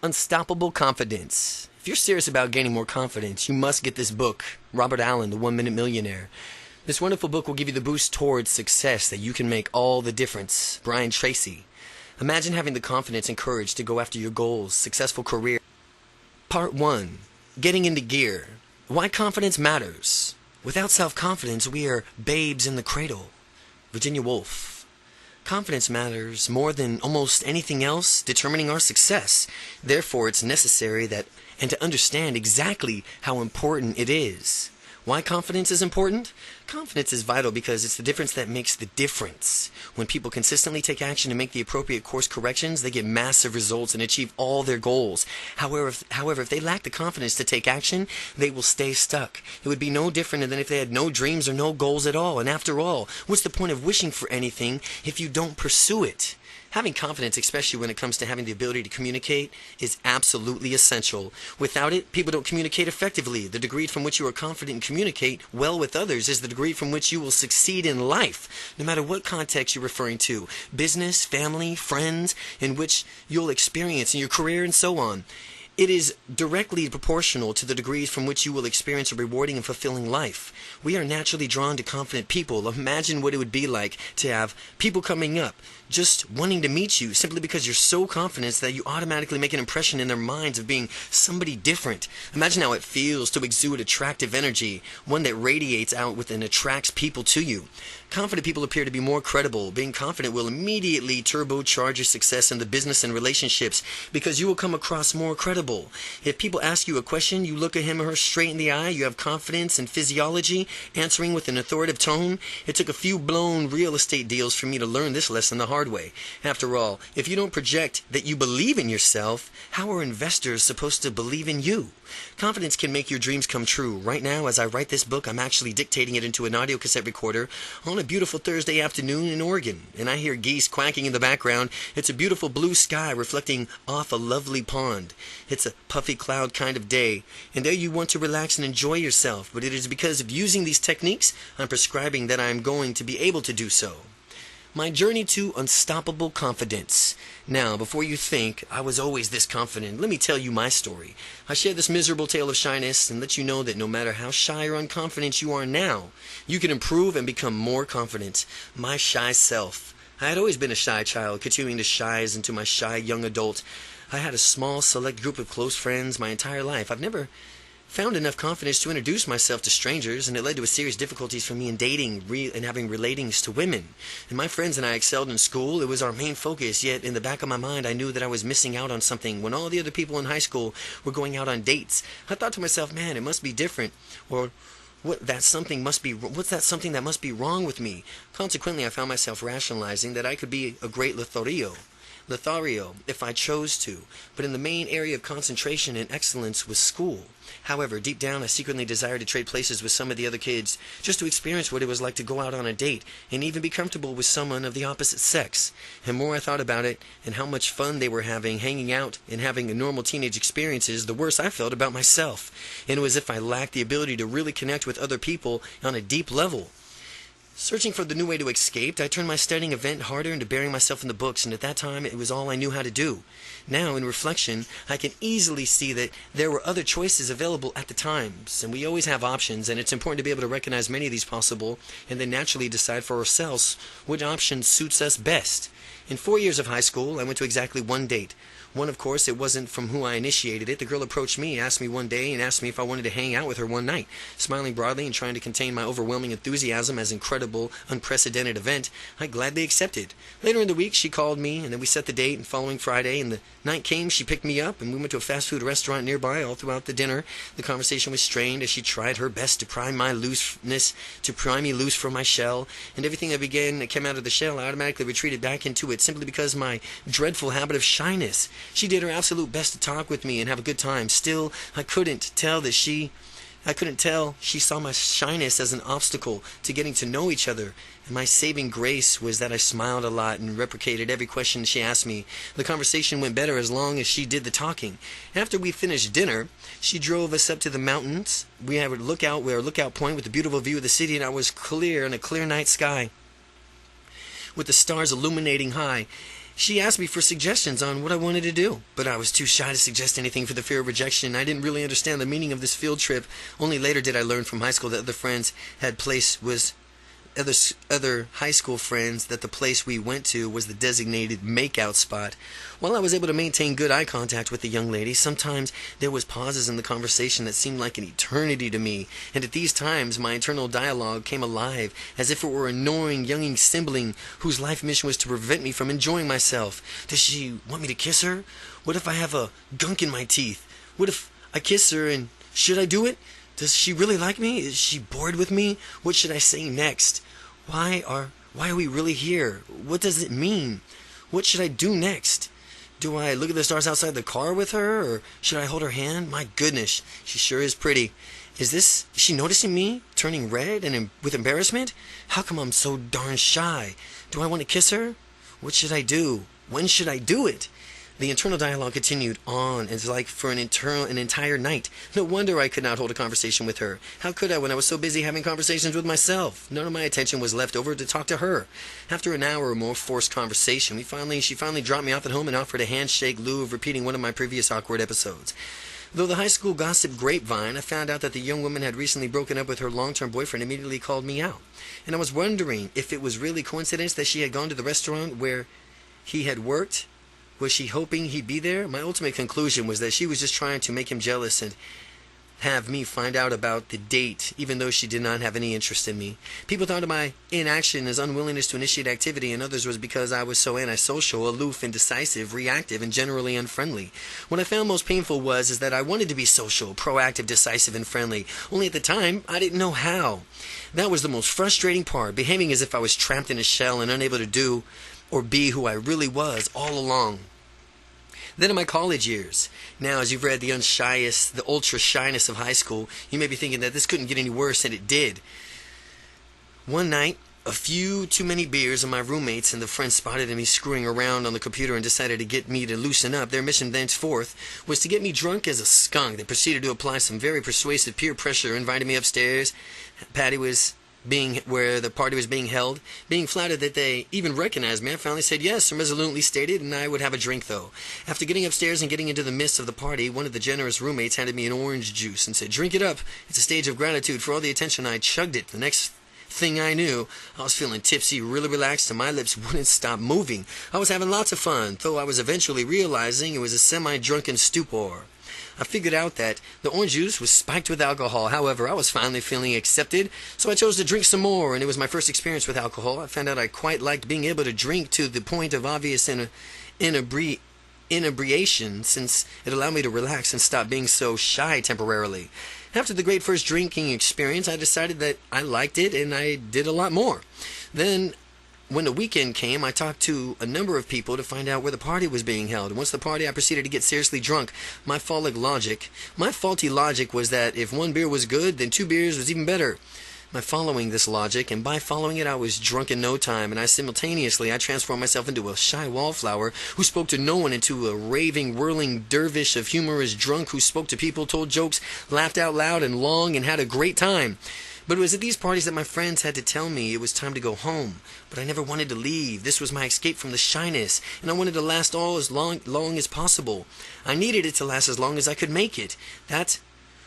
Unstoppable Confidence. If you're serious about gaining more confidence, you must get this book, Robert Allen, The 1 Minute Millionaire. This wonderful book will give you the boost towards success that you can make all the difference. Brian Tracy. Imagine having the confidence and courage to go after your goals, successful career. Part 1. Getting into gear. Why confidence matters. Without self-confidence, we are babes in the cradle. Virginia Woolf. Confidence matters more than almost anything else determining our success. Therefore, it's necessary to understand exactly how important it is. Why confidence is important? Confidence is vital because it's the difference that makes the difference. When people consistently take action and make the appropriate course corrections, they get massive results and achieve all their goals. However, if they lack the confidence to take action, they will stay stuck. It would be no different than if they had no dreams or no goals at all. And after all, what's the point of wishing for anything if you don't pursue it? Having confidence, especially when it comes to having the ability to communicate, is absolutely essential. Without it, people don't communicate effectively. The degree from which you are confident and communicate well with others is the degree from which you will succeed in life, no matter what context you're referring to. Business, family, friends, in which you'll experience in your career and so on. It is directly proportional to the degrees from which you will experience a rewarding and fulfilling life. We are naturally drawn to confident people. Imagine what it would be like to have people coming up just wanting to meet you simply because you're so confident that you automatically make an impression in their minds of being somebody different. Imagine how it feels to exude attractive energy, one that radiates out with and attracts people to you. Confident people appear to be more credible. Being confident will immediately turbocharge your success in the business and relationships because you will come across more credible. If people ask you a question, you look at him or her straight in the eye, you have confidence and physiology, answering with an authoritative tone. It took a few blown real estate deals for me to learn this lesson the hard way. After all, if you don't project that you believe in yourself, how are investors supposed to believe in you? Confidence can make your dreams come true. Right now, as I write this book, I'm actually dictating it into an audio cassette recorder on a beautiful Thursday afternoon in Oregon, and I hear geese quacking in the background. It's a beautiful blue sky reflecting off a lovely pond. It's a puffy cloud kind of day, and there you want to relax and enjoy yourself, but it is because of using these techniques I'm prescribing that I'm going to be able to do so. My journey to unstoppable confidence. Now, before you think I was always this confident, let me tell you my story. I share this miserable tale of shyness and let you know that no matter how shy or unconfident you are now, you can improve and become more confident. My shy self. I had always been a shy child, continuing to shy into my shy young adult. I had a small, select group of close friends my entire life. I've never found enough confidence to introduce myself to strangers, and it led to a serious difficulties for me in dating and having relatings to women. And my friends and I excelled in school. It was our main focus, yet in the back of my mind I knew that I was missing out on something when all the other people in high school were going out on dates. I thought to myself, man, it must be different, or what's that something that must be wrong with me? Consequently, I found myself rationalizing that I could be a great Lothario if I chose to, but in the main area of concentration and excellence was school. However, deep down I secretly desired to trade places with some of the other kids just to experience what it was like to go out on a date and even be comfortable with someone of the opposite sex. And the more I thought about it and how much fun they were having, hanging out and having normal teenage experiences, the worse I felt about myself. And it was as if I lacked the ability to really connect with other people on a deep level. Searching for the new way to escape, I turned my studying event harder into burying myself in the books, and at that time it was all I knew how to do. Now, in reflection, I can easily see that there were other choices available at the times, and we always have options, and it's important to be able to recognize many of these possible, and then naturally decide for ourselves which option suits us best. In 4 years of high school, I went to exactly one date. One, of course, it wasn't from who I initiated it. The girl approached me, asked me one day, and asked me if I wanted to hang out with her one night. Smiling broadly and trying to contain my overwhelming enthusiasm as an incredible, unprecedented event, I gladly accepted. Later in the week, she called me, and then we set the date, and following Friday, and the night came, she picked me up, and we went to a fast food restaurant nearby. All throughout the dinner, the conversation was strained as she tried her best to pry me loose from my shell, and everything that came out of the shell, I automatically retreated back into it simply because of my dreadful habit of shyness. She did her absolute best to talk with me and have a good time. Still, I couldn't tell she saw my shyness as an obstacle to getting to know each other. And my saving grace was that I smiled a lot and reciprocated every question she asked me. The conversation went better as long as she did the talking. After we finished dinner, she drove us up to the mountains. We had a lookout point with a beautiful view of the city, and I was clear in a clear night sky with the stars illuminating high. She asked me for suggestions on what I wanted to do, but I was too shy to suggest anything for the fear of rejection. I didn't really understand the meaning of this field trip. Only later did I learn from high school that other high school friends that the place we went to was the designated makeout spot. While I was able to maintain good eye contact with the young lady, sometimes there was pauses in the conversation that seemed like an eternity to me, and at these times my internal dialogue came alive as if it were an annoying young sibling whose life mission was to prevent me from enjoying myself. Does she want me to kiss her? What if I have a gunk in my teeth? What if I kiss her, and should I do it? Does she really like me? Is she bored with me? What should I say next? Why are we really here? What does it mean? What should I do next? Do I look at the stars outside the car with her, or should I hold her hand? My goodness, she sure is pretty. Is she noticing me, turning red and with embarrassment? How come I'm so darn shy? Do I want to kiss her? What should I do? When should I do it? The internal dialogue continued on, as like for an entire night. No wonder I could not hold a conversation with her. How could I when I was so busy having conversations with myself? None of my attention was left over to talk to her. After an hour or more forced conversation, she finally dropped me off at home and offered a handshake in lieu of repeating one of my previous awkward episodes. Though the high school gossip grapevine, I found out that the young woman had recently broken up with her long-term boyfriend, immediately called me out. And I was wondering if it was really coincidence that she had gone to the restaurant where he had worked. Was she hoping he'd be there? My ultimate conclusion was that she was just trying to make him jealous and have me find out about the date, even though she did not have any interest in me. People thought of my inaction as unwillingness to initiate activity, and others was because I was so antisocial, aloof, indecisive, reactive, and generally unfriendly. What I found most painful was that I wanted to be social, proactive, decisive, and friendly. Only at the time, I didn't know how. That was the most frustrating part, behaving as if I was trapped in a shell and unable to do or be who I really was all along. Then in my college years, now as you've read the ultra shyness of high school, you may be thinking that this couldn't get any worse, and it did. One night, a few too many beers and my roommates and the friends spotted me screwing around on the computer and decided to get me to loosen up. Their mission thenceforth was to get me drunk as a skunk. They proceeded to apply some very persuasive peer pressure, invited me upstairs. Where the party was being held, being flattered that they even recognized me. I finally said yes and resolutely stated, and I would have a drink though. After getting upstairs and getting into the midst of the party, one of the generous roommates handed me an orange juice and said, "Drink it up. It's a stage of gratitude for all the attention." I chugged it. The next thing I knew, I was feeling tipsy, really relaxed, and my lips wouldn't stop moving. I was having lots of fun, though I was eventually realizing it was a semi-drunken stupor. I figured out that the orange juice was spiked with alcohol. However, I was finally feeling accepted, so I chose to drink some more, and it was my first experience with alcohol. I found out I quite liked being able to drink to the point of obvious inebriation, since it allowed me to relax and stop being so shy temporarily. After the great first drinking experience, I decided that I liked it, and I did a lot more. Then, when the weekend came, I talked to a number of people to find out where the party was being held. Once the party, I proceeded to get seriously drunk. My faulty logic was that if one beer was good, then 2 beers was even better. By following this logic, and by following it, I was drunk in no time, and I transformed myself into a shy wallflower who spoke to no one, into a raving, whirling dervish of humorous drunk who spoke to people, told jokes, laughed out loud and long, and had a great time. But it was at these parties that my friends had to tell me it was time to go home. But I never wanted to leave. This was my escape from the shyness, and I wanted to last as long as possible. I needed it to last as long as I could make it. That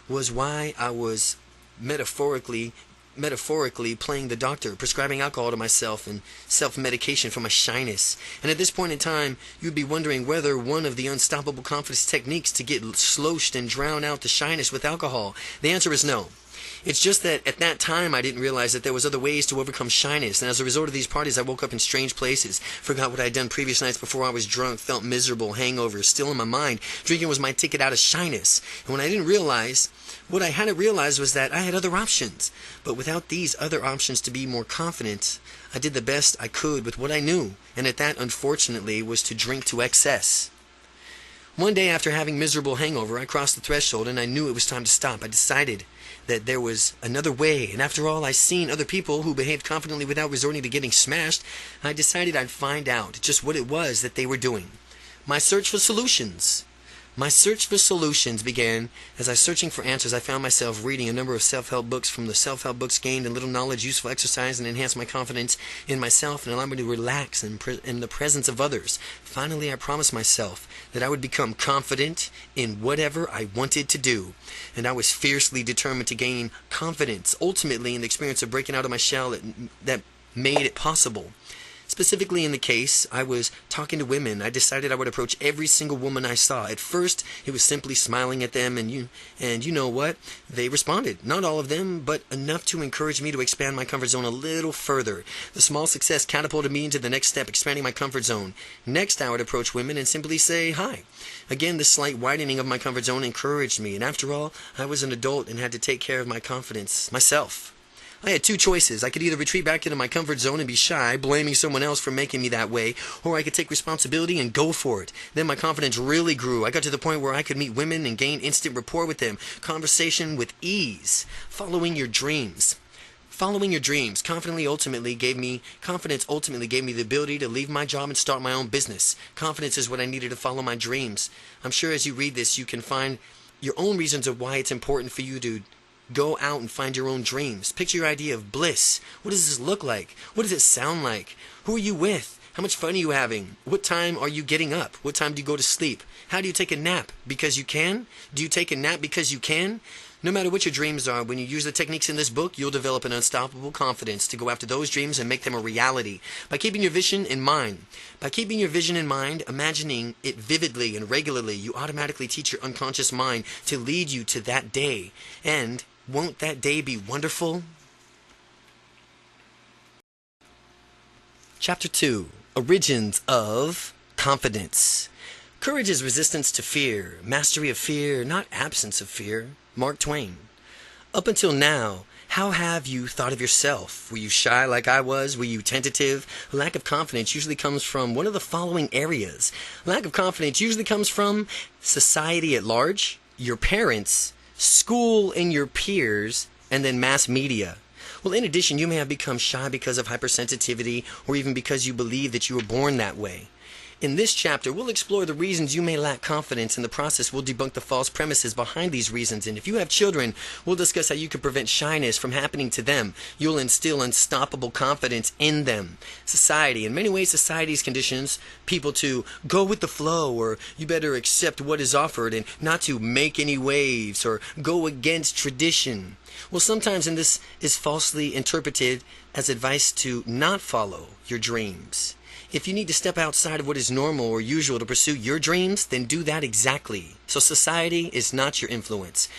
was why I was metaphorically playing the doctor, prescribing alcohol to myself and self-medication for my shyness. And at this point in time, you'd be wondering whether one of the unstoppable confidence techniques to get sloshed and drown out the shyness with alcohol. The answer is no. It's just that at that time I didn't realize that there was other ways to overcome shyness, and as a result of these parties I woke up in strange places, forgot what I had done previous nights before I was drunk, felt miserable, hangovers still in my mind. Drinking was my ticket out of shyness, and what I hadn't realized was that I had other options. But without these other options to be more confident, I did the best I could with what I knew, and that, unfortunately, was to drink to excess. One day after having miserable hangover, I crossed the threshold and I knew it was time to stop. I decided that there was another way, and after all I'd seen other people who behaved confidently without resorting to getting smashed, I decided I'd find out just what it was that they were doing. My search for solutions. My search for solutions began as I searching for answers. I found myself reading a number of self-help books. From the self-help books gained a little knowledge, useful exercise, and enhanced my confidence in myself and allowed me to relax in the presence of others. Finally, I promised myself that I would become confident in whatever I wanted to do. And I was fiercely determined to gain confidence, ultimately in the experience of breaking out of my shell that made it possible. Specifically in the case, I was talking to women. I decided I would approach every single woman I saw. At first, it was simply smiling at them, and you know what? They responded. Not all of them, but enough to encourage me to expand my comfort zone a little further. The small success catapulted me into the next step, expanding my comfort zone. Next, I would approach women and simply say hi. Again, this slight widening of my comfort zone encouraged me, and after all, I was an adult and had to take care of my confidence myself. I had two choices. I could either retreat back into my comfort zone and be shy, blaming someone else for making me that way, or I could take responsibility and go for it. Then my confidence really grew. I got to the point where I could meet women and gain instant rapport with them, conversation with ease. Following your dreams. Following your dreams confidence ultimately gave me the ability to leave my job and start my own business. Confidence is what I needed to follow my dreams. I'm sure as you read this, you can find your own reasons of why it's important for you to go out and find your own dreams. Picture your idea of bliss. What does this look like? What does it sound like? Who are you with? How much fun are you having? What time are you getting up? What time do you go to sleep? How do you take a nap? Because you can? Do you take a nap because you can? No matter what your dreams are, when you use the techniques in this book, you'll develop an unstoppable confidence to go after those dreams and make them a reality. By keeping your vision in mind, imagining it vividly and regularly, you automatically teach your unconscious mind to lead you to that day. And won't that day be wonderful? Chapter 2. Origins of Confidence. Courage is resistance to fear, mastery of fear, not absence of fear. Mark Twain. Up until now, how have you thought of yourself? Were you shy like I was? Were you tentative? A lack of confidence usually comes from one of the following areas. Lack of confidence usually comes from society at large, your parents, school and your peers, and then mass media. Well, in addition, you may have become shy because of hypersensitivity or even because you believe that you were born that way. In this chapter, we'll explore the reasons you may lack confidence. In the process, we'll debunk the false premises behind these reasons. And if you have children, we'll discuss how you can prevent shyness from happening to them. You'll instill unstoppable confidence in them. Society. In many ways, society's conditions people to go with the flow, or you better accept what is offered and not to make any waves or go against tradition. Well, sometimes this is falsely interpreted as advice to not follow your dreams. If you need to step outside of what is normal or usual to pursue your dreams, then do that exactly. So society is not your influence.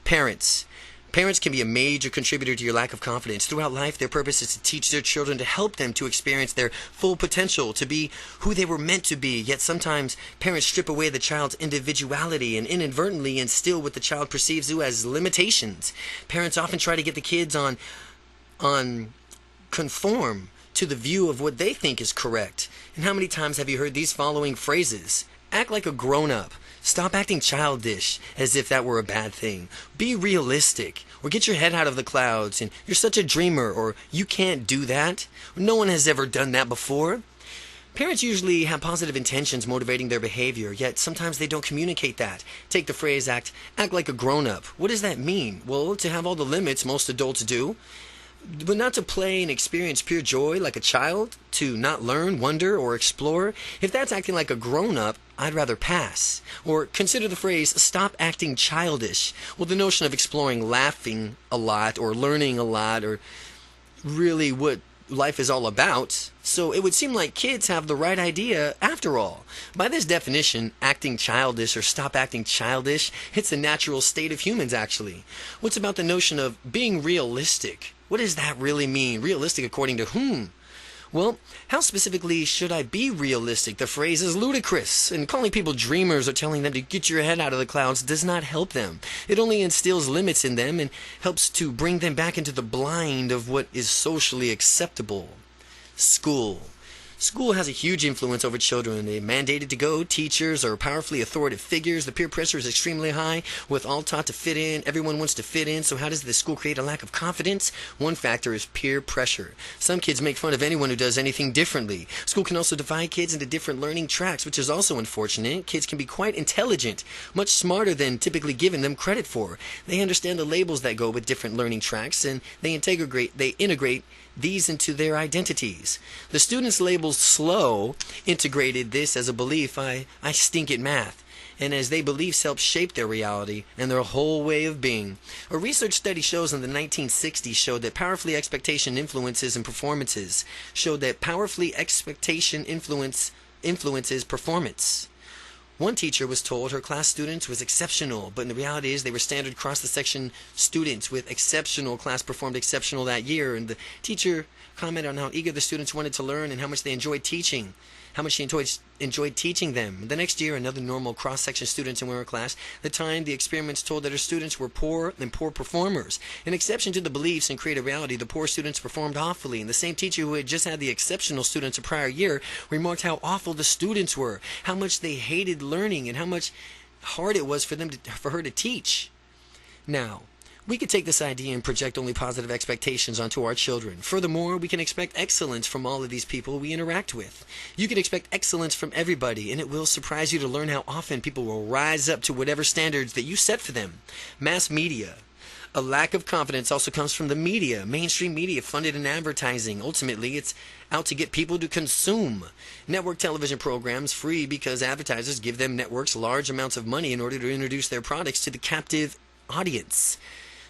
Parents. Parents can be a major contributor to your lack of confidence. Throughout life, their purpose is to teach their children, to help them to experience their full potential, to be who they were meant to be. Yet sometimes parents strip away the child's individuality and inadvertently instill what the child perceives as limitations. Parents often try to get the kids on conform to the view of what they think is correct. And how many times have you heard these following phrases? Act like a grown-up. Stop acting childish as if that were a bad thing. Be realistic. Or get your head out of the clouds. And you're such a dreamer. Or you can't do that. No one has ever done that before. Parents usually have positive intentions motivating their behavior, yet sometimes they don't communicate that. Take the phrase act like a grown-up. What does that mean? Well, to have all the limits most adults do. But not to play and experience pure joy like a child, to not learn, wonder, or explore. If that's acting like a grown-up, I'd rather pass. Or consider the phrase, stop acting childish. Well, the notion of exploring, laughing a lot, or learning a lot, or really what life is all about. So it would seem like kids have the right idea after all. By this definition, acting childish or stop acting childish, it's a natural state of humans actually. What's about the notion of being realistic? What does that really mean? Realistic according to whom? Well, how specifically should I be realistic? The phrase is ludicrous, and calling people dreamers or telling them to get your head out of the clouds does not help them. It only instills limits in them and helps to bring them back into the blind of what is socially acceptable. School. School has a huge influence over children. They're mandated to go. Teachers are powerfully authoritative figures. The peer pressure is extremely high, with all taught to fit in. Everyone wants to fit in. So how does the school create a lack of confidence? One factor is peer pressure. Some kids make fun of anyone who does anything differently. School can also divide kids into different learning tracks, which is also unfortunate. Kids can be quite intelligent, much smarter than typically given them credit for. They understand the labels that go with different learning tracks, and they integrate these into their identities. The students labeled slow integrated this as a belief, I stink at math, and as they beliefs help shape their reality and their whole way of being. A research study shows in the 1960s showed that powerfully expectation influences and performances showed that powerfully expectation influences performance. One teacher was told her class students was exceptional, but in the reality is they were standard across the section students with exceptional class performed exceptional that year, and the teacher commented on how eager the students wanted to learn and how much they enjoyed teaching. How much she enjoyed teaching them. The next year, another normal cross-section students in her class. The time, the experiments told that her students were poor and poor performers. An exception to the beliefs and creative reality, the poor students performed awfully. And the same teacher who had just had the exceptional students a prior year remarked how awful the students were, how much they hated learning, and how much hard it was for her to teach. Now, we could take this idea and project only positive expectations onto our children. Furthermore, we can expect excellence from all of these people we interact with. You can expect excellence from everybody, and it will surprise you to learn how often people will rise up to whatever standards that you set for them. Mass media. A lack of confidence also comes from the media, mainstream media funded in advertising. Ultimately, it's out to get people to consume. Network television programs free because advertisers give them networks large amounts of money in order to introduce their products to the captive audience.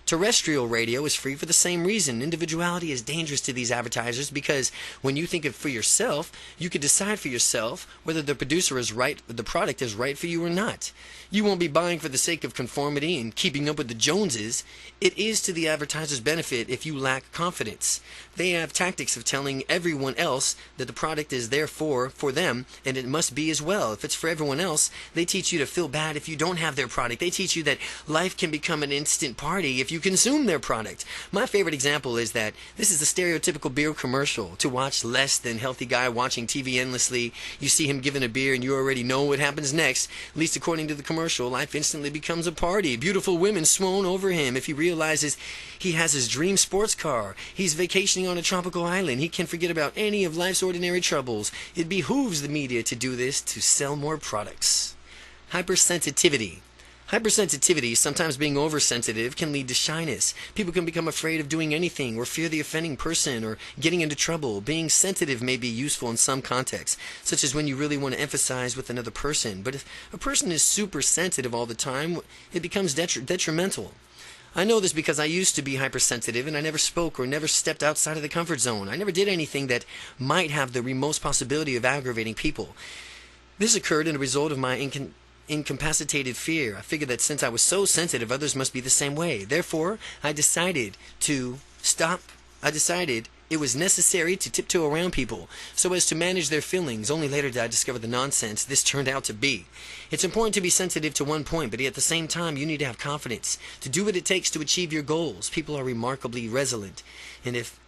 Terrestrial radio is free for the same reason. Individuality is dangerous to these advertisers because when you think of for yourself, you can decide for yourself whether the producer is right, the product is right for you or not. You won't be buying for the sake of conformity and keeping up with the Joneses. It is to the advertiser's benefit if you lack confidence. They have tactics of telling everyone else that the product is there for them, and it must be as well. If it's for everyone else, they teach you to feel bad if you don't have their product. They teach you that life can become an instant party if you consume their product. My favorite example is that this is a stereotypical beer commercial. To watch less than healthy guy watching TV endlessly, you see him given a beer and you already know what happens next. At least according to the commercial, life instantly becomes a party. Beautiful women swoon over him if he realizes he has his dream sports car. He's vacationing on a tropical island. He can forget about any of life's ordinary troubles. It behooves the media to do this to sell more products. Hypersensitivity. Hypersensitivity, sometimes being oversensitive, can lead to shyness. People can become afraid of doing anything or fear the offending person or getting into trouble. Being sensitive may be useful in some contexts, such as when you really want to emphasize with another person. But if a person is super sensitive all the time, it becomes detrimental. I know this because I used to be hypersensitive and I never spoke or never stepped outside of the comfort zone. I never did anything that might have the remotest possibility of aggravating people. This occurred in a result of my incapacitated fear. I figured that since I was so sensitive, others must be the same way. Therefore, I decided to stop. I decided it was necessary to tiptoe around people so as to manage their feelings. Only later did I discover the nonsense this turned out to be. It's important to be sensitive to one point, but at the same time, you need to have confidence to do what it takes to achieve your goals. People are remarkably resilient, and if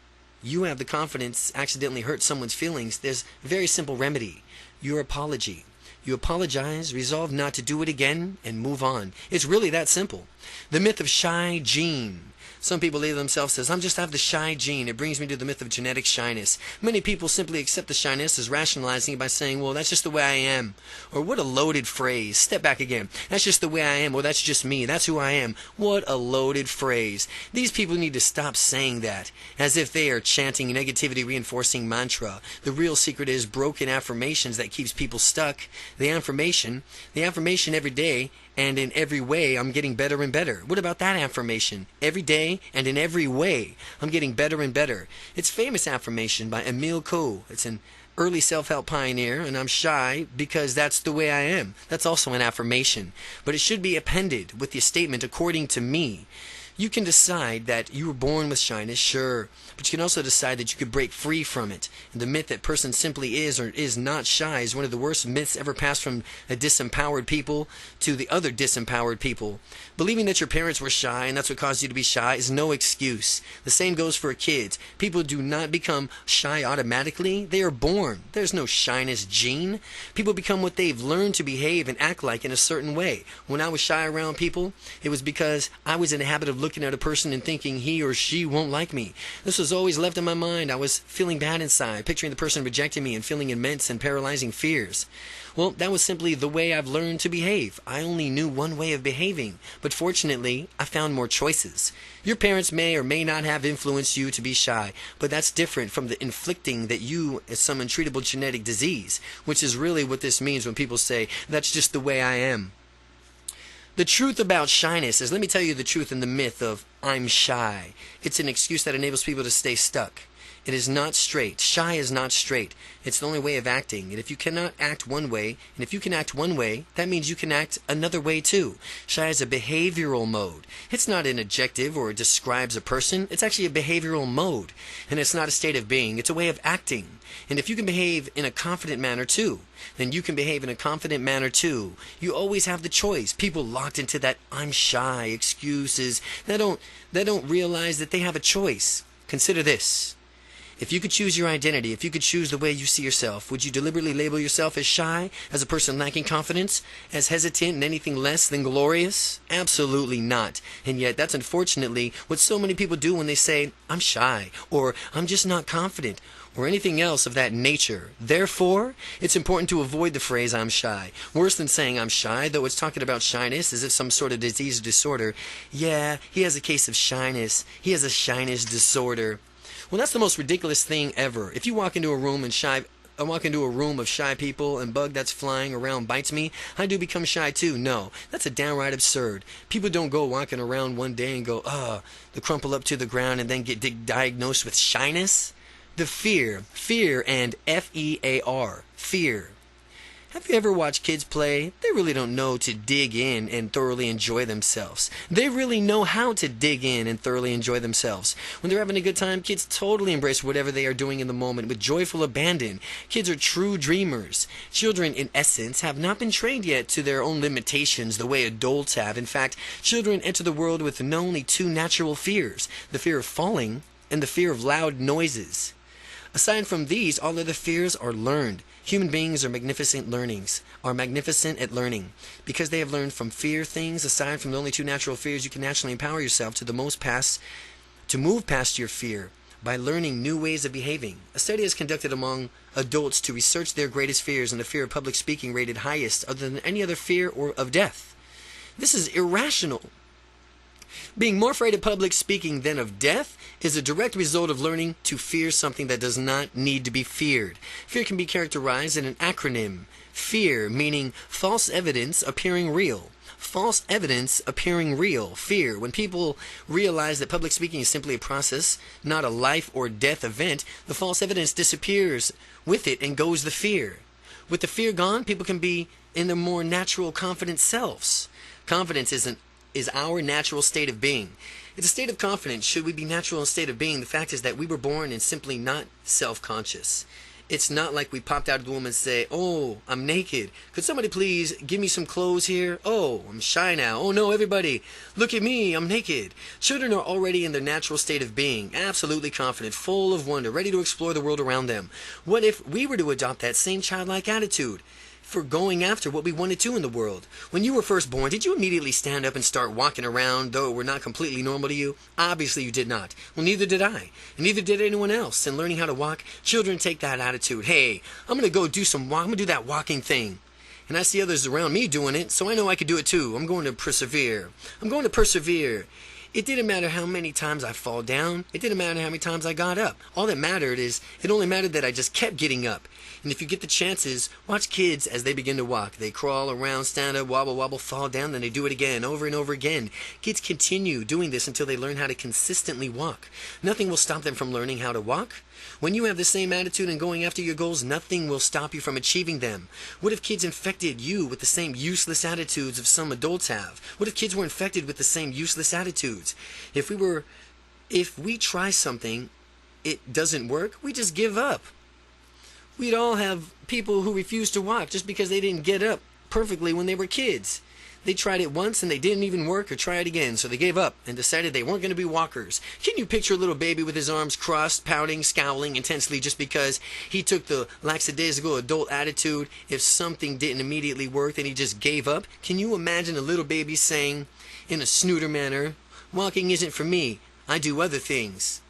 you have the confidence accidentally hurt someone's feelings, there's a very simple remedy: your apology. You apologize, resolve not to do it again, and move on. It's really that simple. The myth of shy gene. Some people label themselves as, I have the shy gene. It brings me to the myth of genetic shyness. Many people simply accept the shyness as rationalizing it by saying, well, that's just the way I am. Or what a loaded phrase. Step back again. That's just the way I am. Or that's just me. That's who I am. What a loaded phrase. These people need to stop saying that as if they are chanting negativity reinforcing mantra. The real secret is broken affirmations that keeps people stuck. The affirmation every day and in every way I'm getting better and better. What about that affirmation? Every day and in every way I'm getting better and better. It's famous affirmation by Emile Coe. It's an early self-help pioneer, and I'm shy because that's the way I am. That's also an affirmation. But it should be appended with the statement, according to me. You can decide that you were born with shyness, sure, but you can also decide that you could break free from it. And the myth that person simply is or is not shy is one of the worst myths ever passed from a disempowered people to the other disempowered people. Believing that your parents were shy and that's what caused you to be shy is no excuse. The same goes for kids. People do not become shy automatically. They are born. There's no shyness gene. People become what they've learned to behave and act like in a certain way. When I was shy around people, it was because I was in the habit of looking at a person and thinking he or she won't like me. This was always left in my mind. I was feeling bad inside, picturing the person rejecting me and feeling immense and paralyzing fears. Well, that was simply the way I've learned to behave. I only knew one way of behaving, but fortunately, I found more choices. Your parents may or may not have influenced you to be shy, but that's different from the inflicting that you as some untreatable genetic disease, which is really what this means when people say, that's just the way I am. The truth about shyness is, let me tell you the truth in the myth of I'm shy. It's an excuse that enables people to stay stuck. It is not straight. Shy is not straight. It's the only way of acting. And if you cannot act one way, and if you can act one way, that means you can act another way too. Shy is a behavioral mode. It's not an adjective or it describes a person. It's actually a behavioral mode. And it's not a state of being. It's a way of acting. And if you can behave in a confident manner too, then you can behave in a confident manner too. You always have the choice. People locked into that I'm shy excuses, they don't realize that they have a choice. Consider this. If you could choose your identity, if you could choose the way you see yourself, would you deliberately label yourself as shy, as a person lacking confidence, as hesitant and anything less than glorious? Absolutely not. And yet that's unfortunately what so many people do when they say, I'm shy, or I'm just not confident, or anything else of that nature. Therefore, it's important to avoid the phrase I'm shy. Worse than saying I'm shy, though it's talking about shyness as if some sort of disease or disorder. Yeah, he has a case of shyness. He has a shyness disorder. Well, that's the most ridiculous thing ever. If you walk into a room and I walk into a room of shy people and bug that's flying around bites me, I do become shy too. No, that's a downright absurd. People don't go walking around one day and go, they crumple up to the ground and then get diagnosed with shyness. The fear and F-E-A-R, fear. Have you ever watched kids play? They really don't know to dig in and thoroughly enjoy themselves. They really know how to dig in and thoroughly enjoy themselves. When they're having a good time, kids totally embrace whatever they are doing in the moment with joyful abandon. Kids are true dreamers. Children, in essence, have not been trained yet to their own limitations the way adults have. In fact, children enter the world with only two natural fears, the fear of falling and the fear of loud noises. Aside from these, all other fears are learned. Human beings are magnificent at learning. Because they have learned from fear things, aside from the only two natural fears, you can naturally empower yourself to move past your fear by learning new ways of behaving. A study is conducted among adults to research their greatest fears, and the fear of public speaking rated highest other than any other fear or of death. This is irrational. Being more afraid of public speaking than of death is a direct result of learning to fear something that does not need to be feared. Fear can be characterized in an acronym. FEAR, meaning false evidence appearing real. False evidence appearing real. Fear. When people realize that public speaking is simply a process, not a life or death event, the false evidence disappears with it and goes the fear. With the fear gone, people can be in their more natural, confident selves. Confidence is our natural state of being. It's a state of confidence. Should we be natural in a state of being? The fact is that we were born and simply not self-conscious. It's not like we popped out of the womb and say, oh, I'm naked. Could somebody please give me some clothes here? Oh, I'm shy now. Oh no, everybody, look at me, I'm naked. Children are already in their natural state of being, absolutely confident, full of wonder, ready to explore the world around them. What if we were to adopt that same childlike attitude for going after what we wanted to in the world? When you were first born, did you immediately stand up and start walking around, though it were not completely normal to you? Obviously you did not. Well, neither did I, and neither did anyone else. In learning how to walk, children take that attitude. Hey, I'm going to go do I'm going to do that walking thing. And I see others around me doing it, so I know I could do it too. I'm going to persevere. It didn't matter how many times I fall down. It didn't matter how many times I got up. All that mattered is, it only mattered that I just kept getting up. And if you get the chances, watch kids as they begin to walk. They crawl around, stand up, wobble, wobble, fall down, then they do it again, over and over again. Kids continue doing this until they learn how to consistently walk. Nothing will stop them from learning how to walk. When you have the same attitude and going after your goals, nothing will stop you from achieving them. What if kids infected you with the same useless attitudes of some adults have? What if kids were infected with the same useless attitudes? attitudes. If we try something, it doesn't work, we just give up. We'd all have people who refuse to walk just because they didn't get up perfectly when they were kids. They tried it once and they didn't even work, or try it again, so they gave up and decided they weren't going to be walkers. Can you picture a little baby with his arms crossed, pouting, scowling intensely just because he took the lackadaisical adult attitude? If something didn't immediately work, then he just gave up? Can you imagine a little baby saying, in a snooter manner, "Walking isn't for me, I do other things.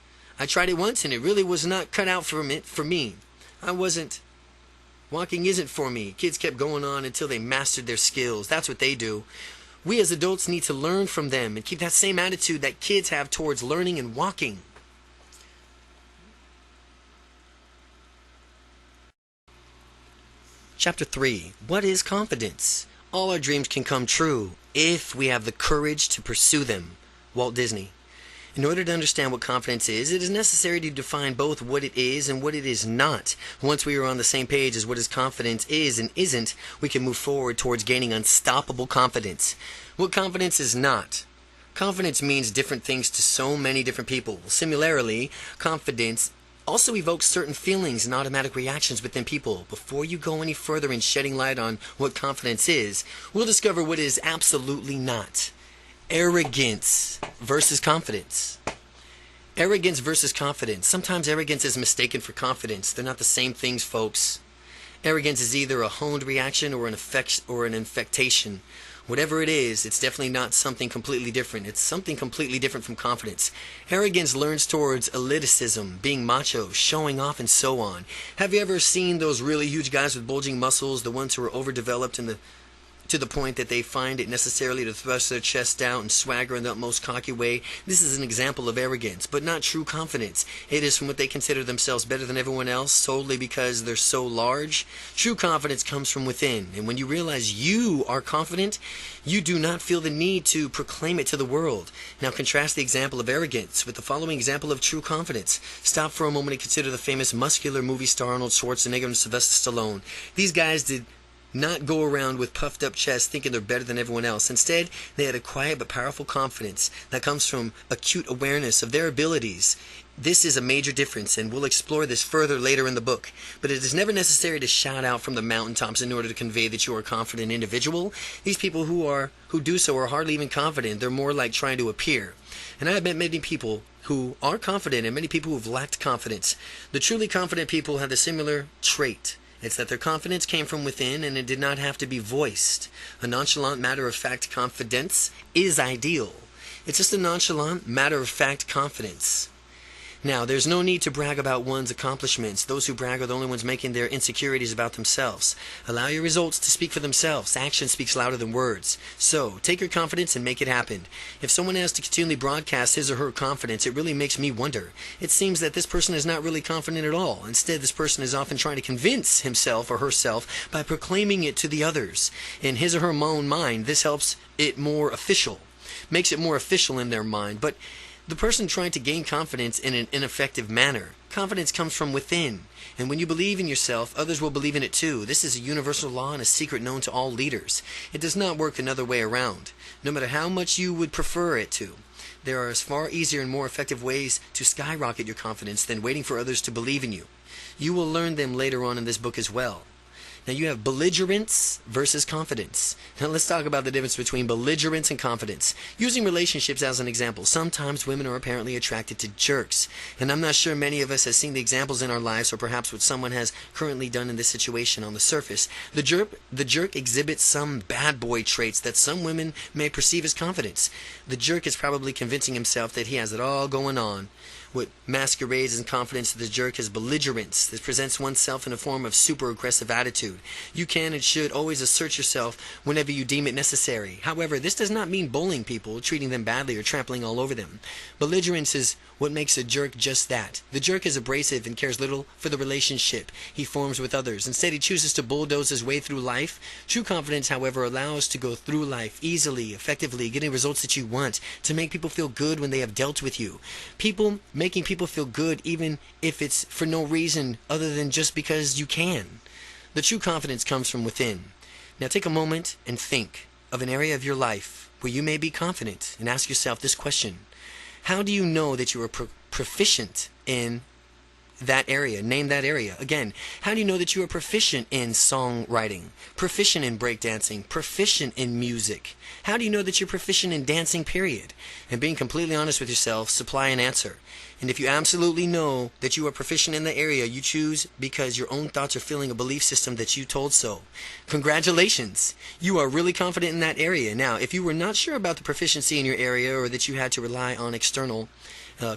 I tried it once and it really was not cut out for me. Walking isn't for me." Kids kept going on until they mastered their skills. That's what they do. We as adults need to learn from them and keep that same attitude that kids have towards learning and walking. Chapter 3. What is confidence? All our dreams can come true if we have the courage to pursue them. Walt Disney. In order to understand what confidence is, it is necessary to define both what it is and what it is not. Once we are on the same page as what confidence is and isn't, we can move forward towards gaining unstoppable confidence. What confidence is not. Confidence means different things to so many different people. Similarly, confidence also evokes certain feelings and automatic reactions within people. Before you go any further in shedding light on what confidence is, we'll discover what it is absolutely not. Arrogance versus confidence. Arrogance versus confidence. Sometimes arrogance is mistaken for confidence. They're not the same things, folks. Arrogance is either a honed reaction or an infectation. Whatever it is, it's definitely not something completely different. It's something completely different from confidence. Arrogance leans towards elitism, being macho, showing off, and so on. Have you ever seen those really huge guys with bulging muscles, the ones who are overdeveloped to the point that they find it necessarily to thrust their chest out and swagger in the utmost cocky way? This is an example of arrogance, but not true confidence. It is from what they consider themselves better than everyone else solely because they're so large. True confidence comes from within, and when you realize you are confident, you do not feel the need to proclaim it to the world. Now contrast the example of arrogance with the following example of true confidence. Stop for a moment and consider the famous muscular movie star Arnold Schwarzenegger and Sylvester Stallone. These guys did not go around with puffed up chests thinking they're better than everyone else. Instead, they had a quiet but powerful confidence that comes from acute awareness of their abilities. This is a major difference, and we'll explore this further later in the book. But it is never necessary to shout out from the mountaintops in order to convey that you are a confident individual. These people who do so are hardly even confident. They're more like trying to appear. And I have met many people who are confident and many people who have lacked confidence. The truly confident people have a similar trait. It's that their confidence came from within and it did not have to be voiced. A nonchalant, matter-of-fact confidence is ideal. It's just a nonchalant, matter-of-fact confidence. Now, there's no need to brag about one's accomplishments. Those who brag are the only ones making their insecurities about themselves. Allow your results to speak for themselves. Action speaks louder than words. So, take your confidence and make it happen. If someone has to continually broadcast his or her confidence, it really makes me wonder. It seems that this person is not really confident at all. Instead, this person is often trying to convince himself or herself by proclaiming it to the others. In his or her own mind, this helps it more official. Makes it more official in their mind. But the person trying to gain confidence in an ineffective manner. Confidence comes from within. And when you believe in yourself, others will believe in it too. This is a universal law and a secret known to all leaders. It does not work another way around, no matter how much you would prefer it to. There are far easier and more effective ways to skyrocket your confidence than waiting for others to believe in you. You will learn them later on in this book as well. Now you have belligerence versus confidence. Now let's talk about the difference between belligerence and confidence. Using relationships as an example, sometimes women are apparently attracted to jerks. And I'm not sure many of us have seen the examples in our lives or perhaps what someone has currently done in this situation on the surface. The jerk exhibits some bad boy traits that some women may perceive as confidence. The jerk is probably convincing himself that he has it all going on. What masquerades as confidence to the jerk is belligerence. This presents oneself in a form of super aggressive attitude. You can and should always assert yourself whenever you deem it necessary. However, this does not mean bullying people, treating them badly, or trampling all over them. Belligerence is what makes a jerk just that. The jerk is abrasive and cares little for the relationship he forms with others. Instead, he chooses to bulldoze his way through life. True confidence, however, allows to go through life easily, effectively, getting results that you want, to make people feel good when they have dealt with you. Making people feel good even if it's for no reason other than just because you can. The true confidence comes from within. Now take a moment and think of an area of your life where you may be confident and ask yourself this question. How do you know that you are proficient in that area? Name that area. Again, how do you know that you are proficient in songwriting, proficient in breakdancing, proficient in music? How do you know that you're proficient in dancing, period? And being completely honest with yourself, supply an answer. And if you absolutely know that you are proficient in the area, you choose because your own thoughts are filling a belief system that you told so. Congratulations! You are really confident in that area. Now, if you were not sure about the proficiency in your area, or that you had to rely on external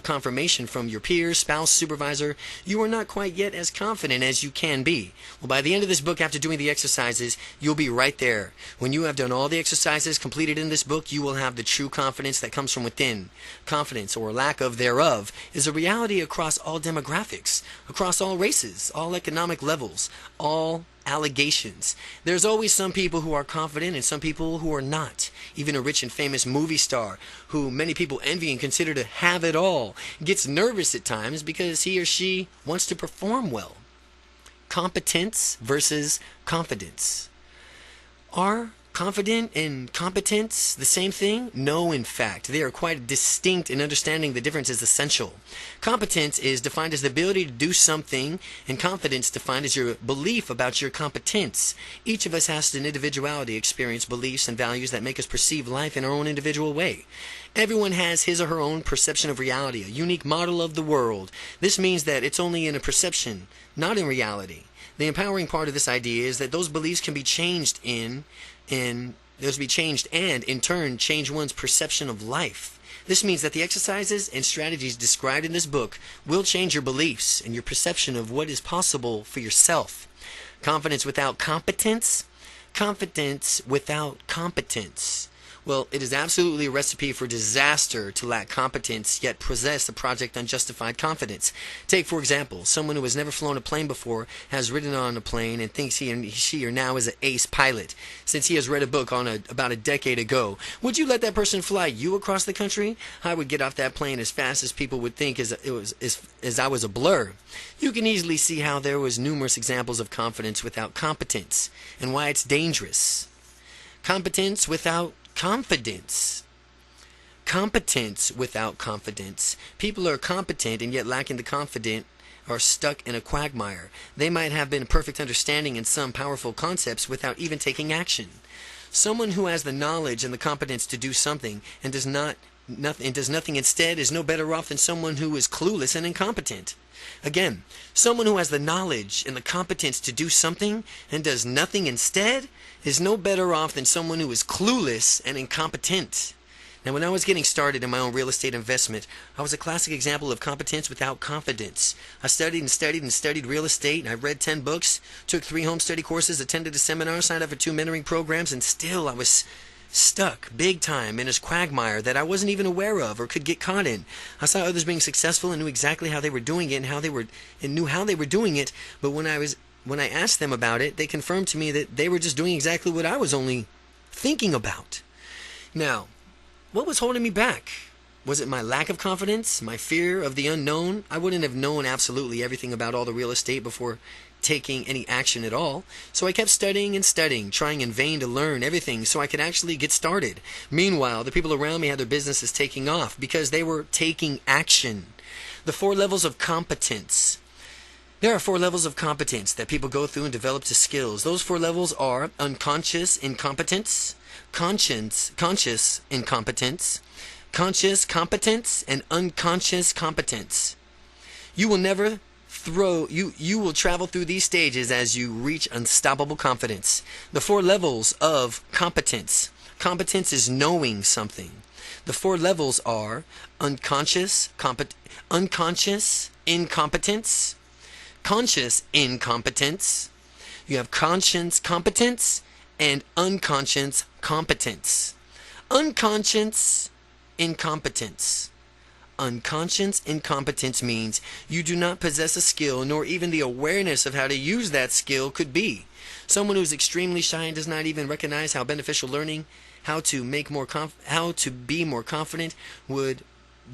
confirmation from your peers, spouse, supervisor, you are not quite yet as confident as you can be. Well, by the end of this book, after doing the exercises, you'll be right there. When you have done all the exercises completed in this book, you will have the true confidence that comes from within. Confidence, or lack of thereof, is a reality across all demographics, across all races, all economic levels, all allegations. There's always some people who are confident and some people who are not. Even a rich and famous movie star who many people envy and consider to have it all gets nervous at times because he or she wants to perform well. Competence versus confidence. Are confident and competence the same thing? No, in fact. They are quite distinct, and understanding the difference is essential. Competence is defined as the ability to do something, and confidence defined as your belief about your competence. Each of us has an individuality, experience, beliefs, and values that make us perceive life in our own individual way. Everyone has his or her own perception of reality, a unique model of the world. This means that it's only in a perception, not in reality. The empowering part of this idea is that those beliefs can be changed and in turn change one's perception of life. This means that the exercises and strategies described in this book will change your beliefs and your perception of what is possible for yourself. Confidence without competence? Confidence without competence. Well, it is absolutely a recipe for disaster to lack competence yet possess a project unjustified confidence. Take, for example, someone who has never flown a plane before, has ridden on a plane, and thinks she or now is an ace pilot since he has read a book on about a decade ago. Would you let that person fly you across the country? I would get off that plane as fast as people would think as I was a blur. You can easily see how there was numerous examples of confidence without competence and why it's dangerous. Competence without confidence. Competence without confidence. People are competent and yet lacking the confidence are stuck in a quagmire. They might have been perfect understanding in some powerful concepts without even taking action. Someone who has the knowledge and the competence to do something and does nothing instead is no better off than someone who is clueless and incompetent. Again, someone who has the knowledge and the competence to do something and does nothing instead is no better off than someone who is clueless and incompetent. Now, when I was getting started in my own real estate investment, I was a classic example of competence without confidence. I studied real estate, and I read 10 books, took 3 home study courses, attended a seminar, signed up for 2 mentoring programs, and still I was stuck big time in this quagmire that I wasn't even aware of or could get caught in. I saw others being successful and knew exactly how they were doing it and knew how they were doing it, but when I asked them about it, they confirmed to me that they were just doing exactly what I was only thinking about. Now, what was holding me back? Was it my lack of confidence? My fear of the unknown? I wouldn't have known absolutely everything about all the real estate before taking any action at all. So I kept studying and studying, trying in vain to learn everything so I could actually get started. Meanwhile, the people around me had their businesses taking off because they were taking action. The 4 levels of competence. There are 4 levels of competence that people go through and develop to skills. Those 4 levels are unconscious incompetence, conscious incompetence, conscious competence, and unconscious competence. You will travel through these stages as you reach unstoppable confidence. The 4 levels of competence. Competence is knowing something. The 4 levels are unconscious incompetence, conscious incompetence. You have conscious competence and unconscious competence. Unconscious incompetence. Unconscious incompetence means you do not possess a skill nor even the awareness of how to use that skill could be. Someone who is extremely shy and does not even recognize how beneficial learning how to be more confident would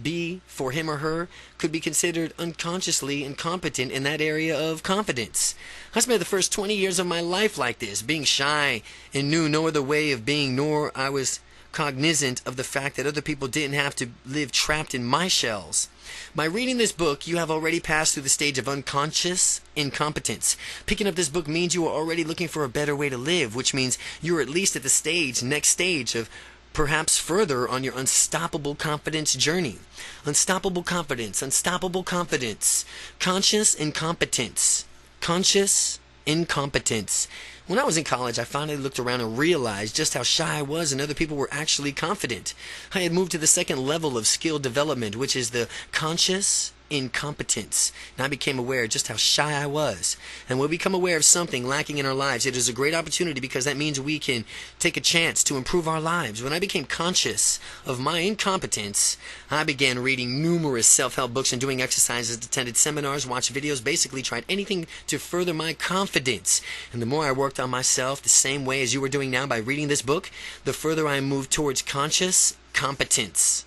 be for him or her could be considered unconsciously incompetent in that area of confidence. I spent the first 20 years of my life like this, being shy and knew no other way of being, nor I was cognizant of the fact that other people didn't have to live trapped in my shells. By reading this book, you have already passed through the stage of unconscious incompetence. Picking up this book means you are already looking for a better way to live, which means you're at least at the next stage of perhaps further on your unstoppable confidence journey. Unstoppable confidence, unstoppable confidence. Conscious incompetence. Conscious incompetence. When I was in college, I finally looked around and realized just how shy I was and other people were actually confident. I had moved to the second level of skill development, which is the conscious incompetence. And I became aware just how shy I was. And when we become aware of something lacking in our lives, it is a great opportunity because that means we can take a chance to improve our lives. When I became conscious of my incompetence, I began reading numerous self-help books and doing exercises, attended seminars, watched videos, basically tried anything to further my confidence. And the more I worked on myself the same way as you are doing now by reading this book, the further I moved towards conscious competence.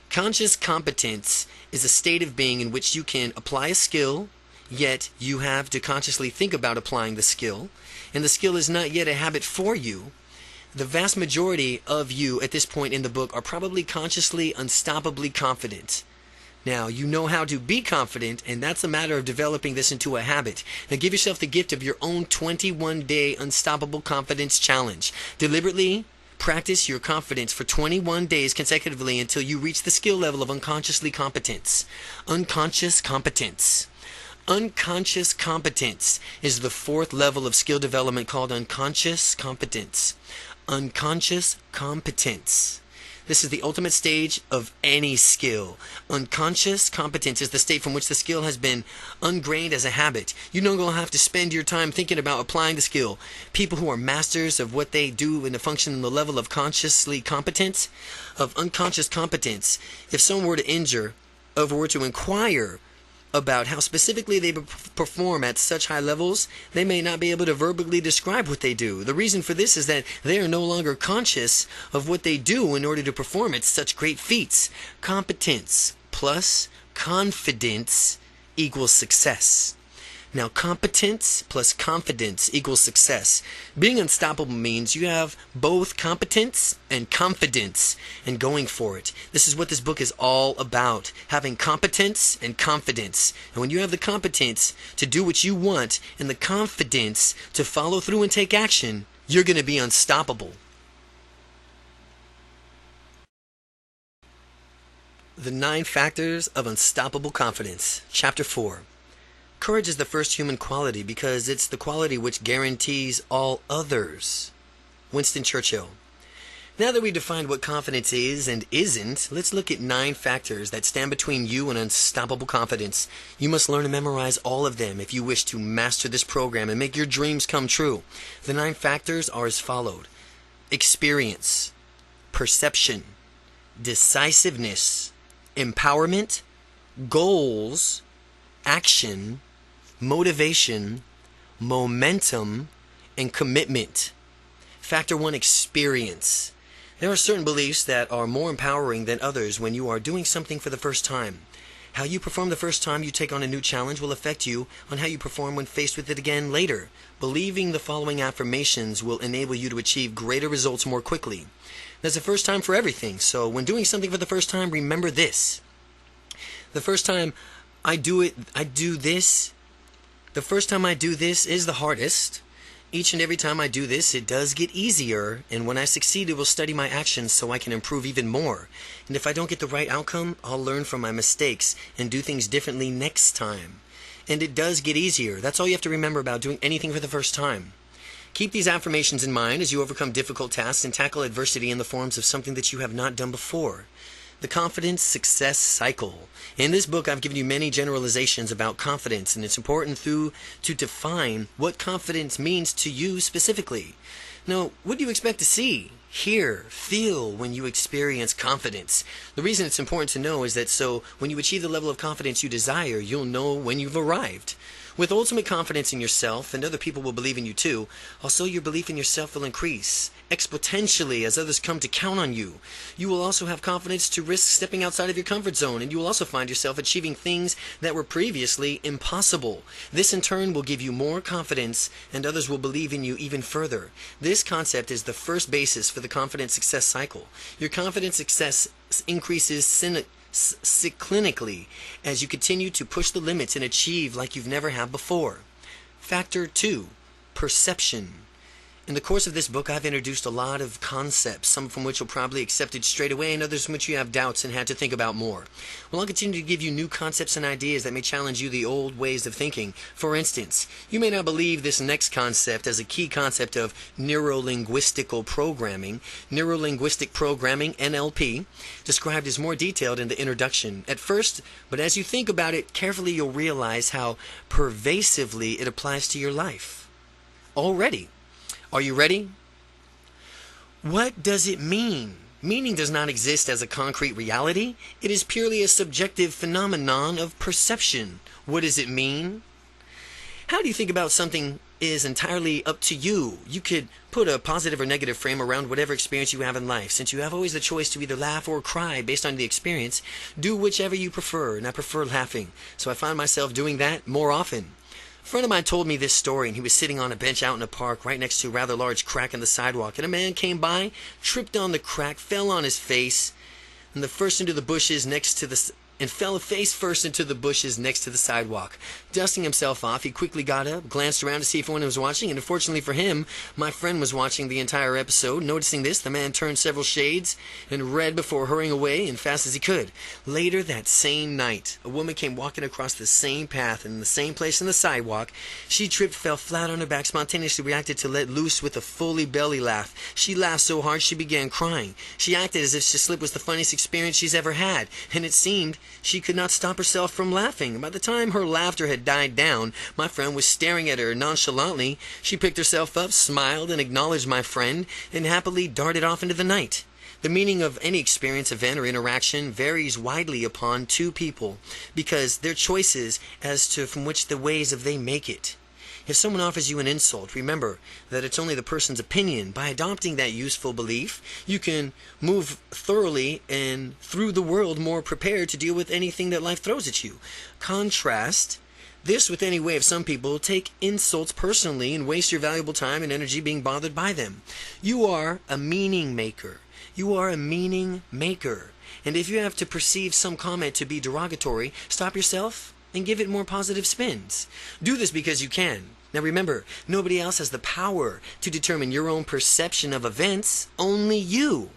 Conscious competence is a state of being in which you can apply a skill, yet you have to consciously think about applying the skill, and the skill is not yet a habit for you. The vast majority of you at this point in the book are probably consciously, unstoppably confident. Now, you know how to be confident, and that's a matter of developing this into a habit. Now, give yourself the gift of your own 21-day unstoppable confidence challenge. Deliberately practice your confidence for 21 days consecutively until you reach the skill level of unconsciously competence. Unconscious competence. Unconscious competence is the fourth level of skill development called unconscious competence. Unconscious competence. This is the ultimate stage of any skill. Unconscious competence is the state from which the skill has been ingrained as a habit. You no longer have to spend your time thinking about applying the skill. People who are masters of what they do in the function in the level of consciously competence, of unconscious competence, if someone were to inquire about how specifically they perform at such high levels, they may not be able to verbally describe what they do. The reason for this is that they are no longer conscious of what they do in order to perform at such great feats. Competence plus confidence equals success. Now, competence plus confidence equals success. Being unstoppable means you have both competence and confidence and going for it. This is what this book is all about, having competence and confidence. And when you have the competence to do what you want and the confidence to follow through and take action, you're going to be unstoppable. The 9 Factors of Unstoppable Confidence. Chapter 4. Courage is the first human quality because it's the quality which guarantees all others. Winston Churchill. Now that we've defined what confidence is and isn't, let's look at 9 factors that stand between you and unstoppable confidence. You must learn and memorize all of them if you wish to master this program and make your dreams come true. The 9 factors are as followed: experience, perception, decisiveness, empowerment, goals, action, motivation, momentum, and commitment. Factor 1, experience. There are certain beliefs that are more empowering than others when you are doing something for the first time. How you perform the first time you take on a new challenge will affect you on how you perform when faced with it again later. Believing the following affirmations will enable you to achieve greater results more quickly. There's a first time for everything, so when doing something for the first time, remember this. The first time I do this is the hardest. Each and every time I do this, it does get easier, and when I succeed, it will study my actions so I can improve even more. And if I don't get the right outcome, I'll learn from my mistakes and do things differently next time. And it does get easier. That's all you have to remember about doing anything for the first time. Keep these affirmations in mind as you overcome difficult tasks and tackle adversity in the forms of something that you have not done before. The Confidence Success Cycle. In this book, I've given you many generalizations about confidence, and it's important to define what confidence means to you specifically. Now, what do you expect to see, hear, feel when you experience confidence? The reason it's important to know is that so when you achieve the level of confidence you desire, you'll know when you've arrived. With ultimate confidence in yourself, and other people will believe in you too, also your belief in yourself will increase exponentially as others come to count on you. You will also have confidence to risk stepping outside of your comfort zone, and you will also find yourself achieving things that were previously impossible. This in turn will give you more confidence, and others will believe in you even further. This concept is the first basis for the confident success cycle. Your confident success increases cyclically as you continue to push the limits and achieve like you've never had before. Factor 2, perception. In the course of this book, I've introduced a lot of concepts, some from which you'll probably accepted straight away and others from which you have doubts and had to think about more. Well, I'll continue to give you new concepts and ideas that may challenge you the old ways of thinking. For instance, you may not believe this next concept as a key concept of neuro-linguistic programming, NLP, described as more detailed in the introduction at first, but as you think about it carefully, you'll realize how pervasively it applies to your life. Already. Are you ready? What does it mean? Meaning does not exist as a concrete reality. It is purely a subjective phenomenon of perception. What does it mean? How do you think about something is entirely up to you. You could put a positive or negative frame around whatever experience you have in life. Since you have always the choice to either laugh or cry based on the experience, do whichever you prefer, and I prefer laughing. So I find myself doing that more often. A friend of mine told me this story, and he was sitting on a bench out in a park right next to a rather large crack in the sidewalk, and a man came by, tripped on the crack, fell on his face, and fell face first into the bushes next to the sidewalk. Dusting himself off, he quickly got up, glanced around to see if anyone was watching, and unfortunately for him, my friend was watching the entire episode. Noticing this, the man turned several shades and red before hurrying away as fast as he could. Later that same night, a woman came walking across the same path and in the same place in the sidewalk. She tripped, fell flat on her back, spontaneously reacted to let loose with a fully belly laugh. She laughed so hard she began crying. She acted as if the slip was the funniest experience she's ever had, and it seemed she could not stop herself from laughing. By the time her laughter had died down, my friend was staring at her nonchalantly. She picked herself up, smiled, and acknowledged my friend, and happily darted off into the night. The meaning of any experience, event, or interaction varies widely upon two people because their choices as to from which the ways of they make it. If someone offers you an insult, remember that it's only the person's opinion. By adopting that useful belief, you can move thoroughly and through the world more prepared to deal with anything that life throws at you. Contrast this with any way of some people take insults personally and waste your valuable time and energy being bothered by them. You are a meaning maker. You are a meaning maker. And if you have to perceive some comment to be derogatory, stop yourself and give it more positive spins. Do this because you can. Now remember, nobody else has the power to determine your own perception of events, only you.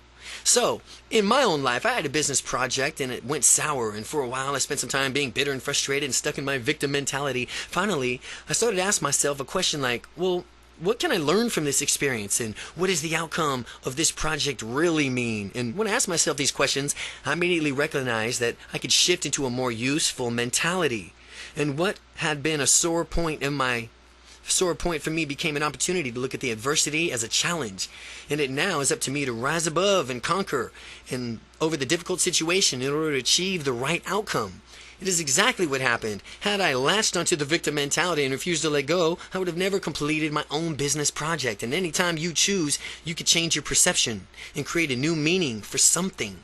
So, in my own life, I had a business project and it went sour, and for a while I spent some time being bitter and frustrated and stuck in my victim mentality. Finally, I started to ask myself a question like, well, what can I learn from this experience, and what does the outcome of this project really mean? And when I asked myself these questions, I immediately recognized that I could shift into a more useful mentality. And what had been a sore point for me became an opportunity to look at the adversity as a challenge. And it now is up to me to rise above and conquer and over the difficult situation in order to achieve the right outcome. It is exactly what happened. Had I latched onto the victim mentality and refused to let go, I would have never completed my own business project. And any time you choose, you could change your perception and create a new meaning for something.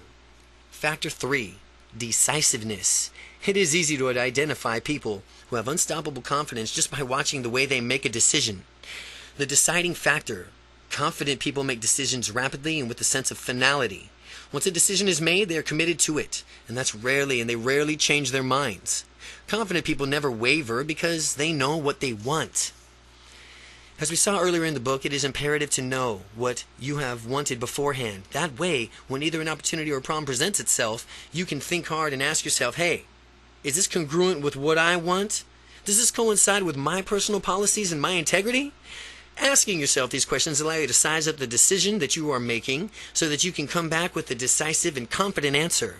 Factor 3, decisiveness. It is easy to identify people who have unstoppable confidence just by watching the way they make a decision. The deciding factor. Confident people make decisions rapidly and with a sense of finality. Once a decision is made, they are committed to it, and they rarely change their minds. Confident people never waver because they know what they want. As we saw earlier in the book, it is imperative to know what you have wanted beforehand. That way, when either an opportunity or a problem presents itself, you can think hard and ask yourself, hey, is this congruent with what I want? Does this coincide with my personal policies and my integrity? Asking yourself these questions allow you to size up the decision that you are making so that you can come back with a decisive and confident answer.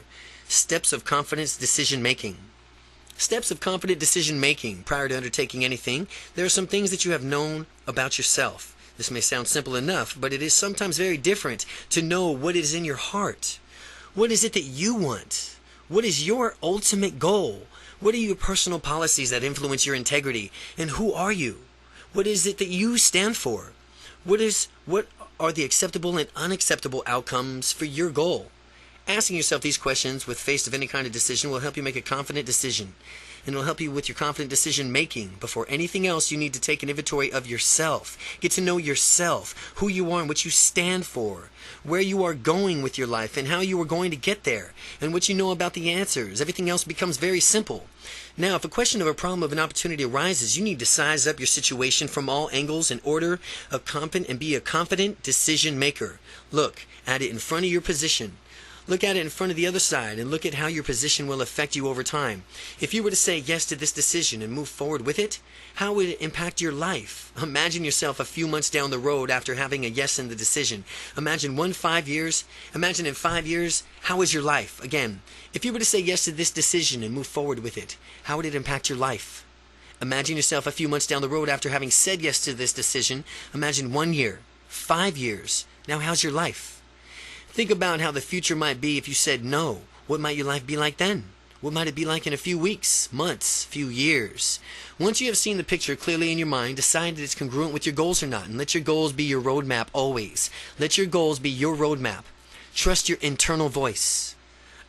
Steps of confidence decision making. Steps of confident decision making. Prior to undertaking anything, there are some things that you have known about yourself. This may sound simple enough, but it is sometimes very different to know what is in your heart. What is it that you want? What is your ultimate goal? What are your personal policies that influence your integrity? And who are you? What is it that you stand for? What are the acceptable and unacceptable outcomes for your goal? Asking yourself these questions with face of any kind of decision will help you make a confident decision. and it'll help you with your confident decision making. Before anything else, you need to take an inventory of yourself. Get to know yourself, who you are and what you stand for, where you are going with your life and how you are going to get there, and what you know about the answers. Everything else becomes very simple. Now, if a question of a problem of an opportunity arises, you need to size up your situation from all angles in order and be a confident decision maker. Look at it in front of your position. Look at it in front of the other side and look at how your position will affect you over time. If you were to say yes to this decision and move forward with it, how would it impact your life? Imagine yourself a few months down the road after having a yes in the decision. Imagine in 5 years, how is your life? Again, if you were to say yes to this decision and move forward with it, how would it impact your life? Imagine yourself a few months down the road after having said yes to this decision. Imagine 1 year, 5 years. Now how's your life? Think about how the future might be if you said no. What might your life be like then? What might it be like in a few weeks, months, few years? Once you have seen the picture clearly in your mind, decide that it's congruent with your goals or not, and let your goals be your roadmap always. Let your goals be your roadmap. Trust your internal voice.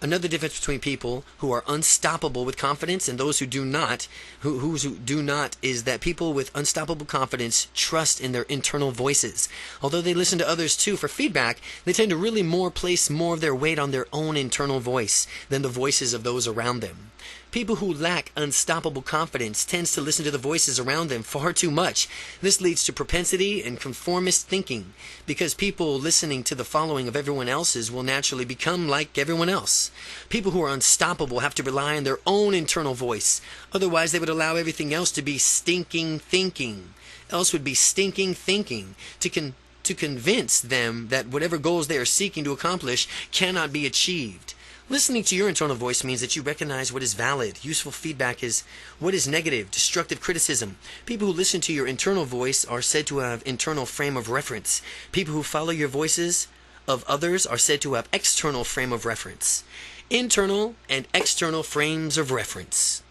Another difference between people who are unstoppable with confidence and those who do not, who do not, is that people with unstoppable confidence trust in their internal voices. Although they listen to others too for feedback, they tend to really place more of their weight on their own internal voice than the voices of those around them. People who lack unstoppable confidence tends to listen to the voices around them far too much. This leads to propensity and conformist thinking, because people listening to the following of everyone else's will naturally become like everyone else. People who are unstoppable have to rely on their own internal voice. Otherwise, they would allow everything else to be stinking thinking. Else would be stinking thinking to convince them that whatever goals they are seeking to accomplish cannot be achieved. Listening to your internal voice means that you recognize what is valid. Useful feedback is what is negative, destructive criticism. People who listen to your internal voice are said to have internal frame of reference. People who follow your voices of others are said to have external frame of reference. Internal and external frames of reference.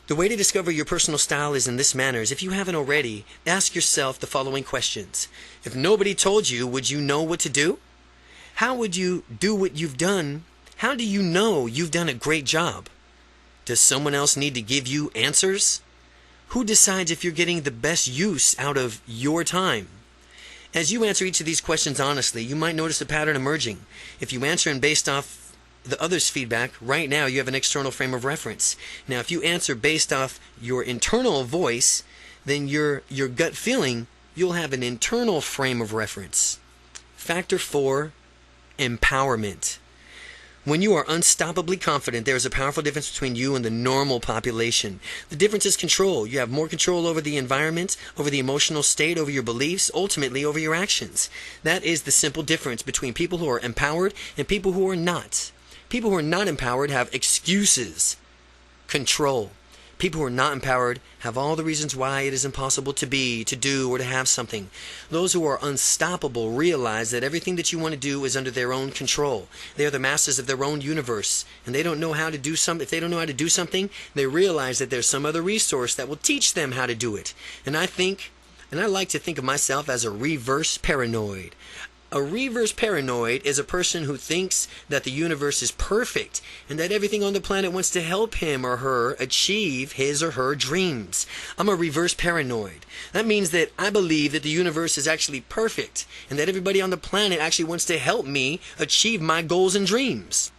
The way to discover your personal style is in this manner. If you haven't already, ask yourself the following questions. If nobody told you, would you know what to do? How would you do what you've done? How do you know you've done a great job? Does someone else need to give you answers? Who decides if you're getting the best use out of your time? As you answer each of these questions honestly, you might notice a pattern emerging. If you answer and based off the other's feedback, right now you have an external frame of reference. Now, if you answer based off your internal voice, then your gut feeling, you'll have an internal frame of reference. Factor 4, empowerment. When you are unstoppably confident, there is a powerful difference between you and the normal population. The difference is control. You have more control over the environment, over the emotional state, over your beliefs, ultimately over your actions. That is the simple difference between people who are empowered and people who are not. People who are not empowered have excuses, control. People who are not empowered have all the reasons why it is impossible to be, to do, or to have something. Those who are unstoppable realize that everything that you want to do is under their own control. They are the masters of their own universe, and they don't know how to do something. If they don't know how to do something, they realize that there's some other resource that will teach them how to do it. And I like to think of myself as a reverse paranoid. A reverse paranoid is a person who thinks that the universe is perfect and that everything on the planet wants to help him or her achieve his or her dreams. I'm a reverse paranoid. That means that I believe that the universe is actually perfect and that everybody on the planet actually wants to help me achieve my goals and dreams.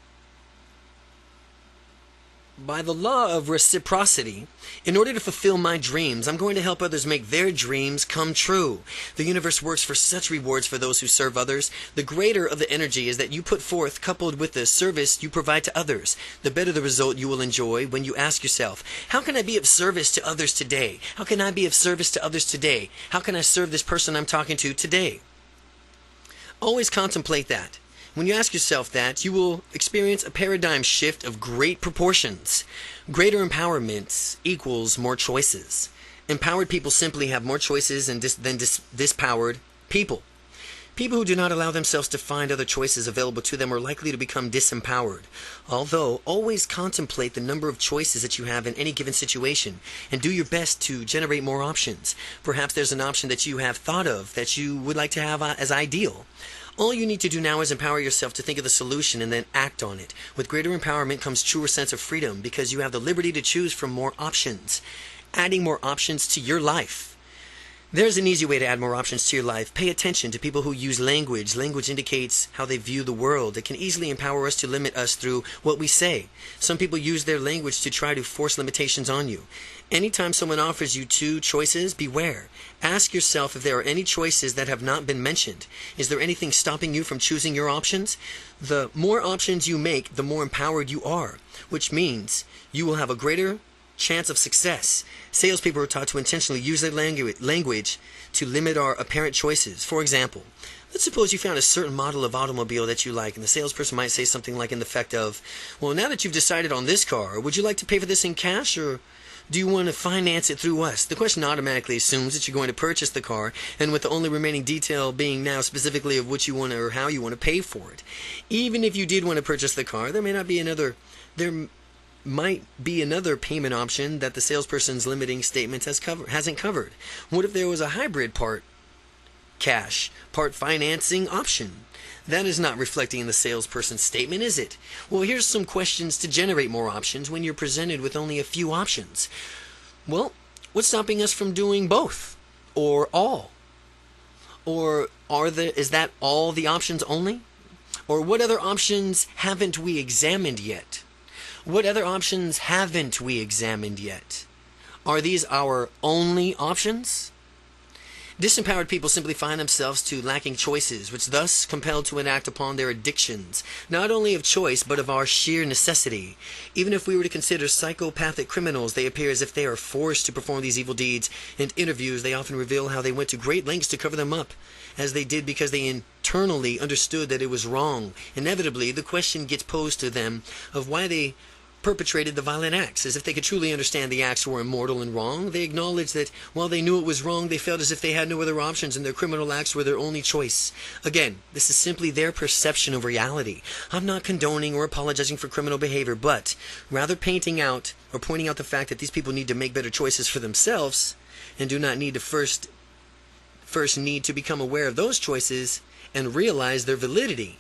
By the law of reciprocity, in order to fulfill my dreams, I'm going to help others make their dreams come true. The universe works for such rewards for those who serve others. The greater of the energy is that you put forth, coupled with the service you provide to others, the better the result you will enjoy when you ask yourself, how can I be of service to others today? How can I be of service to others today? How can I serve this person I'm talking to today? Always contemplate that. When you ask yourself that, you will experience a paradigm shift of great proportions. Greater empowerment equals more choices. Empowered people simply have more choices than dispowered people. People who do not allow themselves to find other choices available to them are likely to become disempowered. Although, always contemplate the number of choices that you have in any given situation and do your best to generate more options. Perhaps there's an option that you have thought of that you would like to have as ideal. All you need to do now is empower yourself to think of the solution and then act on it. With greater empowerment comes truer sense of freedom because you have the liberty to choose from more options, adding more options to your life. There's an easy way to add more options to your life. Pay attention to people who use language. Language indicates how they view the world. It can easily empower us to limit us through what we say. Some people use their language to try to force limitations on you. Anytime someone offers you two choices, beware. Ask yourself if there are any choices that have not been mentioned. Is there anything stopping you from choosing your options? The more options you make, the more empowered you are, which means you will have a greater chance of success. Salespeople are taught to intentionally use their language to limit our apparent choices. For example, let's suppose you found a certain model of automobile that you like, and the salesperson might say something like in the effect of, well, now that you've decided on this car, would you like to pay for this in cash, or do you want to finance it through us? The question automatically assumes that you're going to purchase the car, and with the only remaining detail being now specifically of what you want to, or how you want to pay for it. Even if you did want to purchase the car, there might be another payment option that the salesperson's limiting statements hasn't covered. What if there was a hybrid part cash, part financing option? That is not reflecting in the salesperson's statement, is it? Well, here's some questions to generate more options when you're presented with only a few options. Well, what's stopping us from doing both? Or all? Or is that all the options only? Or what other options haven't we examined yet? What other options haven't we examined yet? Are these our only options? Disempowered people simply find themselves to lacking choices, which thus compelled to enact upon their addictions, not only of choice, but of our sheer necessity. Even if we were to consider psychopathic criminals, they appear as if they are forced to perform these evil deeds. In interviews, they often reveal how they went to great lengths to cover them up, as they did because they internally understood that it was wrong. Inevitably, the question gets posed to them of why they perpetrated the violent acts. As if they could truly understand the acts were immoral and wrong, they acknowledged that while they knew it was wrong, they felt as if they had no other options and their criminal acts were their only choice. Again, this is simply their perception of reality. I'm not condoning or apologizing for criminal behavior, but rather pointing out the fact that these people need to make better choices for themselves and do not need to first need to become aware of those choices and realize their validity.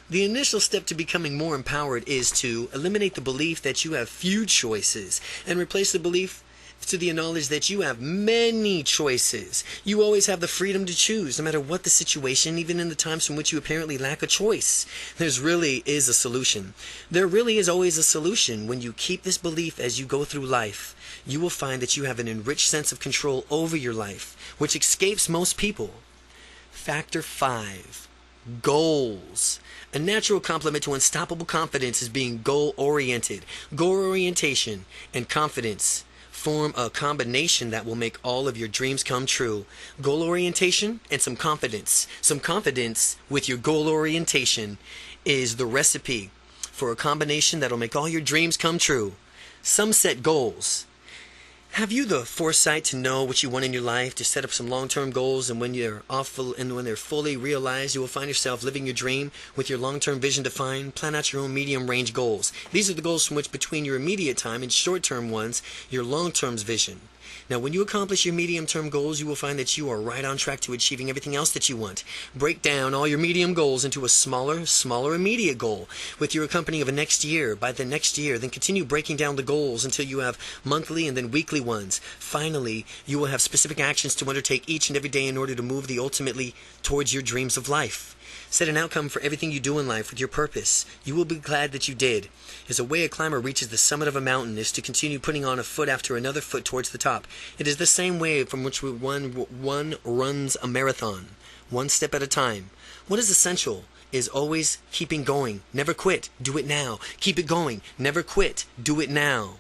The initial step to becoming more empowered is to eliminate the belief that you have few choices and replace the belief to the knowledge that you have many choices. You always have the freedom to choose, no matter what the situation, even in the times in which you apparently lack a choice. There really is a solution. There really is always a solution. When you keep this belief as you go through life, you will find that you have an enriched sense of control over your life, which escapes most people. Factor 5. Goals. A natural complement to unstoppable confidence is being goal-oriented. Goal orientation and confidence form a combination that will make all of your dreams come true. Goal orientation and some confidence. Some confidence with your goal orientation is the recipe for a combination that will make all your dreams come true. Some set goals. Have you the foresight to know what you want in your life, to set up some long-term goals, and when they're fully realized, you will find yourself living your dream with your long-term vision defined? Plan out your own medium-range goals. These are the goals from which, between your immediate time and short-term ones, your long-term vision. Now, when you accomplish your medium-term goals, you will find that you are right on track to achieving everything else that you want. Break down all your medium goals into a smaller immediate goal with your accompanying of a next year. By the next year, then continue breaking down the goals until you have monthly and then weekly ones. Finally, you will have specific actions to undertake each and every day in order to move ultimately towards your dreams of life. Set an outcome for everything you do in life with your purpose. You will be glad that you did. As a way a climber reaches the summit of a mountain is to continue putting on a foot after another foot towards the top. It is the same way from which one runs a marathon, one step at a time. What is essential is always keeping going. Never quit. Do it now. Keep it going. Never quit. Do it now.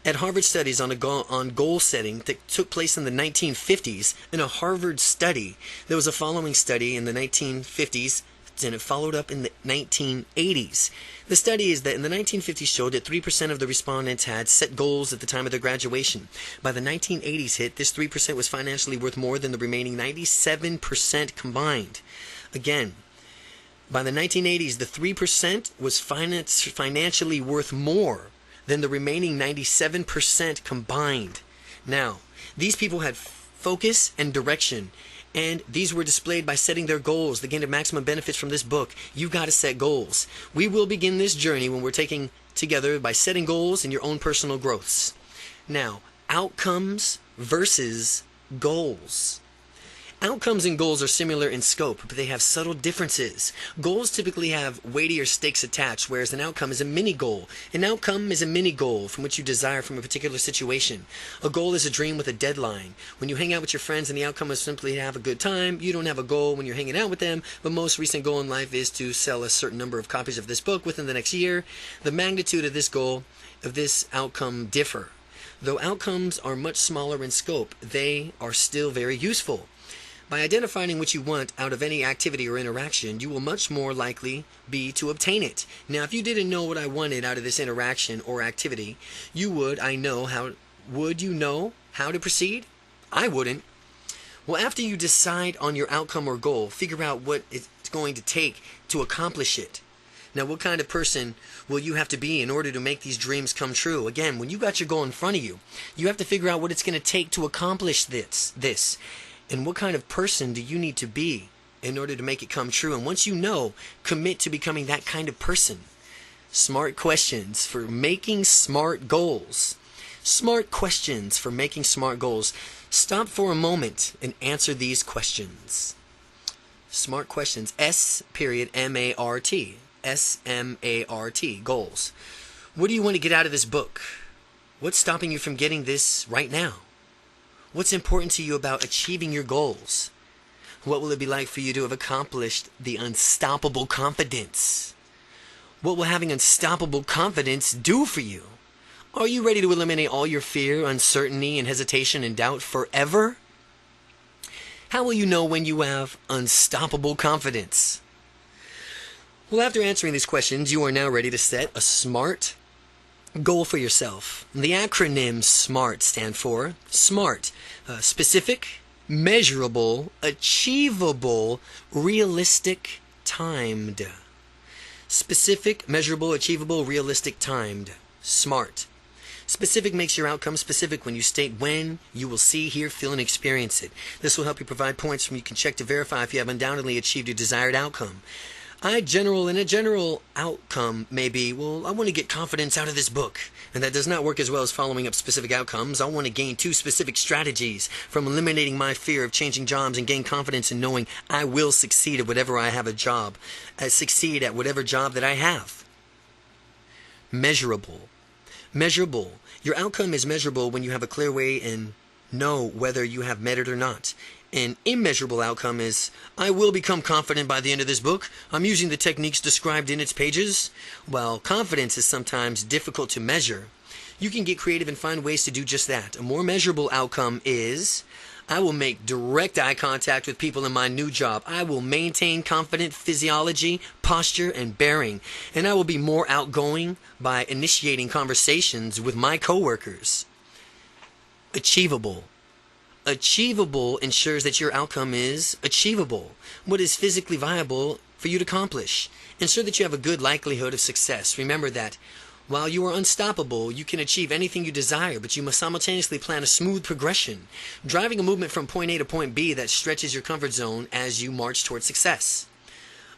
At Harvard studies on goal setting that took place in the 1950s, in a Harvard study, there was a following study in the 1950s, and it followed up in the 1980s. The study is that in the 1950s showed that 3% of the respondents had set goals at the time of their graduation. By the 1980s hit, this 3% was financially worth more than the remaining 97% combined. Again, by the 1980s, the 3% was financially worth more than the remaining 97% combined. Now, these people had focus and direction, And these were displayed by setting their goals. The gain of maximum benefits from this book. You've got to set goals. We will begin this journey when we're taking together by setting goals in your own personal growths. Now, outcomes versus goals. Outcomes and goals are similar in scope, but they have subtle differences. Goals typically have weightier stakes attached, whereas an outcome is a mini goal. An outcome is a mini goal from which you desire from a particular situation. A goal is a dream with a deadline. When you hang out with your friends and the outcome is simply to have a good time, you don't have a goal when you're hanging out with them, but most recent goal in life is to sell a certain number of copies of this book within the next year. The magnitude of this goal, of this outcome differ. Though outcomes are much smaller in scope, they are still very useful. By identifying what you want out of any activity or interaction, you will much more likely be to obtain it. Now, if you didn't know what I wanted out of this interaction or activity, would you know how to proceed? I wouldn't. Well, after you decide on your outcome or goal, figure out what it's going to take to accomplish it. Now, what kind of person will you have to be in order to make these dreams come true? Again, when you got your goal in front of you, you have to figure out what it's going to take to accomplish this. And what kind of person do you need to be in order to make it come true? And once you know, commit to becoming that kind of person. Smart questions for making smart goals. Smart questions for making smart goals. Stop for a moment and answer these questions. Smart questions. S.M.A.R.T. S.M.A.R.T. Goals. What do you want to get out of this book? What's stopping you from getting this right now? What's important to you about achieving your goals? What will it be like for you to have accomplished the unstoppable confidence? What will having unstoppable confidence do for you? Are you ready to eliminate all your fear, uncertainty, and hesitation and doubt forever? How will you know when you have unstoppable confidence? Well, after answering these questions, you are now ready to set a SMART goal for yourself. The acronym SMART stand for SMART. Specific, measurable, achievable, realistic, timed. Specific, measurable, achievable, realistic, timed. SMART. Specific makes your outcome specific when you state when you will see, hear, feel, and experience it. This will help you provide points from you can check to verify if you have undoubtedly achieved your desired outcome. A general outcome may be, well, I want to get confidence out of this book. And that does not work as well as following up specific outcomes. I want to gain 2 specific strategies from eliminating my fear of changing jobs and gain confidence in knowing I will succeed at whatever I have a job. Succeed at whatever job that I have. Measurable. Measurable. Your outcome is measurable when you have a clear way and know whether you have met it or not. An immeasurable outcome is, I will become confident by the end of this book. I'm using the techniques described in its pages. While confidence is sometimes difficult to measure, you can get creative and find ways to do just that. A more measurable outcome is, I will make direct eye contact with people in my new job. I will maintain confident physiology, posture, and bearing. And I will be more outgoing by initiating conversations with my coworkers. Achievable. Achievable ensures that your outcome is achievable. What is physically viable for you to accomplish? Ensure that you have a good likelihood of success. Remember that while you are unstoppable, you can achieve anything you desire, but you must simultaneously plan a smooth progression, driving a movement from point A to point B that stretches your comfort zone as you march towards success.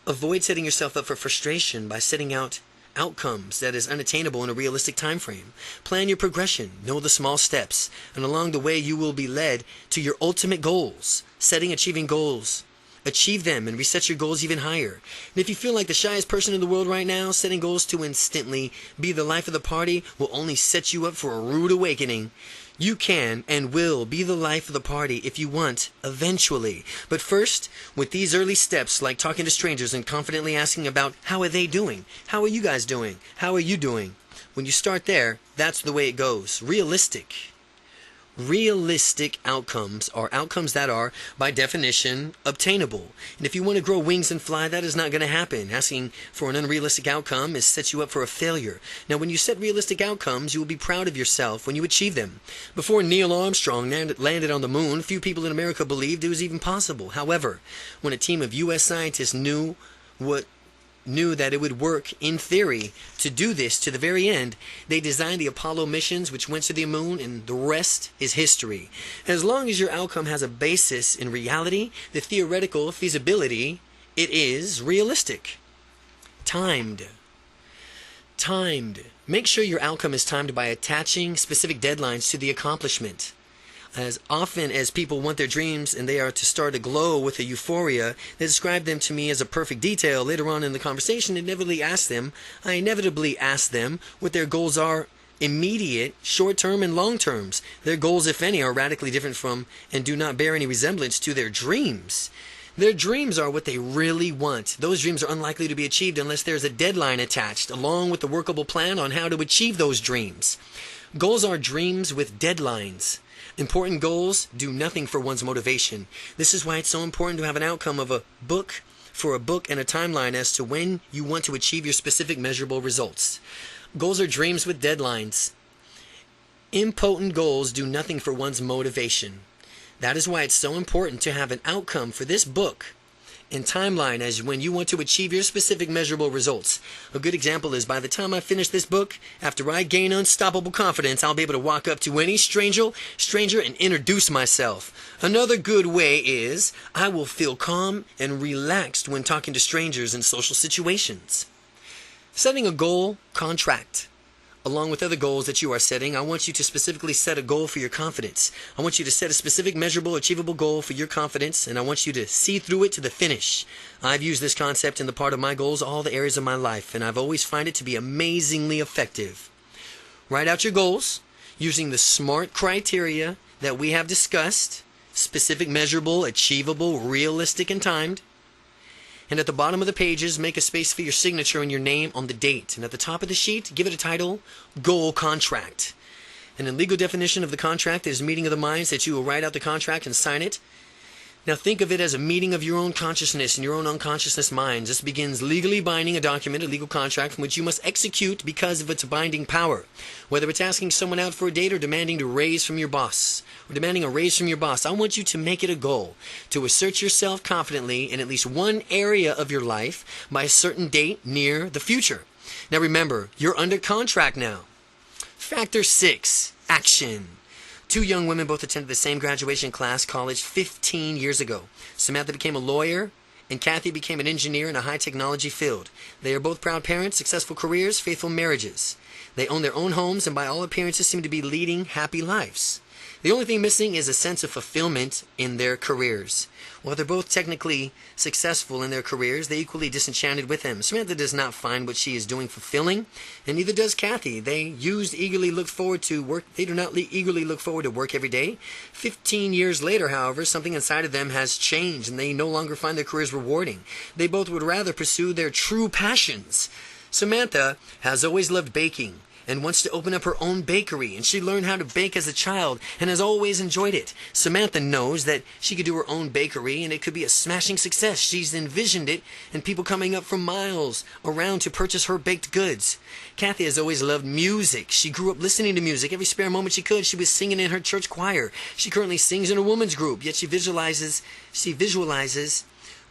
Avoid setting yourself up for frustration by setting out outcomes that is unattainable in a realistic time frame. Plan your progression, know the small steps, and along the way you will be led to your ultimate goals. Achieving goals. Achieve them and reset your goals even higher. And if you feel like the shyest person in the world right now, setting goals to instantly be the life of the party will only set you up for a rude awakening. You can and will be the life of the party if you want, eventually. But first, with these early steps, like talking to strangers and confidently asking about how are they doing? How are you guys doing? How are you doing? When you start there, that's the way it goes. Realistic. Realistic outcomes are outcomes that are, by definition, obtainable. And if you want to grow wings and fly, that is not going to happen. Asking for an unrealistic outcome sets you up for a failure. Now, when you set realistic outcomes, you will be proud of yourself when you achieve them. Before Neil Armstrong landed on the moon, few people in America believed it was even possible. However, when a team of U.S. scientists knew what knew that it would work in theory to do this to the very end, they designed the Apollo missions, which went to the moon, and the rest is history. As long as your outcome has a basis in reality, the theoretical feasibility, it is realistic. Timed. Make sure your outcome is timed by attaching specific deadlines to the accomplishment. As often as people want their dreams and they are to start aglow with a euphoria, they describe them to me as a perfect detail. Later on in the conversation, I inevitably ask them what their goals are: immediate, short-term, and long-terms. Their goals, if any, are radically different from and do not bear any resemblance to their dreams. Their dreams are what they really want. Those dreams are unlikely to be achieved unless there's a deadline attached, along with a workable plan on how to achieve those dreams. Goals are dreams with deadlines. Important goals do nothing for one's motivation. This is why it's so important to have an outcome of a book and a timeline as to when you want to achieve your specific measurable results. Goals are dreams with deadlines. Impotent goals do nothing for one's motivation. That is why it's so important to have an outcome for this book and timeline as when you want to achieve your specific measurable results. A good example is by the time I finish this book, after I gain unstoppable confidence, I'll be able to walk up to any stranger and introduce myself. Another good way is I will feel calm and relaxed when talking to strangers in social situations. Setting a goal contract. Along with other goals that you are setting, I want you to specifically set a goal for your confidence. I want you to set a specific, measurable, achievable goal for your confidence, and I want you to see through it to the finish. I've used this concept in the part of my goals, all the areas of my life, and I've always found it to be amazingly effective. Write out your goals using the SMART criteria that we have discussed: specific, measurable, achievable, realistic, and timed. And at the bottom of the pages, make a space for your signature and your name on the date. And at the top of the sheet, give it a title: Goal Contract. And in legal definition of the contract, there's a meeting of the minds that you will write out the contract and sign it. Now think of it as a meeting of your own consciousness and your own unconsciousness minds. This begins legally binding a document, a legal contract, from which you must execute because of its binding power. Whether it's asking someone out for a date or demanding a raise from your boss, I want you to make it a goal to assert yourself confidently in at least one area of your life by a certain date near the future. Now remember, you're under contract now. Factor 6, action. Two young women both attended the same graduation class college 15 years ago. Samantha became a lawyer, and Kathy became an engineer in a high-technology field. They are both proud parents, successful careers, faithful marriages. They own their own homes, and by all appearances seem to be leading happy lives. The only thing missing is a sense of fulfillment in their careers. While they're both technically successful in their careers, they're equally disenchanted with them. Samantha does not find what she is doing fulfilling, and neither does Kathy. They do not eagerly look forward to work every day. 15 years later, however, something inside of them has changed, and they no longer find their careers rewarding. They both would rather pursue their true passions. Samantha has always loved baking and wants to open up her own bakery, and she learned how to bake as a child and has always enjoyed it. Samantha knows that she could do her own bakery and it could be a smashing success. She's envisioned it and people coming up from miles around to purchase her baked goods. Kathy has always loved music. She grew up listening to music. Every spare moment she could, she was singing in her church choir. She currently sings in a women's group, yet she visualizes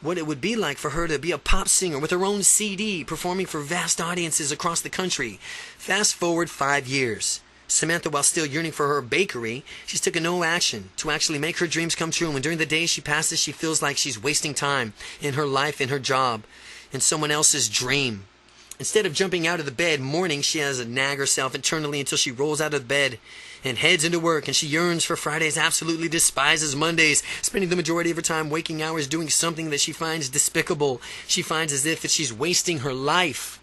what it would be like for her to be a pop singer with her own CD, performing for vast audiences across the country. Fast forward 5 years. Samantha, while still yearning for her bakery, she's taken no action to actually make her dreams come true. And during the days she passes, she feels like she's wasting time in her life, in her job, in someone else's dream. Instead of jumping out of the bed morning, she has to nag herself internally until she rolls out of bed and heads into work, and she yearns for Fridays, absolutely despises Mondays, spending the majority of her time waking hours doing something that she finds despicable. She finds as if she's wasting her life.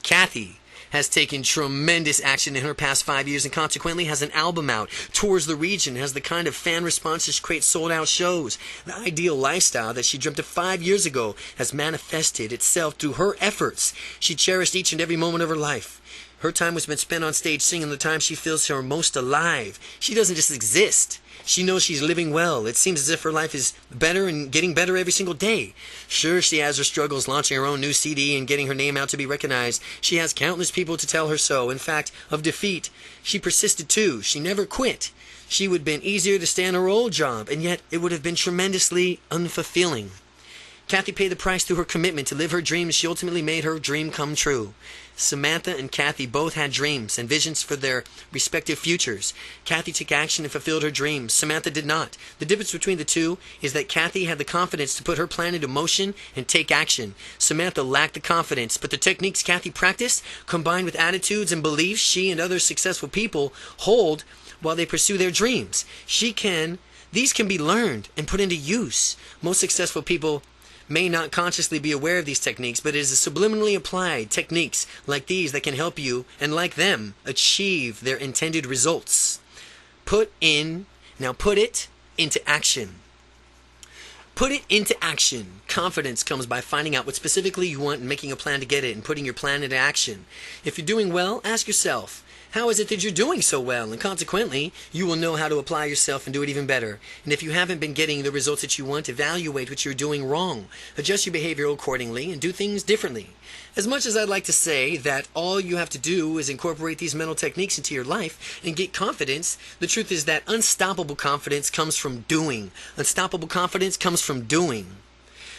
Kathy has taken tremendous action in her past 5 years and consequently has an album out, tours the region, has the kind of fan response that creates sold-out shows. The ideal lifestyle that she dreamt of 5 years ago has manifested itself through her efforts. She cherished each and every moment of her life. Her time was spent on stage singing the time she feels her most alive. She doesn't just exist. She knows she's living well. It seems as if her life is better and getting better every single day. Sure, she has her struggles launching her own new CD and getting her name out to be recognized. She has countless people to tell her so. In fact, of defeat, she persisted too. She never quit. She would have been easier to stay in her old job, and yet it would have been tremendously unfulfilling. Kathy paid the price through her commitment to live her dreams. She ultimately made her dream come true. Samantha and Kathy both had dreams and visions for their respective futures. Kathy took action and fulfilled her dreams. Samantha did not. The difference between the two is that Kathy had the confidence to put her plan into motion and take action. Samantha lacked the confidence, but the techniques Kathy practiced, combined with attitudes and beliefs she and other successful people hold while they pursue their dreams. These can be learned and put into use. Most successful people may not consciously be aware of these techniques, but it is subliminally applied techniques like these that can help you, and like them, achieve their intended results. Put it into action. Put it into action. Confidence comes by finding out what specifically you want and making a plan to get it and putting your plan into action. If you're doing well, ask yourself, how is it that you're doing so well? And consequently, you will know how to apply yourself and do it even better. And if you haven't been getting the results that you want, evaluate what you're doing wrong. Adjust your behavior accordingly and do things differently. As much as I'd like to say that all you have to do is incorporate these mental techniques into your life and get confidence, the truth is that unstoppable confidence comes from doing. Unstoppable confidence comes from doing.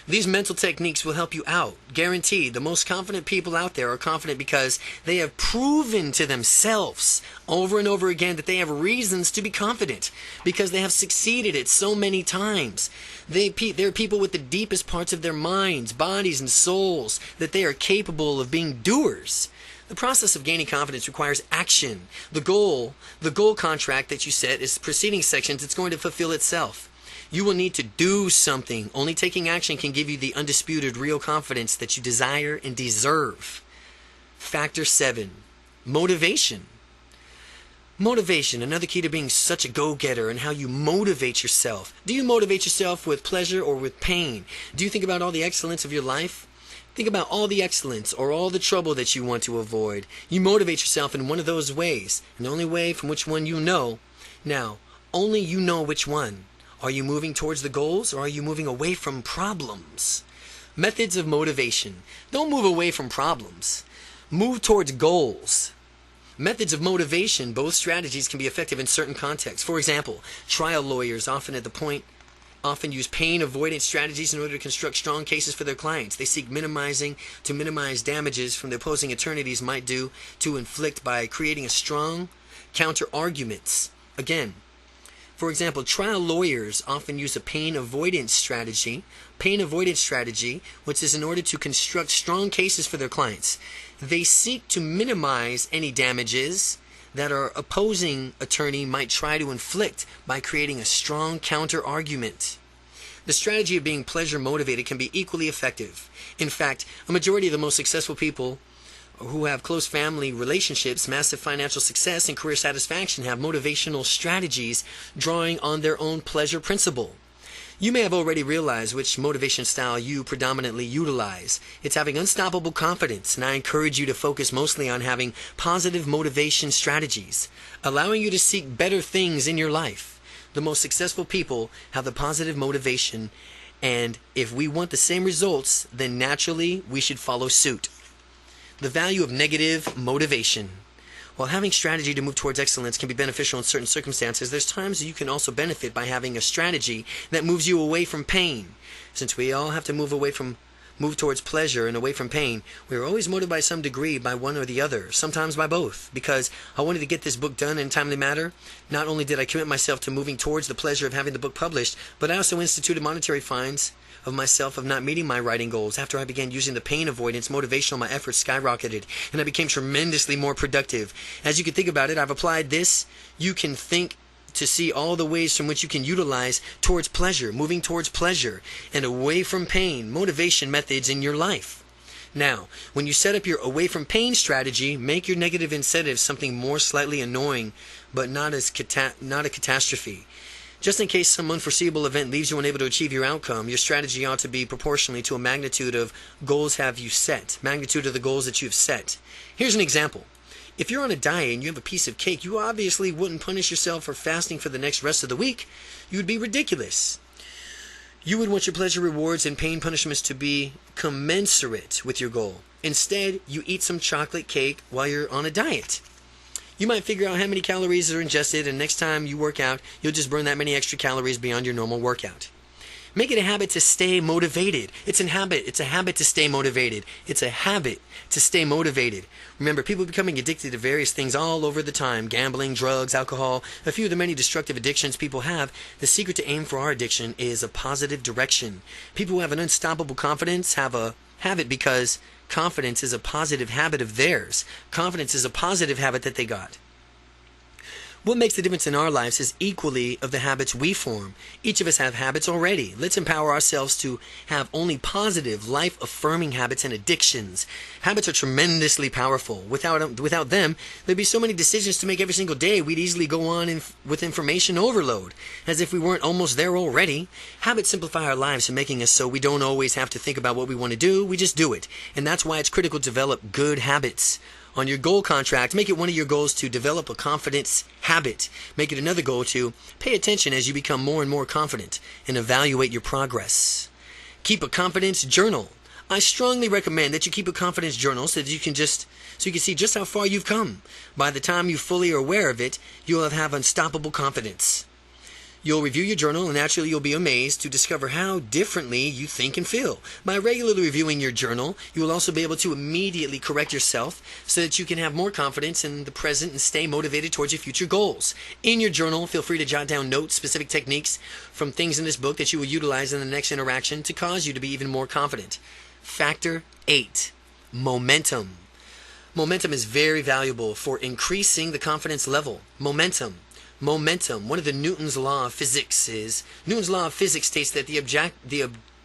These mental techniques will help you out. Guaranteed. The most confident people out there are confident because they have proven to themselves over and over again that they have reasons to be confident because they have succeeded it so many times. They're people with the deepest parts of their minds, bodies, and souls that they are capable of being doers. The process of gaining confidence requires action. The goal contract that you set is preceding sections. It's going to fulfill itself. You will need to do something. Only taking action can give you the undisputed real confidence that you desire and deserve. Factor 7. Motivation. Motivation, another key to being such a go-getter, and how you motivate yourself. Do you motivate yourself with pleasure or with pain? Do you think about all the excellence of your life? Think about all the excellence or all the trouble that you want to avoid. You motivate yourself in one of those ways, and the only way from which one you know. Now, only you know which one. Are you moving towards the goals, or are you moving away from problems? Methods of motivation. Don't move away from problems. Move towards goals. Methods of motivation. Both strategies can be effective in certain contexts. For example, trial lawyers often use pain avoidance strategies in order to construct strong cases for their clients. They seek to minimize damages from the opposing attorneys might do to inflict by creating a strong counter arguments. Again, for example, trial lawyers often use a pain avoidance strategy, which is in order to construct strong cases for their clients. They seek to minimize any damages that our opposing attorney might try to inflict by creating a strong counter-argument. The strategy of being pleasure motivated can be equally effective. In fact, a majority of the most successful people who have close family relationships, massive financial success, and career satisfaction have motivational strategies drawing on their own pleasure principle. You may have already realized which motivation style you predominantly utilize. It's having unstoppable confidence, and I encourage you to focus mostly on having positive motivation strategies, allowing you to seek better things in your life. The most successful people have the positive motivation, and if we want the same results, then naturally we should follow suit. The value of negative motivation. While having strategy to move towards excellence can be beneficial in certain circumstances, there's times you can also benefit by having a strategy that moves you away from pain. Since we all have to move towards pleasure and away from pain, we are always motivated by some degree by one or the other, sometimes by both. Because I wanted to get this book done in a timely manner, not only did I commit myself to moving towards the pleasure of having the book published, but I also instituted monetary fines of myself of not meeting my writing goals. After I began using the pain avoidance motivational, my efforts skyrocketed, and I became tremendously more productive. As you can think about it, I've applied this. You can think to see all the ways from which you can utilize towards pleasure, moving towards pleasure, and away from pain, motivation methods in your life. Now, when you set up your away from pain strategy, make your negative incentives something more slightly annoying, but not a catastrophe. Just in case some unforeseeable event leaves you unable to achieve your outcome, your strategy ought to be proportionally to a magnitude of the goals that you have set. Here's an example. If you're on a diet and you have a piece of cake, you obviously wouldn't punish yourself for fasting for the next rest of the week. You would be ridiculous. You would want your pleasure rewards and pain punishments to be commensurate with your goal. Instead, you eat some chocolate cake while you're on a diet. You might figure out how many calories are ingested, and next time you work out, you'll just burn that many extra calories beyond your normal workout. Make it a habit to stay motivated. It's a habit to stay motivated. It's a habit to stay motivated. Remember, people are becoming addicted to various things all over the time. Gambling, drugs, alcohol, a few of the many destructive addictions people have. The secret to aim for our addiction is a positive direction. People who have an unstoppable confidence have it because confidence is a positive habit of theirs. Confidence is a positive habit that they got. What makes the difference in our lives is equally of the habits we form. Each of us have habits already. Let's empower ourselves to have only positive, life-affirming habits and addictions. Habits are tremendously powerful. Without them, there'd be so many decisions to make every single day, we'd easily go on with information overload, as if we weren't almost there already. Habits simplify our lives and making us so we don't always have to think about what we want to do, we just do it. And that's why it's critical to develop good habits. On your goal contract, make it one of your goals to develop a confidence habit. Make it another goal to pay attention as you become more and more confident and evaluate your progress. Keep a confidence journal. I strongly recommend that you keep a confidence journal so that you can see just how far you've come. By the time you fully are aware of it, you'll have unstoppable confidence. You'll review your journal, and naturally you'll be amazed to discover how differently you think and feel. By regularly reviewing your journal, you will also be able to immediately correct yourself so that you can have more confidence in the present and stay motivated towards your future goals. In your journal, feel free to jot down notes, specific techniques from things in this book that you will utilize in the next interaction to cause you to be even more confident. Factor 8. Momentum. Momentum is very valuable for increasing the confidence level. Momentum. One of the Newton's law of physics states that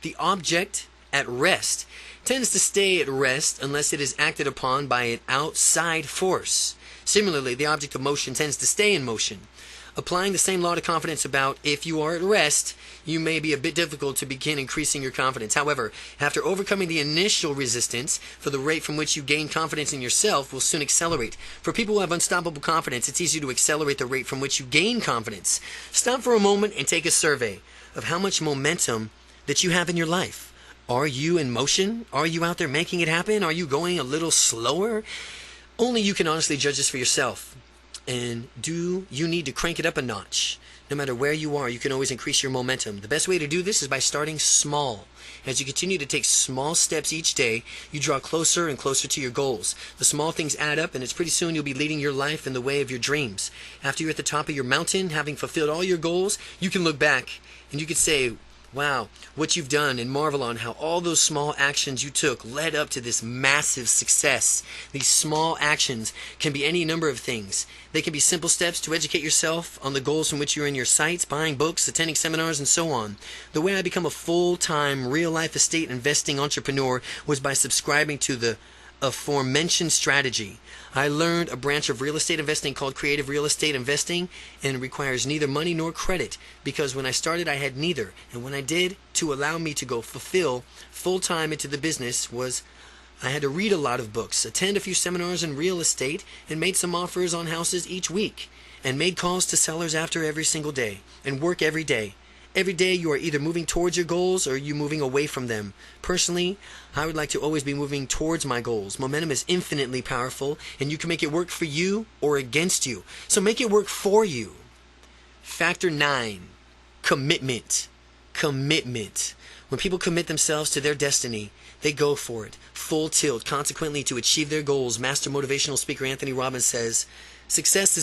the object at rest tends to stay at rest unless it is acted upon by an outside force. Similarly, the object of motion tends to stay in motion. Applying the same law to confidence about if you are at rest, you may be a bit difficult to begin increasing your confidence. However, after overcoming the initial resistance, for the rate from which you gain confidence in yourself will soon accelerate. For people who have unstoppable confidence, it's easy to accelerate the rate from which you gain confidence. Stop for a moment and take a survey of how much momentum that you have in your life. Are you in motion? Are you out there making it happen? Are you going a little slower? Only you can honestly judge this for yourself. And do you need to crank it up a notch? No matter where you are, you can always increase your momentum. The best way to do this is by starting small. As you continue to take small steps each day, you draw closer and closer to your goals. The small things add up, and it's pretty soon you'll be leading your life in the way of your dreams. After you're at the top of your mountain, having fulfilled all your goals, you can look back and you can say, wow, what you've done, and marvel on how all those small actions you took led up to this massive success. These small actions can be any number of things. They can be simple steps to educate yourself on the goals from which you're in your sights, buying books, attending seminars, and so on. The way I become a full-time, real-life estate investing entrepreneur was by subscribing to the aforementioned strategy. I learned a branch of real estate investing called creative real estate investing, and it requires neither money nor credit, because when I started I had neither, and when I did, to allow me to go fulfill full-time into the business was I had to read a lot of books, attend a few seminars in real estate, and made some offers on houses each week, and made calls to sellers after every single day, and work every day. Every day you are either moving towards your goals or you moving away from them. Personally, I would like to always be moving towards my goals. Momentum is infinitely powerful, and you can make it work for you or against you. So make it work for you. Factor 9. Commitment. When people commit themselves to their destiny, they go for it, full tilt. Consequently, to achieve their goals, master motivational speaker Anthony Robbins says, Success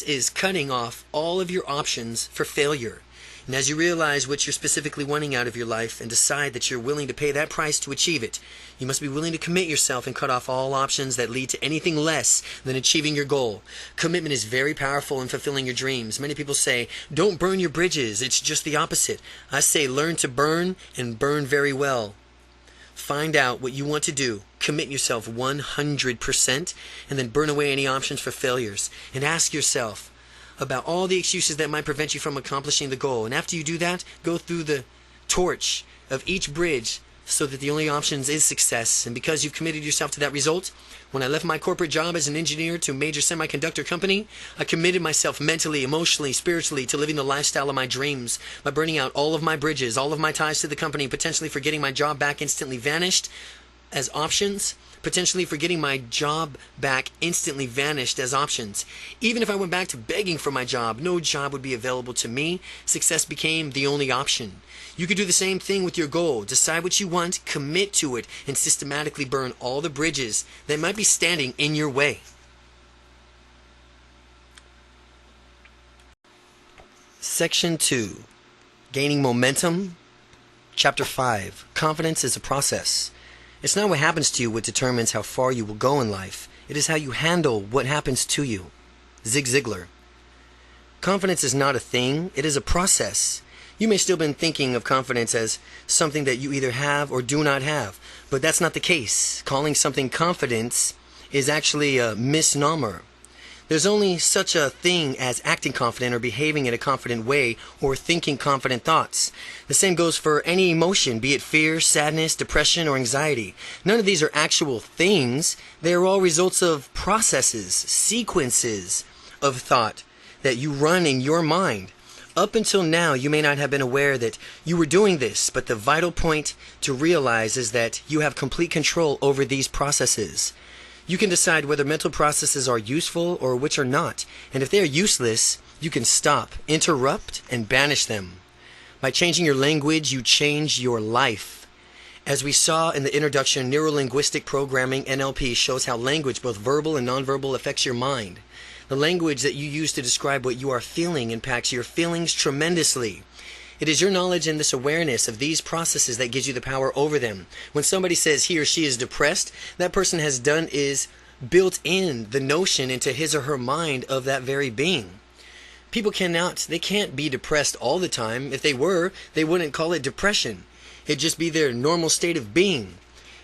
is cutting off all of your options for failure. And as you realize what you're specifically wanting out of your life and decide that you're willing to pay that price to achieve it, you must be willing to commit yourself and cut off all options that lead to anything less than achieving your goal. Commitment is very powerful in fulfilling your dreams. Many people say, don't burn your bridges. It's just the opposite. I say, learn to burn and burn very well. Find out what you want to do. Commit yourself 100% and then burn away any options for failures. And ask yourself about all the excuses that might prevent you from accomplishing the goal. And after you do that, go through the torch of each bridge so that the only options is success. And because you've committed yourself to that result, when I left my corporate job as an engineer to a major semiconductor company, I committed myself mentally, emotionally, spiritually to living the lifestyle of my dreams. By burning out all of my bridges, all of my ties to the company, potentially forgetting my job back instantly vanished as options, Potentially forgetting my job back instantly vanished as options. Even if I went back to begging for my job, no job would be available to me. Success became the only option. You could do the same thing with your goal. Decide what you want, commit to it, and systematically burn all the bridges that might be standing in your way. Section 2. Gaining momentum. Chapter 5. Confidence is a process. It's not what happens to you what determines how far you will go in life. It is how you handle what happens to you. Zig Ziglar. Confidence is not a thing. It is a process. You may still been thinking of confidence as something that you either have or do not have, but that's not the case. Calling something confidence is actually a misnomer. There's only such a thing as acting confident or behaving in a confident way or thinking confident thoughts. The same goes for any emotion, be it fear, sadness, depression, or anxiety. None of these are actual things. They are all results of processes, sequences of thought that you run in your mind. Up until now, you may not have been aware that you were doing this, but the vital point to realize is that you have complete control over these processes. You can decide whether mental processes are useful or which are not, and if they are useless, you can stop, interrupt, and banish them. By changing your language, you change your life. As we saw in the introduction, Neuro-Linguistic Programming, NLP, shows how language, both verbal and nonverbal, affects your mind. The language that you use to describe what you are feeling impacts your feelings tremendously. It is your knowledge and this awareness of these processes that gives you the power over them. When somebody says he or she is depressed, that person has done is built in the notion into his or her mind of that very being. People can't be depressed all the time. If they were, they wouldn't call it depression. It'd just be their normal state of being.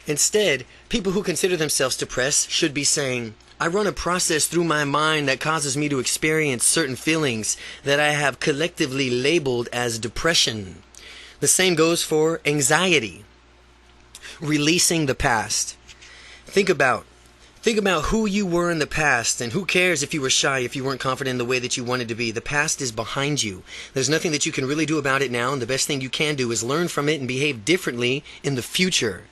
Instead, people who consider themselves depressed should be saying, I run a process through my mind that causes me to experience certain feelings that I have collectively labeled as depression. The same goes for anxiety. Releasing the past. Think about who you were in the past, and who cares if you were shy, if you weren't confident in the way that you wanted to be. The past is behind you. There's nothing that you can really do about it now, and the best thing you can do is learn from it and behave differently in the future.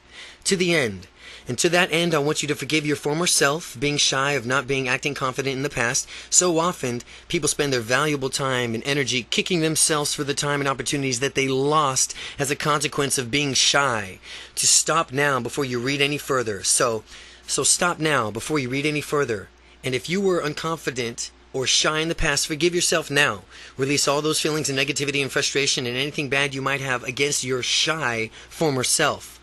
To the end. And to that end, I want you to forgive your former self, being shy of not being acting confident in the past. So often, people spend their valuable time and energy kicking themselves for the time and opportunities that they lost as a consequence of being shy. To stop now before you read any further. So stop now before you read any further. And if you were unconfident or shy in the past, forgive yourself now. Release all those feelings of negativity and frustration and anything bad you might have against your shy former self.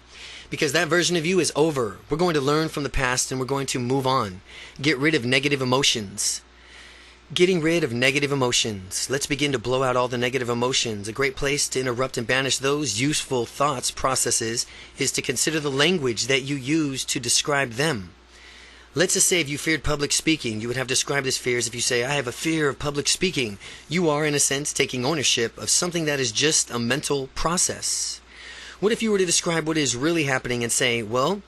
Because that version of you is over. We're going to learn from the past and we're going to move on. Get rid of negative emotions. Getting rid of negative emotions. Let's begin to blow out all the negative emotions. A great place to interrupt and banish those useful thoughts processes is to consider the language that you use to describe them. Let's just say if you feared public speaking, you would have described this fear as if you say, I have a fear of public speaking. You are, in a sense, taking ownership of something that is just a mental process. What if you were to describe what is really happening and say, well,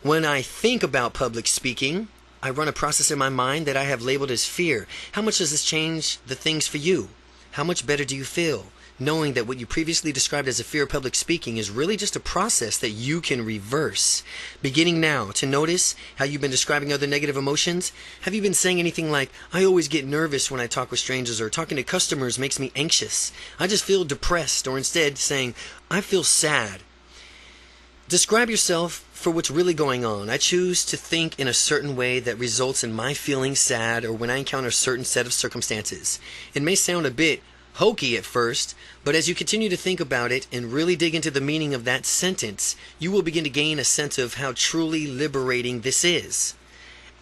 when I think about public speaking, I run a process in my mind that I have labeled as fear. How much does this change the things for you? How much better do you feel knowing that what you previously described as a fear of public speaking is really just a process that you can reverse? Beginning now to notice how you've been describing other negative emotions. Have you been saying anything like, I always get nervous when I talk with strangers, or talking to customers makes me anxious. I just feel depressed, or instead saying, I feel sad. Describe yourself for what's really going on. I choose to think in a certain way that results in my feeling sad or when I encounter a certain set of circumstances. It may sound a bit hokey at first, but as you continue to think about it and really dig into the meaning of that sentence, you will begin to gain a sense of how truly liberating this is.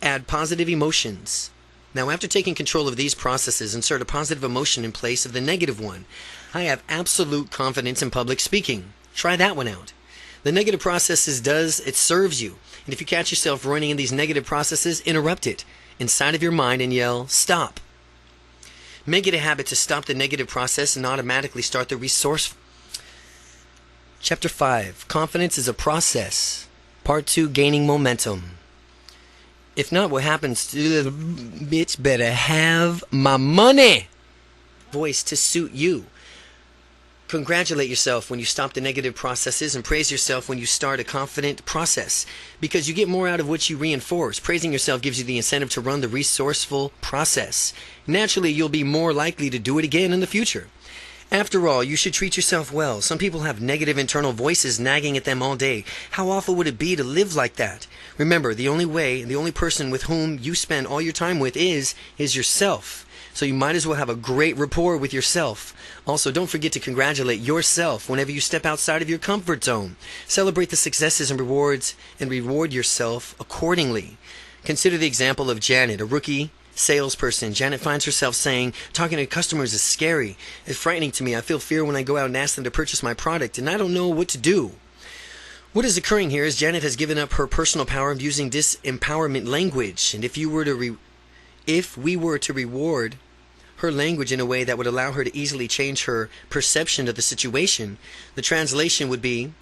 Add positive emotions. Now, after taking control of these processes, insert a positive emotion in place of the negative one. I have absolute confidence in public speaking. Try that one out. The negative processes it serves you. And if you catch yourself running in these negative processes, interrupt it inside of your mind and yell, stop. Make it a habit to stop the negative process and automatically start the resource. Chapter 5. Confidence is a process. Part 2. Gaining momentum. If not, what happens to the bitch better have my money? Voice to suit you. Congratulate yourself when you stop the negative processes and praise yourself when you start a confident process, because you get more out of what you reinforce. Praising yourself gives you the incentive to run the resourceful process. Naturally, you'll be more likely to do it again in the future. After all, you should treat yourself well. Some people have negative internal voices nagging at them all day. How awful would it be to live like that? Remember, the only way, the only person with whom you spend all your time with is yourself. So you might as well have a great rapport with yourself. Also, don't forget to congratulate yourself whenever you step outside of your comfort zone. Celebrate the successes and rewards and reward yourself accordingly. Consider the example of Janet, a rookie salesperson. Janet finds herself saying, talking to customers is scary. It's frightening to me. I feel fear when I go out and ask them to purchase my product, and I don't know what to do. What is occurring here is Janet has given up her personal power of using disempowerment language. And if we were to reward her language in a way that would allow her to easily change her perception of the situation, the translation would be,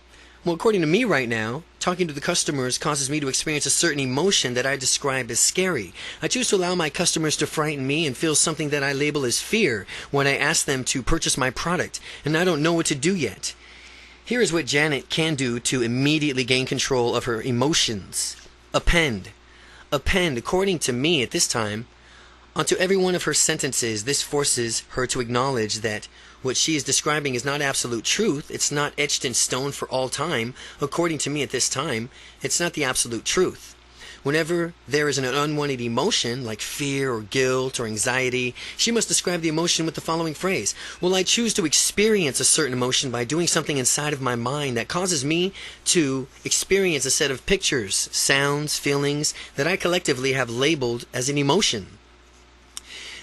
well, according to me right now, talking to the customers causes me to experience a certain emotion that I describe as scary. I choose to allow my customers to frighten me and feel something that I label as fear when I ask them to purchase my product, and I don't know what to do yet. Here is what Janet can do to immediately gain control of her emotions. Append, according to me at this time, onto every one of her sentences. This forces her to acknowledge that what she is describing is not absolute truth. It's not etched in stone for all time. According to me at this time, it's not the absolute truth. Whenever there is an unwanted emotion, like fear or guilt or anxiety, she must describe the emotion with the following phrase. Well, I choose to experience a certain emotion by doing something inside of my mind that causes me to experience a set of pictures, sounds, feelings that I collectively have labeled as an emotion.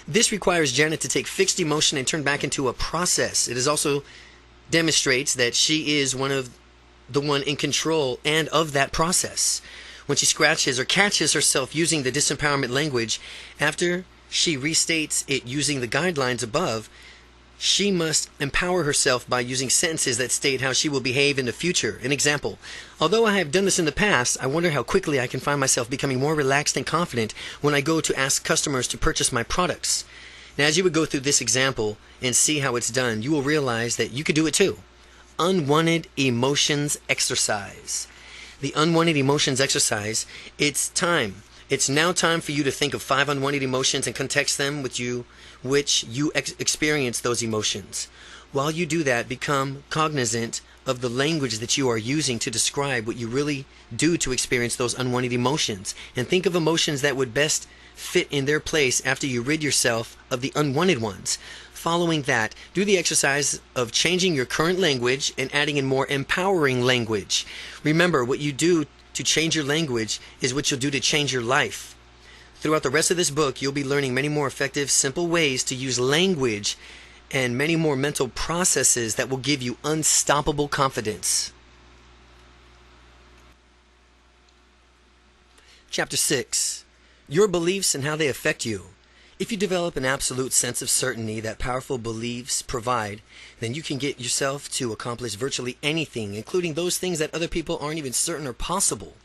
This requires Janet to take fixed emotion and turn back into a process. It also demonstrates that she is one in control and of that process. When she scratches or catches herself using the disempowerment language, after she restates it using the guidelines above, she must empower herself by using sentences that state how she will behave in the future. An example: although I have done this in the past, I wonder how quickly I can find myself becoming more relaxed and confident when I go to ask customers to purchase my products. Now, as you would go through this example and see how it's done, you will realize that you could do it too. Unwanted emotions exercise. The unwanted emotions exercise, it's time. It's now time for you to think of 5 unwanted emotions and context them with which you experience those emotions. While you do that, become cognizant of the language that you are using to describe what you really do to experience those unwanted emotions. And think of emotions that would best fit in their place after you rid yourself of the unwanted ones. Following that, do the exercise of changing your current language and adding in more empowering language. Remember, what you do to change your language is what you'll do to change your life. Throughout the rest of this book, you'll be learning many more effective, simple ways to use language and many more mental processes that will give you unstoppable confidence. Chapter 6. Your beliefs and how they affect you. If you develop an absolute sense of certainty that powerful beliefs provide, then you can get yourself to accomplish virtually anything, including those things that other people aren't even certain are possible.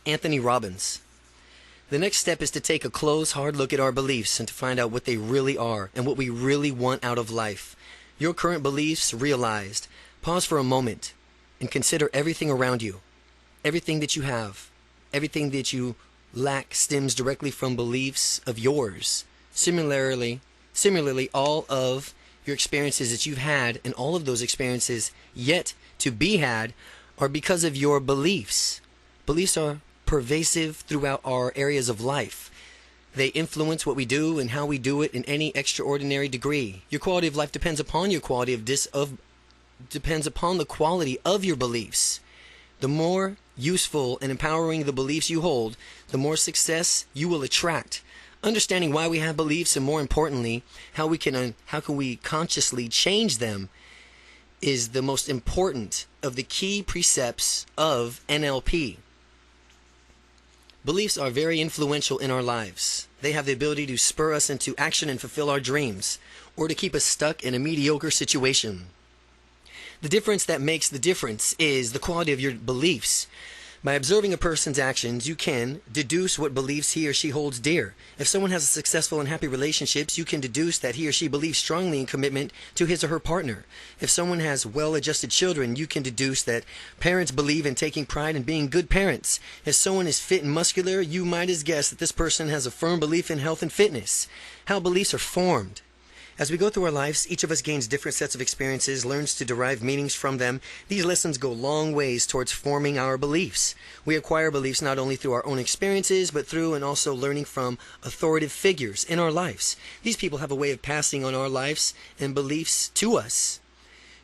Anthony Robbins. The next step is to take a close, hard look at our beliefs and to find out what they really are and what we really want out of life. Your current beliefs realized. Pause for a moment and consider everything around you. Everything that you have, everything that you lack stems directly from beliefs of yours. Similarly, all of your experiences that you've had and all of those experiences yet to be had are because of your beliefs. Beliefs are pervasive throughout our areas of life. They influence what we do and how we do it in any extraordinary degree. Your quality of life depends upon your quality depends upon the quality of your beliefs. The more useful and empowering the beliefs you hold, the more success you will attract. Understanding why we have beliefs and, more importantly, how can we consciously change them is the most important of the key precepts of NLP. Beliefs are very influential in our lives. They have the ability to spur us into action and fulfill our dreams, or to keep us stuck in a mediocre situation. The difference that makes the difference is the quality of your beliefs. By observing a person's actions, you can deduce what beliefs he or she holds dear. If someone has a successful and happy relationships, you can deduce that he or she believes strongly in commitment to his or her partner. If someone has well-adjusted children, you can deduce that parents believe in taking pride in being good parents. If someone is fit and muscular, you might as guess that this person has a firm belief in health and fitness. How beliefs are formed. As we go through our lives, each of us gains different sets of experiences, learns to derive meanings from them. These lessons go long ways towards forming our beliefs. We acquire beliefs not only through our own experiences, but through and also learning from authoritative figures in our lives. These people have a way of passing on our lives and beliefs to us.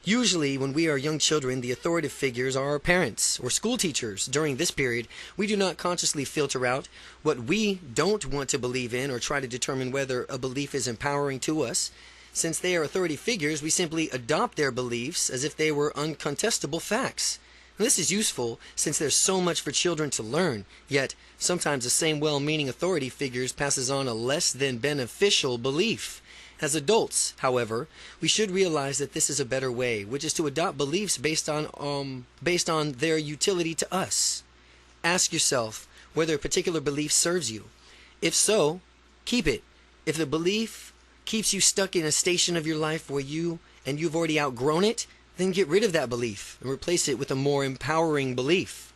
Usually, when we are young children, the authoritative figures are our parents or school teachers. During this period, we do not consciously filter out what we don't want to believe in or try to determine whether a belief is empowering to us. Since they are authority figures, we simply adopt their beliefs as if they were uncontestable facts. And this is useful since there's so much for children to learn, yet sometimes the same well-meaning authority figures passes on a less than beneficial belief. As adults, however, we should realize that this is a better way, which is to adopt beliefs based on their utility to us. Ask yourself whether a particular belief serves you. If so, keep it. If the belief keeps you stuck in a station of your life where you've already outgrown it, then get rid of that belief and replace it with a more empowering belief.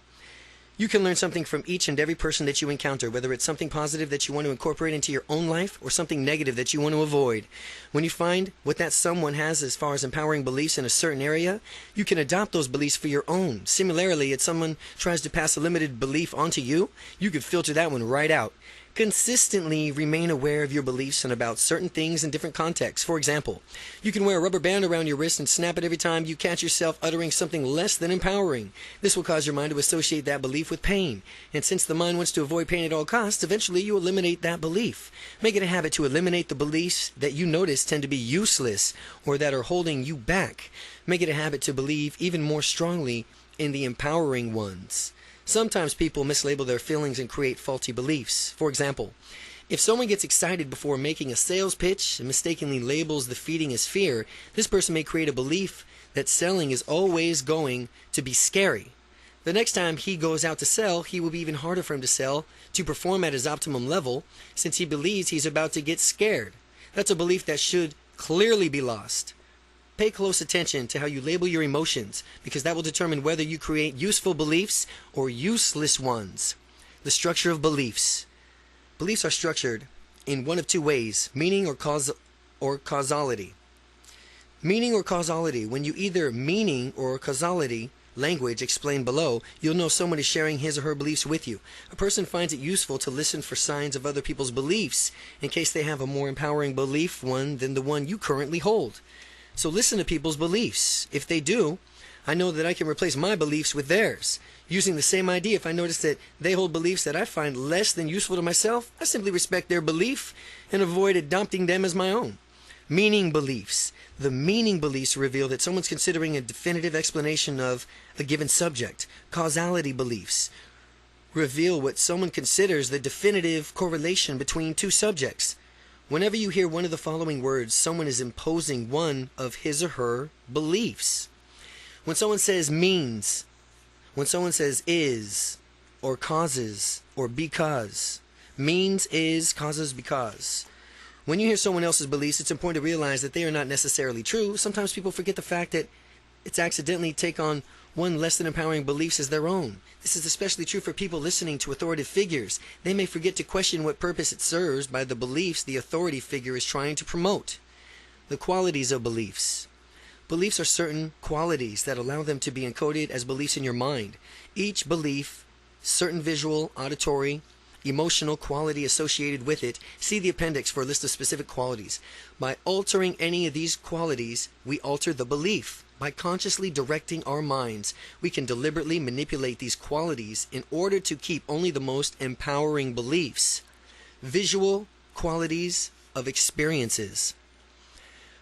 You can learn something from each and every person that you encounter, whether it's something positive that you want to incorporate into your own life or something negative that you want to avoid. When you find what that someone has as far as empowering beliefs in a certain area, you can adopt those beliefs for your own. Similarly, if someone tries to pass a limited belief onto you, you can filter that one right out. Consistently remain aware of your beliefs and about certain things in different contexts. For example, you can wear a rubber band around your wrist and snap it every time you catch yourself uttering something less than empowering. This will cause your mind to associate that belief with pain. And since the mind wants to avoid pain at all costs, eventually you eliminate that belief. Make it a habit to eliminate the beliefs that you notice tend to be useless or that are holding you back. Make it a habit to believe even more strongly in the empowering ones. Sometimes people mislabel their feelings and create faulty beliefs. For example, if someone gets excited before making a sales pitch and mistakenly labels the feeding as fear, this person may create a belief that selling is always going to be scary. The next time he goes out to sell, he will be even harder for him to sell, to perform at his optimum level, since he believes he's about to get scared. That's a belief that should clearly be lost. Pay close attention to how you label your emotions, because that will determine whether you create useful beliefs or useless ones. The structure of beliefs. Beliefs are structured in one of two ways, meaning or causality. Meaning or causality. When you either meaning or causality language explained below, you'll know someone is sharing his or her beliefs with you. A person finds it useful to listen for signs of other people's beliefs in case they have a more empowering belief one than the one you currently hold. So listen to people's beliefs. If they do, I know that I can replace my beliefs with theirs. Using the same idea, if I notice that they hold beliefs that I find less than useful to myself, I simply respect their belief and avoid adopting them as my own. Meaning beliefs. The meaning beliefs reveal that someone's considering a definitive explanation of a given subject. Causality beliefs reveal what someone considers the definitive correlation between two subjects. Whenever you hear one of the following words, someone is imposing one of his or her beliefs. When someone says means, when someone says is, or causes, or because, means, is, causes, because. When you hear someone else's beliefs, it's important to realize that they are not necessarily true. Sometimes people forget the fact that it's accidentally take on one less than empowering beliefs as their own. This is especially true for people listening to authoritative figures. They may forget to question what purpose it serves by the beliefs the authority figure is trying to promote. The qualities of beliefs. Beliefs are certain qualities that allow them to be encoded as beliefs in your mind. Each belief, certain visual, auditory, emotional quality associated with it. See the appendix for a list of specific qualities. By altering any of these qualities, we alter the belief. By consciously directing our minds, we can deliberately manipulate these qualities in order to keep only the most empowering beliefs. Visual qualities of experiences.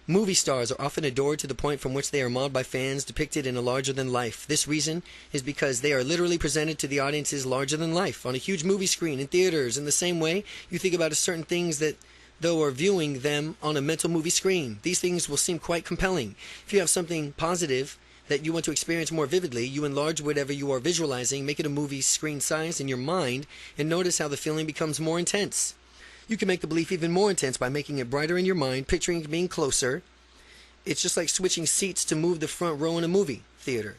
Movie stars are often adored to the point from which they are modeled by fans depicted in a larger-than-life. This reason is because they are literally presented to the audiences larger-than-life on a huge movie screen in theaters. In the same way, you think about certain things that though are viewing them on a mental movie screen. These things will seem quite compelling. If you have something positive that you want to experience more vividly, you enlarge whatever you are visualizing, make it a movie screen size in your mind, and notice how the feeling becomes more intense. You can make the belief even more intense by making it brighter in your mind, picturing it being closer. It's just like switching seats to move the front row in a movie theater.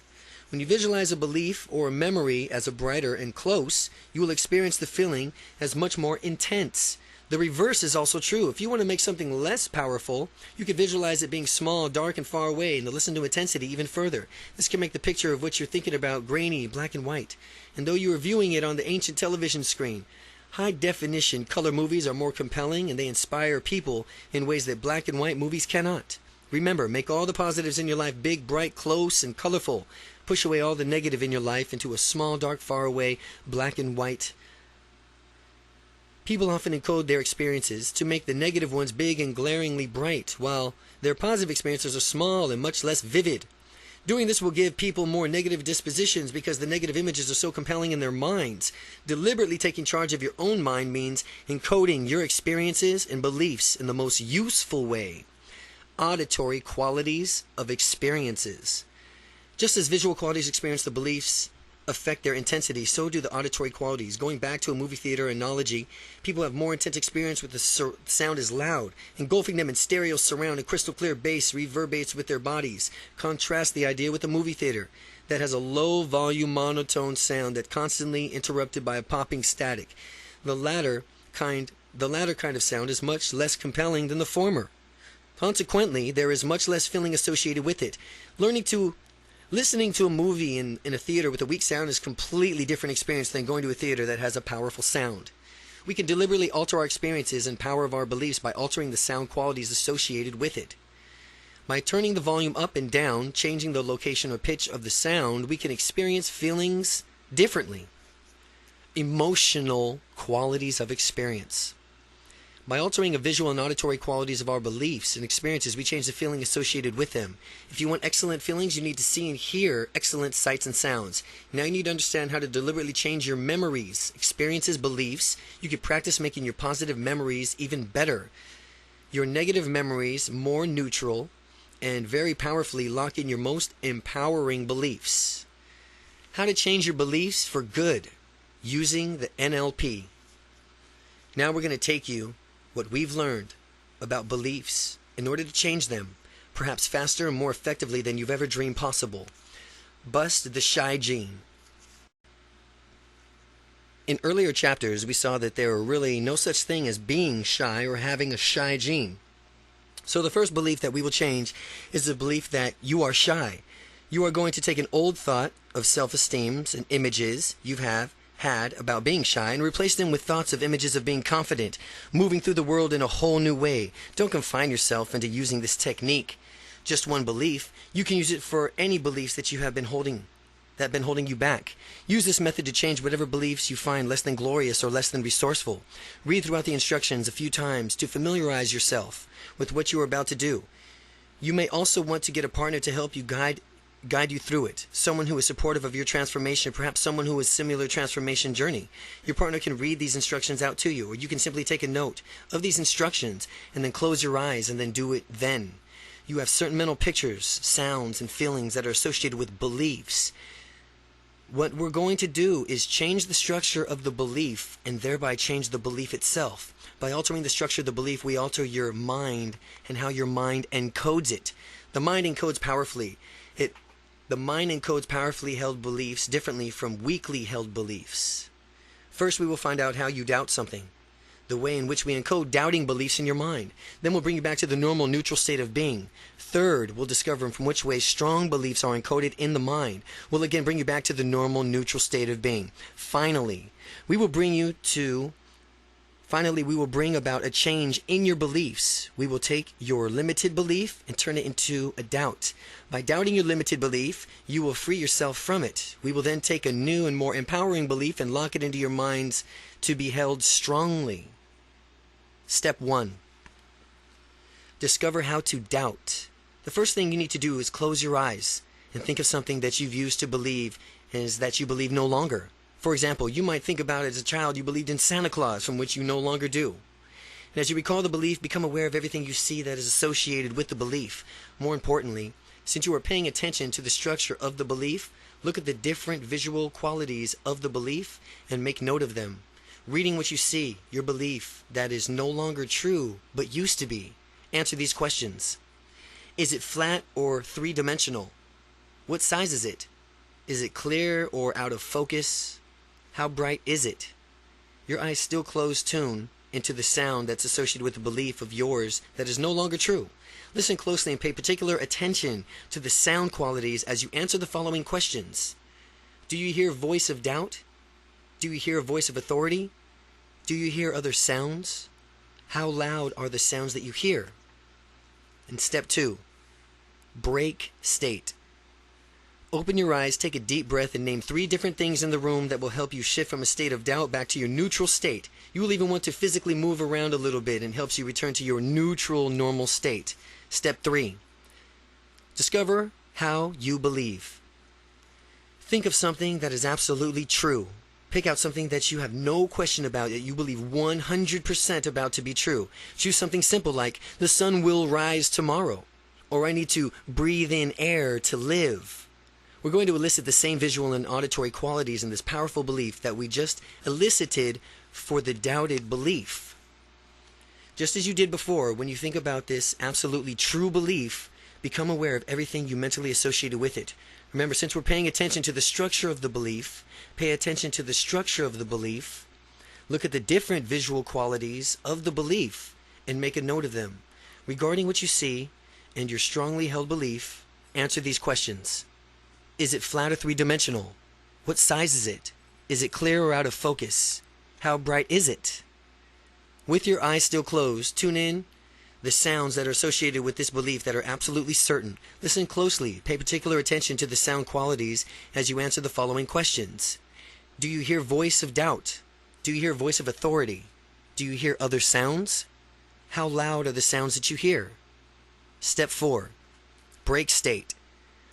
When you visualize a belief or a memory as a brighter and close, you will experience the feeling as much more intense. The reverse is also true. If you want to make something less powerful, you can visualize it being small, dark, and far away, and to listen to intensity even further. This can make the picture of what you're thinking about grainy, black and white. And though you are viewing it on the ancient television screen, high-definition color movies are more compelling, and they inspire people in ways that black and white movies cannot. Remember, make all the positives in your life big, bright, close, and colorful. Push away all the negative in your life into a small, dark, far away, black and white. People often encode their experiences to make the negative ones big and glaringly bright, while their positive experiences are small and much less vivid. Doing this will give people more negative dispositions because the negative images are so compelling in their minds. Deliberately taking charge of your own mind means encoding your experiences and beliefs in the most useful way. Auditory qualities of experiences. Just as visual qualities experience the beliefs affect their intensity, so do the auditory qualities. Going back to a movie theater analogy, people have more intense experience with the sound is loud. Engulfing them in stereo surround and crystal clear bass reverberates with their bodies. Contrast the idea with a movie theater that has a low volume monotone sound that constantly interrupted by a popping static. The latter kind of sound is much less compelling than the former. Consequently, there is much less feeling associated with it. Listening to a movie in a theater with a weak sound is a completely different experience than going to a theater that has a powerful sound. We can deliberately alter our experiences and power of our beliefs by altering the sound qualities associated with it. By turning the volume up and down, changing the location or pitch of the sound, we can experience feelings differently. Emotional qualities of experience. By altering the visual and auditory qualities of our beliefs and experiences, we change the feeling associated with them. If you want excellent feelings, you need to see and hear excellent sights and sounds. Now you need to understand how to deliberately change your memories, experiences, beliefs. You can practice making your positive memories even better. Your negative memories more neutral, and very powerfully lock in your most empowering beliefs. How to change your beliefs for good using the NLP. Now we're going to take you what we've learned about beliefs in order to change them, perhaps faster and more effectively than you've ever dreamed possible. Bust the shy gene. In earlier chapters, we saw that there are really no such thing as being shy or having a shy gene. So the first belief that we will change is the belief that you are shy. You are going to take an old thought of self-esteem and images you have had about being shy and replace them with thoughts of images of being confident, moving through the world in a whole new way. Don't confine yourself into using this technique. Just one belief. You can use it for any beliefs that you have been holding, that have been holding you back. Use this method to change whatever beliefs you find less than glorious or less than resourceful. Read throughout the instructions a few times to familiarize yourself with what you are about to do. You may also want to get a partner to help you guide you through it. Someone who is supportive of your transformation, perhaps someone who has similar transformation journey. Your partner can read these instructions out to you, or you can simply take a note of these instructions and then close your eyes and then do it then. You have certain mental pictures, sounds, and feelings that are associated with beliefs. What we're going to do is change the structure of the belief and thereby change the belief itself. By altering the structure of the belief, we alter your mind and how your mind encodes it. The mind encodes powerfully. The mind encodes powerfully held beliefs differently from weakly held beliefs. First, we will find out how you doubt something, the way in which we encode doubting beliefs in your mind. Then we'll bring you back to the normal neutral state of being. Third, we'll discover from which way strong beliefs are encoded in the mind. We'll again bring you back to the normal neutral state of being. Finally, we will bring about a change in your beliefs. We will take your limited belief and turn it into a doubt. By doubting your limited belief, you will free yourself from it. We will then take a new and more empowering belief and lock it into your minds to be held strongly. Step 1. Discover how to doubt. The first thing you need to do is close your eyes and think of something that you've used to believe is that you believe no longer. For example, you might think about as a child you believed in Santa Claus, from which you no longer do. And as you recall the belief, become aware of everything you see that is associated with the belief. More importantly, Since you are paying attention to the structure of the belief, look at the different visual qualities of the belief and make note of them. Reading what you see, your belief that is no longer true but used to be. Answer these questions. Is it flat or three-dimensional? What size is it? Is it clear or out of focus? How bright is it? Your eyes still closed. Tune into the sound that's associated with a belief of yours that is no longer true. Listen closely and pay particular attention to the sound qualities as you answer the following questions. Do you hear a voice of doubt? Do you hear a voice of authority? Do you hear other sounds? How loud are the sounds that you hear? And step 2, break state. Open your eyes, take a deep breath, and name 3 different things in the room that will help you shift from a state of doubt back to your neutral state. You will even want to physically move around a little bit and helps you return to your neutral, normal state. Step 3, discover how you believe. Think of something that is absolutely true. Pick out something that you have no question about, that you believe 100% about to be true. Choose something simple like, the sun will rise tomorrow, or I need to breathe in air to live. We're going to elicit the same visual and auditory qualities in this powerful belief that we just elicited for the doubted belief. Just as you did before, when you think about this absolutely true belief, become aware of everything you mentally associated with it. Remember, since we're paying attention to the structure of the belief, pay attention to the structure of the belief, look at the different visual qualities of the belief, and make a note of them. Regarding what you see and your strongly held belief, answer these questions. Is it flat or three-dimensional? What size is it? Is it clear or out of focus? How bright is it? With your eyes still closed, tune in the sounds that are associated with this belief that are absolutely certain. Listen closely. Pay particular attention to the sound qualities as you answer the following questions. Do you hear voice of doubt? Do you hear voice of authority? Do you hear other sounds? How loud are the sounds that you hear? Step 4, break state.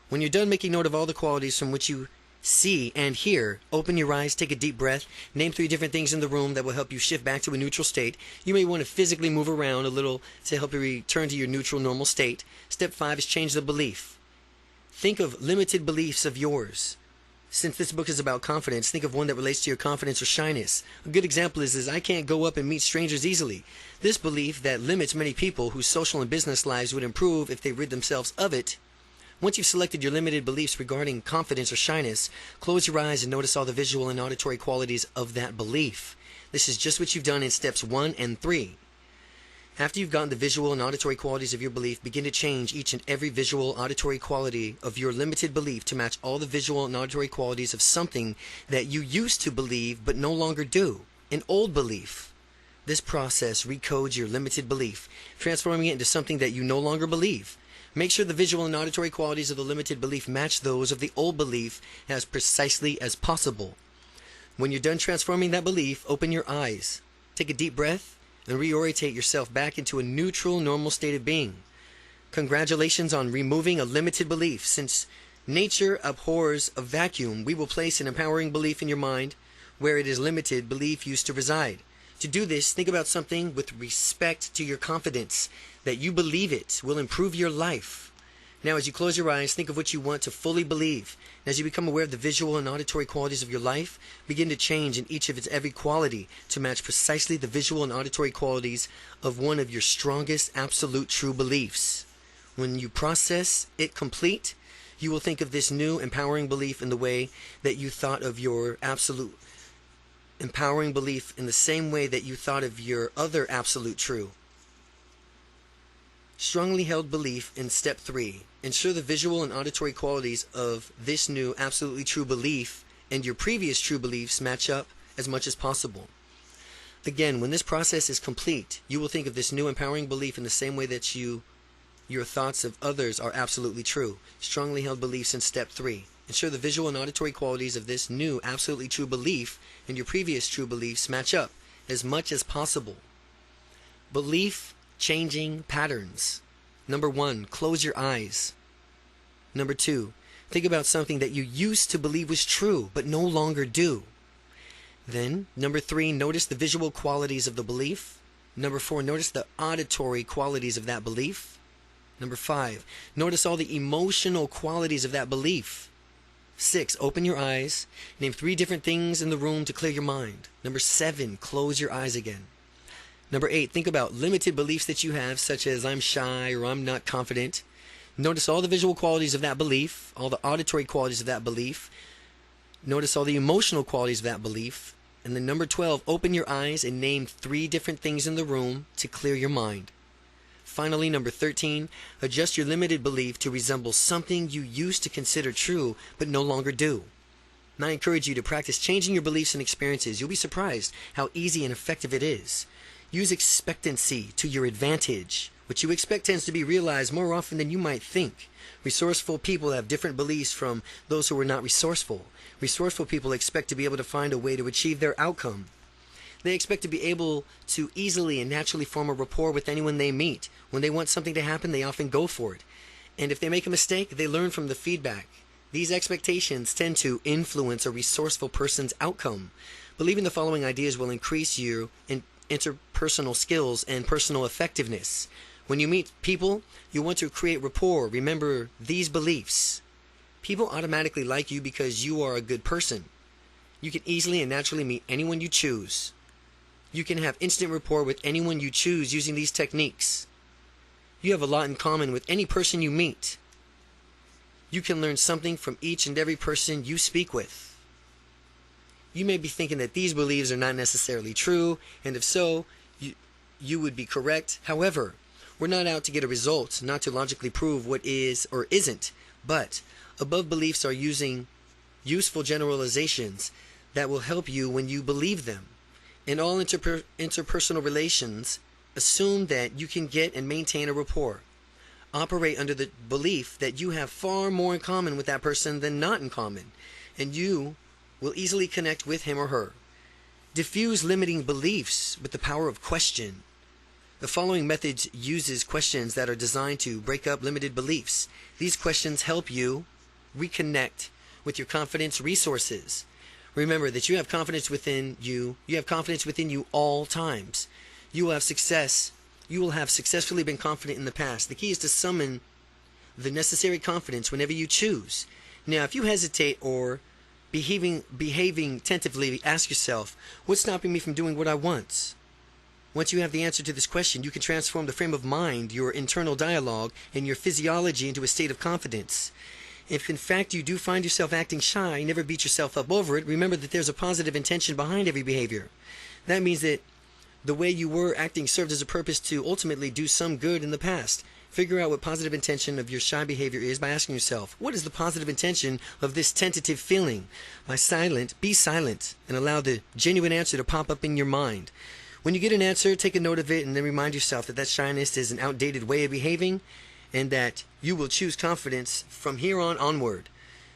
When you're done making note of all the qualities from which you see and hear, open your eyes, take a deep breath, name 3 different things in the room that will help you shift back to a neutral state. You may want to physically move around a little to help you return to your neutral, normal state. Step 5 is change the belief. Think of limited beliefs of yours. Since this book is about confidence, think of one that relates to your confidence or shyness. A good example is I can't go up and meet strangers easily. This belief that limits many people whose social and business lives would improve if they rid themselves of it. Once you've selected your limited beliefs regarding confidence or shyness, close your eyes and notice all the visual and auditory qualities of that belief. This is just what you've done in steps 1 and 3. After you've gotten the visual and auditory qualities of your belief, begin to change each and every visual auditory quality of your limited belief to match all the visual and auditory qualities of something that you used to believe but no longer do, an old belief. This process recodes your limited belief, transforming it into something that you no longer believe. Make sure the visual and auditory qualities of the limited belief match those of the old belief as precisely as possible. When you're done transforming that belief, open your eyes, take a deep breath, and reorientate yourself back into a neutral, normal state of being. Congratulations on removing a limited belief. Since nature abhors a vacuum, we will place an empowering belief in your mind where it is limited belief used to reside. To do this, think about something with respect to your confidence, that you believe it will improve your life. Now, as you close your eyes, think of what you want to fully believe. And as you become aware of the visual and auditory qualities of your life, begin to change in each of its every quality to match precisely the visual and auditory qualities of one of your strongest absolute true beliefs. When you process it complete, you will think of this new empowering belief in the way that you thought of your absolute empowering belief in the same way that you thought of your other absolute true. Strongly held belief in step 3. Ensure the visual and auditory qualities of this new absolutely true belief and your previous true beliefs match up as much as possible. Again, when this process is complete, you will think of this new empowering belief in the same way that your thoughts of others are absolutely true. Strongly held beliefs in step 3. Ensure the visual and auditory qualities of this new absolutely true belief and your previous true beliefs match up as much as possible. Belief changing patterns. Number 1, close your eyes. Number 2, think about something that you used to believe was true but no longer do. Then, number 3, notice the visual qualities of the belief. Number 4, notice the auditory qualities of that belief. Number 5, notice all the emotional qualities of that belief. 6, open your eyes. Name 3 different things in the room to clear your mind. Number 7, close your eyes again. Number 8, think about limited beliefs that you have, such as I'm shy or I'm not confident. Notice all the visual qualities of that belief, all the auditory qualities of that belief. Notice all the emotional qualities of that belief. And then number 12, open your eyes and name 3 different things in the room to clear your mind. Finally, number 13, adjust your limited belief to resemble something you used to consider true but no longer do. And I encourage you to practice changing your beliefs and experiences. You'll be surprised how easy and effective it is. Use expectancy to your advantage. What you expect tends to be realized more often than you might think. Resourceful people have different beliefs from those who are not resourceful. Resourceful people expect to be able to find a way to achieve their outcome. They expect to be able to easily and naturally form a rapport with anyone they meet. When they want something to happen, they often go for it. And if they make a mistake, they learn from the feedback. These expectations tend to influence a resourceful person's outcome. Believing the following ideas will increase your interpersonal skills and personal effectiveness. When you meet people, you want to create rapport. Remember these beliefs. People automatically like you because you are a good person. You can easily and naturally meet anyone you choose. You can have instant rapport with anyone you choose using these techniques. You have a lot in common with any person you meet. You can learn something from each and every person you speak with. You may be thinking that these beliefs are not necessarily true, and if so, you would be correct. However, we're not out to get a result, not to logically prove what is or isn't, but above beliefs are using useful generalizations that will help you when you believe them. In all interpersonal relations, assume that you can get and maintain a rapport. Operate under the belief that you have far more in common with that person than not in common, and you will easily connect with him or her. Diffuse limiting beliefs with the power of question. The following method uses questions that are designed to break up limited beliefs. These questions help you reconnect with your confidence resources. Remember that you have confidence within you. You have confidence within you all times. You will have success. You will have successfully been confident in the past. The key is to summon the necessary confidence whenever you choose. Now, if you hesitate or behaving tentatively, ask yourself, what's stopping me from doing what I want? Once you have the answer to this question, you can transform the frame of mind, your internal dialogue, and your physiology into a state of confidence. If in fact you do find yourself acting shy, never beat yourself up over it. Remember that there's a positive intention behind every behavior. That means that the way you were acting served as a purpose to ultimately do some good in the past. Figure out what positive intention of your shy behavior is by asking yourself, what is the positive intention of this tentative feeling? Be silent and allow the genuine answer to pop up in your mind. When you get an answer, take a note of it and then remind yourself that shyness is an outdated way of behaving and that you will choose confidence from here on onward.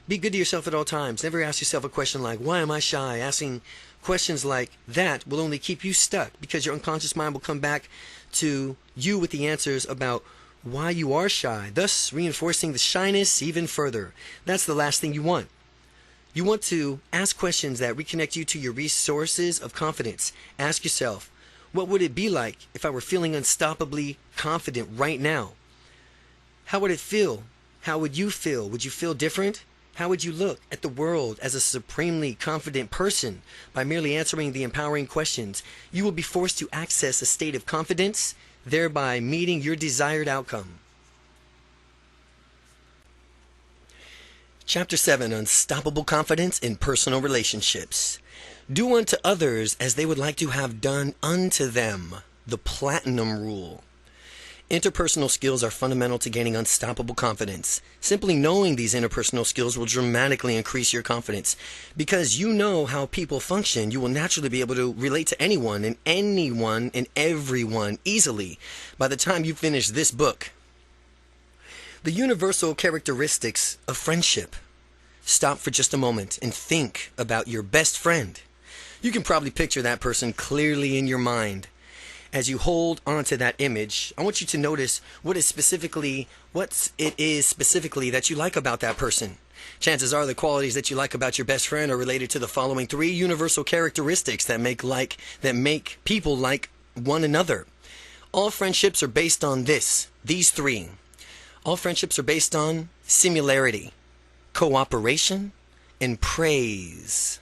Be good to yourself at all times. Never ask yourself a question like, why am I shy? Asking questions like that will only keep you stuck because your unconscious mind will come back to you with the answers about why you are shy, thus reinforcing the shyness even further. That's the last thing you want. You want to ask questions that reconnect you to your resources of confidence. Ask yourself, what would it be like if I were feeling unstoppably confident right now? How would it feel? How would you feel? Would you feel different? How would you look at the world as a supremely confident person? By merely answering the empowering questions, you will be forced to access a state of confidence, thereby meeting your desired outcome. Chapter 7, Unstoppable Confidence in Personal Relationships. Do unto others as they would like to have done unto them. The Platinum Rule. Interpersonal skills are fundamental to gaining unstoppable confidence. Simply knowing these interpersonal skills will dramatically increase your confidence. Because you know how people function, you will naturally be able to relate to anyone and everyone easily by the time you finish this book. The universal characteristics of friendship. Stop for just a moment and think about your best friend. You can probably picture that person clearly in your mind. As you hold onto that image, I want you to notice what it is specifically that you like about that person. Chances are the qualities that you like about your best friend are related to the following 3 universal characteristics that make people like one another. All friendships are based on these 3. All friendships are based on similarity, cooperation, and praise.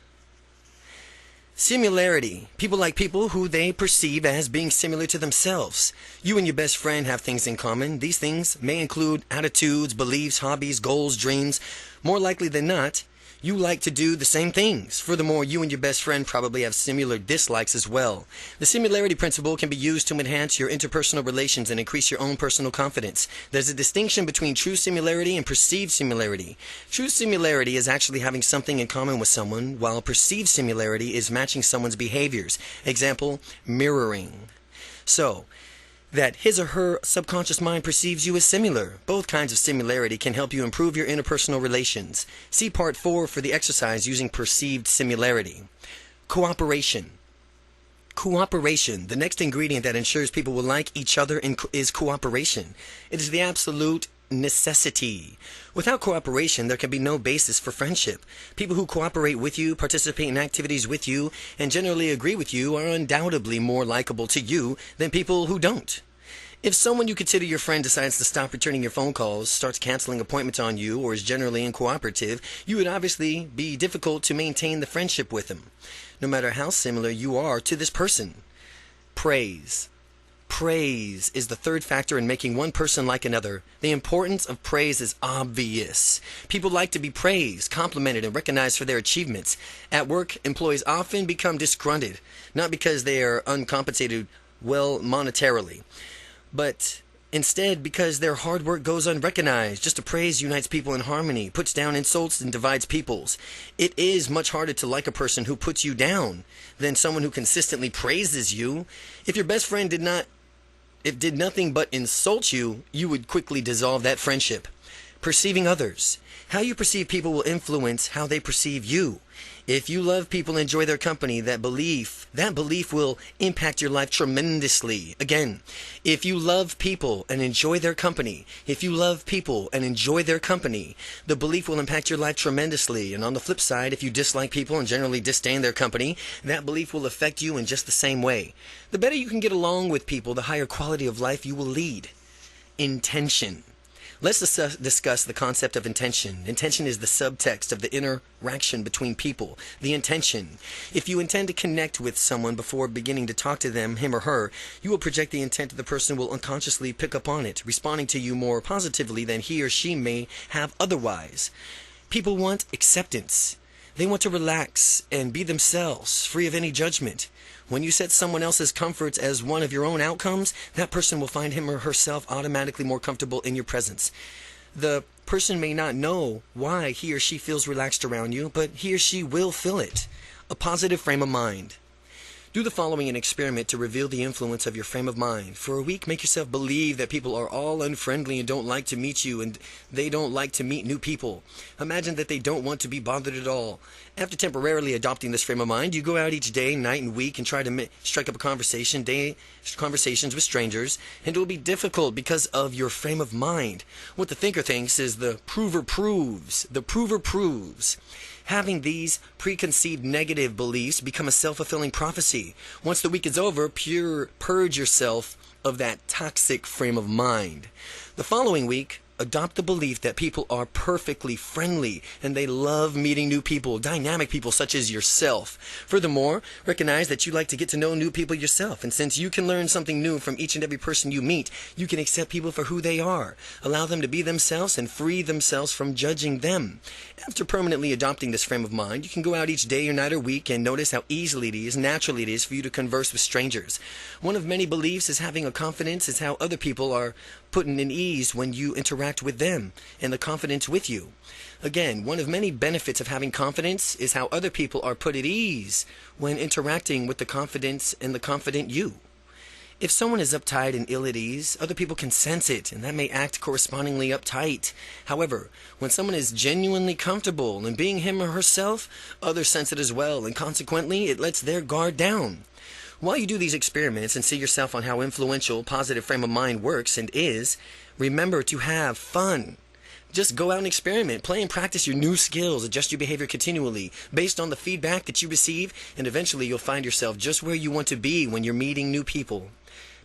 Similarity. People like people who they perceive as being similar to themselves. You and your best friend have things in common. These things may include attitudes, beliefs, hobbies, goals, dreams. More likely than not, you like to do the same things. Furthermore, you and your best friend probably have similar dislikes as well. The similarity principle can be used to enhance your interpersonal relations and increase your own personal confidence. There's a distinction between true similarity and perceived similarity. True similarity is actually having something in common with someone, while perceived similarity is matching someone's behaviors. Example, mirroring. So, that his or her subconscious mind perceives you as similar. Both kinds of similarity can help you improve your interpersonal relations. See Part 4 for the exercise using perceived similarity. Cooperation. Cooperation. The next ingredient that ensures people will like each other is cooperation. It is the absolute necessity. Without cooperation, there can be no basis for friendship. People who cooperate with you, participate in activities with you, and generally agree with you are undoubtedly more likable to you than people who don't. If someone you consider your friend decides to stop returning your phone calls, starts canceling appointments on you, or is generally uncooperative, you would obviously be difficult to maintain the friendship with them, no matter how similar you are to this person. Praise. Praise is the third factor in making one person like another. The importance of praise is obvious. People like to be praised, complimented, and recognized for their achievements. At work, employees often become disgruntled, not because they are uncompensated well monetarily, but instead because their hard work goes unrecognized. Just a praise unites people in harmony, puts down insults, and divides peoples. It is much harder to like a person who puts you down than someone who consistently praises you. If your best friend did nothing but insult you, you would quickly dissolve that friendship. Perceiving others. How you perceive people will influence how they perceive you. If you love people and enjoy their company, that belief will impact your life tremendously. Again, if you love people and enjoy their company, the belief will impact your life tremendously. And on the flip side, if you dislike people and generally disdain their company, that belief will affect you in just the same way. The better you can get along with people, the higher quality of life you will lead. Intention. Let's discuss the concept of intention. Intention is the subtext of the interaction between people. The intention. If you intend to connect with someone before beginning to talk to them, him or her, you will project the intent of the person will unconsciously pick up on it, responding to you more positively than he or she may have otherwise. People want acceptance. They want to relax and be themselves, free of any judgment. When you set someone else's comforts as one of your own outcomes, that person will find him or herself automatically more comfortable in your presence. The person may not know why he or she feels relaxed around you, but he or she will feel it. A positive frame of mind. Do the following an experiment to reveal the influence of your frame of mind. For a week, make yourself believe that people are all unfriendly and don't like to meet you, and they don't like to meet new people. Imagine that they don't want to be bothered at all. After temporarily adopting this frame of mind, you go out each day, night, and week and try to strike up a conversations with strangers, and it will be difficult because of your frame of mind. What the thinker thinks is the prover proves. The prover proves. Having these preconceived negative beliefs become a self-fulfilling prophecy. Once the week is over, purge yourself of that toxic frame of mind. The following week, adopt the belief that people are perfectly friendly and they love meeting new people, dynamic people such as yourself. Furthermore, recognize that you like to get to know new people yourself, and since you can learn something new from each and every person you meet, you can accept people for who they are, allow them to be themselves, and free themselves from judging them. After permanently adopting this frame of mind, you can go out each day or night or week and notice how naturally it is for you to converse with strangers. One of many beliefs is having a confidence is how other people are put in ease when you interact with them and the confidence with you. Again, one of many benefits of having confidence is how other people are put at ease when interacting with the confidence and the confident you. If someone is uptight and ill at ease, other people can sense it, and that may act correspondingly uptight. However, when someone is genuinely comfortable in being him or herself, others sense it as well, and consequently, it lets their guard down. While you do these experiments and see yourself on how influential positive frame of mind works and is, remember to have fun. Just go out and experiment, play and practice your new skills, adjust your behavior continually based on the feedback that you receive, and eventually you'll find yourself just where you want to be when you're meeting new people.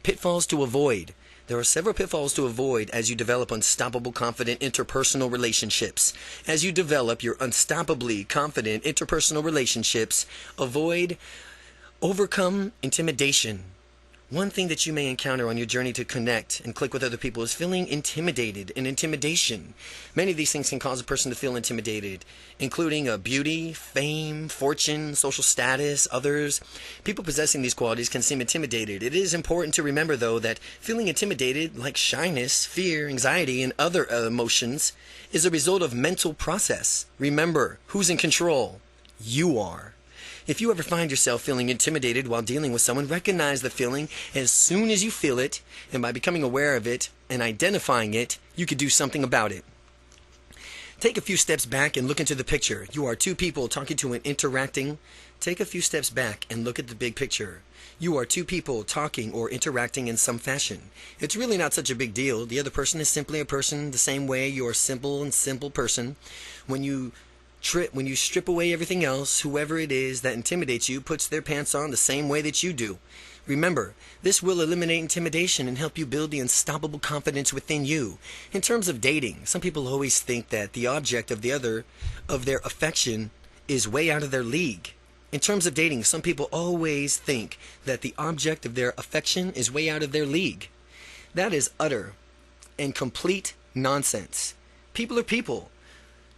Pitfalls to avoid. There are several pitfalls to avoid as you develop unstoppable, confident interpersonal relationships. As you develop your unstoppably confident interpersonal relationships, overcome intimidation. One thing that you may encounter on your journey to connect and click with other people is feeling intimidated and intimidation. Many of these things can cause a person to feel intimidated, including beauty, fame, fortune, social status, others. People possessing these qualities can seem intimidated. It is important to remember, though, that feeling intimidated, like shyness, fear, anxiety, and other emotions, is a result of mental process. Remember, who's in control? You are. If you ever find yourself feeling intimidated while dealing with someone, recognize the feeling as soon as you feel it, and by becoming aware of it and identifying it, you could do something about it. Take a few steps back and look into the picture. You are two people talking to and interacting. Take a few steps back and look at the big picture. You are two people talking or interacting in some fashion. It's really not such a big deal. The other person is simply a person the same way you're a simple person. When you strip away everything else, whoever it is that intimidates you puts their pants on the same way that you do. Remember, this will eliminate intimidation and help you build the unstoppable confidence within you. In terms of dating, some people always think that the object of their affection is way out of their league. In terms of dating, some people always think that the object of their affection is way out of their league. That is utter and complete nonsense. People are people.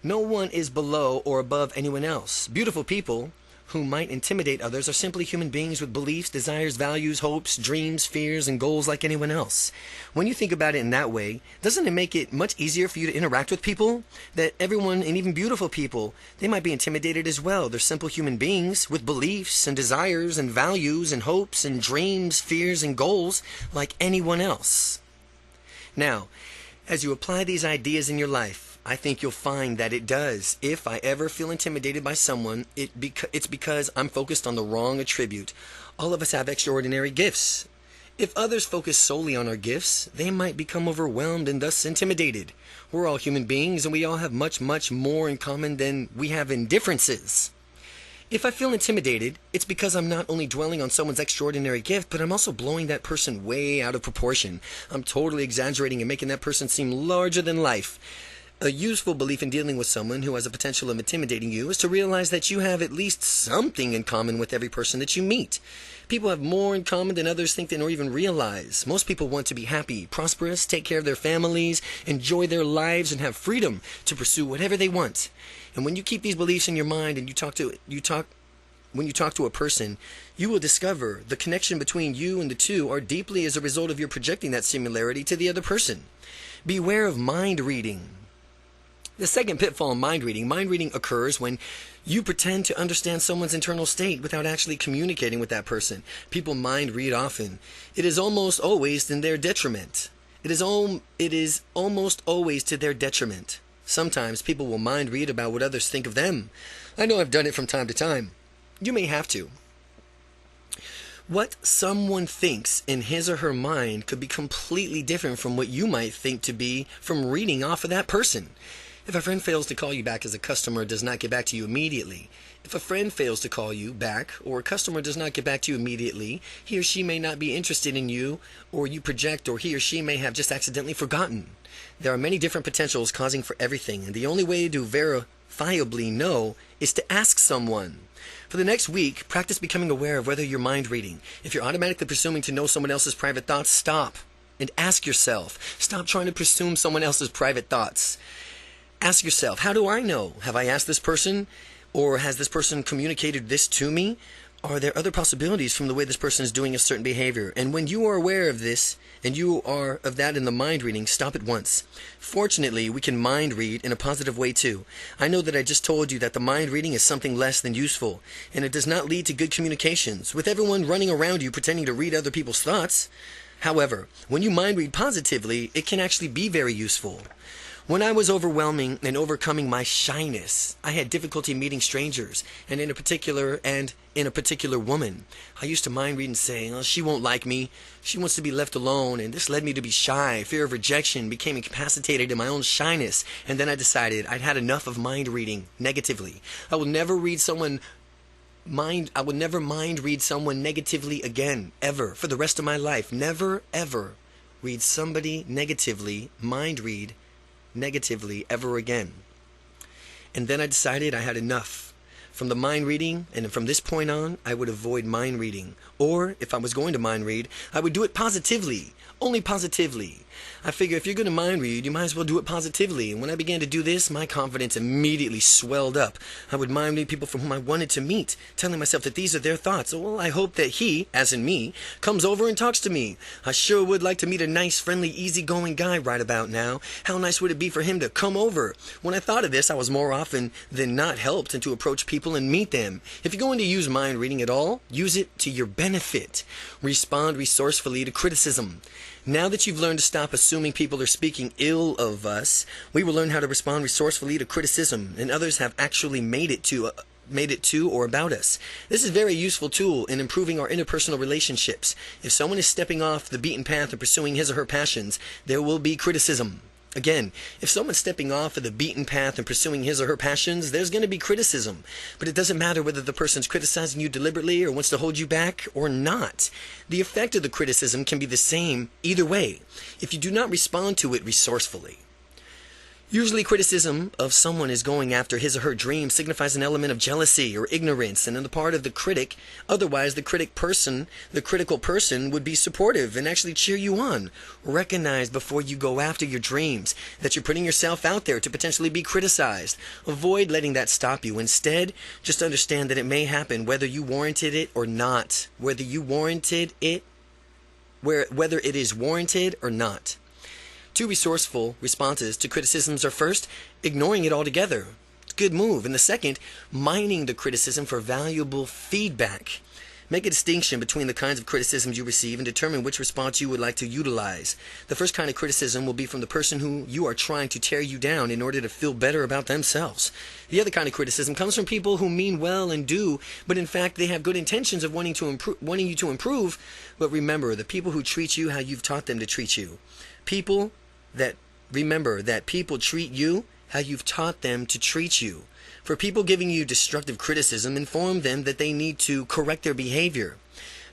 No one is below or above anyone else. Beautiful people who might intimidate others are simply human beings with beliefs, desires, values, hopes, dreams, fears, and goals like anyone else. When you think about it in that way, doesn't it make it much easier for you to interact with people? That everyone, and even beautiful people, they might be intimidated as well. They're simple human beings with beliefs and desires and values and hopes and dreams, fears, and goals like anyone else. Now, as you apply these ideas in your life, I think you'll find that it does. If I ever feel intimidated by someone, it's because I'm focused on the wrong attribute. All of us have extraordinary gifts. If others focus solely on our gifts, they might become overwhelmed and thus intimidated. We're all human beings and we all have much, much more in common than we have in differences. If I feel intimidated, it's because I'm not only dwelling on someone's extraordinary gift, but I'm also blowing that person way out of proportion. I'm totally exaggerating and making that person seem larger than life. A useful belief in dealing with someone who has a potential of intimidating you is to realize that you have at least something in common with every person that you meet. People have more in common than others think or even realize. Most people want to be happy, prosperous, take care of their families, enjoy their lives, and have freedom to pursue whatever they want. And when you keep these beliefs in your mind and when you talk to a person, you will discover the connection between you and the two are deeply as a result of your projecting that similarity to the other person. Beware of mind reading. The second pitfall in mind reading occurs when you pretend to understand someone's internal state without actually communicating with that person. People mind read often. It is almost always in their detriment. It is almost always to their detriment. Sometimes people will mind read about what others think of them. I know I've done it from time to time. You may have to. What someone thinks in his or her mind could be completely different from what you might think to be from reading off of that person. If a friend fails to call you back as a customer does not get back to you immediately. If a friend fails to call you back or a customer does not get back to you immediately, he or she may not be interested in you, or you project, or he or she may have just accidentally forgotten. There are many different potentials causing for everything, and the only way to verifiably know is to ask someone. For the next week, practice becoming aware of whether you're mind reading. If you're automatically presuming to know someone else's private thoughts, stop and ask yourself. Stop trying to presume someone else's private thoughts. Ask yourself, how do I know? Have I asked this person? Or has this person communicated this to me? Are there other possibilities from the way this person is doing a certain behavior? And when you are aware of this, and you are of that in the mind reading, stop at once. Fortunately, we can mind read in a positive way too. I know that I just told you that the mind reading is something less than useful, and it does not lead to good communications, with everyone running around you pretending to read other people's thoughts. However, when you mind read positively, it can actually be very useful. When I was overwhelming and overcoming my shyness, I had difficulty meeting strangers, and in a particular woman. I used to mind read and say, oh, she won't like me, she wants to be left alone, and this led me to be shy. Fear of rejection became incapacitated in my own shyness, and then I decided I'd had enough of mind reading negatively. I would never mind read someone negatively again, ever, for the rest of my life. Never, ever read somebody negatively, mind read negatively ever again. And then I decided I had enough. From the mind reading, and from this point on, I would avoid mind reading. Or, if I was going to mind read, I would do it positively. Only positively. I figure if you're going to mind read, you might as well do it positively. And when I began to do this, my confidence immediately swelled up. I would mind read people from whom I wanted to meet, telling myself that these are their thoughts. Well, I hope that he, as in me, comes over and talks to me. I sure would like to meet a nice, friendly, easygoing guy right about now. How nice would it be for him to come over? When I thought of this, I was more often than not helped and to approach people and meet them. If you're going to use mind reading at all, use it to your benefit. Respond resourcefully to criticism. Now that you've learned to stop assuming people are speaking ill of us, we will learn how to respond resourcefully to criticism, and others have actually made it to or about us. This is a very useful tool in improving our interpersonal relationships. If someone is stepping off the beaten path and pursuing his or her passions, there will be criticism. Again, if someone's stepping off of the beaten path and pursuing his or her passions, there's going to be criticism. But it doesn't matter whether the person's criticizing you deliberately or wants to hold you back or not. The effect of the criticism can be the same either way, if you do not respond to it resourcefully. Usually criticism of someone is going after his or her dream signifies an element of jealousy or ignorance, and on the part of the critic. Otherwise, the critical person would be supportive and actually cheer you on. Recognize before you go after your dreams that you're putting yourself out there to potentially be criticized. Avoid letting that stop you. Instead, just understand that it may happen whether you warranted it or not. Whether it is warranted or not. Two resourceful responses to criticisms are first, ignoring it altogether. It's a good move. And the second, mining the criticism for valuable feedback. Make a distinction between the kinds of criticisms you receive and determine which response you would like to utilize. The first kind of criticism will be from the person who you are trying to tear you down in order to feel better about themselves. The other kind of criticism comes from people who mean well and do, but in fact they have good intentions of wanting you to improve. But remember, the people who treat you how you've taught them to treat you. Remember that people treat you how you've taught them to treat you. For people giving you destructive criticism, inform them that they need to correct their behavior.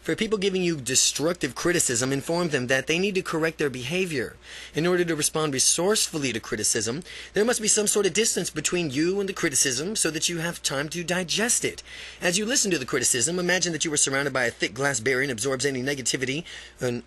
For people giving you destructive criticism, inform them that they need to correct their behavior. In order to respond resourcefully to criticism, there must be some sort of distance between you and the criticism so that you have time to digest it. As you listen to the criticism, imagine that you were surrounded by a thick glass barrier and absorbs any negativity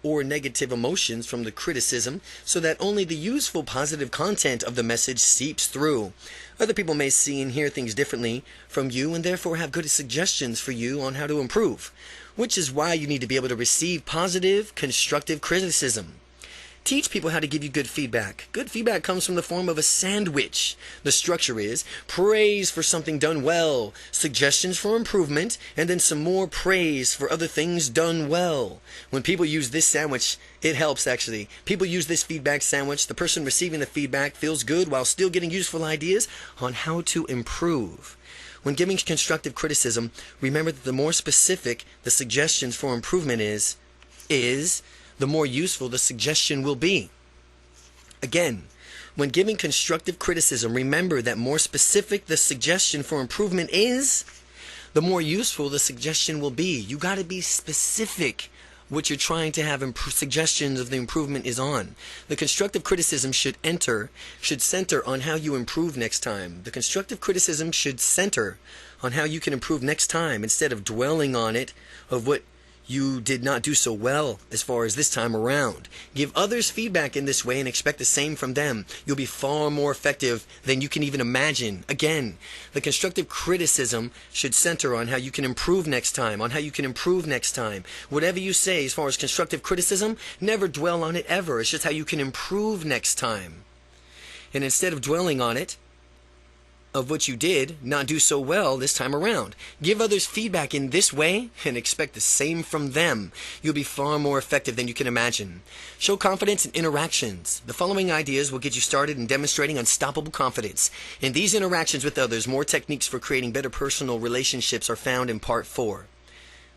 or negative emotions from the criticism so that only the useful positive content of the message seeps through. Other people may see and hear things differently from you and therefore have good suggestions for you on how to improve. Which is why you need to be able to receive positive, constructive criticism. Teach people how to give you good feedback. Good feedback comes from the form of a sandwich. The structure is praise for something done well, suggestions for improvement, and then some more praise for other things done well. When people use this sandwich, it helps actually. People use this feedback sandwich. The person receiving the feedback feels good while still getting useful ideas on how to improve. When giving constructive criticism, remember that the more specific the suggestions for improvement is, the more useful the suggestion will be. Again, when giving constructive criticism, remember that more specific the suggestion for improvement is, the more useful the suggestion will be. You got to be specific what you're trying to have suggestions of the improvement is on. The constructive criticism should center on how you improve next time. The constructive criticism should center on how you can improve next time instead of dwelling on it of what you did not do so well as far as this time around. Give others feedback in this way and expect the same from them. You'll be far more effective than you can even imagine. Again, the constructive criticism should center on how you can improve next time, Whatever you say as far as constructive criticism, never dwell on it ever. It's just how you can improve next time. And instead of dwelling on it, of what you did not do so well this time around. Give others feedback in this way and expect the same from them. You'll be far more effective than you can imagine. Show confidence in interactions. The following ideas will get you started in demonstrating unstoppable confidence. In these interactions with others, more techniques for creating better personal relationships are found in Part 4.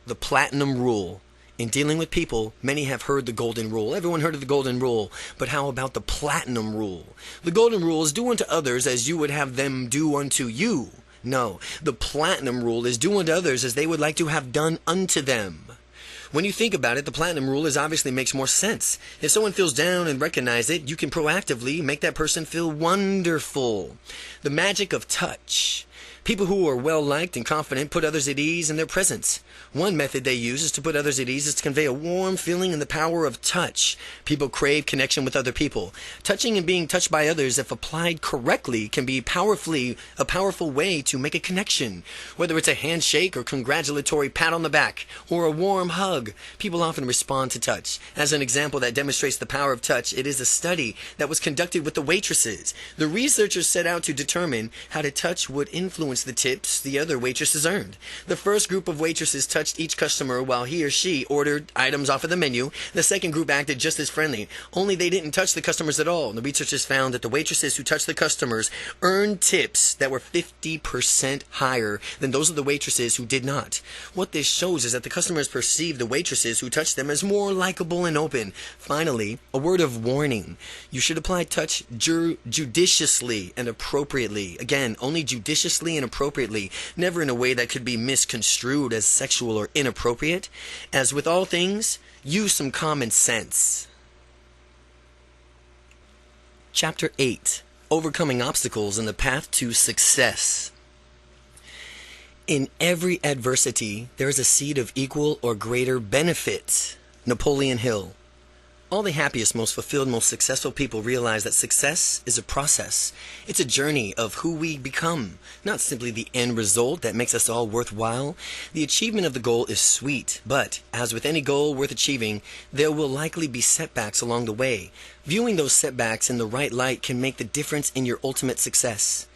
The Platinum Rule. In dealing with people, many have heard the Golden Rule. Everyone heard of the Golden Rule. But how about the Platinum Rule? The Golden Rule is do unto others as you would have them do unto you. No, the Platinum Rule is do unto others as they would like to have done unto them. When you think about it, the platinum rule obviously makes more sense. If someone feels down and recognize it, you can proactively make that person feel wonderful. The magic of touch. People who are well-liked and confident put others at ease in their presence. One method they use is to put others at ease is to convey a warm feeling and the power of touch. People crave connection with other people. Touching and being touched by others, if applied correctly, can be a powerful way to make a connection. Whether it's a handshake or congratulatory pat on the back or a warm hug, people often respond to touch. As an example that demonstrates the power of touch, it is a study that was conducted with the waitresses. The researchers set out to determine how to touch would influence the tips the other waitresses earned. The first group of waitresses touched each customer while he or she ordered items off of the menu. The second group acted just as friendly, only they didn't touch the customers at all. The researchers found that the waitresses who touched the customers earned tips that were 50% higher than those of the waitresses who did not. What this shows is that the customers perceive the waitresses who touched them as more likable and open. Finally, a word of warning. You should apply touch judiciously and appropriately. Again, only judiciously and appropriately, never in a way that could be misconstrued as sexual or inappropriate. As with all things, use some common sense. Chapter 8. Overcoming Obstacles in the Path to Success. In every adversity, there is a seed of equal or greater benefit. Napoleon Hill. All the happiest, most fulfilled, most successful people realize that success is a process. It's a journey of who we become, not simply the end result that makes us all worthwhile. The achievement of the goal is sweet, but as with any goal worth achieving, there will likely be setbacks along the way. Viewing those setbacks in the right light can make the difference in your ultimate success.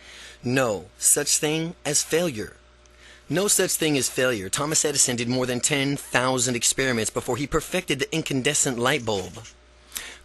No such thing as failure. No such thing as failure. Thomas Edison did more than 10,000 experiments before he perfected the incandescent light bulb.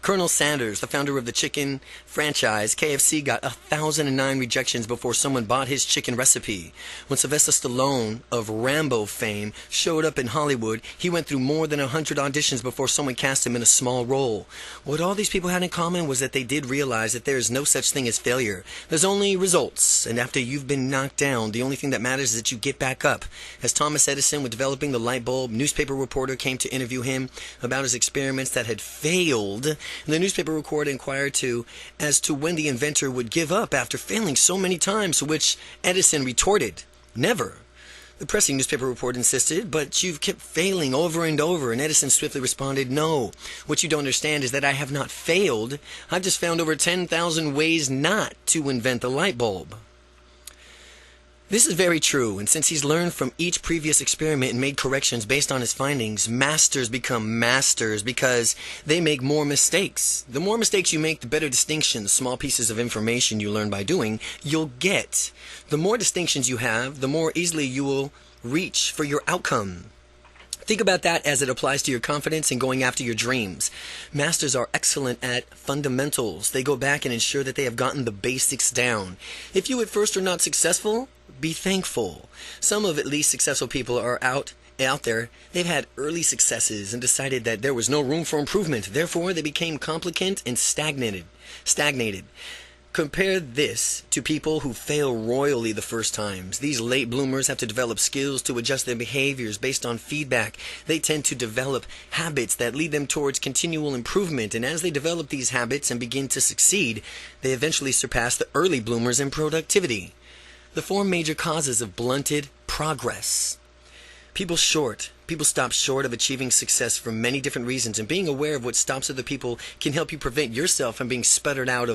Colonel Sanders, the founder of the chicken franchise KFC, got 1,009 rejections before someone bought his chicken recipe. When Sylvester Stallone of Rambo fame showed up in Hollywood, he went through more than 100 auditions before someone cast him in a small role. What all these people had in common was that they did realize that there is no such thing as failure. There's only results, and after you've been knocked down, the only thing that matters is that you get back up. As Thomas Edison was developing the light bulb, newspaper reporter came to interview him about his experiments that had failed. The newspaper reporter inquired as to when the inventor would give up after failing so many times, to which Edison retorted, "Never." The pressing newspaper reporter insisted, "But you've kept failing over and over," and Edison swiftly responded, "No, what you don't understand is that I have not failed. I've just found over 10,000 ways not to invent the light bulb." This is very true, and since he's learned from each previous experiment and made corrections based on his findings, masters become masters because they make more mistakes. The more mistakes you make, the better distinctions, small pieces of information you learn by doing, you'll get. The more distinctions you have, the more easily you will reach for your outcome. Think about that as it applies to your confidence and going after your dreams. Masters are excellent at fundamentals. They go back and ensure that they have gotten the basics down. If you at first are not successful, be thankful. Some of at least successful people are out there. They've had early successes and decided that there was no room for improvement. Therefore, they became complicated and stagnated. Compare this to people who fail royally the first times. These late bloomers have to develop skills to adjust their behaviors based on feedback. They tend to develop habits that lead them towards continual improvement, and as they develop these habits and begin to succeed, they eventually surpass the early bloomers in productivity. The 4 major causes of blunted progress. People stop short of achieving success for many different reasons, and being aware of what stops other people can help you prevent yourself from being sputtered out.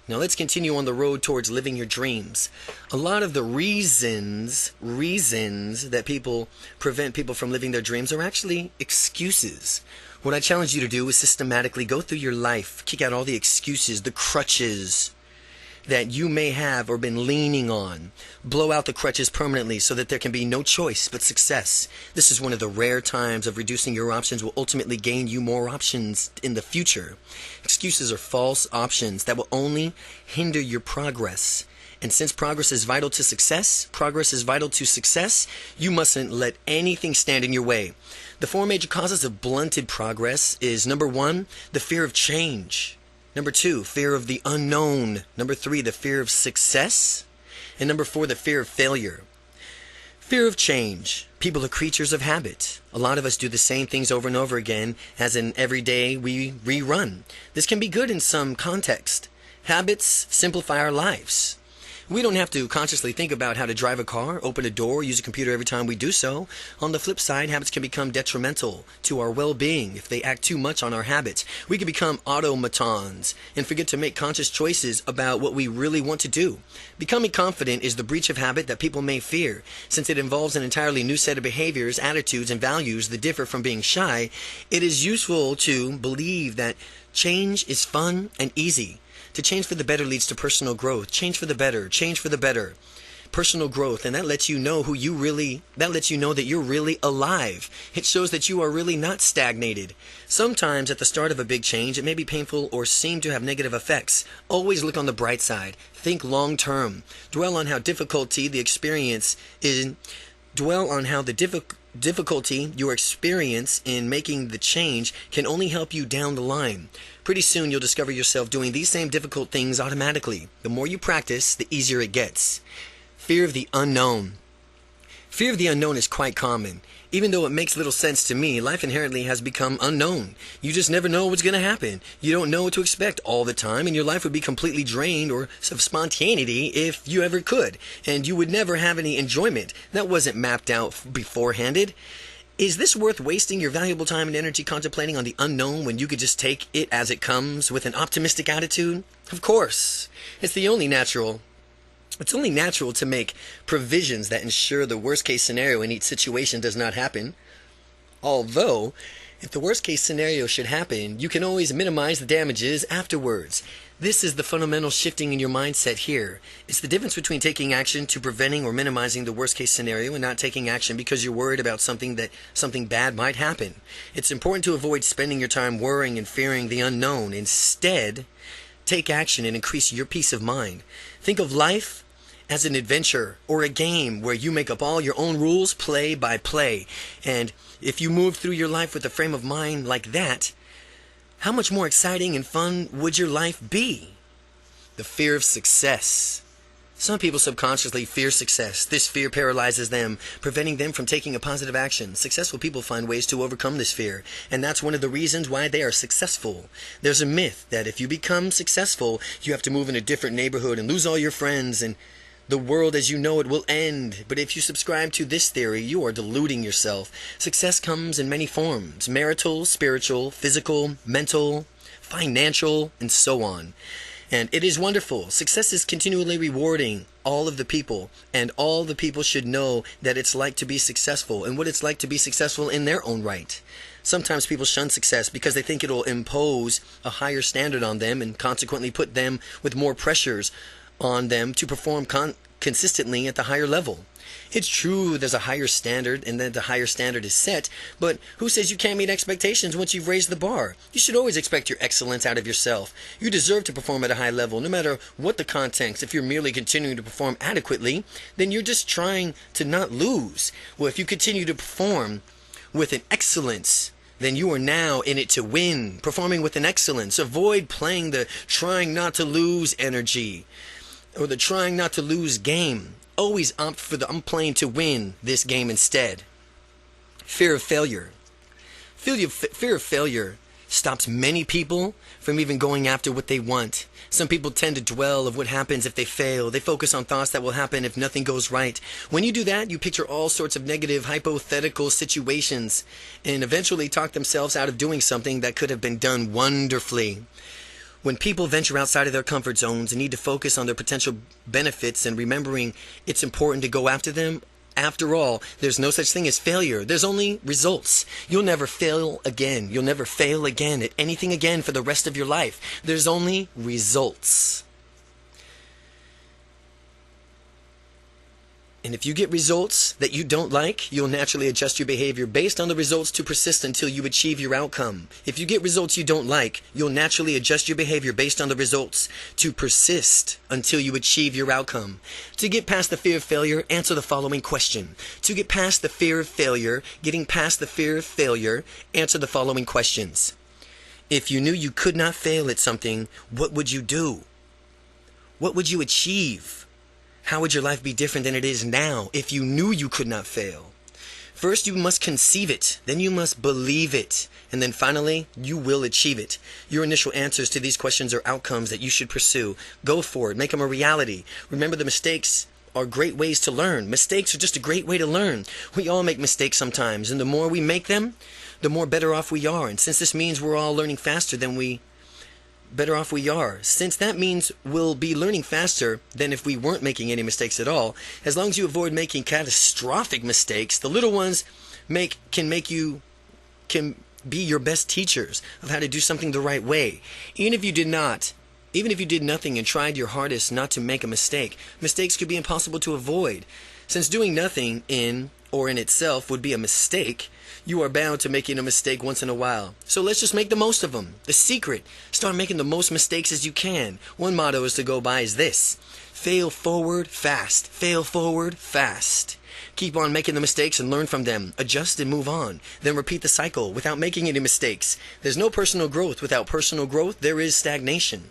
Now let's continue on the road towards living your dreams. A lot of the reasons that prevent people from living their dreams are actually excuses. What I challenge you to do is systematically go through your life, kick out all the excuses, the crutches that you may have or been leaning on. Blow out the crutches permanently so that there can be no choice but success. This is one of the rare times of reducing your options will ultimately gain you more options in the future. Excuses are false options that will only hinder your progress. And since progress is vital to success, you mustn't let anything stand in your way. The 4 major causes of blunted progress is number 1, the fear of change. Number 2, fear of the unknown. Number 3, the fear of success. And number 4, the fear of failure. Fear of change. People are creatures of habit. A lot of us do the same things over and over again, as in every day we rerun. This can be good in some context. Habits simplify our lives. We don't have to consciously think about how to drive a car, open a door, use a computer every time we do so. On the flip side, habits can become detrimental to our well-being if they act too much on our habits. We can become automatons and forget to make conscious choices about what we really want to do. Becoming confident is the breach of habit that people may fear, since it involves an entirely new set of behaviors, attitudes, and values that differ from being shy. It is useful to believe that change is fun and easy. To change for the better leads to personal growth. Change for the better. Change for the better. Personal growth. And that lets you know that lets you know that you're really alive. It shows that you are really not stagnated. Sometimes at the start of a big change, it may be painful or seem to have negative effects. Always look on the bright side. Think long term. Dwell on how difficulty you experience in making the change can only help you down the line. Pretty soon you'll discover yourself doing these same difficult things automatically. The more you practice, the easier it gets. Fear of the unknown. Fear of the unknown is quite common. Even though it makes little sense to me, life inherently has become unknown. You just never know what's going to happen. You don't know what to expect all the time, and your life would be completely drained of spontaneity if you ever could. And you would never have any enjoyment. That wasn't mapped out beforehanded. Is this worth wasting your valuable time and energy contemplating on the unknown when you could just take it as it comes with an optimistic attitude? Of course. It's only natural to make provisions that ensure the worst case scenario in each situation does not happen. Although, if the worst case scenario should happen, you can always minimize the damages afterwards. This is the fundamental shifting in your mindset here. It's the difference between taking action to preventing or minimizing the worst case scenario and not taking action because you're worried about something bad might happen. It's important to avoid spending your time worrying and fearing the unknown. Instead, take action and increase your peace of mind. Think of life as an adventure or a game where you make up all your own rules play by play. And if you move through your life with a frame of mind like that, how much more exciting and fun would your life be? The fear of success. Some people subconsciously fear success. This fear paralyzes them, preventing them from taking a positive action. Successful people find ways to overcome this fear, and that's one of the reasons why they are successful. There's a myth that if you become successful, you have to move in a different neighborhood and lose all your friends, and the world as you know it will end. But if you subscribe to this theory, you are deluding yourself. Success comes in many forms: marital, spiritual, physical, mental, financial, and so on. And it is wonderful. Success is continually rewarding all of the people, and all the people should know that it's like to be successful and what it's like to be successful in their own right. Sometimes people shun success because they think it'll impose a higher standard on them and consequently put them with more pressures on them to perform consistently at the higher level. It's true there's a higher standard and that the higher standard is set, but who says you can't meet expectations once you've raised the bar? You should always expect your excellence out of yourself. You deserve to perform at a high level, no matter what the context. If you're merely continuing to perform adequately, then you're just trying to not lose. Well, if you continue to perform with an excellence, then you are now in it to win, performing with an excellence. Avoid playing the trying not to lose energy or the trying not to lose game. Always opt for the I'm playing to win this game instead. Fear of failure. Fear of failure stops many people from even going after what they want. Some people tend to dwell of what happens if they fail. They focus on thoughts that will happen if nothing goes right. When you do that, you picture all sorts of negative, hypothetical situations and eventually talk themselves out of doing something that could have been done wonderfully. When people venture outside of their comfort zones and need to focus on their potential benefits and remembering it's important to go after them, after all, there's no such thing as failure. There's only results. You'll never fail again. You'll never fail again at anything again for the rest of your life. There's only results. And if you get results that you don't like, you'll naturally adjust your behavior based on the results to persist until you achieve your outcome. If you get results you don't like, you'll naturally adjust your behavior based on the results to persist until you achieve your outcome. To get past the fear of failure, answer the following question. To get past the fear of failure, getting past the fear of failure, answer the following questions. If you knew you could not fail at something, what would you do? What would you achieve? How would your life be different than it is now if you knew you could not fail? First, you must conceive it. Then you must believe it. And then finally, you will achieve it. Your initial answers to these questions are outcomes that you should pursue. Go for it. Make them a reality. Remember, the mistakes are great ways to learn. Mistakes are just a great way to learn. We all make mistakes sometimes, and the more we make them, the more better off we are. And since this means we're all learning faster than better off we are. Since that means we'll be learning faster than if we weren't making any mistakes at all, as long as you avoid making catastrophic mistakes, the little ones can be your best teachers of how to do something the right way. Even if you did nothing and tried your hardest not to make a mistake, mistakes could be impossible to avoid. Since doing nothing in itself would be a mistake, you are bound to making a mistake once in a while. So let's just make the most of them. The secret: start making the most mistakes as you can. One motto is to go by is this: fail forward fast. Fail forward fast. Keep on making the mistakes and learn from them. Adjust and move on. Then repeat the cycle without making any mistakes. There's no personal growth. Without personal growth, there is stagnation.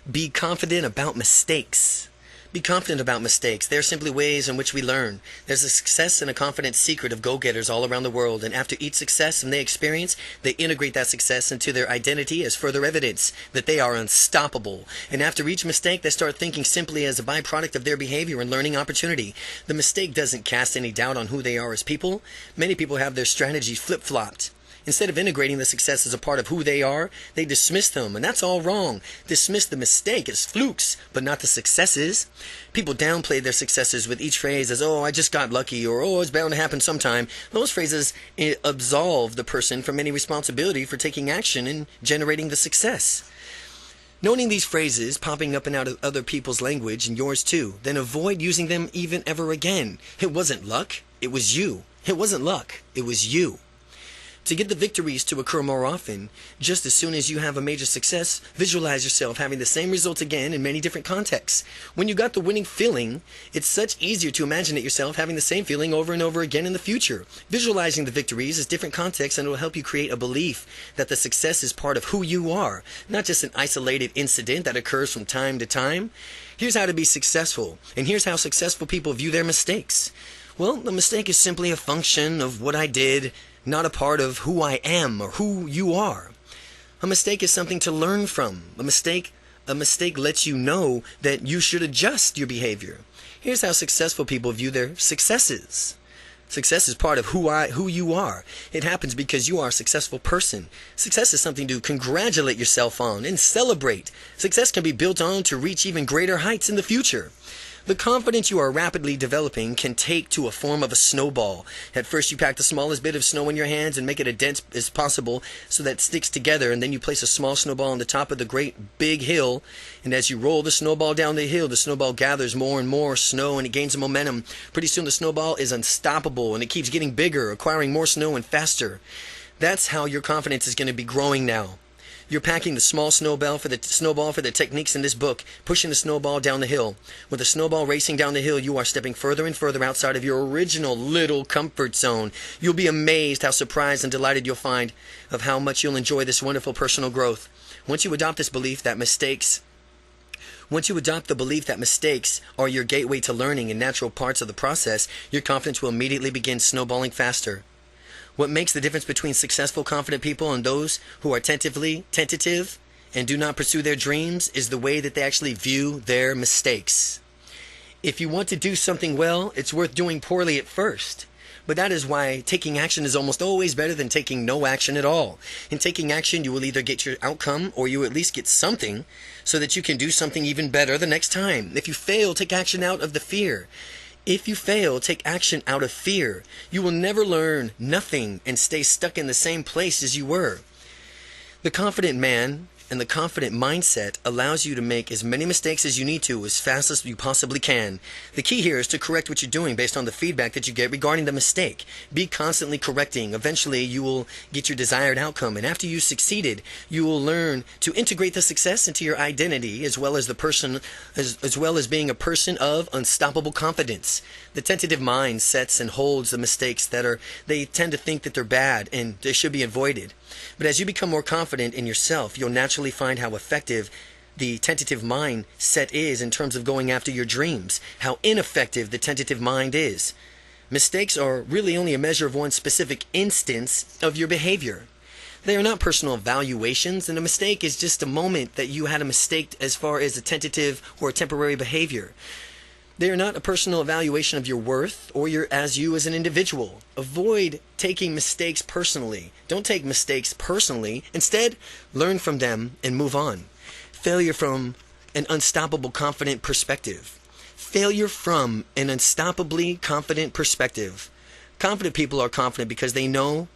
Be confident about mistakes. Be confident about mistakes. They are simply ways in which we learn. There's a success and a confidence secret of go-getters all around the world, and after each success they experience, they integrate that success into their identity as further evidence that they are unstoppable. And after each mistake, they start thinking simply as a byproduct of their behavior and learning opportunity. The mistake doesn't cast any doubt on who they are as people. Many people have their strategies flip-flopped. Instead of integrating the success as a part of who they are, they dismiss them, and that's all wrong. Dismiss the mistake as flukes, but not the successes. People downplay their successes with each phrase as, "Oh, I just got lucky," or "Oh, it's bound to happen sometime." Those phrases absolve the person from any responsibility for taking action and generating the success. Noting these phrases popping up and out of other people's language and yours too, then avoid using them even ever again. It wasn't luck, it was you. It wasn't luck, it was you. To get the victories to occur more often, just as soon as you have a major success, visualize yourself having the same results again in many different contexts. When you got the winning feeling, it's such easier to imagine it yourself having the same feeling over and over again in the future. Visualizing the victories is different contexts, and it will help you create a belief that the success is part of who you are, not just an isolated incident that occurs from time to time. Here's how to be successful, and here's how successful people view their mistakes. Well, the mistake is simply a function of what I did, not a part of who I am or who you are. A mistake is something to learn from. A mistake lets you know that you should adjust your behavior. Here's how successful people view their successes. Success is part of who you are. It happens because you are a successful person. Success is something to congratulate yourself on and celebrate. Success can be built on to reach even greater heights in the future. The confidence you are rapidly developing can take to a form of a snowball. At first you pack the smallest bit of snow in your hands and make it as dense as possible so that it sticks together, and then you place a small snowball on the top of the great big hill, and as you roll the snowball down the hill, the snowball gathers more and more snow and it gains momentum. Pretty soon the snowball is unstoppable and it keeps getting bigger, acquiring more snow and faster. That's how your confidence is going to be growing now. You're packing the small snowball for the techniques in this book, pushing the snowball down the hill. With the snowball racing down the hill, you are stepping further and further outside of your original little comfort zone. You'll be amazed how surprised and delighted you'll find of how much you'll enjoy this wonderful personal growth. Once you adopt the belief that mistakes are your gateway to learning and natural parts of the process, your confidence will immediately begin snowballing faster. What makes the difference between successful, confident people and those who are tentative and do not pursue their dreams is the way that they actually view their mistakes. If you want to do something well, it's worth doing poorly at first. But that is why taking action is almost always better than taking no action at all. In taking action, you will either get your outcome or you at least get something so that you can do something even better the next time. If you fail, take action out of the fear. If you fail, take action out of fear. You will never learn nothing and stay stuck in the same place as you were. The confident man and the confident mindset allows you to make as many mistakes as you need to as fast as you possibly can. The key here is to correct what you're doing based on the feedback that you get regarding the mistake. Be constantly correcting. Eventually you will get your desired outcome, and after you've succeeded, you will learn to integrate the success into your identity as well as being a person of unstoppable confidence. The tentative mind sets and holds the mistakes they tend to think that they're bad and they should be avoided. But as you become more confident in yourself, you'll naturally find how effective the tentative mindset is in terms of going after your dreams, how ineffective the tentative mind is. Mistakes are really only a measure of one specific instance of your behavior. They are not personal evaluations, and a mistake is just a moment that you had a mistake as far as a tentative or a temporary behavior. They are not a personal evaluation of your worth or you as an individual. Avoid taking mistakes personally. Don't take mistakes personally. Instead, learn from them and move on. Failure from an unstoppable confident perspective. Failure from an unstoppably confident perspective. Confident people are confident because they know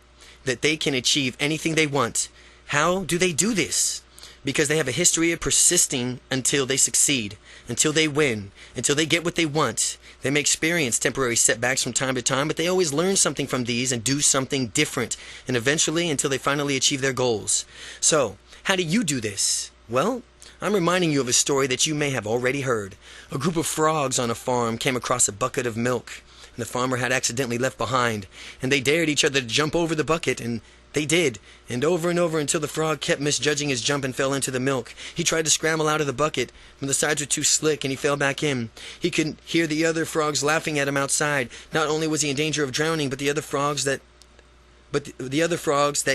that they can achieve anything they want. How do they do this? Because they have a history of persisting until they succeed, until they win, until they get what they want. They may experience temporary setbacks from time to time, but they always learn something from these and do something different, and eventually until they finally achieve their goals. So, how do you do this? Well, I'm reminding you of a story that you may have already heard. A group of frogs on a farm came across a bucket of milk, and the farmer had accidentally left behind, and they dared each other to jump over the bucket, and they did, and over until the frog kept misjudging his jump and fell into the milk. He tried to scramble out of the bucket, but the sides were too slick and he fell back in. He could hear the other frogs laughing at him outside. Not only was he in danger of drowning, but the other frogs that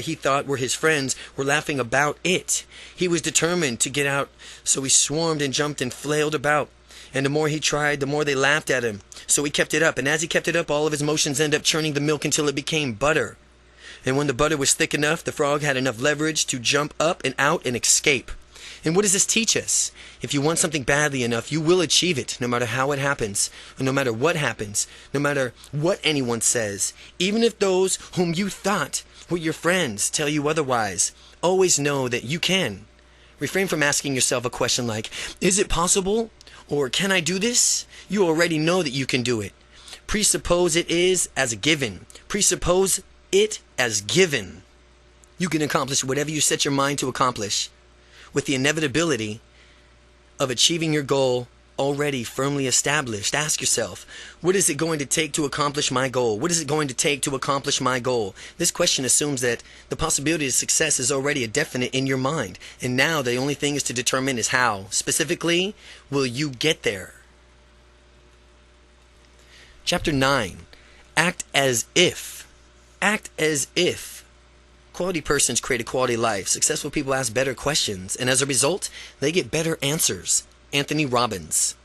he thought were his friends were laughing about it. He was determined to get out, so he swarmed and jumped and flailed about. And the more he tried, the more they laughed at him. So he kept it up, and as he kept it up, all of his motions ended up churning the milk until it became butter. And when the butter was thick enough, the frog had enough leverage to jump up and out and escape. And what does this teach us? If you want something badly enough, you will achieve it, no matter how it happens, or no matter what happens, no matter what anyone says. Even if those whom you thought were your friends tell you otherwise, always know that you can. Refrain from asking yourself a question like, is it possible? Or can I do this? You already know that you can do it. Presuppose it is as a given. Presuppose it as given. You can accomplish whatever you set your mind to accomplish, with the inevitability of achieving your goal already firmly established. Ask yourself, what is it going to take to accomplish my goal? What is it going to take to accomplish my goal? This question assumes that the possibility of success is already a definite in your mind, and now the only thing is to determine is how. Specifically, will you get there? Chapter 9. Act as if. Act as if. Quality persons create a quality life. Successful people ask better questions, and as a result, they get better answers. Anthony Robbins.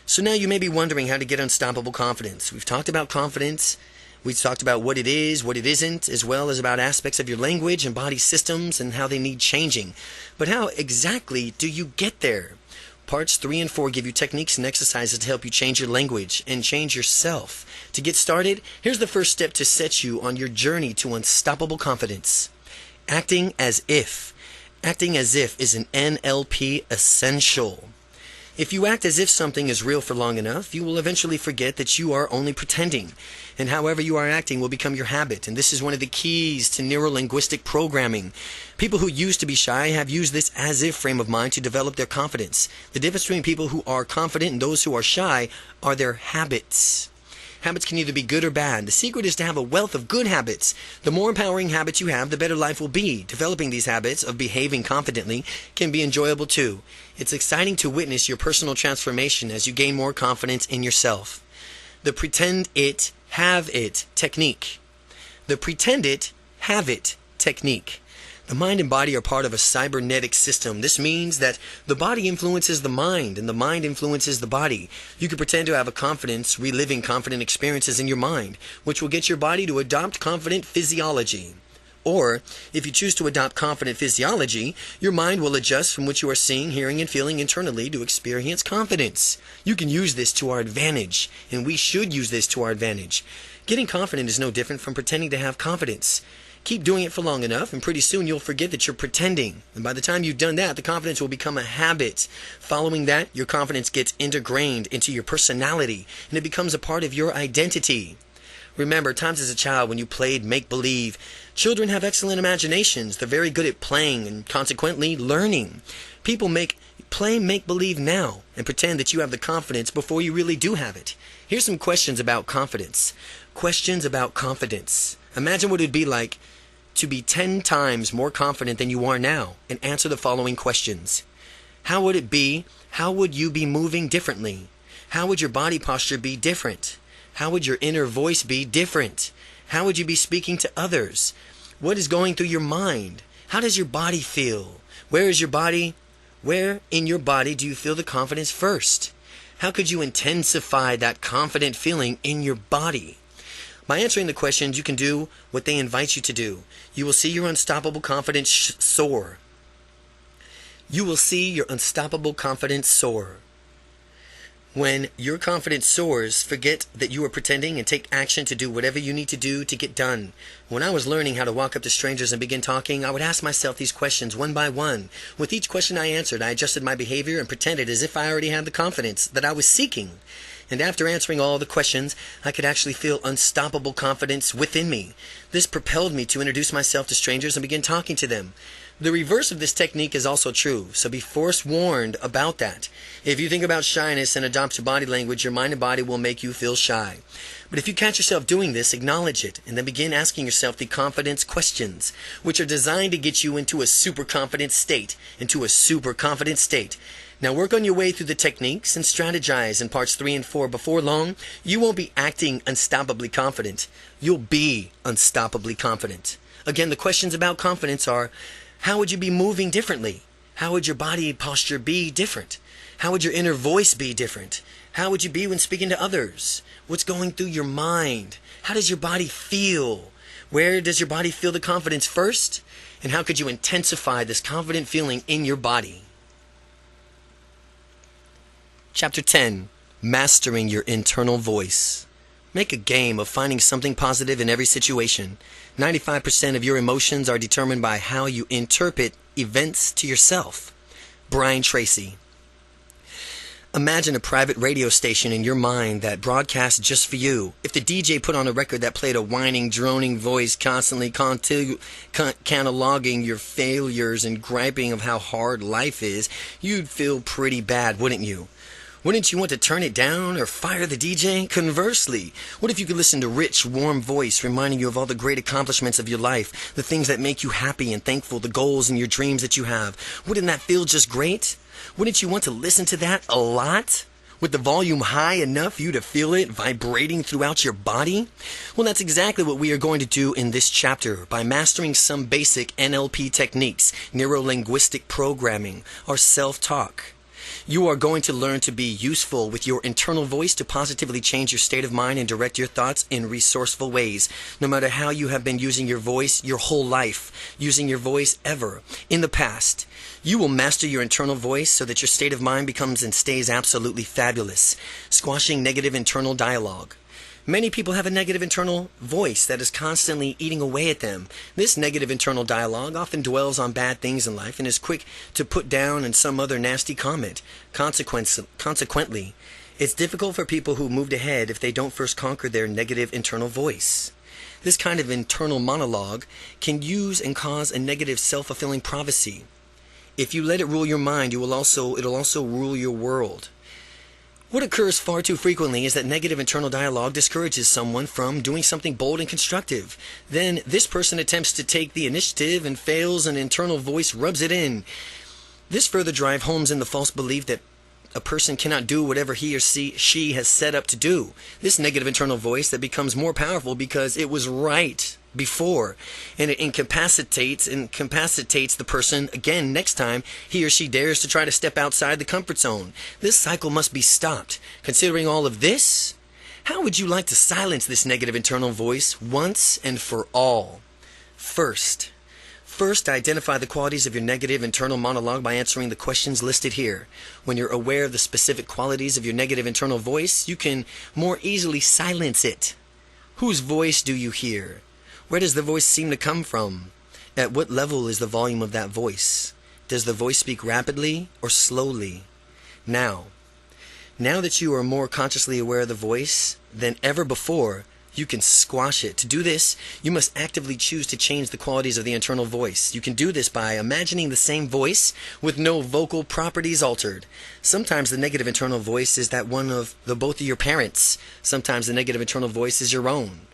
So now you may be wondering how to get unstoppable confidence. We've talked about confidence. We've talked about what it is, what it isn't, as well as about aspects of your language and body systems and how they need changing. But how exactly do you get there? Parts 3 and 4 give you techniques and exercises to help you change your language and change yourself. To get started, here's the first step to set you on your journey to unstoppable confidence. Acting as if. Acting as if is an NLP essential. If you act as if something is real for long enough, you will eventually forget that you are only pretending. And however you are acting will become your habit. And this is one of the keys to neuro-linguistic programming. People who used to be shy have used this as-if frame of mind to develop their confidence. The difference between people who are confident and those who are shy are their habits. Habits can either be good or bad. The secret is to have a wealth of good habits. The more empowering habits you have, the better life will be. Developing these habits of behaving confidently can be enjoyable too. It's exciting to witness your personal transformation as you gain more confidence in yourself. The pretend it, have it technique. The pretend it, have it technique. The mind and body are part of a cybernetic system. This means that the body influences the mind and the mind influences the body. You can pretend to have a confidence, reliving confident experiences in your mind, which will get your body to adopt confident physiology. Or, if you choose to adopt confident physiology, your mind will adjust from what you are seeing, hearing, and feeling internally to experience confidence. You can use this to our advantage, and we should use this to our advantage. Getting confident is no different from pretending to have confidence. Keep doing it for long enough, and pretty soon you'll forget that you're pretending. And by the time you've done that, the confidence will become a habit. Following that, your confidence gets ingrained into your personality, and it becomes a part of your identity. Remember, times as a child when you played make-believe. Children have excellent imaginations. They're very good at playing and consequently learning. People play make-believe now and pretend that you have the confidence before you really do have it. Here's some questions about confidence. Questions about confidence. Imagine what it would be like to be 10 times more confident than you are now and answer the following questions. How would it be? How would you be moving differently? How would your body posture be different? How would your inner voice be different? How would you be speaking to others? What is going through your mind? How does your body feel? Where in your body do you feel the confidence first? How could you intensify that confident feeling in your body? By answering the questions, you can do what they invite you to do. You will see your unstoppable confidence soar. You will see your unstoppable confidence soar. When your confidence soars, forget that you are pretending and take action to do whatever you need to do to get done. When I was learning how to walk up to strangers and begin talking, I would ask myself these questions one by one. With each question I answered, I adjusted my behavior and pretended as if I already had the confidence that I was seeking. And after answering all the questions, I could actually feel unstoppable confidence within me. This propelled me to introduce myself to strangers and begin talking to them. The reverse of this technique is also true, so be forewarned about that. If you think about shyness and adopt your body language, your mind and body will make you feel shy. But if you catch yourself doing this, acknowledge it, and then begin asking yourself the confidence questions, which are designed to get you into a super confident state. Now work on your way through the techniques and strategize in parts 3 and 4. Before long, you won't be acting unstoppably confident. You'll be unstoppably confident. Again, the questions about confidence are, how would you be moving differently? How would your body posture be different? How would your inner voice be different? How would you be when speaking to others? What's going through your mind? How does your body feel? Where does your body feel the confidence first? And how could you intensify this confident feeling in your body? Chapter 10. Mastering your internal voice. Make a game of finding something positive in every situation. 95% of your emotions are determined by how you interpret events to yourself. Brian Tracy. Imagine a private radio station in your mind that broadcasts just for you. If the DJ put on a record that played a whining, droning voice constantly cataloging your failures and griping of how hard life is, you'd feel pretty bad, wouldn't you? Wouldn't you want to turn it down or fire the DJ? Conversely, what if you could listen to rich, warm voice reminding you of all the great accomplishments of your life, the things that make you happy and thankful, the goals and your dreams that you have? Wouldn't that feel just great? Wouldn't you want to listen to that a lot? With the volume high enough for you to feel it vibrating throughout your body? Well, that's exactly what we are going to do in this chapter by mastering some basic NLP techniques, neuro-linguistic programming, or self-talk. You are going to learn to be useful with your internal voice to positively change your state of mind and direct your thoughts in resourceful ways. No matter how you have been using your voice your whole life, using your voice ever in the past, you will master your internal voice so that your state of mind becomes and stays absolutely fabulous, squashing negative internal dialogue. Many people have a negative internal voice that is constantly eating away at them. This negative internal dialogue often dwells on bad things in life and is quick to put down in some other nasty comment. Consequently, it's difficult for people who moved ahead if they don't first conquer their negative internal voice. This kind of internal monologue can use and cause a negative self-fulfilling prophecy. If you let it rule your mind, it'll also rule your world. What occurs far too frequently is that negative internal dialogue discourages someone from doing something bold and constructive. Then this person attempts to take the initiative and fails, and internal voice rubs it in. This further drives home in the false belief that a person cannot do whatever he or she has set up to do. This negative internal voice that becomes more powerful because it was right before, and it incapacitates the person again next time he or she dares to try to step outside the comfort zone. This cycle must be stopped. Considering all of this, how would you like to silence this negative internal voice once and for all? First, identify the qualities of your negative internal monologue by answering the questions listed here. When you're aware of the specific qualities of your negative internal voice, you can more easily silence it. Whose voice do you hear? Where does the voice seem to come from? At what level is the volume of that voice? Does the voice speak rapidly or slowly? Now that you are more consciously aware of the voice than ever before, you can squash it. To do this, you must actively choose to change the qualities of the internal voice. You can do this by imagining the same voice with no vocal properties altered. Sometimes the negative internal voice is that one of both of your parents. Sometimes the negative internal voice is your own.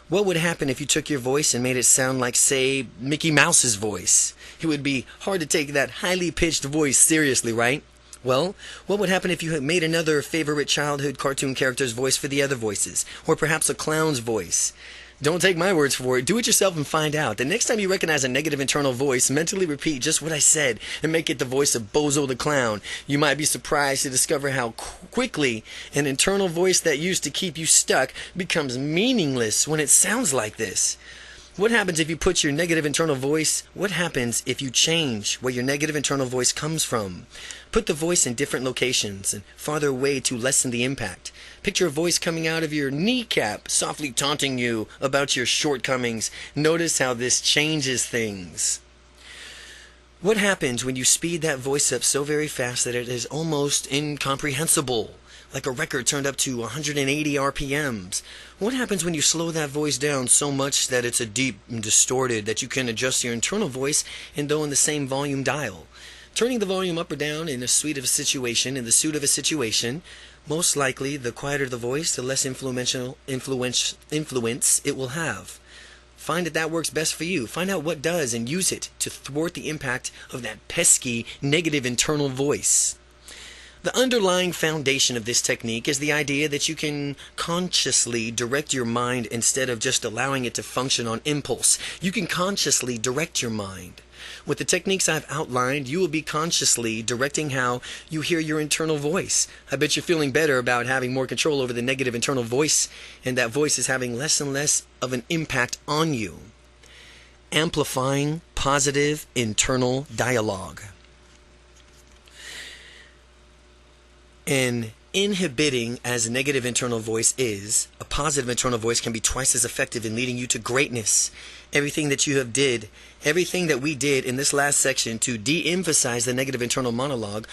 What would happen if you took your voice and made it sound like, say, Mickey Mouse's voice? It would be hard to take that highly pitched voice seriously, right? Well, what would happen if you had made another favorite childhood cartoon character's voice for the other voices? Or perhaps a clown's voice? Don't take my words for it. Do it yourself and find out. The next time you recognize a negative internal voice, mentally repeat just what I said and make it the voice of Bozo the Clown. You might be surprised to discover how quickly an internal voice that used to keep you stuck becomes meaningless when it sounds like this. What happens if you put your negative internal voice? What happens if you change where your negative internal voice comes from? Put the voice in different locations and farther away to lessen the impact. Picture a voice coming out of your kneecap, softly taunting you about your shortcomings. Notice how this changes things. What happens when you speed that voice up so very fast that it is almost incomprehensible? Like a record turned up to 180 RPMs. What happens when you slow that voice down so much that it's a deep and distorted that you can adjust your internal voice and though in the same volume dial? Turning the volume up or down in the suit of a situation, most likely the quieter the voice, the less influence it will have. Find that works best for you. Find out what does and use it to thwart the impact of that pesky negative internal voice. The underlying foundation of this technique is the idea that you can consciously direct your mind instead of just allowing it to function on impulse. You can consciously direct your mind. With the techniques I've outlined, you will be consciously directing how you hear your internal voice. I bet you're feeling better about having more control over the negative internal voice, and that voice is having less and less of an impact on you. Amplifying positive internal dialogue. And inhibiting as a negative internal voice is, a positive internal voice can be twice as effective in leading you to greatness. Everything that we did in this last section to de-emphasize the negative internal monologue,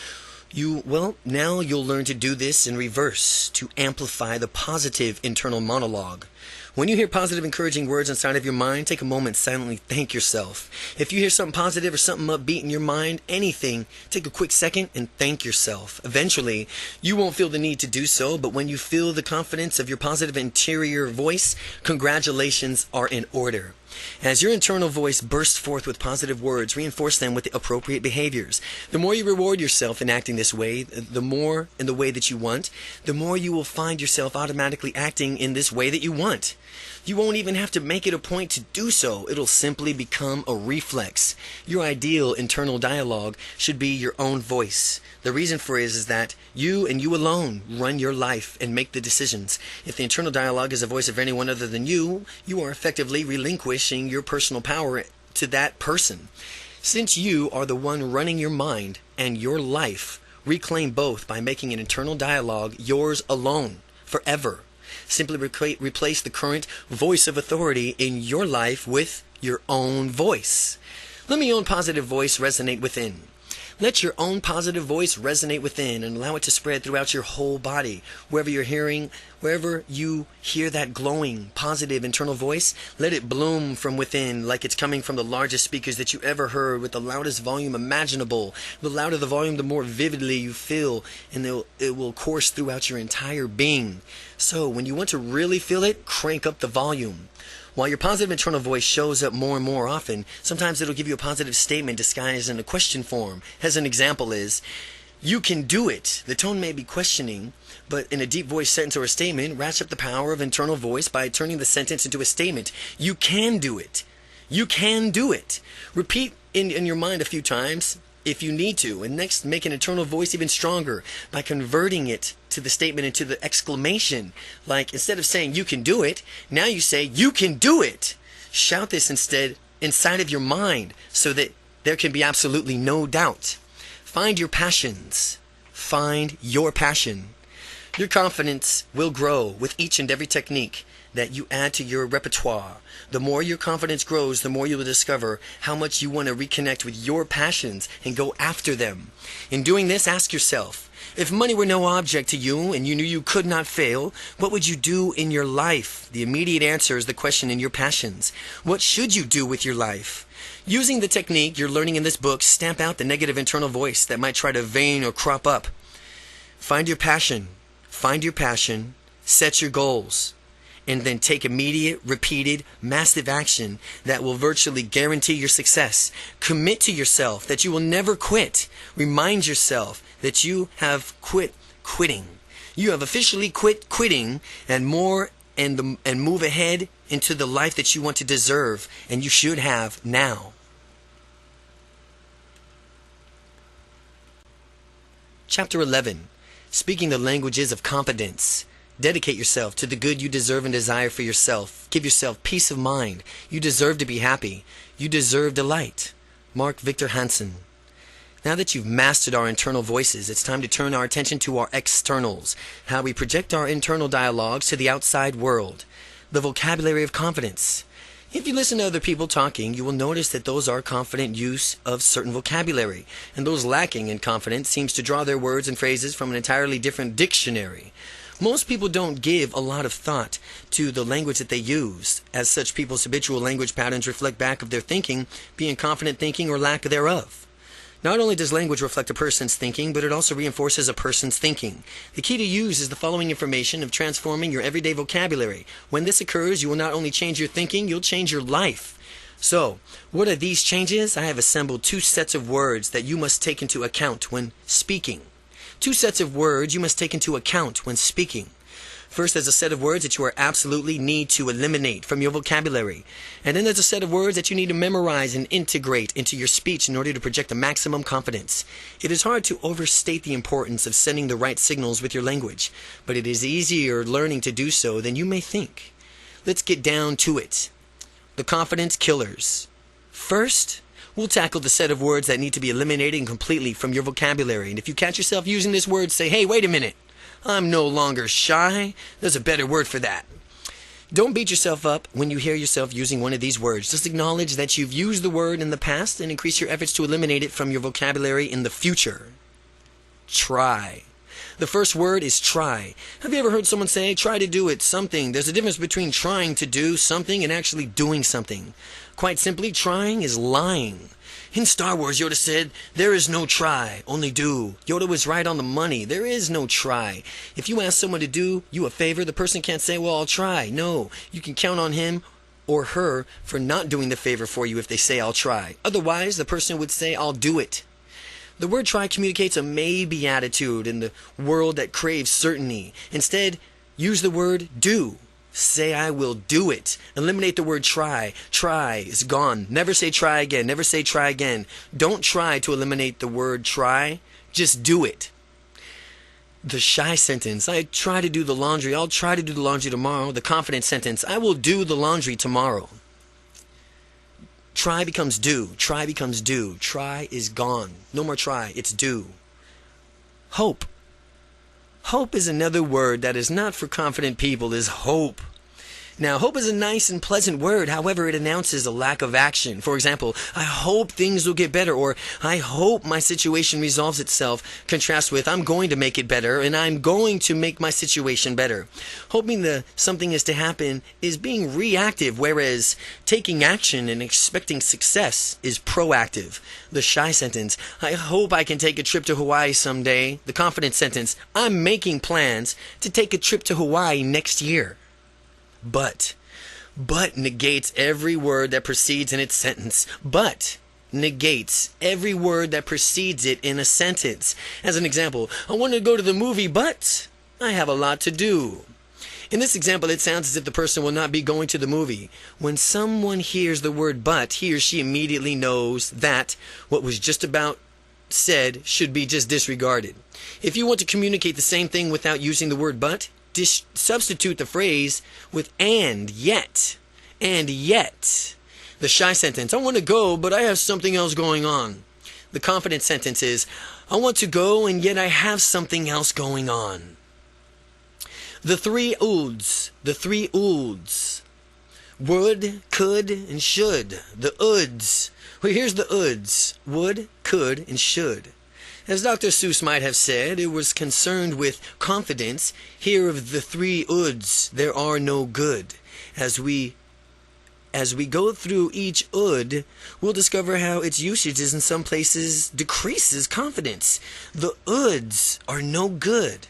now you'll learn to do this in reverse, to amplify the positive internal monologue. When you hear positive, encouraging words inside of your mind, take a moment, silently thank yourself. If you hear something positive or something upbeat in your mind, anything, take a quick second and thank yourself. Eventually, you won't feel the need to do so, but when you feel the confidence of your positive interior voice, congratulations are in order. As your internal voice bursts forth with positive words, reinforce them with the appropriate behaviors. The more you reward yourself in acting this way, the more in the way that you want, the more you will find yourself automatically acting in this way that you want. You won't even have to make it a point to do so. It'll simply become a reflex. Your ideal internal dialogue should be your own voice. The reason for it is that you and you alone run your life and make the decisions. If the internal dialogue is a voice of anyone other than you, you are effectively relinquishing your personal power to that person. Since you are the one running your mind and your life, reclaim both by making an internal dialogue yours alone, forever. Simply replace the current voice of authority in your life with your own voice. Let your own positive voice resonate within. Let your own positive voice resonate within and allow it to spread throughout your whole body. Wherever you hear that glowing, positive internal voice, let it bloom from within like it's coming from the largest speakers that you ever heard with the loudest volume imaginable. The louder the volume, the more vividly you feel, and it will course throughout your entire being. So when you want to really feel it, crank up the volume. While your positive internal voice shows up more and more often, sometimes it'll give you a positive statement disguised in a question form. As an example is, you can do it. The tone may be questioning, but in a deep voice sentence or a statement, ratchet up the power of internal voice by turning the sentence into a statement. You can do it. You can do it. Repeat in your mind a few times if you need to, and next make an internal voice even stronger by converting it to the statement into the exclamation. Like instead of saying you can do it, now you say you can do it. Shout this instead inside of your mind so that there can be absolutely no doubt. Find your passions. Find your passion. Your confidence will grow with each and every technique that you add to your repertoire. The more your confidence grows, the more you will discover how much you want to reconnect with your passions and go after them. In doing this, ask yourself, if money were no object to you and you knew you could not fail, what would you do in your life? The immediate answer is the question in your passions. What should you do with your life? Using the technique you're learning in this book, stamp out the negative internal voice that might try to vein or crop up. Find your passion. Find your passion. Set your goals. and then take immediate, repeated, massive action that will virtually guarantee your success. Commit to yourself that you will never quit. Remind yourself that you have quit quitting. You have officially quit quitting and move ahead into the life that you want to deserve and you should have now. Chapter 11. Speaking the languages of confidence. Dedicate yourself to the good you deserve and desire for yourself. Give yourself peace of mind. You deserve to be happy. You deserve delight. Mark Victor Hansen. Now that you've mastered our internal voices, it's time to turn our attention to our externals, how we project our internal dialogues to the outside world. The vocabulary of confidence. If you listen to other people talking, you will notice that those are confident use of certain vocabulary, and those lacking in confidence seems to draw their words and phrases from an entirely different dictionary. Most people don't give a lot of thought to the language that they use, as such people's habitual language patterns reflect back of their thinking, being confident thinking or lack thereof. Not only does language reflect a person's thinking, but it also reinforces a person's thinking. The key to use is the following information of transforming your everyday vocabulary. When this occurs, you will not only change your thinking, you'll change your life. So, what are these changes? I have assembled 2 sets of words that you must take into account when speaking. 2 sets of words you must take into account when speaking. First, there's a set of words that you are absolutely need to eliminate from your vocabulary. And then there's a set of words that you need to memorize and integrate into your speech in order to project the maximum confidence. It is hard to overstate the importance of sending the right signals with your language, but it is easier learning to do so than you may think. Let's get down to it. The confidence killers. First, we'll tackle the set of words that need to be eliminated completely from your vocabulary. And if you catch yourself using this word, say, hey, wait a minute. I'm no longer shy. There's a better word for that. Don't beat yourself up when you hear yourself using one of these words. Just acknowledge that you've used the word in the past and increase your efforts to eliminate it from your vocabulary in the future. Try. The first word is try. Have you ever heard someone say, try to do it, something? There's a difference between trying to do something and actually doing something. Quite simply, trying is lying. In Star Wars, Yoda said, there is no try, only do. Yoda was right on the money. There is no try. If you ask someone to do you a favor, the person can't say, well, I'll try. No, you can count on him or her for not doing the favor for you if they say, I'll try. Otherwise, the person would say, I'll do it. The word try communicates a maybe attitude in the world that craves certainty. Instead, use the word do. Say, I will do it. Eliminate the word try. Try is gone. Never say try again. Never say try again. Don't try to eliminate the word try. Just do it. The shy sentence. I try to do the laundry. I'll try to do the laundry tomorrow. The confident sentence. I will do the laundry tomorrow. Try becomes do. Try becomes do. Try is gone. No more try. It's do. Hope. Hope is another word that is not for confident people, is hope. Now, hope is a nice and pleasant word. However, it announces a lack of action. For example, I hope things will get better, or I hope my situation resolves itself. Contrast with, I'm going to make it better, and I'm going to make my situation better. Hoping something is to happen is being reactive, whereas taking action and expecting success is proactive. The shy sentence, I hope I can take a trip to Hawaii someday. The confident sentence, I'm making plans to take a trip to Hawaii next year. But negates every word that precedes in its sentence. But negates every word that precedes it in a sentence. As an example, I want to go to the movie, but I have a lot to do. In this example, it sounds as if the person will not be going to the movie. When someone hears the word but, he or she immediately knows that what was just about said should be just disregarded. If you want to communicate the same thing without using the word but, substitute the phrase with and yet. And yet. The shy sentence, I want to go, but I have something else going on. The confident sentence is, I want to go, and yet I have something else going on. The 3 ouds. The 3 ouds. Would, could, and should. The ouds. Well, here's the ouds. Would, could, and should. As Dr. Seuss might have said, it was concerned with confidence. Here of the 3 ouds, there are no good. As we go through each oud, we'll discover how its usages in some places decreases confidence. The ouds are no good.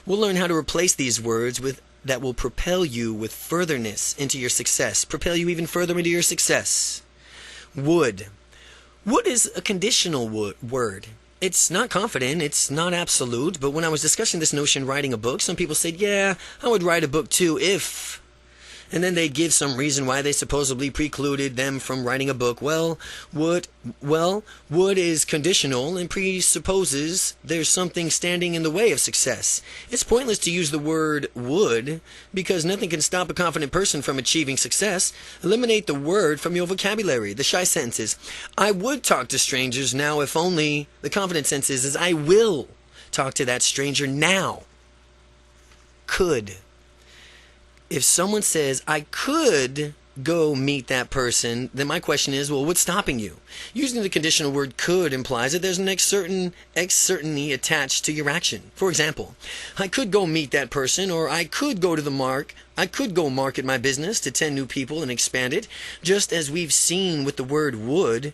We'll learn how to replace these words with that will propel you with furtherness into your success, propel you even further into your success. Would. Would is a conditional word. It's not confident, it's not absolute, but when I was discussing this notion writing a book, some people said, yeah, I would write a book too if... And then they give some reason why they supposedly precluded them from writing a book. Would is conditional and presupposes there's something standing in the way of success. It's pointless to use the word would because nothing can stop a confident person from achieving success. Eliminate the word from your vocabulary. The shy sentences. I would talk to strangers now if only. The confident sense is I will talk to that stranger now. Could. If someone says, I could go meet that person, then my question is, well, what's stopping you? Using the conditional word could implies that there's an certainty attached to your action. For example, I could go meet that person, or I could go market my business to 10 new people and expand it. Just as we've seen with the word would,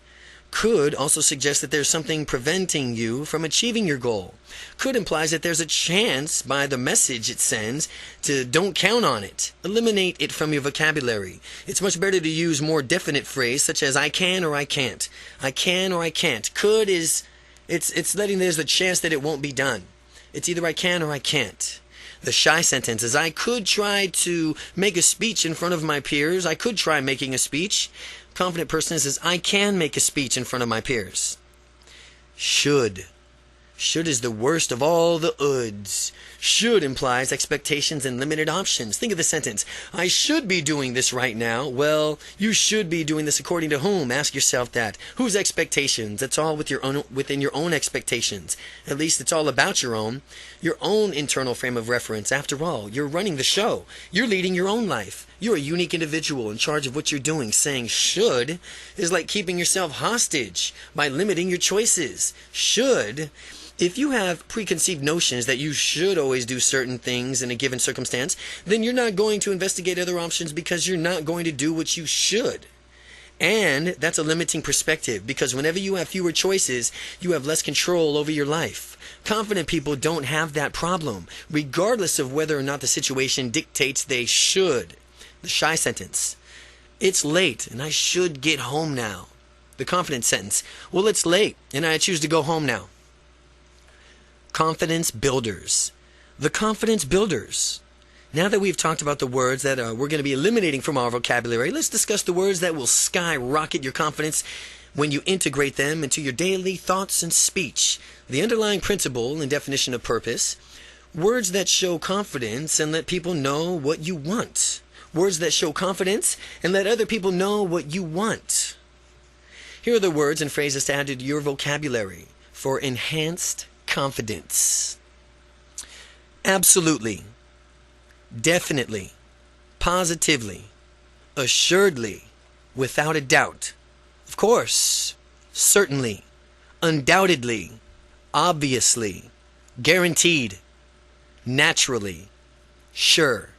could also suggest that there's something preventing you from achieving your goal. Could implies that there's a chance by the message it sends to don't count on it. Eliminate it from your vocabulary. It's much better to use more definite phrase such as I can or I can't. I can or I can't. Could is, it's letting there's a chance that it won't be done. It's either I can or I can't. The shy sentence is I could try to make a speech in front of my peers. I could try making a speech. Confident person says, I can make a speech in front of my peers. Should. Should is the worst of all the uds. Should implies expectations and limited options. Think of the sentence, I should be doing this right now. Well, you should be doing this according to whom? Ask yourself that. Whose expectations? It's all within your own expectations. At least it's all about your own internal frame of reference. After all, you're running the show. You're leading your own life. You're a unique individual in charge of what you're doing. Saying should is like keeping yourself hostage by limiting your choices. Should. If you have preconceived notions that you should always do certain things in a given circumstance, then you're not going to investigate other options because you're not going to do what you should. And that's a limiting perspective because whenever you have fewer choices, you have less control over your life. Confident people don't have that problem, regardless of whether or not the situation dictates they should. The shy sentence. It's late and I should get home now. The confident sentence. Well, it's late and I choose to go home now. Confidence builders. The confidence builders. Now that we've talked about the words that we're going to be eliminating from our vocabulary, let's discuss the words that will skyrocket your confidence when you integrate them into your daily thoughts and speech. The underlying principle and definition of purpose. Words that show confidence and let people know what you want. Words that show confidence and let other people know what you want. Here are the words and phrases to add to your vocabulary for enhanced confidence. Absolutely, definitely, positively, assuredly, without a doubt, of course, certainly, undoubtedly, obviously, guaranteed, naturally, sure.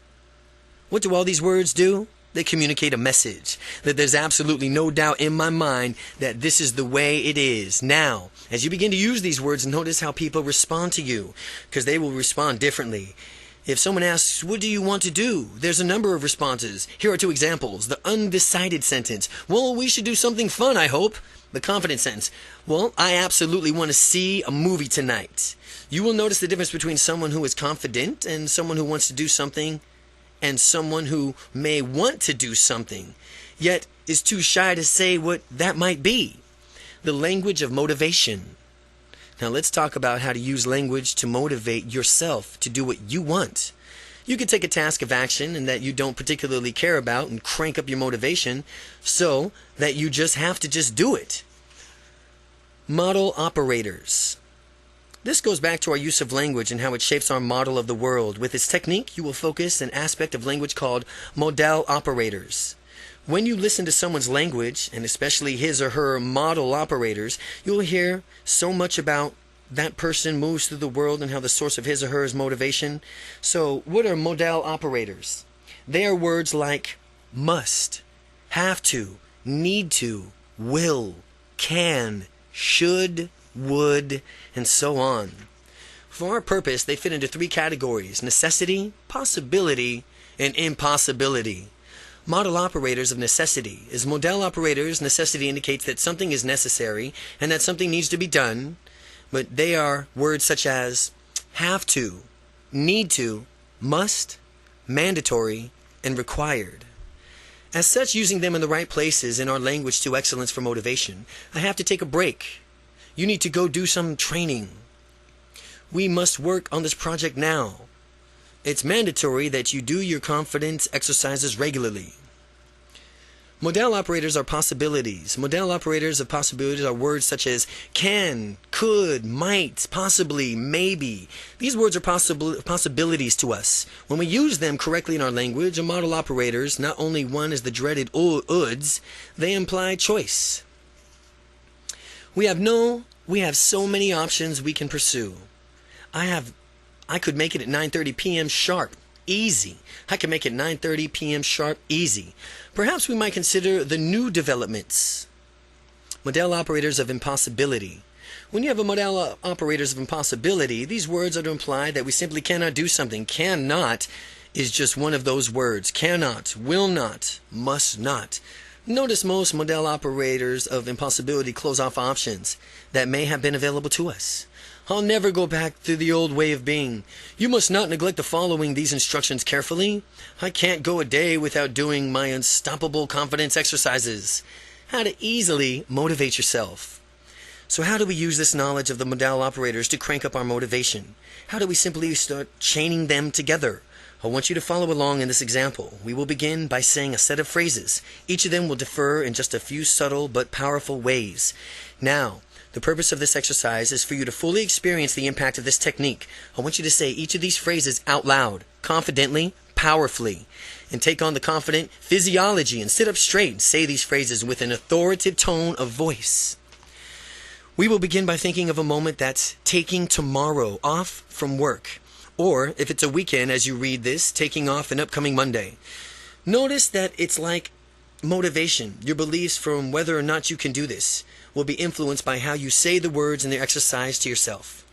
What do all these words do? They communicate a message that there's absolutely no doubt in my mind that this is the way it is. Now, as you begin to use these words, notice how people respond to you, because they will respond differently. If someone asks, what do you want to do? There's a number of responses. Here are two examples. The undecided sentence. Well, we should do something fun, I hope. The confident sentence. Well, I absolutely want to see a movie tonight. You will notice the difference between someone who is confident and someone who wants to do something and someone who may want to do something, yet is too shy to say what that might be. The language of motivation. Now let's talk about how to use language to motivate yourself to do what you want. You could take a task of action and that you don't particularly care about and crank up your motivation so that you just have to just do it. Model operators. This goes back to our use of language and how it shapes our model of the world. With its technique, you will focus an aspect of language called modal operators. When you listen to someone's language, and especially his or her model operators, you'll hear so much about that person moves through the world and how the source of his or her motivation. So, what are modal operators? They are words like must, have to, need to, will, can, should, would, and so on. For our purpose, they fit into three categories: necessity, possibility, and impossibility. Model operators of necessity. As modal operators, necessity indicates that something is necessary and that something needs to be done, but they are words such as have to, need to, must, mandatory, and required. As such, using them in the right places in our language to excellence for motivation. I have to take a break. You need to go do some training. We must work on this project now. It's mandatory that you do your confidence exercises regularly. Modal operators are possibilities. Modal operators of possibilities are words such as can, could, might, possibly, maybe. These words are possibilities to us. When we use them correctly in our language, modal operators, not only one is the dreaded uds, they imply choice. We have so many options we can pursue. I could make it at 9:30 p.m. sharp. Easy. I can make it 9:30 p.m. sharp. Easy. Perhaps we might consider the new developments. Modal operators of impossibility. When you have a modal operators of impossibility, these words are to imply that we simply cannot do something. Cannot is just one of those words. Cannot, will not, must not. Notice most modal operators of impossibility close off options that may have been available to us. I'll never go back to the old way of being. You must not neglect the following these instructions carefully. I can't go a day without doing my unstoppable confidence exercises. How to easily motivate yourself. So how do we use this knowledge of the modal operators to crank up our motivation? How do we simply start chaining them together? I want you to follow along in this example. We will begin by saying a set of phrases. Each of them will differ in just a few subtle but powerful ways. Now, the purpose of this exercise is for you to fully experience the impact of this technique. I want you to say each of these phrases out loud, confidently, powerfully, and take on the confident physiology and sit up straight and say these phrases with an authoritative tone of voice. We will begin by thinking of a moment that's taking tomorrow off from work, or if it's a weekend as you read this, taking off an upcoming Monday. Notice that it's like motivation. Your beliefs from whether or not you can do this will be influenced by how you say the words in the exercise to yourself.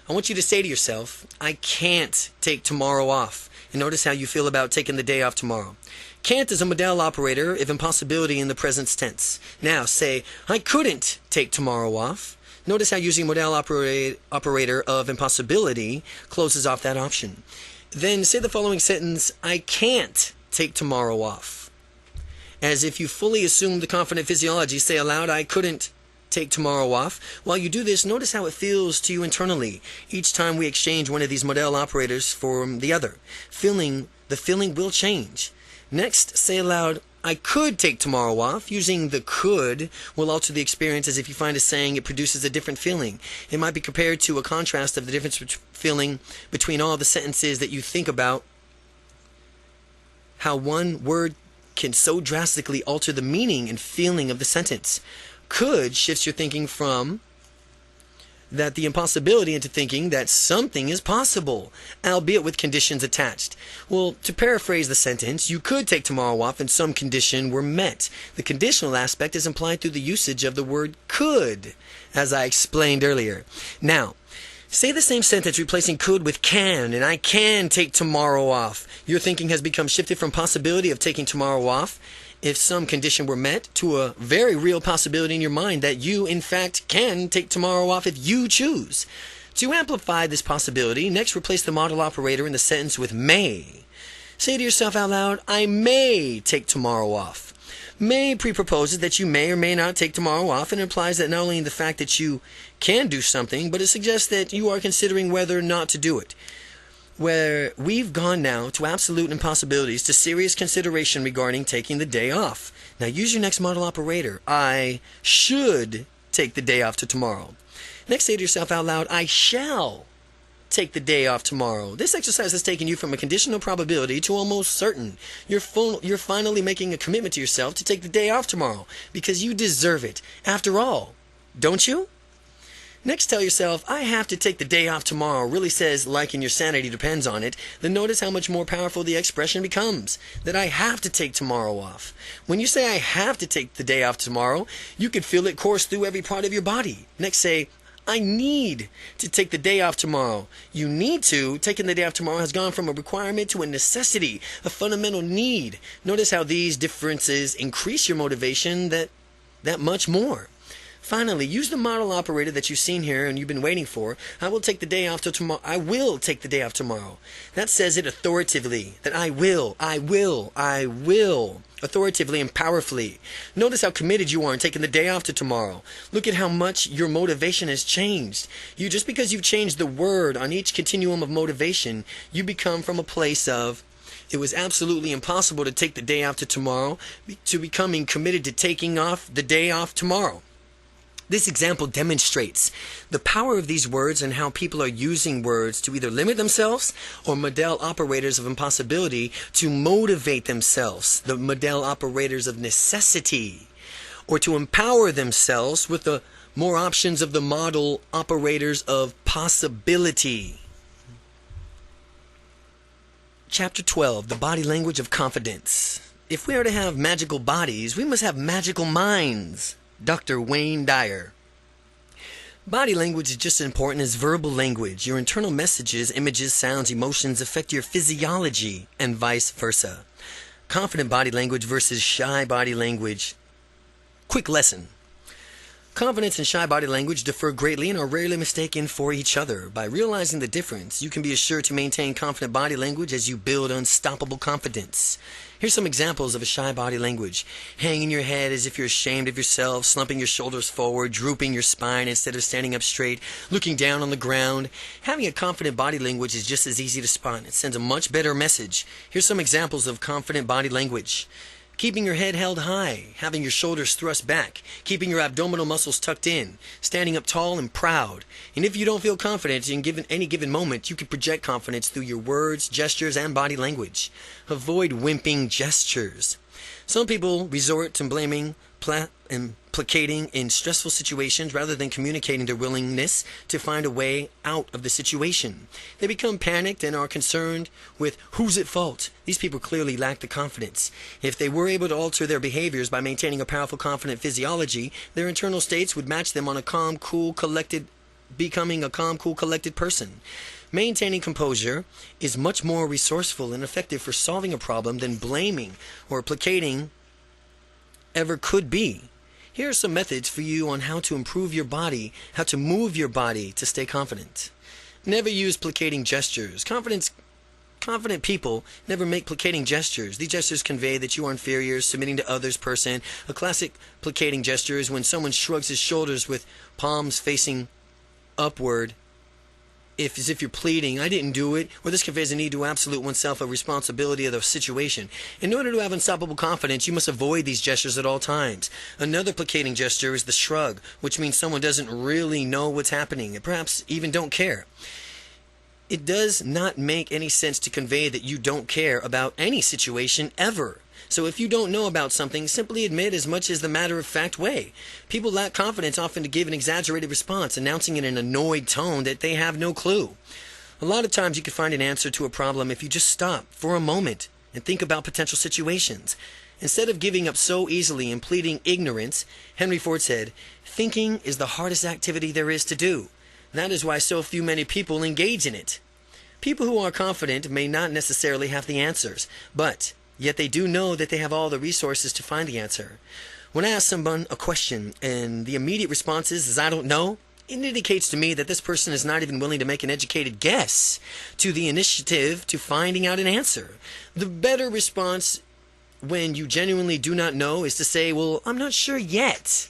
I want you to say to yourself, I can't take tomorrow off. And notice how you feel about taking the day off tomorrow. Can't is a modal operator of impossibility in the present tense. Now say, I couldn't take tomorrow off. Notice how using modal operator of impossibility closes off that option. Then say the following sentence, I can't take tomorrow off. As if you fully assume the confident physiology, say aloud, I couldn't take tomorrow off. While you do this, notice how it feels to you internally each time we exchange one of these modal operators for the other. The feeling will change. Next, say aloud, I could take tomorrow off. Using the could will alter the experience, as if you find a saying, it produces a different feeling. It might be compared to a contrast of the difference feeling between all the sentences that you think about, how one word can so drastically alter the meaning and feeling of the sentence. Could shifts your thinking from that the impossibility into thinking that something is possible, albeit with conditions attached. Well, to paraphrase the sentence, you could take tomorrow off and some condition were met. The conditional aspect is implied through the usage of the word could, as I explained earlier. Now, say the same sentence replacing could with can, and I can take tomorrow off. Your thinking has become shifted from possibility of taking tomorrow off, if some condition were met, to a very real possibility in your mind that you, in fact, can take tomorrow off if you choose. To amplify this possibility, next replace the modal operator in the sentence with may. Say to yourself out loud, I may take tomorrow off. May pre-proposes that you may or may not take tomorrow off, and implies that not only the fact that you can do something, but it suggests that you are considering whether or not to do it. Where we've gone now to absolute impossibilities to serious consideration regarding taking the day off. Now use your next modal operator. I should take the day off to tomorrow. Next, say to yourself out loud, I shall take the day off tomorrow. This exercise has taken you from a conditional probability to almost certain. You're finally making a commitment to yourself to take the day off tomorrow because you deserve it. After all, don't you? Next, tell yourself, I have to take the day off tomorrow really says, like, and your sanity depends on it. Then notice how much more powerful the expression becomes, that I have to take tomorrow off. When you say I have to take the day off tomorrow, you can feel it course through every part of your body. Next, say, I need to take the day off tomorrow. You need to. Taking the day off tomorrow has gone from a requirement to a necessity, a fundamental need. Notice how these differences increase your motivation that much more. Finally, use the model operator that you've seen here and you've been waiting for. I will take the day off till tomorrow. I will take the day off tomorrow. That says it authoritatively, that I will, authoritatively and powerfully. Notice how committed you are in taking the day off to tomorrow. Look at how much your motivation has changed. Just because you've changed the word on each continuum of motivation, you become from a place of it was absolutely impossible to take the day off to tomorrow to becoming committed to taking off the day off tomorrow. This example demonstrates the power of these words and how people are using words to either limit themselves or model operators of impossibility to motivate themselves, the model operators of necessity, or to empower themselves with the more options of the model operators of possibility. Chapter 12, the body language of confidence. If we are to have magical bodies, we must have magical minds. Dr. Wayne Dyer. Body language is just as important as verbal language. Your internal messages, images, sounds, emotions affect your physiology and vice versa. Confident body language versus shy body language. Quick lesson. Confidence and shy body language differ greatly and are rarely mistaken for each other. By realizing the difference, you can be assured to maintain confident body language as you build unstoppable confidence. Here's some examples of a shy body language. Hanging your head as if you're ashamed of yourself, slumping your shoulders forward, drooping your spine instead of standing up straight, looking down on the ground. Having a confident body language is just as easy to spot. It sends a much better message. Here's some examples of confident body language. Keeping your head held high, having your shoulders thrust back, keeping your abdominal muscles tucked in, standing up tall and proud. And if you don't feel confident in any given moment, you can project confidence through your words, gestures, and body language. Avoid wimping gestures. Some people resort to blaming and placating in stressful situations rather than communicating their willingness to find a way out of the situation. They become panicked and are concerned with who's at fault. These people clearly lack the confidence. If they were able to alter their behaviors by maintaining a powerful, confident physiology, their internal states would match them on becoming a calm, cool, collected person. Maintaining composure is much more resourceful and effective for solving a problem than blaming or placating ever could be. Here are some methods for you on how to improve your body, how to move your body to stay confident. Never use placating gestures. Confident people never make placating gestures. These gestures convey that you are inferior, submitting to others person. A classic placating gesture is when someone shrugs his shoulders with palms facing upward, as if you're pleading, I didn't do it, or this conveys a need to absolute oneself a responsibility of the situation. In order to have unstoppable confidence, you must avoid these gestures at all times. Another placating gesture is the shrug, which means someone doesn't really know what's happening, and perhaps even don't care. It does not make any sense to convey that you don't care about any situation ever. So if you don't know about something, simply admit as much as the matter-of-fact way. People lack confidence often to give an exaggerated response, announcing in an annoyed tone that they have no clue. A lot of times you can find an answer to a problem if you just stop for a moment and think about potential situations. Instead of giving up so easily and pleading ignorance, Henry Ford said, "Thinking is the hardest activity there is to do. That is why so many people engage in it." People who are confident may not necessarily have the answers, but yet they do know that they have all the resources to find the answer. When I ask someone a question and the immediate response is "I don't know," it indicates to me that this person is not even willing to make an educated guess to the initiative to finding out an answer. The better response when you genuinely do not know is to say, "Well, I'm not sure yet."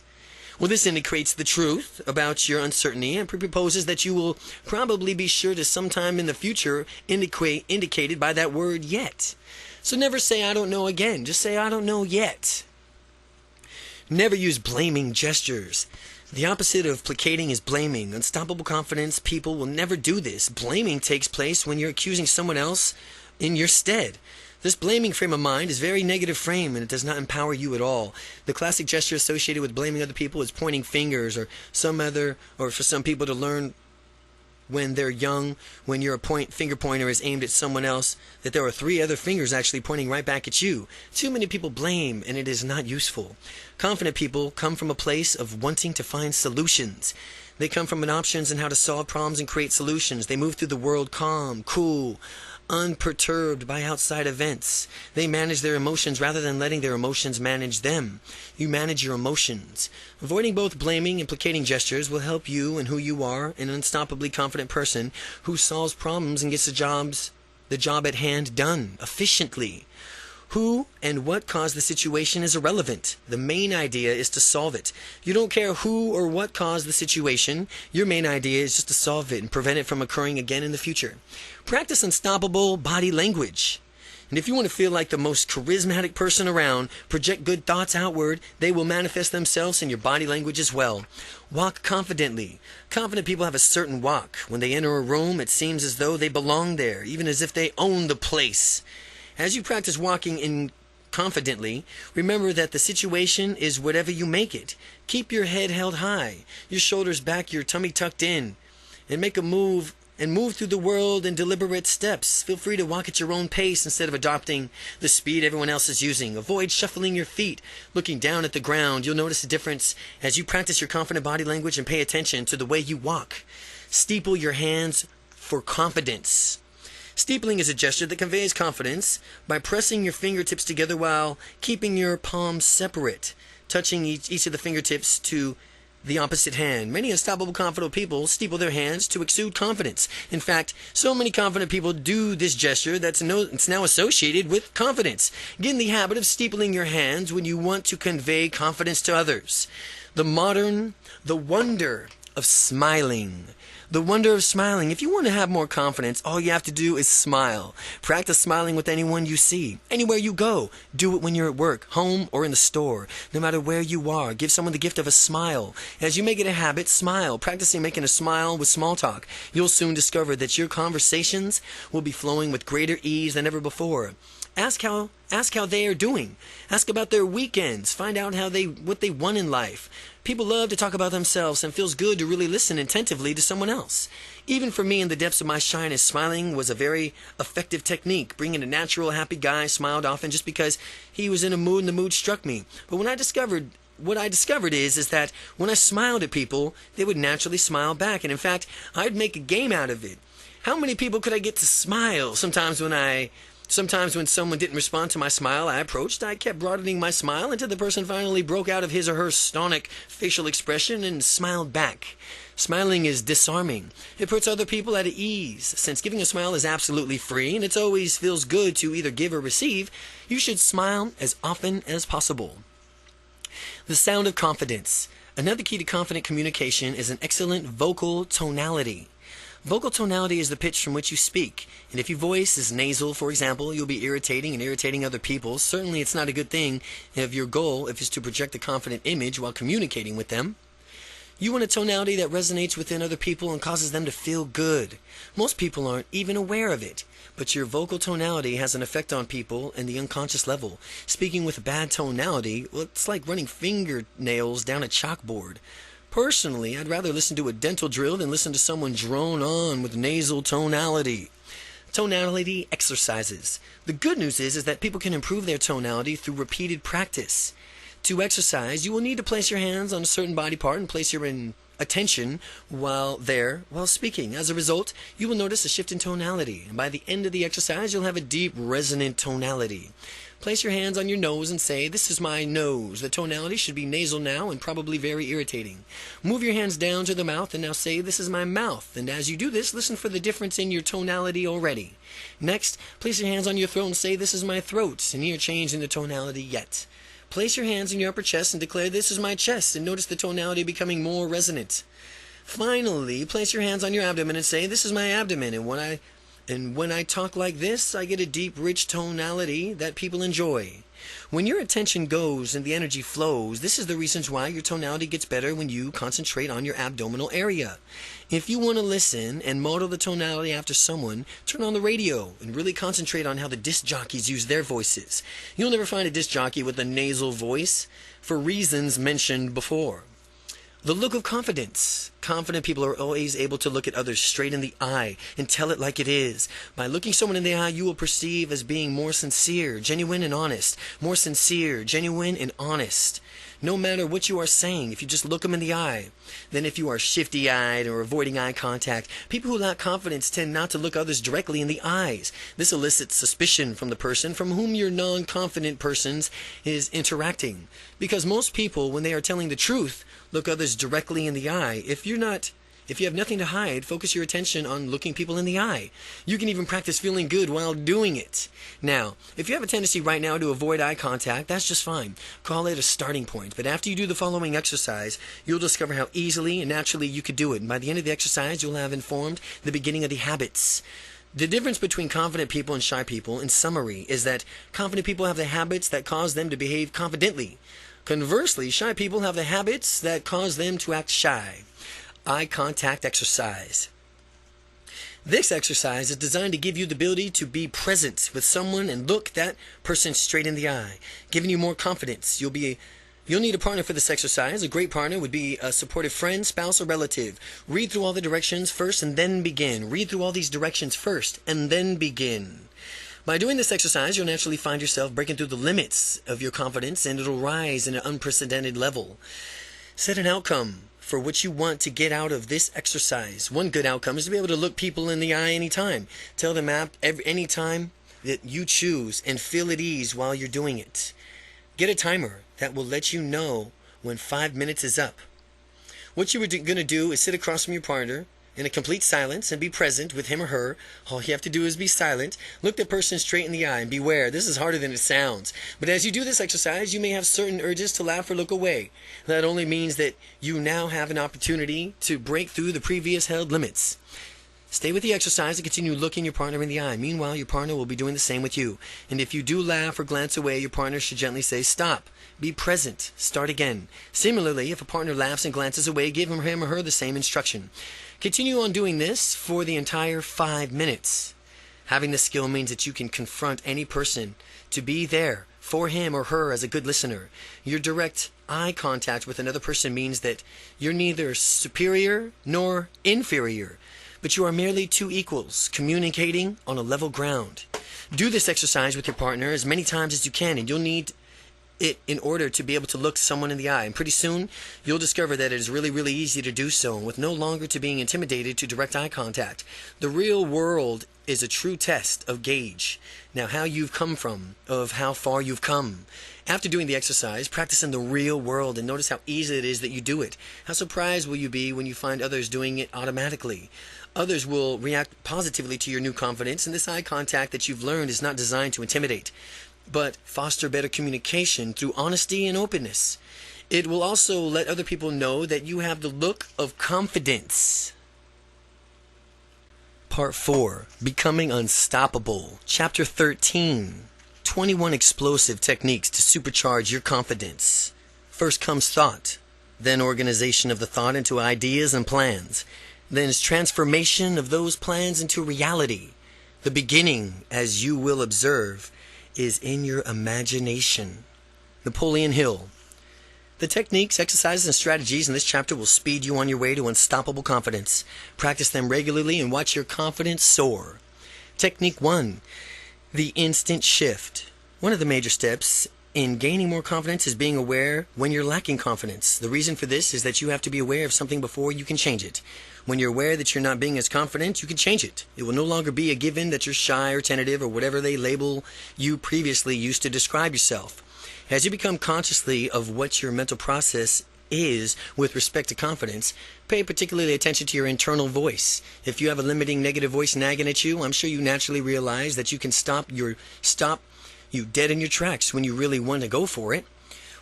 Well, this indicates the truth about your uncertainty and proposes that you will probably be sure to sometime in the future indicated by that word "yet." So never say "I don't know" again. Just say "I don't know yet." Never use blaming gestures. The opposite of placating is blaming. Unstoppable confidence people will never do this. Blaming takes place when you're accusing someone else in your stead. This blaming frame of mind is a very negative frame, and it does not empower you at all. The classic gesture associated with blaming other people is pointing fingers, or for some people to learn when they're young, when your finger pointer is aimed at someone else, that there are 3 other fingers actually pointing right back at you. Too many people blame, and it is not useful. Confident people come from a place of wanting to find solutions. They come from an options in how to solve problems and create solutions. They move through the world calm, cool, unperturbed by outside events. They manage their emotions rather than letting their emotions manage them. You manage your emotions. Avoiding both blaming and placating gestures will help you and who you are, an unstoppably confident person who solves problems and gets the job at hand done efficiently. Who and what caused the situation is irrelevant. The main idea is to solve it. You don't care who or what caused the situation. Your main idea is just to solve it and prevent it from occurring again in the future. Practice unstoppable body language. And if you want to feel like the most charismatic person around, project good thoughts outward. They will manifest themselves in your body language as well. Walk confidently. Confident people have a certain walk. When they enter a room, it seems as though they belong there, even as if they own the place. As you practice walking in confidently, remember that the situation is whatever you make it. Keep your head held high, your shoulders back, your tummy tucked in, and move through the world in deliberate steps. Feel free to walk at your own pace instead of adopting the speed everyone else is using. Avoid shuffling your feet, looking down at the ground. You'll notice a difference as you practice your confident body language and pay attention to the way you walk. Steeple your hands for confidence. Steepling is a gesture that conveys confidence by pressing your fingertips together while keeping your palms separate, touching each of the fingertips to the opposite hand. Many unstoppable confident people steeple their hands to exude confidence. In fact, so many confident people do this gesture that it's now associated with confidence. Get in the habit of steepling your hands when you want to convey confidence to others. The wonder of smiling. The wonder of smiling. If you want to have more confidence, all you have to do is smile. Practice smiling with anyone you see. Anywhere you go, do it when you're at work, home, or in the store. No matter where you are, give someone the gift of a smile. As you make it a habit, smile. Practicing making a smile with small talk. You'll soon discover that your conversations will be flowing with greater ease than ever before. Ask how they are doing. Ask about their weekends. Find out what they want in life. People love to talk about themselves, and it feels good to really listen attentively to someone else. Even for me, in the depths of my shyness, smiling was a very effective technique. Bringing a natural, happy guy smiled often just because he was in a mood and the mood struck me. But what I discovered is that when I smiled at people, they would naturally smile back. And in fact, I'd make a game out of it. How many people could I get to smile? Sometimes when someone didn't respond to my smile, I kept broadening my smile until the person finally broke out of his or her stonic facial expression and smiled back. Smiling is disarming. It puts other people at ease. Since giving a smile is absolutely free and it always feels good to either give or receive, you should smile as often as possible. The sound of confidence. Another key to confident communication is an excellent vocal tonality. Vocal tonality is the pitch from which you speak, and if your voice is nasal, for example, you'll be irritating other people. Certainly it's not a good thing if your goal is to project a confident image while communicating with them. You want a tonality that resonates within other people and causes them to feel good. Most people aren't even aware of it, but your vocal tonality has an effect on people in the unconscious level. Speaking with a bad tonality, well, it's like running fingernails down a chalkboard. Personally, I'd rather listen to a dental drill than listen to someone drone on with nasal tonality. Tonality exercises. The good news is that people can improve their tonality through repeated practice. To exercise, you will need to place your hands on a certain body part and place your attention while speaking. As a result, you will notice a shift in tonality, and by the end of the exercise, you'll have a deep, resonant tonality. Place your hands on your nose and say, "This is my nose." The tonality should be nasal now and probably very irritating. Move your hands down to the mouth and now say, "This is my mouth." And as you do this, listen for the difference in your tonality already. Next, place your hands on your throat and say, "This is my throat." And no change in the tonality yet. Place your hands in your upper chest and declare, "This is my chest," and notice the tonality becoming more resonant. Finally, place your hands on your abdomen and say, "This is my abdomen." And when I talk like this, I get a deep, rich tonality that people enjoy. When your attention goes and the energy flows, this is the reasons why your tonality gets better when you concentrate on your abdominal area. If you want to listen and model the tonality after someone, turn on the radio and really concentrate on how the disc jockeys use their voices. You'll never find a disc jockey with a nasal voice for reasons mentioned before. The look of confidence. Confident people are always able to look at others straight in the eye and tell it like it is. By looking someone in the eye, you will perceive as being more sincere, genuine, and honest. More sincere, genuine, and honest. no matter what you are saying, if you just look them in the eye. Then if you are shifty-eyed or avoiding eye contact, people who lack confidence tend not to look others directly in the eyes. This elicits suspicion from the person from whom your non-confident person is interacting. Because most people, when they are telling the truth, look others directly in the eye. If you have nothing to hide, focus your attention on looking people in the eye. You can even practice feeling good while doing it. Now, if you have a tendency right now to avoid eye contact, that's just fine. Call it a starting point. But after you do the following exercise, you'll discover how easily and naturally you could do it. And by the end of the exercise, you'll have informed the beginning of the habits. The difference between confident people and shy people, in summary, is that confident people have the habits that cause them to behave confidently. Conversely, shy people have the habits that cause them to act shy. Eye contact exercise. This exercise is designed to give you the ability to be present with someone and look that person straight in the eye, giving you more confidence. You'll need a partner for this exercise. A great partner would be a supportive friend, spouse, or relative. Read through all the directions first and then begin. Read through all these directions first and then begin. By doing this exercise, you'll naturally find yourself breaking through the limits of your confidence, and it'll rise in an unprecedented level. Set an outcome for what you want to get out of this exercise. One good outcome is to be able to look people in the eye anytime. Tell them anytime that you choose and feel at ease while you're doing it. Get a timer that will let you know when 5 minutes is up. What you are going to do is sit across from your partner in a complete silence and be present with him or her. All you have to do is be silent. Look the person straight in the eye and beware. This is harder than it sounds. But as you do this exercise, you may have certain urges to laugh or look away. That only means that you now have an opportunity to break through the previous held limits. Stay with the exercise and continue looking your partner in the eye. Meanwhile, your partner will be doing the same with you. And if you do laugh or glance away, your partner should gently say, "Stop. Be present. Start again." Similarly, if a partner laughs and glances away, give him or her the same instruction. Continue on doing this for the entire 5 minutes. Having this skill means that you can confront any person to be there for him or her as a good listener. Your direct eye contact with another person means that you're neither superior nor inferior, but you are merely two equals, communicating on a level ground. Do this exercise with your partner as many times as you can, and you'll need it in order to be able to look someone in the eye. And pretty soon, you'll discover that it is really, really easy to do so, and with no longer to being intimidated to direct eye contact. The real world is a true test of gauge. Now, how you've come from, of how far you've come. After doing the exercise, practice in the real world and notice how easy it is that you do it. How surprised will you be when you find others doing it automatically? Others will react positively to your new confidence, and this eye contact that you've learned is not designed to intimidate, but foster better communication through honesty and openness. It will also let other people know that you have the look of confidence. Part 4. Becoming Unstoppable. Chapter 13. 21 explosive techniques to supercharge your confidence. First comes thought, then organization of the thought into ideas and plans. Then is transformation of those plans into reality. The beginning, as you will observe, is in your imagination. Napoleon Hill. The techniques, exercises, and strategies in this chapter will speed you on your way to unstoppable confidence. Practice them regularly and watch your confidence soar. Technique 1. The instant shift. One of the major steps in gaining more confidence is being aware when you're lacking confidence. The reason for this is that you have to be aware of something before you can change it. When you're aware that you're not being as confident, you can change it. It will no longer be a given that you're shy or tentative or whatever they label you previously used to describe yourself. As you become consciously of what your mental process is with respect to confidence, pay particularly attention to your internal voice. If you have a limiting negative voice nagging at you, I'm sure you naturally realize that you can stop you dead in your tracks when you really want to go for it.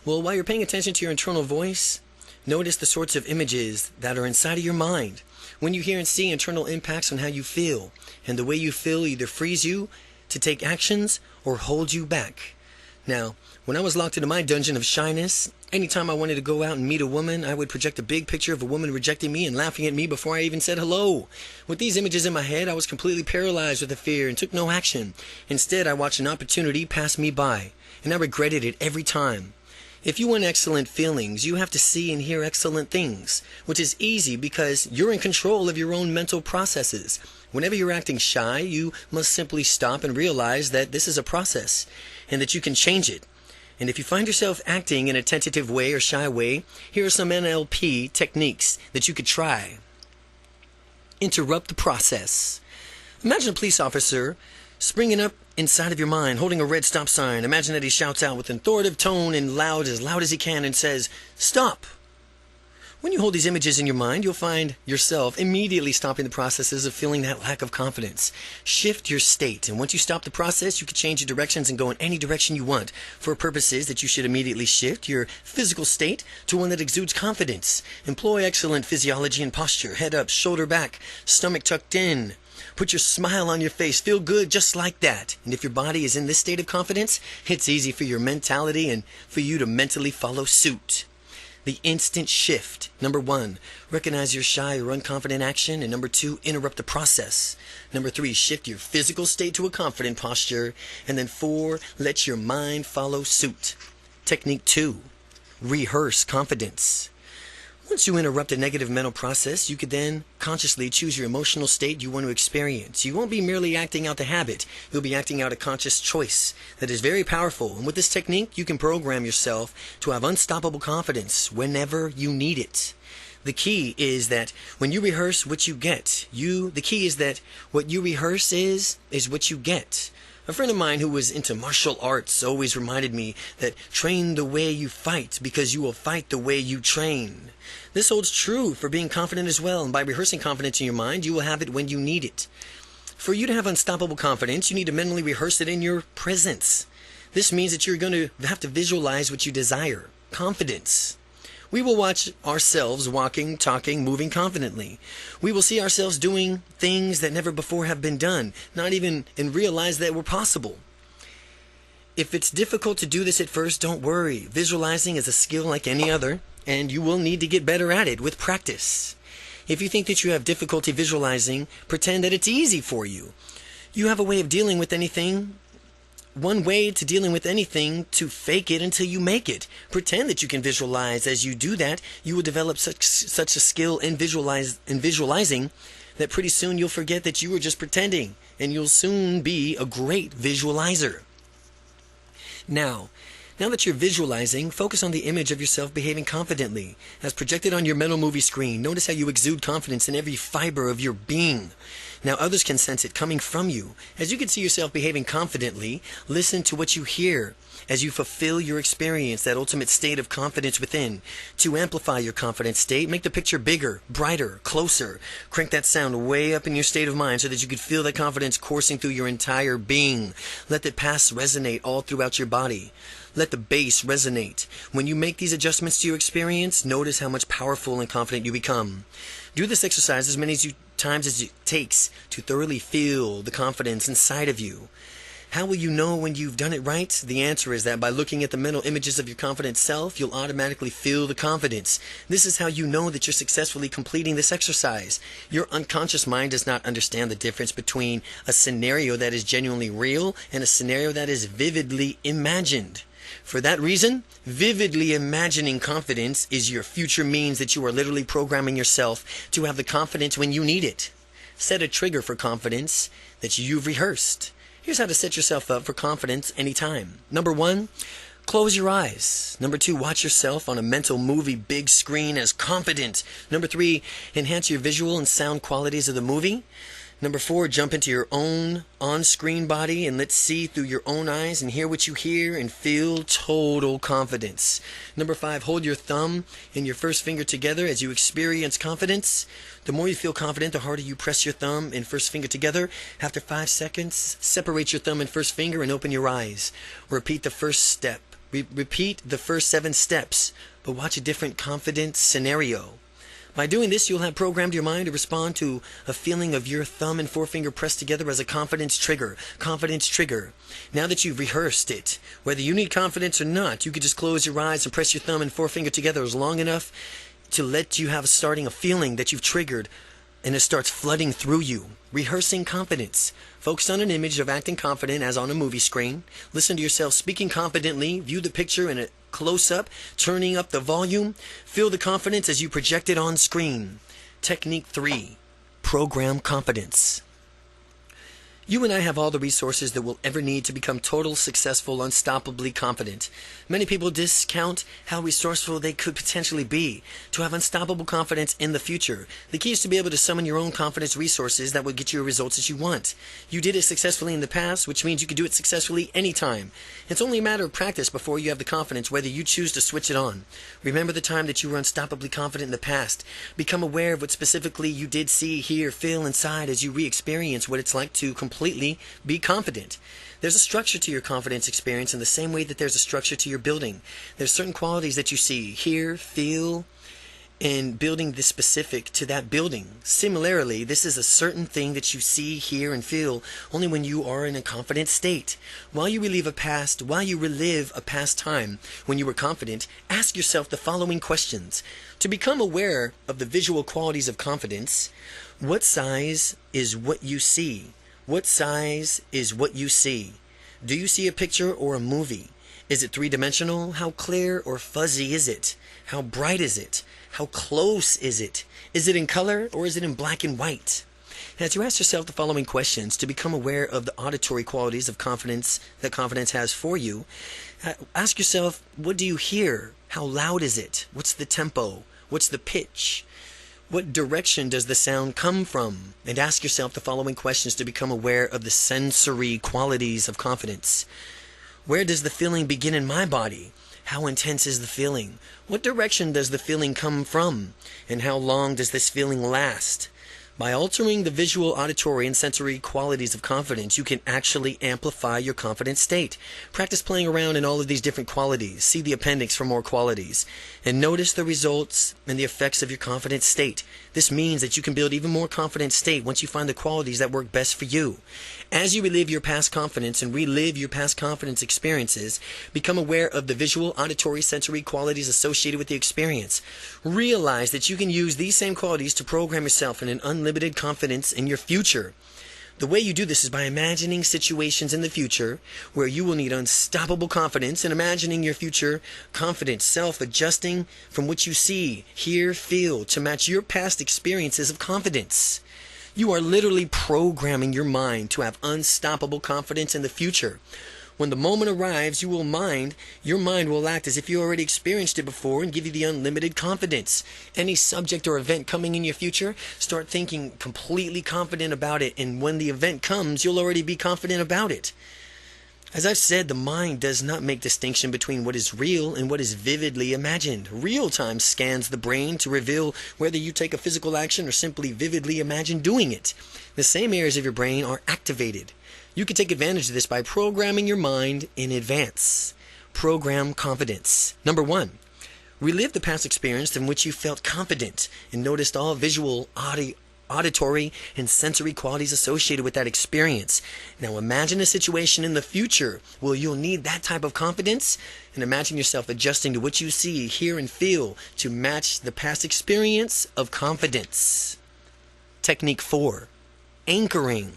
Well, while you're paying attention to your internal voice, notice the sorts of images that are inside of your mind. When you hear and see internal impacts on how you feel, and the way you feel either frees you to take actions or hold you back. Now, when I was locked into my dungeon of shyness, anytime I wanted to go out and meet a woman, I would project a big picture of a woman rejecting me and laughing at me before I even said hello. With these images in my head, I was completely paralyzed with the fear and took no action. Instead, I watched an opportunity pass me by, and I regretted it every time. If you want excellent feelings, you have to see and hear excellent things, which is easy because you're in control of your own mental processes. Whenever you're acting shy, you must simply stop and realize that this is a process and that you can change it. And if you find yourself acting in a tentative way or shy way, here are some NLP techniques that you could try. Interrupt the process. Imagine a police officer springing up inside of your mind, holding a red stop sign. Imagine that he shouts out with an authoritative tone and loud as he can and says, "Stop." When you hold these images in your mind, you'll find yourself immediately stopping the processes of feeling that lack of confidence. Shift your state, and once you stop the process, you can change your directions and go in any direction you want. For purposes that you should immediately shift your physical state to one that exudes confidence. Employ excellent physiology and posture, head up, shoulder back, stomach tucked in. Put your smile on your face. Feel good just like that. And if your body is in this state of confidence, it's easy for your mentality and for you to mentally follow suit. The instant shift. Number 1, recognize your shy or unconfident action. And number 2, interrupt the process. Number 3, shift your physical state to a confident posture. And then 4, let your mind follow suit. Technique 2, rehearse confidence. Once you interrupt a negative mental process, you could then consciously choose your emotional state you want to experience. You won't be merely acting out the habit. You'll be acting out a conscious choice that is very powerful. And with this technique, you can program yourself to have unstoppable confidence whenever you need it. The key is that when you rehearse what you get, the key is that what you rehearse is what you get. A friend of mine who was into martial arts always reminded me that train the way you fight because you will fight the way you train. This holds true for being confident as well, and by rehearsing confidence in your mind, you will have it when you need it. For you to have unstoppable confidence, you need to mentally rehearse it in your presence. This means that you're going to have to visualize what you desire. Confidence. We will watch ourselves walking, talking, moving confidently. We will see ourselves doing things that never before have been done, not even and realize that were possible. If it's difficult to do this at first, don't worry. Visualizing is a skill like any other, and you will need to get better at it with practice. If you think that you have difficulty visualizing, pretend that it's easy for you. You have a way of dealing with anything. One way to dealing with anything, to fake it until you make it. Pretend that you can visualize. As you do that, you will develop such a skill in visualizing that pretty soon you'll forget that you were just pretending, and you'll soon be a great visualizer. Now that you're visualizing, focus on the image of yourself behaving confidently. As projected on your mental movie screen, notice how you exude confidence in every fiber of your being. Now others can sense it coming from you. As you can see yourself behaving confidently, listen to what you hear as you fulfill your experience, that ultimate state of confidence within. To amplify your confident state, make the picture bigger, brighter, closer. Crank that sound way up in your state of mind so that you can feel that confidence coursing through your entire being. Let the bass resonate all throughout your body. Let the bass resonate. When you make these adjustments to your experience, notice how much powerful and confident you become. Do this exercise as many times as it takes to thoroughly feel the confidence inside of you. How will you know when you've done it right? The answer is that by looking at the mental images of your confident self, you'll automatically feel the confidence. This is how you know that you're successfully completing this exercise. Your unconscious mind does not understand the difference between a scenario that is genuinely real and a scenario that is vividly imagined. For that reason, vividly imagining confidence is your future means that you are literally programming yourself to have the confidence when you need it. Set a trigger for confidence that you've rehearsed. Here's how to set yourself up for confidence anytime. Number 1, close your eyes. Number 2, watch yourself on a mental movie big screen as confident. Number 3, enhance your visual and sound qualities of the movie. Number 4, jump into your own on-screen body and let's see through your own eyes and hear what you hear and feel total confidence. Number 5, hold your thumb and your first finger together as you experience confidence. The more you feel confident, the harder you press your thumb and first finger together. After 5 seconds, separate your thumb and first finger and open your eyes. Repeat the first step. Repeat the first 7 steps, but watch a different confidence scenario. By doing this, you'll have programmed your mind to respond to a feeling of your thumb and forefinger pressed together as a confidence trigger. Confidence trigger. Now that you've rehearsed it, whether you need confidence or not, you could just close your eyes and press your thumb and forefinger together as long enough to let you have starting a feeling that you've triggered, and it starts flooding through you. Rehearsing confidence. Focus on an image of acting confident as on a movie screen. Listen to yourself speaking confidently. View the picture in a close-up, turning up the volume. Feel the confidence as you project it on screen. Technique 3. Program confidence. You and I have all the resources that we'll ever need to become total, successful, unstoppably confident. Many people discount how resourceful they could potentially be to have unstoppable confidence in the future. The key is to be able to summon your own confidence resources that will get you the results that you want. You did it successfully in the past, which means you can do it successfully anytime. It's only a matter of practice before you have the confidence whether you choose to switch it on. Remember the time that you were unstoppably confident in the past. Become aware of what specifically you did see, hear, feel inside as you re-experience what it's like to completely be confident. There's a structure to your confidence experience in the same way that there's a structure to your building. There's certain qualities that you see, hear, feel, and building this specific to that building. Similarly, this is a certain thing that you see, hear, and feel only when you are in a confident state. While you relive a past time when you were confident, ask yourself the following questions. To become aware of the visual qualities of confidence, what size is what you see? What size is what you see? Do you see a picture or a movie? Is it three-dimensional? How clear or fuzzy is it? How bright is it? How close is it? Is it in color or is it in black and white? As you ask yourself the following questions to become aware of the auditory qualities of confidence that confidence has for you, ask yourself, what do you hear? How loud is it? What's the tempo? What's the pitch? What direction does the sound come from? And ask yourself the following questions to become aware of the sensory qualities of confidence. Where does the feeling begin in my body? How intense is the feeling? What direction does the feeling come from? And how long does this feeling last? By altering the visual, auditory, and sensory qualities of confidence, you can actually amplify your confident state. Practice playing around in all of these different qualities. See the appendix for more qualities. And notice the results and the effects of your confident state. This means that you can build even more confident state once you find the qualities that work best for you. As you relive your past confidence and relive your past confidence experiences, become aware of the visual, auditory, sensory qualities associated with the experience. Realize that you can use these same qualities to program yourself in an unlimited confidence in your future. The way you do this is by imagining situations in the future where you will need unstoppable confidence and imagining your future confident self adjusting from what you see, hear, feel to match your past experiences of confidence. You are literally programming your mind to have unstoppable confidence in the future. When the moment arrives, your mind will act as if you already experienced it before and give you the unlimited confidence. Any subject or event coming in your future, start thinking completely confident about it, and when the event comes, you'll already be confident about it. As I've said, the mind does not make distinction between what is real and what is vividly imagined. Real-time scans the brain to reveal whether you take a physical action or simply vividly imagine doing it. The same areas of your brain are activated. You can take advantage of this by programming your mind in advance. Program confidence. Number 1. Relive the past experience in which you felt confident and noticed all visual, auditory, and sensory qualities associated with that experience. Now imagine a situation in the future where you'll need that type of confidence, and imagine yourself adjusting to what you see, hear, and feel to match the past experience of confidence. Technique 4. Anchoring.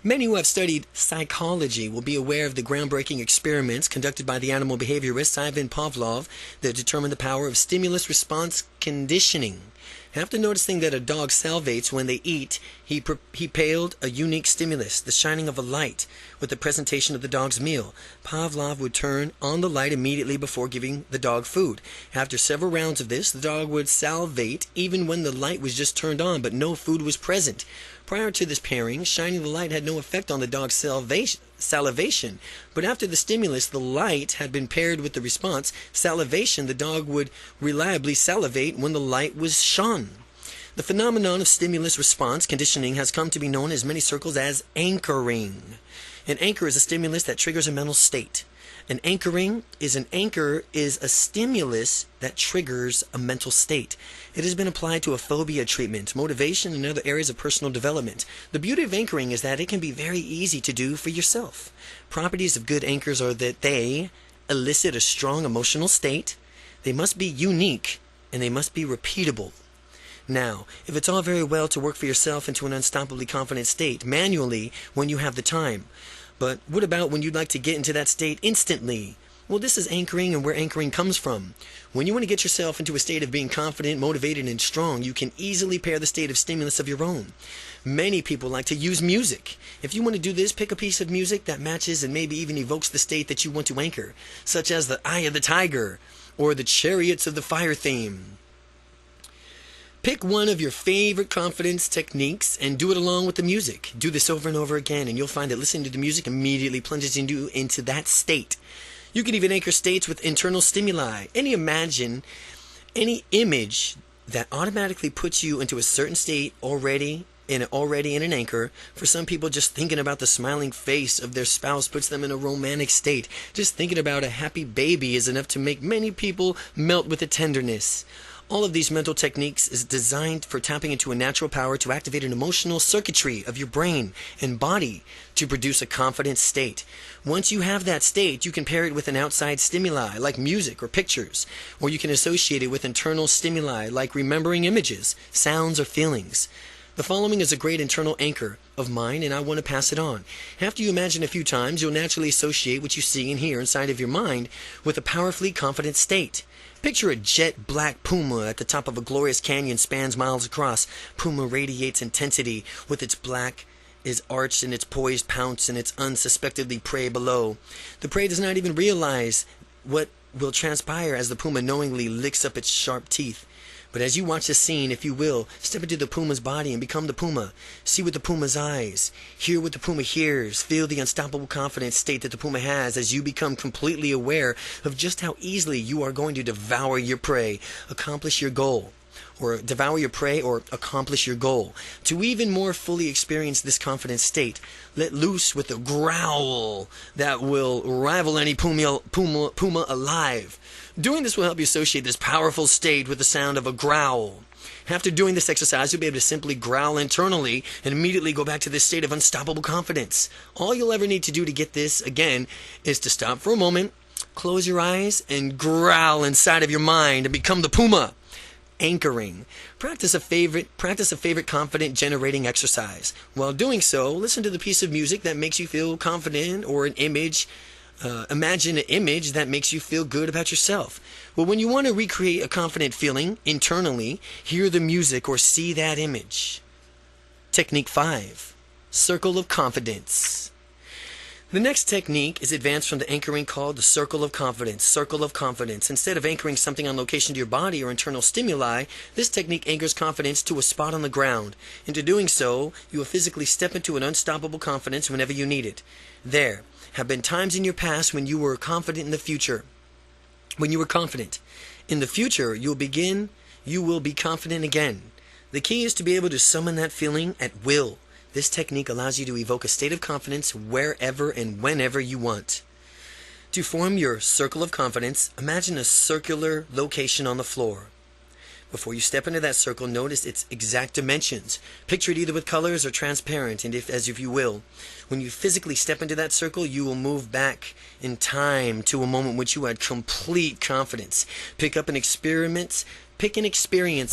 Many who have studied psychology will be aware of the groundbreaking experiments conducted by the animal behaviorist Ivan Pavlov that determined the power of stimulus-response conditioning. After noticing that a dog salivates when they eat, he paled a unique stimulus, the shining of a light, with the presentation of the dog's meal. Pavlov would turn on the light immediately before giving the dog food. After several rounds of this, the dog would salivate even when the light was just turned on, but no food was present. Prior to this pairing, shining the light had no effect on the dog's salivation, but after the stimulus, the light had been paired with the response, salivation, the dog would reliably salivate when the light was shone. The phenomenon of stimulus-response conditioning has come to be known in many circles as anchoring. An anchor is a stimulus that triggers a mental state. An anchor is a stimulus that triggers a mental state. It has been applied to a phobia treatment, motivation, and other areas of personal development. The beauty of anchoring is that it can be very easy to do for yourself. Properties of good anchors are that they elicit a strong emotional state, they must be unique, and they must be repeatable. Now, if it's all very well to work for yourself into an unstoppably confident state manually when you have the time, but what about when you'd like to get into that state instantly? Well, this is anchoring and where anchoring comes from. When you want to get yourself into a state of being confident, motivated, and strong, you can easily pair the state of stimulus of your own. Many people like to use music. If you want to do this, pick a piece of music that matches and maybe even evokes the state that you want to anchor, such as the Eye of the Tiger or the Chariots of the Fire theme. Pick one of your favorite confidence techniques and do it along with the music. Do this over and over again, and you'll find that listening to the music immediately plunges you into that state. You can even anchor states with internal stimuli. Any image that automatically puts you into a certain state already in an anchor. For some people, just thinking about the smiling face of their spouse puts them in a romantic state. Just thinking about a happy baby is enough to make many people melt with a tenderness. All of these mental techniques is designed for tapping into a natural power to activate an emotional circuitry of your brain and body to produce a confident state. Once you have that state, you can pair it with an outside stimuli like music or pictures, or you can associate it with internal stimuli like remembering images, sounds, or feelings. The following is a great internal anchor of mine, and I want to pass it on. After you imagine a few times, you'll naturally associate what you see and hear inside of your mind with a powerfully confident state. Picture a jet black puma at the top of a glorious canyon spans miles across. Puma radiates intensity with its black is arched in its poised pounce and its unsuspectedly prey below. The prey does not even realize what will transpire as the puma knowingly licks up its sharp teeth. But as you watch the scene, if you will, step into the puma's body and become the puma. See with the puma's eyes. Hear what the puma hears. Feel the unstoppable confident state that the puma has as you become completely aware of just how easily you are going to devour your prey, accomplish your goal. Or devour your prey or accomplish your goal. To even more fully experience this confident state, let loose with a growl that will rival any puma alive. Doing this will help you associate this powerful state with the sound of a growl. After doing this exercise, you'll be able to simply growl internally and immediately go back to this state of unstoppable confidence. All you'll ever need to do to get this, again, is to stop for a moment, close your eyes, and growl inside of your mind and become the puma. Anchoring. Practice a favorite confident generating exercise. While doing so, listen to the piece of music that makes you feel confident or an image. Imagine an image that makes you feel good about yourself. Well, when you want to recreate a confident feeling internally, hear the music or see that image. Technique 5. Circle of Confidence. The next technique is advanced from the anchoring called the circle of confidence. Circle of confidence. Instead of anchoring something on location to your body or internal stimuli, this technique anchors confidence to a spot on the ground. Into doing so, you will physically step into an unstoppable confidence whenever you need it. There have been times in your past when you were confident in the future. When you were confident. In the future, you will be confident again. The key is to be able to summon that feeling at will. This technique allows you to evoke a state of confidence wherever and whenever you want. To form your circle of confidence, imagine a circular location on the floor. Before you step into that circle, notice its exact dimensions. Picture it either with colors or transparent, and as if you will. When you physically step into that circle, you will move back in time to a moment in which you had complete confidence. Pick an experience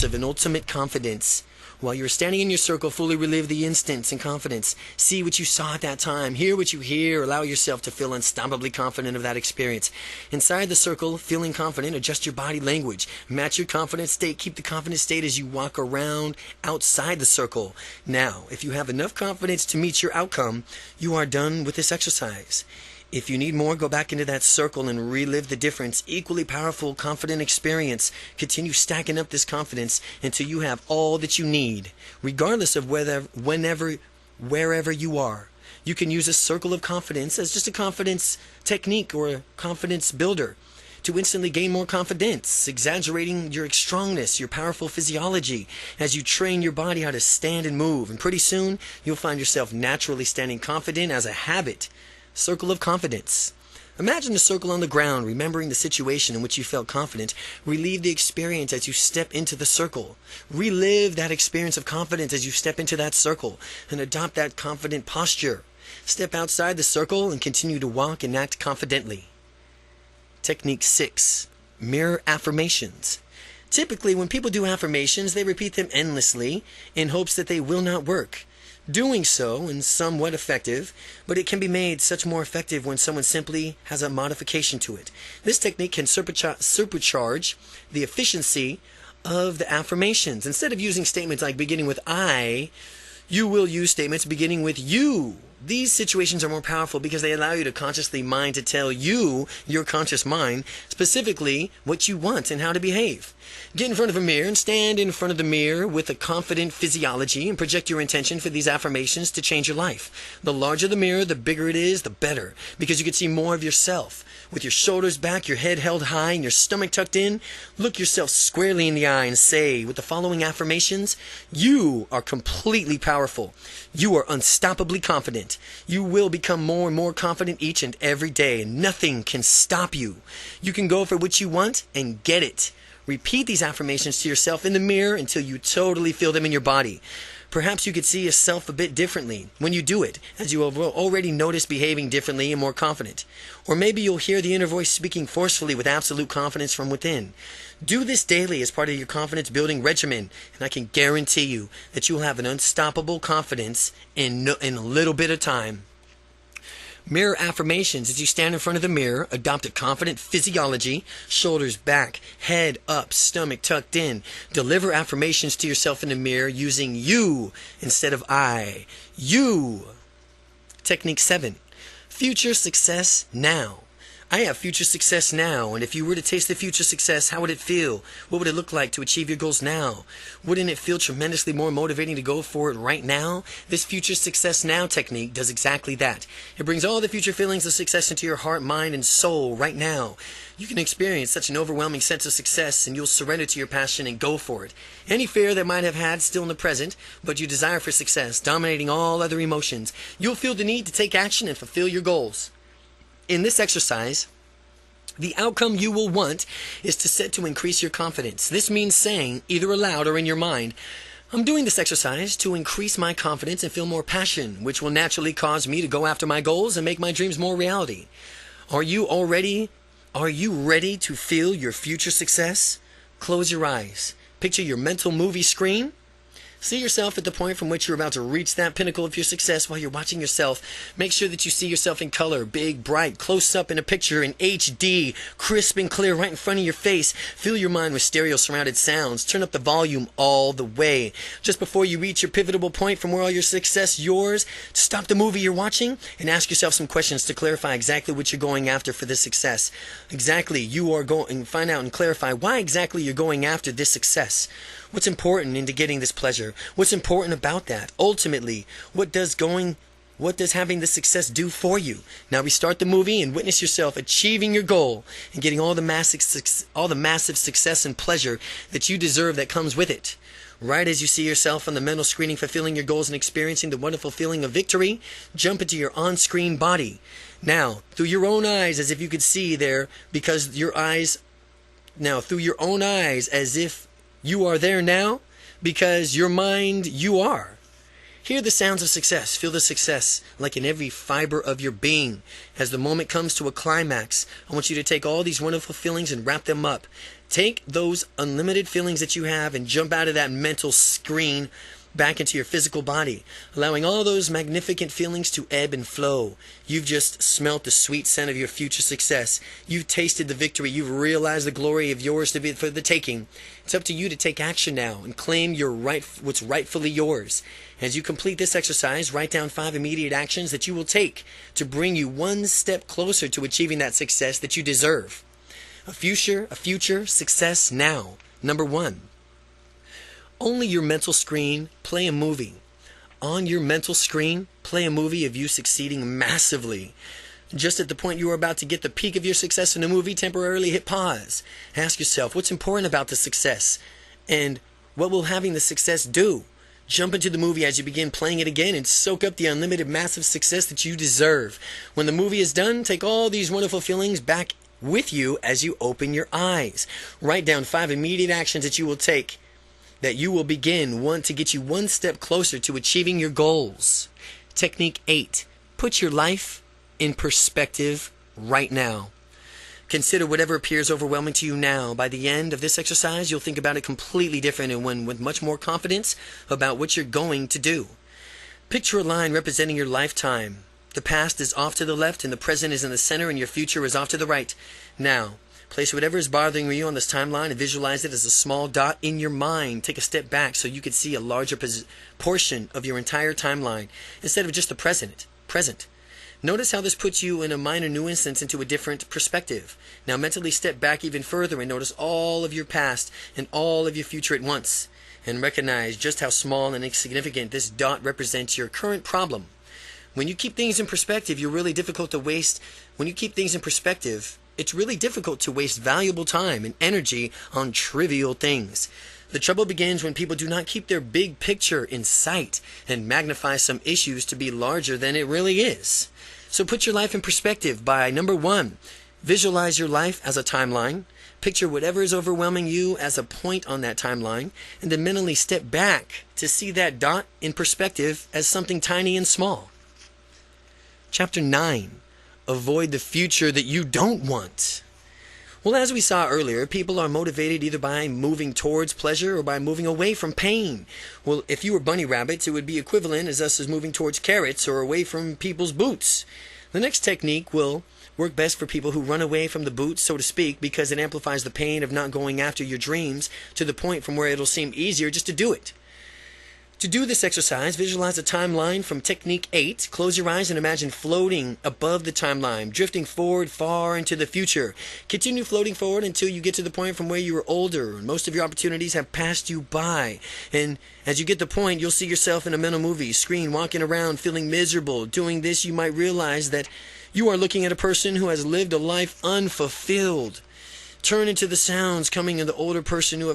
of an ultimate confidence. While you're standing in your circle, fully relive the instance and confidence. See what you saw at that time. Hear what you hear. Allow yourself to feel unstoppably confident of that experience. Inside the circle, feeling confident, adjust your body language. Match your confident state. Keep the confident state as you walk around outside the circle. Now, if you have enough confidence to meet your outcome, you are done with this exercise. If you need more, go back into that circle and relive the difference. Equally powerful, confident experience. Continue stacking up this confidence until you have all that you need, regardless of wherever you are. You can use a circle of confidence as just a confidence technique or a confidence builder to instantly gain more confidence, exaggerating your strongness, your powerful physiology as you train your body how to stand and move. And pretty soon, you'll find yourself naturally standing confident as a habit. Circle of confidence. Imagine a circle on the ground, remembering the situation in which you felt confident. Relive the experience as you step into the circle. Relive that experience of confidence as you step into that circle and adopt that confident posture. Step outside the circle and continue to walk and act confidently. Technique 6. Mirror affirmations. Typically, when people do affirmations, they repeat them endlessly in hopes that they will not work. doing so and somewhat effective, but it can be made such more effective when someone simply has a modification to it. This technique can supercharge the efficiency of the affirmations. Instead of using statements like beginning with I, you will use statements beginning with you. These situations are more powerful because they allow you to consciously mind to tell you, your conscious mind, specifically what you want and how to behave. Get in front of a mirror and stand in front of the mirror with a confident physiology and project your intention for these affirmations to change your life. The larger the mirror, the bigger it is, the better, because you can see more of yourself. With your shoulders back, your head held high, and your stomach tucked in, look yourself squarely in the eye and say, with the following affirmations, you are completely powerful. You are unstoppably confident. You will become more and more confident each and every day, and nothing can stop you. You can go for what you want and get it. Repeat these affirmations to yourself in the mirror until you totally feel them in your body. Perhaps you could see yourself a bit differently when you do it, as you have already noticed behaving differently and more confident. Or maybe you'll hear the inner voice speaking forcefully with absolute confidence from within. Do this daily as part of your confidence building regimen, and I can guarantee you that you'll have an unstoppable confidence in a little bit of time. Mirror affirmations. As you stand in front of the mirror, adopt a confident physiology, shoulders back, head up, stomach tucked in. Deliver affirmations to yourself in the mirror using you instead of I. You. Technique 7. Future success now. I have future success now, and if you were to taste the future success, how would it feel? What would it look like to achieve your goals now? Wouldn't it feel tremendously more motivating to go for it right now? This future success now technique does exactly that. It brings all the future feelings of success into your heart, mind, and soul right now. You can experience such an overwhelming sense of success, and you'll surrender to your passion and go for it. Any fear that might have had still in the present, but you desire for success, dominating all other emotions, you'll feel the need to take action and fulfill your goals. In this exercise, the outcome you will want is to set to increase your confidence. This means saying, either aloud or in your mind, I'm doing this exercise to increase my confidence and feel more passion, which will naturally cause me to go after my goals and make my dreams more reality. Are you ready to feel your future success? Close your eyes. Picture your mental movie screen. See yourself at the point from which you're about to reach that pinnacle of your success while you're watching yourself. Make sure that you see yourself in color, big, bright, close up in a picture in HD, crisp and clear right in front of your face. Fill your mind with stereo surrounded sounds. Turn up the volume all the way. Just before you reach your pivotal point from where all your success yours, stop the movie you're watching and ask yourself some questions to clarify exactly what you're going after for this success. Find out and clarify why exactly you're going after this success. What's important into getting this pleasure? What's important about that? Ultimately, what does having this success do for you? Now restart the movie and witness yourself achieving your goal and getting all the massive success and pleasure that you deserve that comes with it. Right as you see yourself on the mental screening fulfilling your goals and experiencing the wonderful feeling of victory, jump into your on-screen body. Now, through your own eyes, as if you could see there, through your own eyes, as if you are there now, because your mind, you are. Hear the sounds of success. Feel the success like in every fiber of your being. As the moment comes to a climax, I want you to take all these wonderful feelings and wrap them up. Take those unlimited feelings that you have and jump out of that mental screen back into your physical body, allowing all those magnificent feelings to ebb and flow. You've just smelt the sweet scent of your future success. You've tasted the victory. You've realized the glory of yours to be for the taking. It's up to you to take action now and claim what's rightfully yours. As you complete this exercise, write down 5 immediate actions that you will take to bring you one step closer to achieving that success that you deserve. A future success now. Number 1. Only your mental screen, play a movie. On your mental screen, play a movie of you succeeding massively. Just at the point you are about to get the peak of your success in a movie, temporarily hit pause. Ask yourself, what's important about the success? And what will having the success do? Jump into the movie as you begin playing it again and soak up the unlimited massive success that you deserve. When the movie is done, take all these wonderful feelings back with you as you open your eyes. Write down 5 immediate actions that you will take that you will begin to get you one step closer to achieving your goals. Technique 8. Put your life in perspective right now. Consider whatever appears overwhelming to you now. By the end of this exercise, you'll think about it completely different and with much more confidence about what you're going to do. Picture a line representing your lifetime. The past is off to the left and the present is in the center and your future is off to the right. Now, place whatever is bothering you on this timeline and visualize it as a small dot in your mind. Take a step back so you can see a larger portion of your entire timeline instead of just the present. Notice how this puts you in a minor nuisance into a different perspective. Now mentally step back even further and notice all of your past and all of your future at once. And recognize just how small and insignificant this dot represents your current problem. When you keep things in perspective, it's really difficult to waste valuable time and energy on trivial things. The trouble begins when people do not keep their big picture in sight and magnify some issues to be larger than it really is. So put your life in perspective by, number 1, visualize your life as a timeline. Picture whatever is overwhelming you as a point on that timeline, and then mentally step back to see that dot in perspective as something tiny and small. Chapter 9. Avoid the future that you don't want. Well, as we saw earlier, people are motivated either by moving towards pleasure or by moving away from pain. Well, if you were bunny rabbits, it would be equivalent as us as moving towards carrots or away from people's boots. The next technique will work best for people who run away from the boots, so to speak, because it amplifies the pain of not going after your dreams to the point from where it'll seem easier just to do it. To do this exercise, visualize a timeline from Technique 8. Close your eyes and imagine floating above the timeline, drifting forward far into the future. Continue floating forward until you get to the point from where you were older. Most of your opportunities have passed you by. And as you get the point, you'll see yourself in a mental movie screen, walking around, feeling miserable. Doing this, you might realize that you are looking at a person who has lived a life unfulfilled. Turn into the sounds coming of the older person who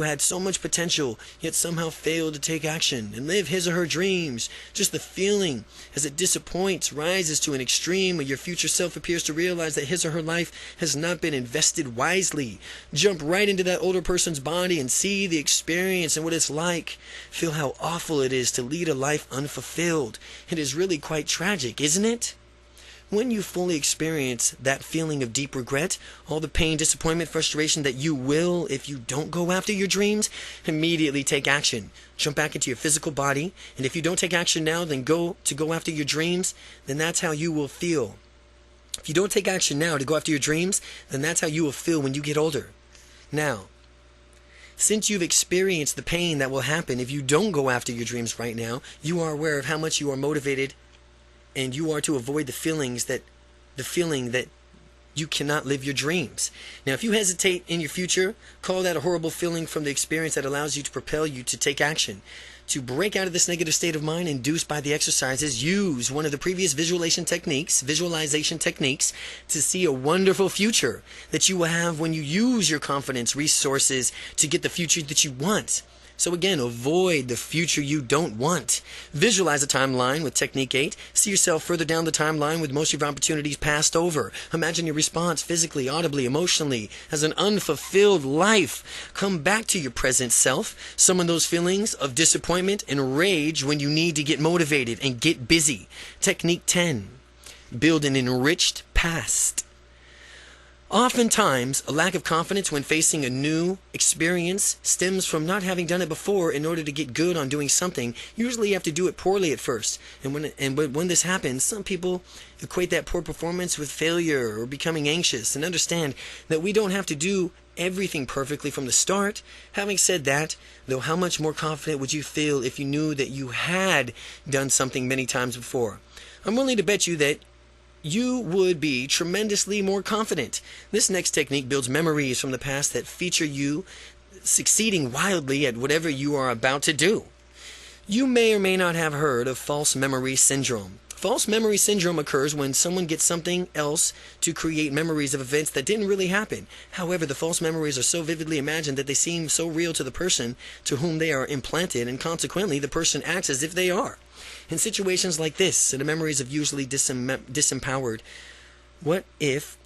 had so much potential, yet somehow failed to take action and live his or her dreams. Just the feeling as it disappoints rises to an extreme where your future self appears to realize that his or her life has not been invested wisely. Jump right into that older person's body and see the experience and what it's like. Feel how awful it is to lead a life unfulfilled. It is really quite tragic, isn't it? When you fully experience that feeling of deep regret, all the pain, disappointment, frustration that you will if you don't go after your dreams, immediately take action. Jump back into your physical body, and if you don't take action now, then go after your dreams, then that's how you will feel. If you don't take action now to go after your dreams, then that's how you will feel when you get older. Now, since you've experienced the pain that will happen if you don't go after your dreams right now, you are aware of how much you are motivated, and you are to avoid the feeling that you cannot live your dreams. Now, if you hesitate in your future, call that a horrible feeling from the experience that allows you to propel you to take action. To break out of this negative state of mind induced by the exercises, use one of the previous visualization techniques to see a wonderful future that you will have when you use your confidence resources to get the future that you want. So again, avoid the future you don't want. Visualize a timeline with Technique 8. See yourself further down the timeline with most of your opportunities passed over. Imagine your response physically, audibly, emotionally as an unfulfilled life. Come back to your present self. Summon those feelings of disappointment and rage when you need to get motivated and get busy. Technique 10. Build an enriched past. Oftentimes, a lack of confidence when facing a new experience stems from not having done it before. In order to get good on doing something, usually you have to do it poorly at first. And when this happens, some people equate that poor performance with failure or becoming anxious, and understand that we don't have to do everything perfectly from the start. Having said that, though, how much more confident would you feel if you knew that you had done something many times before? I'm willing to bet you that you would be tremendously more confident. This next technique builds memories from the past that feature you succeeding wildly at whatever you are about to do. You may or may not have heard of false memory syndrome. False memory syndrome occurs when someone gets something else to create memories of events that didn't really happen. However, the false memories are so vividly imagined that they seem so real to the person to whom they are implanted, and consequently the person acts as if they are. In situations like this, the memories of usually disempowered, what if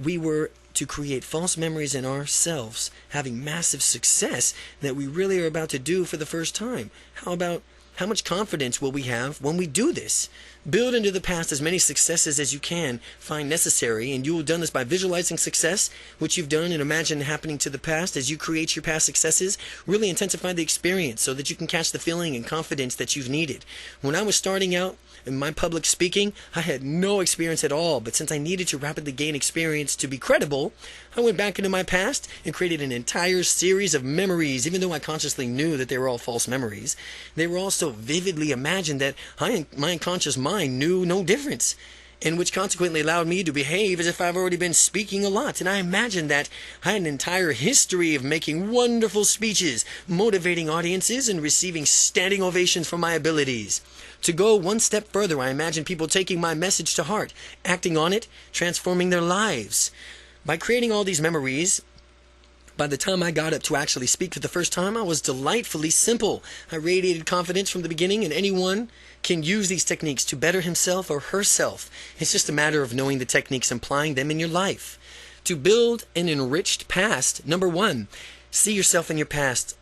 we were to create false memories in ourselves having massive success that we really are about to do for the first time? How How much confidence will we have when we do this? Build into the past as many successes as you can find necessary, and you will have done this by visualizing success, which you've done, and imagine happening to the past as you create your past successes. Really intensify the experience so that you can catch the feeling and confidence that you've needed. When I was starting out in my public speaking, I had no experience at all, but since I needed to rapidly gain experience to be credible, I went back into my past and created an entire series of memories. Even though I consciously knew that they were all false memories, they were all so vividly imagined that my unconscious mind knew no difference, and which consequently allowed me to behave as if I've already been speaking a lot. And I imagined that I had an entire history of making wonderful speeches, motivating audiences, and receiving standing ovations for my abilities. To go one step further, I imagined people taking my message to heart, acting on it, transforming their lives. By creating all these memories, by the time I got up to actually speak for the first time, I was delightfully simple. I radiated confidence from the beginning, and anyone can use these techniques to better himself or herself. It's just a matter of knowing the techniques and applying them in your life. To build an enriched past, number 1, see yourself in your past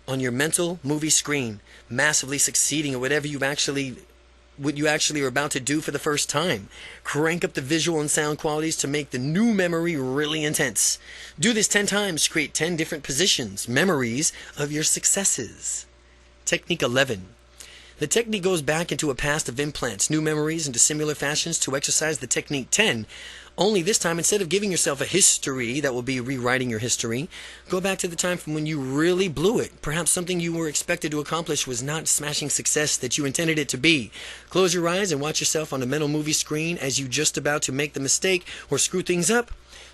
on your mental movie screen, massively succeeding at what you actually are about to do for the first time. Crank up the visual and sound qualities to make the new memory really intense. Do this 10 times to create 10 different positions, memories of your successes. Technique 11. The technique goes back into a past of implants, new memories into similar fashions to exercise the technique 10. Only this time, instead of giving yourself a history that will be rewriting your history, go back to the time from when you really blew it. Perhaps something you were expected to accomplish was not smashing success that you intended it to be. Close your eyes and watch yourself on a mental movie screen as you just about to make the mistake or screw things up.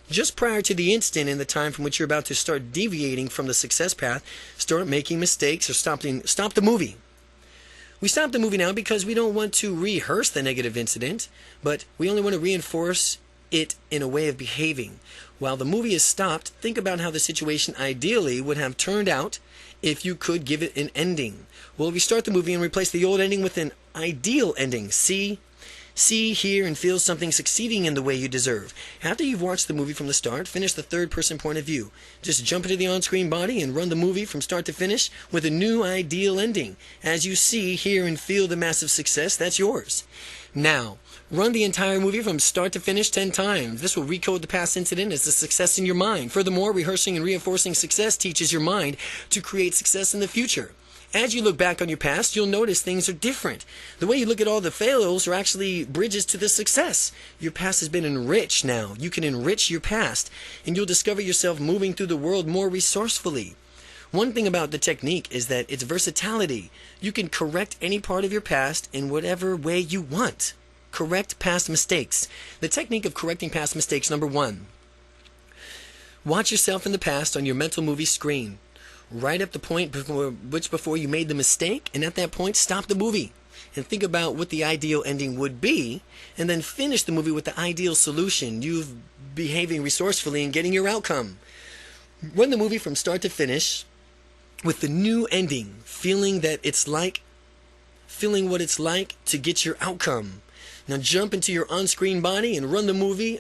Just prior to the instant in the time from which you're about to start deviating from the success path, start making mistakes or stop the movie. We stop the movie now because we don't want to rehearse the negative incident, but we only want to reinforce it in a way of behaving. While the movie is stopped, think about how the situation ideally would have turned out if you could give it an ending. We'll restart the movie and replace the old ending with an ideal ending. See, hear, and feel something succeeding in the way you deserve. After you've watched the movie from the start, finish the third-person point of view. Just jump into the on-screen body and run the movie from start to finish with a new ideal ending. As you see, hear, and feel the massive success, that's yours. Now, run the entire movie from start to finish 10 times. This will recode the past incident as a success in your mind. Furthermore, rehearsing and reinforcing success teaches your mind to create success in the future. As you look back on your past, you'll notice things are different. The way you look at all the failures are actually bridges to the success. Your past has been enriched now. You can enrich your past, and you'll discover yourself moving through the world more resourcefully. One thing about the technique is that it's versatility. You can correct any part of your past in whatever way you want. Correct past mistakes. The technique of correcting past mistakes, number 1. Watch yourself in the past on your mental movie screen. Right up the point before you made the mistake, and at that point, stop the movie and think about what the ideal ending would be, and then finish the movie with the ideal solution, you behaving resourcefully and getting your outcome. Run the movie from start to finish with the new ending, feeling what it's like to get your outcome. Now jump into your on-screen body and run the movie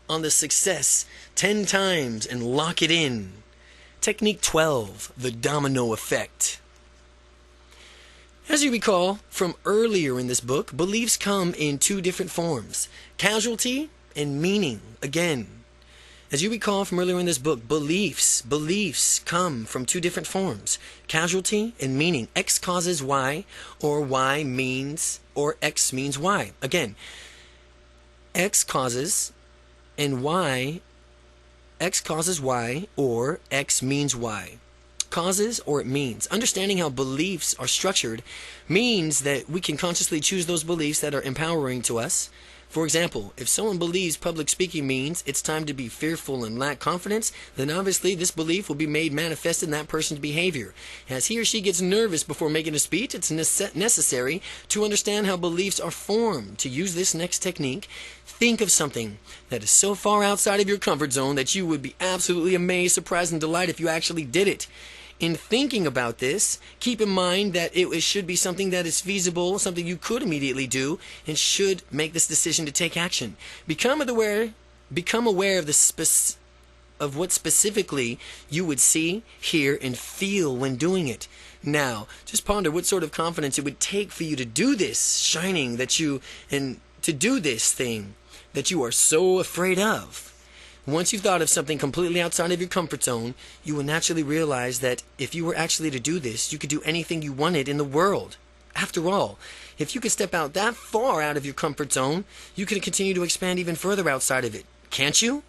on the success 10 times and lock it in. Technique 12, the domino effect. As you recall from earlier in this book, beliefs come in 2 different forms, casualty and meaning. Again, as you recall from earlier in this book, beliefs come from 2 different forms, casualty and meaning. X causes Y, or Y means, or X means Y. Again, X causes and Y, X causes Y, or X means Y. Causes or it means. Understanding how beliefs are structured means that we can consciously choose those beliefs that are empowering to us. For example, if someone believes public speaking means it's time to be fearful and lack confidence, then obviously this belief will be made manifest in that person's behavior. As he or she gets nervous before making a speech, it's necessary to understand how beliefs are formed. To use this next technique, think of something that is so far outside of your comfort zone that you would be absolutely amazed, surprised, and delighted if you actually did it. In thinking about this, keep in mind that it should be something that is feasible, something you could immediately do, and should make this decision to take action. Become aware of the of what specifically you would see, hear, and feel when doing it. Now, just ponder what sort of confidence it would take for you to do this shining and to do this thing that you are so afraid of. Once you've thought of something completely outside of your comfort zone, you will naturally realize that if you were actually to do this, you could do anything you wanted in the world. After all, if you could step out that far out of your comfort zone, you can continue to expand even further outside of it. Can't you?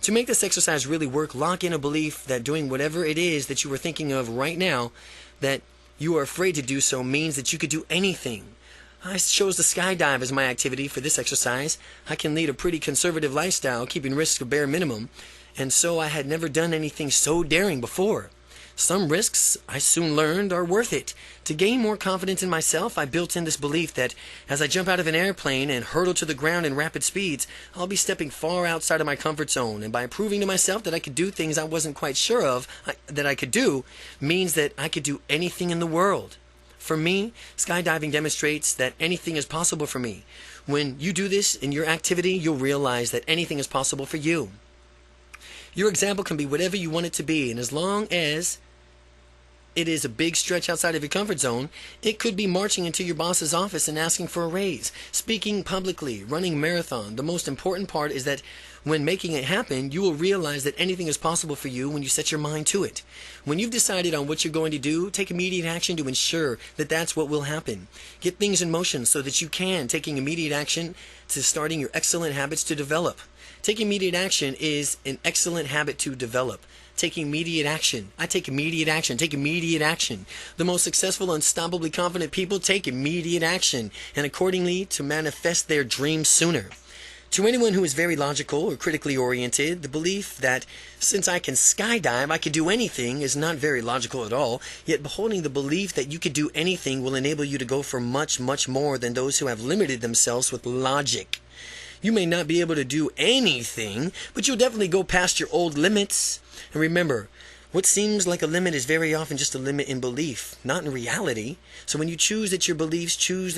To make this exercise really work, lock in a belief that doing whatever it is that you are thinking of right now, that you are afraid to do so, means that you could do anything. I chose to skydive as my activity for this exercise. I can lead a pretty conservative lifestyle, keeping risks a bare minimum, and so I had never done anything so daring before. Some risks, I soon learned, are worth it. To gain more confidence in myself, I built in this belief that as I jump out of an airplane and hurtle to the ground in rapid speeds, I'll be stepping far outside of my comfort zone, and by proving to myself that I could do things I wasn't quite sure of that I could do, means that I could do anything in the world. For me, skydiving demonstrates that anything is possible for me. When you do this in your activity, you'll realize that anything is possible for you. Your example can be whatever you want it to be, and as long as it is a big stretch outside of your comfort zone, it could be marching into your boss's office and asking for a raise, speaking publicly, running a marathon. The most important part is that when making it happen, you will realize that anything is possible for you when you set your mind to it. When you've decided on what you're going to do, take immediate action to ensure that that's what will happen. Get things in motion so that you can, taking immediate action to starting your excellent habits to develop. Taking immediate action is an excellent habit to develop. Taking immediate action. I take immediate action. Take immediate action. The most successful, unstoppably confident people take immediate action, and accordingly to manifest their dreams sooner. To anyone who is very logical or critically oriented, the belief that since I can skydive, I can do anything is not very logical at all, yet beholding the belief that you could do anything will enable you to go for much, much more than those who have limited themselves with logic. You may not be able to do anything, but you'll definitely go past your old limits. And remember, what seems like a limit is very often just a limit in belief, not in reality. So when you choose that your beliefs choose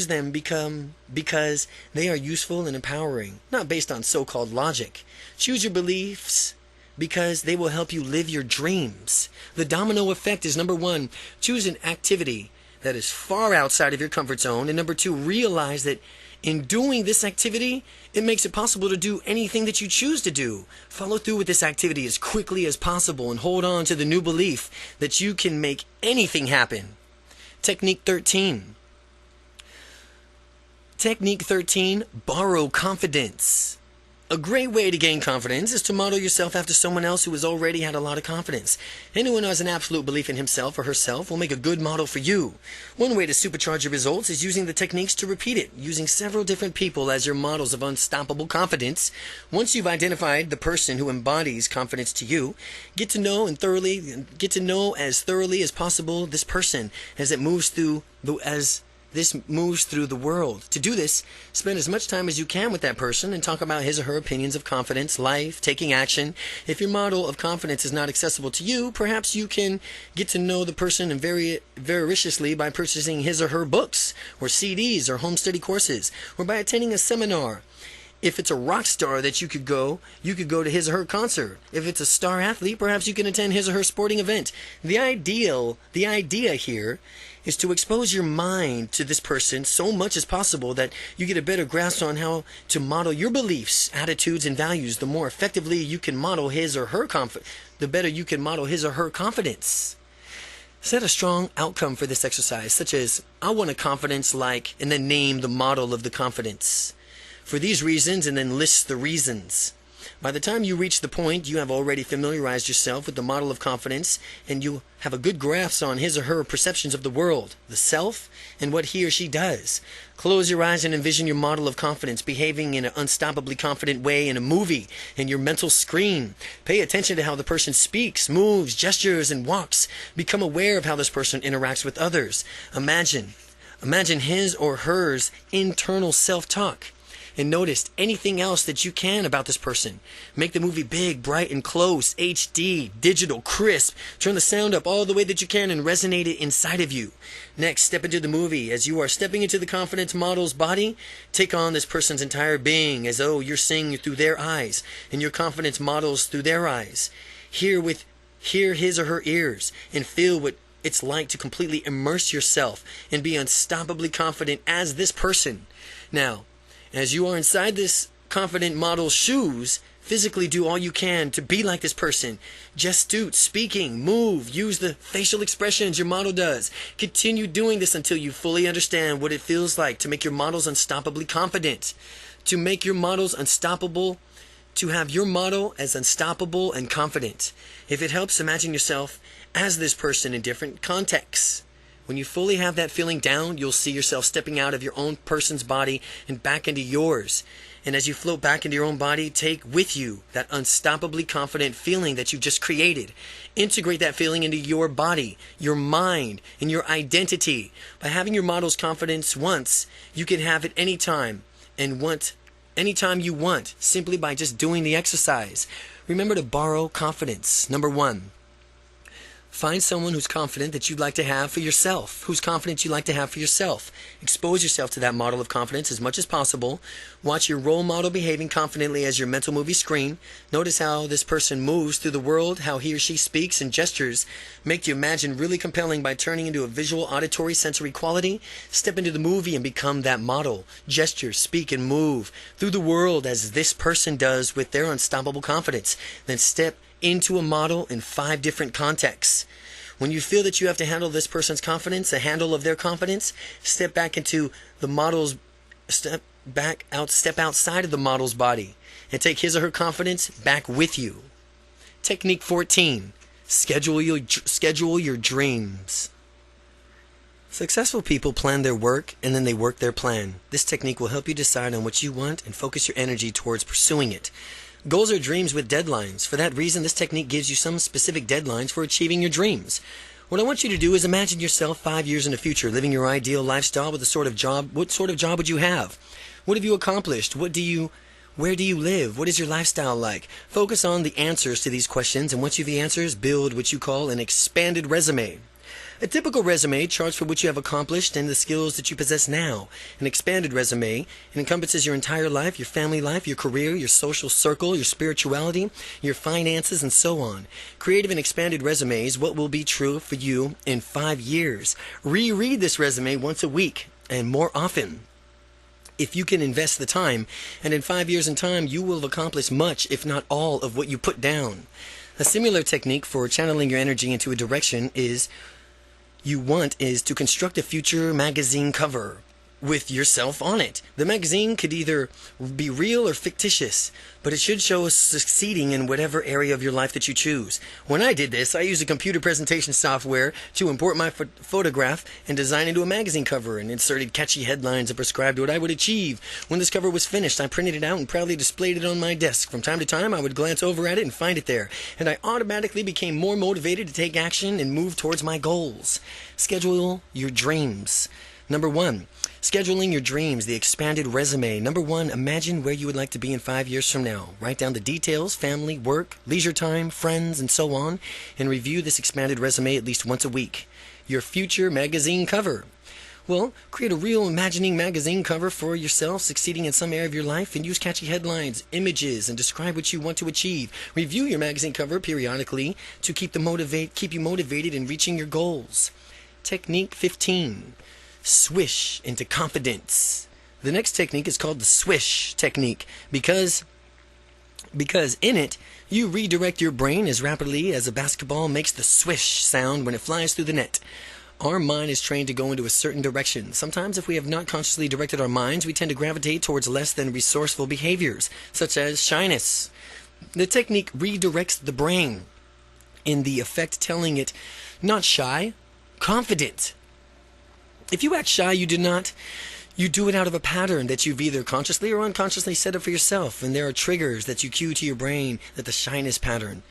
them because they are useful and empowering, not based on so-called logic. Choose your beliefs because they will help you live your dreams. The domino effect is, number one, choose an activity that is far outside of your comfort zone, and number two, realize that in doing this activity, it makes it possible to do anything that you choose to do. Follow through with this activity as quickly as possible and hold on to the new belief that you can make anything happen. Technique 13. Technique 13, borrow confidence. A great way to gain confidence is to model yourself after someone else who has already had a lot of confidence. Anyone who has an absolute belief in himself or herself will make a good model for you. One way to supercharge your results is using the techniques to repeat it, using several different people as your models of unstoppable confidence. Once you've identified the person who embodies confidence to you, get to know as thoroughly as possible this person as it moves through the world. To do this, spend as much time as you can with that person and talk about his or her opinions of confidence, life, taking action. If your model of confidence is not accessible to you, perhaps you can get to know the person voraciously by purchasing his or her books, or CDs, or home study courses, or by attending a seminar. If it's a rock star that you could go to his or her concert. If it's a star athlete, perhaps you can attend his or her sporting event. The idea here is to expose your mind to this person so much as possible that you get a better grasp on how to model your beliefs, attitudes, and values. The more effectively you can model his or her the better you can model his or her confidence. Set a strong outcome for this exercise, such as, I want a confidence like, and then name the model of the confidence. For these reasons, and then list the reasons. By the time you reach the point, you have already familiarized yourself with the model of confidence, and you have a good grasp on his or her perceptions of the world, the self, and what he or she does. Close your eyes and envision your model of confidence behaving in an unstoppably confident way in a movie, in your mental screen. Pay attention to how the person speaks, moves, gestures, and walks. Become aware of how this person interacts with others. Imagine his or hers internal self-talk. and notice anything else that you can about this person. Make the movie big, bright, and close, HD, digital, crisp. Turn the sound up all the way that you can and resonate it inside of you. Next, step into the movie. As you are stepping into the confidence model's body, take on this person's entire being as though you're seeing through their eyes and your confidence models through their eyes. Hear his or her ears and feel what it's like to completely immerse yourself and be unstoppably confident as this person. Now, as you are inside this confident model's shoes, physically do all you can to be like this person. Gestute, speaking, move, use the facial expressions your model does. Continue doing this until you fully understand what it feels like to make your models unstoppably confident. To make your models unstoppable, to have your model as unstoppable and confident. If it helps, imagine yourself as this person in different contexts. When you fully have that feeling down, you'll see yourself stepping out of your own person's body and back into yours. And as you float back into your own body, take with you that unstoppably confident feeling that you've just created. Integrate that feeling into your body, your mind, and your identity. By having your model's confidence once, you can have it anytime anytime you want, simply by just doing the exercise. Remember to borrow confidence. Number 1. Find someone who's confident that you'd like to have for yourself. Who's confident you'd like to have for yourself. Expose yourself to that model of confidence as much as possible. Watch your role model behaving confidently as your mental movie screen. Notice how this person moves through the world, how he or she speaks and gestures. Make you imagine really compelling by turning into a visual, auditory, sensory quality. Step into the movie and become that model. Gesture, speak, and move through the world as this person does with their unstoppable confidence. Then step into a model in 5 different contexts. When you feel that you have to handle this person's confidence, a handle of their confidence, step back into the model's, step outside of the model's body and take his or her confidence back with you. Technique 14. Schedule your dreams. Successful people plan their work and then they work their plan. This technique will help you decide on what you want and focus your energy towards pursuing it. Goals are dreams with deadlines. For that reason, this technique gives you some specific deadlines for achieving your dreams. What I want you to do is imagine yourself 5 years in the future, living your ideal lifestyle with a sort of job. What sort of job would you have? What have you accomplished? Where do you live? What is your lifestyle like? Focus on the answers to these questions, and once you have the answers, build what you call an expanded resume. A typical resume charts for what you have accomplished and the skills that you possess now. An expanded resume encompasses your entire life, your family life, your career, your social circle, your spirituality, your finances, and so on. Creative and expanded resumes, what will be true for you in 5 years. Reread this resume once a week and more often. If you can invest the time, and in 5 years in time, you will have accomplished much, if not all, of what you put down. A similar technique for channeling your energy into a direction is to construct a future magazine cover with yourself on it. The magazine could either be real or fictitious, but it should show us succeeding in whatever area of your life that you choose. When I did this, I used a computer presentation software to import my photograph and design into a magazine cover and inserted catchy headlines and prescribed what I would achieve. When this cover was finished, I printed it out and proudly displayed it on my desk. From time to time, I would glance over at it and find it there, and I automatically became more motivated to take action and move towards my goals. Schedule your dreams. Number 1, scheduling your dreams, the expanded resume. Number 1, imagine where you would like to be in 5 years from now. Write down the details, family, work, leisure time, friends, and so on, and review this expanded resume at least once a week. Your future magazine cover. Well, create a real imagining magazine cover for yourself succeeding in some area of your life and use catchy headlines, images, and describe what you want to achieve. Review your magazine cover periodically to keep you motivated in reaching your goals. Technique 15. Swish into confidence. The next technique is called the swish technique because in it you redirect your brain as rapidly as a basketball makes the swish sound when it flies through the net. Our mind is trained to go into a certain direction. Sometimes if we have not consciously directed our minds, we tend to gravitate towards less than resourceful behaviors, such as shyness. The technique redirects the brain in the effect telling it not shy, confident. If you act shy, you do it out of a pattern that you've either consciously or unconsciously set up for yourself, and there are triggers that you cue to your brain that the shyness pattern.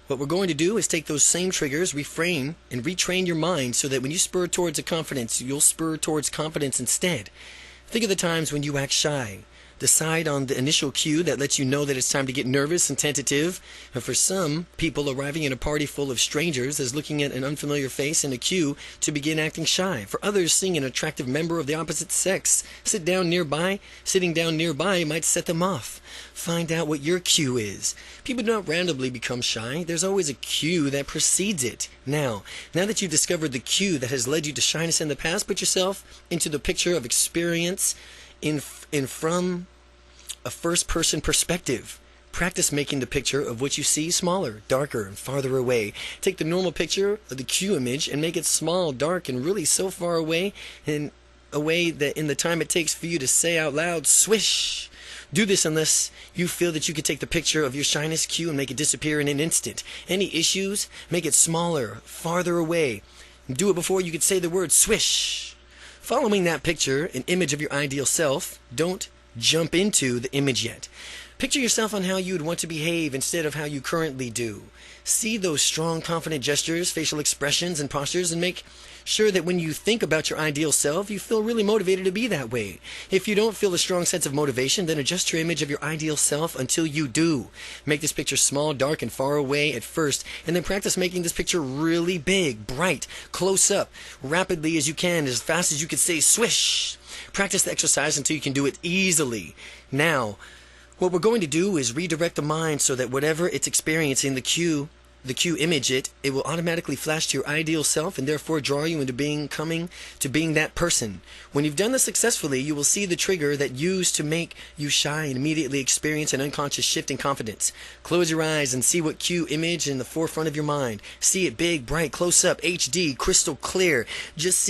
What we're going to do is take those same triggers, reframe, and retrain your mind so that when you spur towards a confidence, you'll spur towards confidence instead. Think of the times when you act shy, Decide on the initial cue that lets you know that it's time to get nervous and tentative. And for some people, arriving at a party full of strangers is looking at an unfamiliar face and a cue to begin acting shy. For others, seeing an attractive member of the opposite sex sitting down nearby might set them off. Find out what your cue is. People do not randomly become shy. There's always a cue that precedes it. Now that you've discovered the cue that has led you to shyness in the past, put yourself into the picture of experience in from a first-person perspective. Practice making the picture of what you see smaller, darker, and farther away. Take the normal picture of the cue image and make it small, dark, and really so far away in a way that in the time it takes for you to say out loud, swish. Do this unless you feel that you can take the picture of your shyness cue and make it disappear in an instant. Any issues, make it smaller, farther away. Do it before you could say the word swish. Following that picture, an image of your ideal self, don't jump into the image yet. Picture yourself on how you would want to behave instead of how you currently do. See those strong, confident gestures, facial expressions, and postures, and make sure that when you think about your ideal self, you feel really motivated to be that way. If you don't feel a strong sense of motivation, then adjust your image of your ideal self until you do. Make this picture small, dark, and far away at first, and then practice making this picture really big, bright, close up, rapidly as you can, as fast as you could say swish. Practice the exercise until you can do it easily. Now, what we're going to do is redirect the mind so that whatever it's experiencing, the cue image it will automatically flash to your ideal self and therefore draw you into being that person. When you've done this successfully, you will see the trigger that used to make you shy and immediately experience an unconscious shift in confidence. Close your eyes and see what cue image in the forefront of your mind. See it big, bright, close up, HD, crystal clear. Just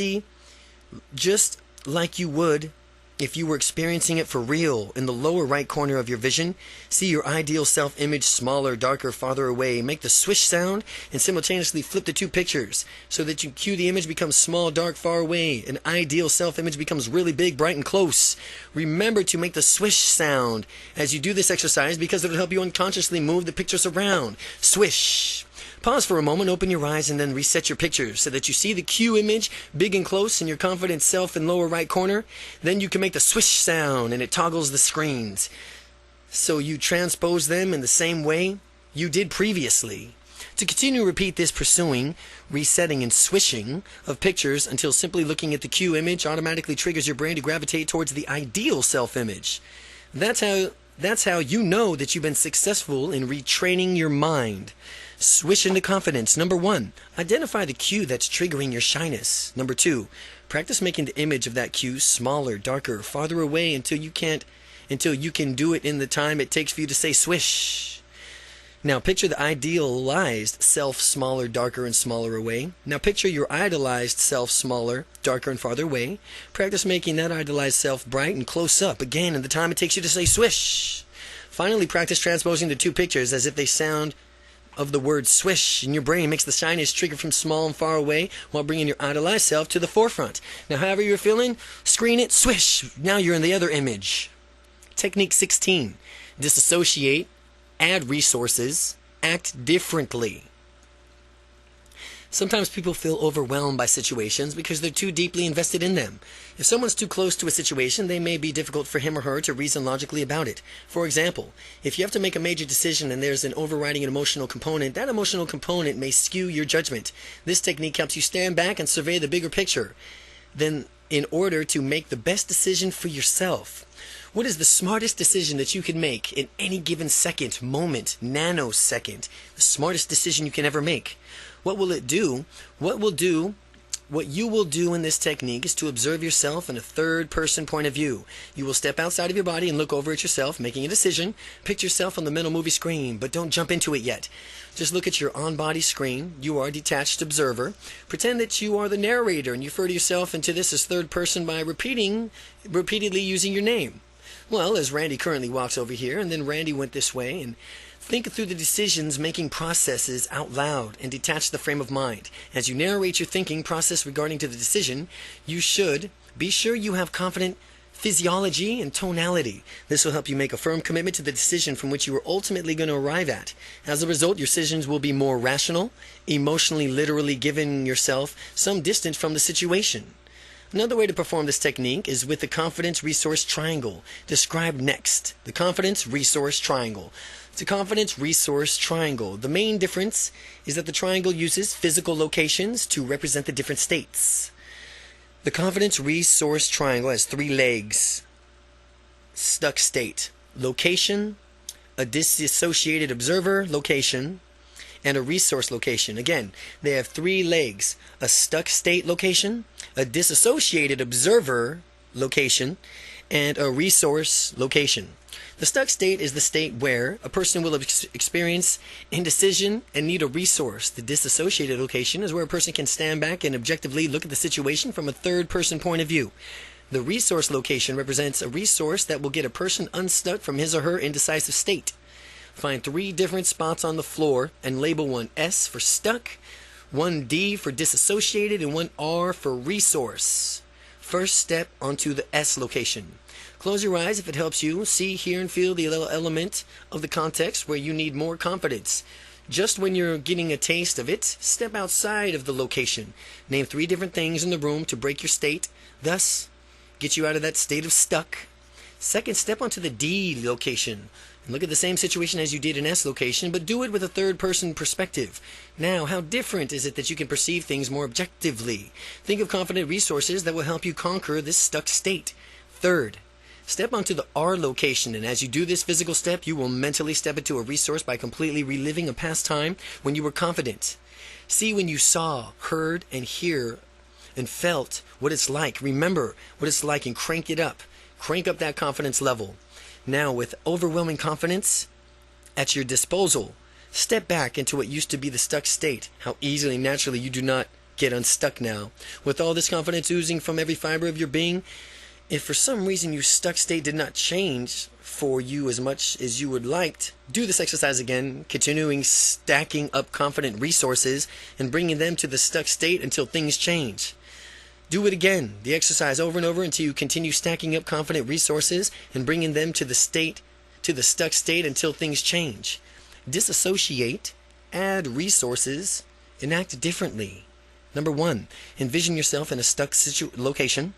like you would if you were experiencing it for real. In the lower right corner of your vision, see your ideal self-image smaller, darker, farther away. Make the swish sound and simultaneously flip the two pictures so that you cue the image becomes small, dark, far away. An ideal self-image becomes really big, bright, and close. Remember to make the swish sound as you do this exercise because it will help you unconsciously move the pictures around. Swish. Pause for a moment, open your eyes, and then reset your picture so that you see the cue image big and close in your confident self in lower right corner. Then you can make the swish sound and it toggles the screens. So you transpose them in the same way you did previously. To continue, repeat this pursuing, resetting, and swishing of pictures until simply looking at the cue image automatically triggers your brain to gravitate towards the ideal self-image. That's how you know that you've been successful in retraining your mind. Swish into confidence. Number 1, identify the cue that's triggering your shyness. Number 2, practice making the image of that cue smaller, darker, farther away until you can do it in the time it takes for you to say swish. Now picture the idealized self smaller, darker, and smaller away. Now picture your idolized self smaller, darker, and farther away. Practice making that idolized self bright and close up again in the time it takes you to say swish. Finally, practice transposing the two pictures as if they sound of the word swish in your brain. Makes the shyness trigger from small and far away while bringing your idolized self to the forefront. Now however you're feeling, screen it, swish. Now you're in the other image. Technique 16. Disassociate, add resources, act differently. Sometimes people feel overwhelmed by situations because they're too deeply invested in them. If someone's too close to a situation, they may be difficult for him or her to reason logically about it. For example, if you have to make a major decision and there's an overriding emotional component, that emotional component may skew your judgment. This technique helps you stand back and survey the bigger picture, then in order to make the best decision for yourself. What is the smartest decision that you can make in any given second, moment, nanosecond? The smartest decision you can ever make. What will it do? What you will do in this technique is to observe yourself in a third-person point of view. You will step outside of your body and look over at yourself, making a decision. Picture yourself on the mental movie screen, but don't jump into it yet. Just look at your on-body screen. You are a detached observer. Pretend that you are the narrator, and you refer to yourself into this as third person by repeatedly using your name. Well, as Randy currently walks over here, and then Randy went this way, and think through the decisions-making processes out loud and detach the frame of mind. As you narrate your thinking process regarding to the decision, you should be sure you have confident physiology and tonality. This will help you make a firm commitment to the decision from which you are ultimately going to arrive at. As a result, your decisions will be more rational, emotionally, literally giving yourself some distance from the situation. Another way to perform this technique is with the confidence resource triangle, described next. The confidence resource triangle. It's a confidence resource triangle. The main difference is that the triangle uses physical locations to represent the different states. The confidence resource triangle has 3 legs. Stuck state, location, a disassociated observer location, and a resource location. Again, they have 3 legs: a stuck state location, a disassociated observer location, and a resource location. The stuck state is the state where a person will experience indecision and need a resource. The disassociated location is where a person can stand back and objectively look at the situation from a third-person point of view. The resource location represents a resource that will get a person unstuck from his or her indecisive state. Find 3 different spots on the floor and label one S for stuck, one D for disassociated, and one R for resource. First step onto the S location. Close your eyes if it helps you. See, hear, and feel the element of the context where you need more confidence. Just when you're getting a taste of it, step outside of the location. Name 3 different things in the room to break your state, thus get you out of that state of stuck. Second, step onto the D location. And look at the same situation as you did in S location, but do it with a third-person perspective. Now, how different is it that you can perceive things more objectively? Think of confident resources that will help you conquer this stuck state. Third, step onto the R location, and as you do this physical step, you will mentally step into a resource by completely reliving a past time when you were confident. See when you saw, heard, and hear, and felt what it's like. Remember what it's like and crank it up. Crank up that confidence level. Now, with overwhelming confidence at your disposal, step back into what used to be the stuck state. How easily and naturally you do not get unstuck now. With all this confidence oozing from every fiber of your being, if for some reason your stuck state did not change for you as much as you would like, do this exercise again, continuing stacking up confident resources and bringing them to the stuck state until things change. Do it again, the exercise over and over until you continue stacking up confident resources and bringing them to the stuck state until things change. Disassociate, add resources, and act differently. Number 1, envision yourself in a stuck location.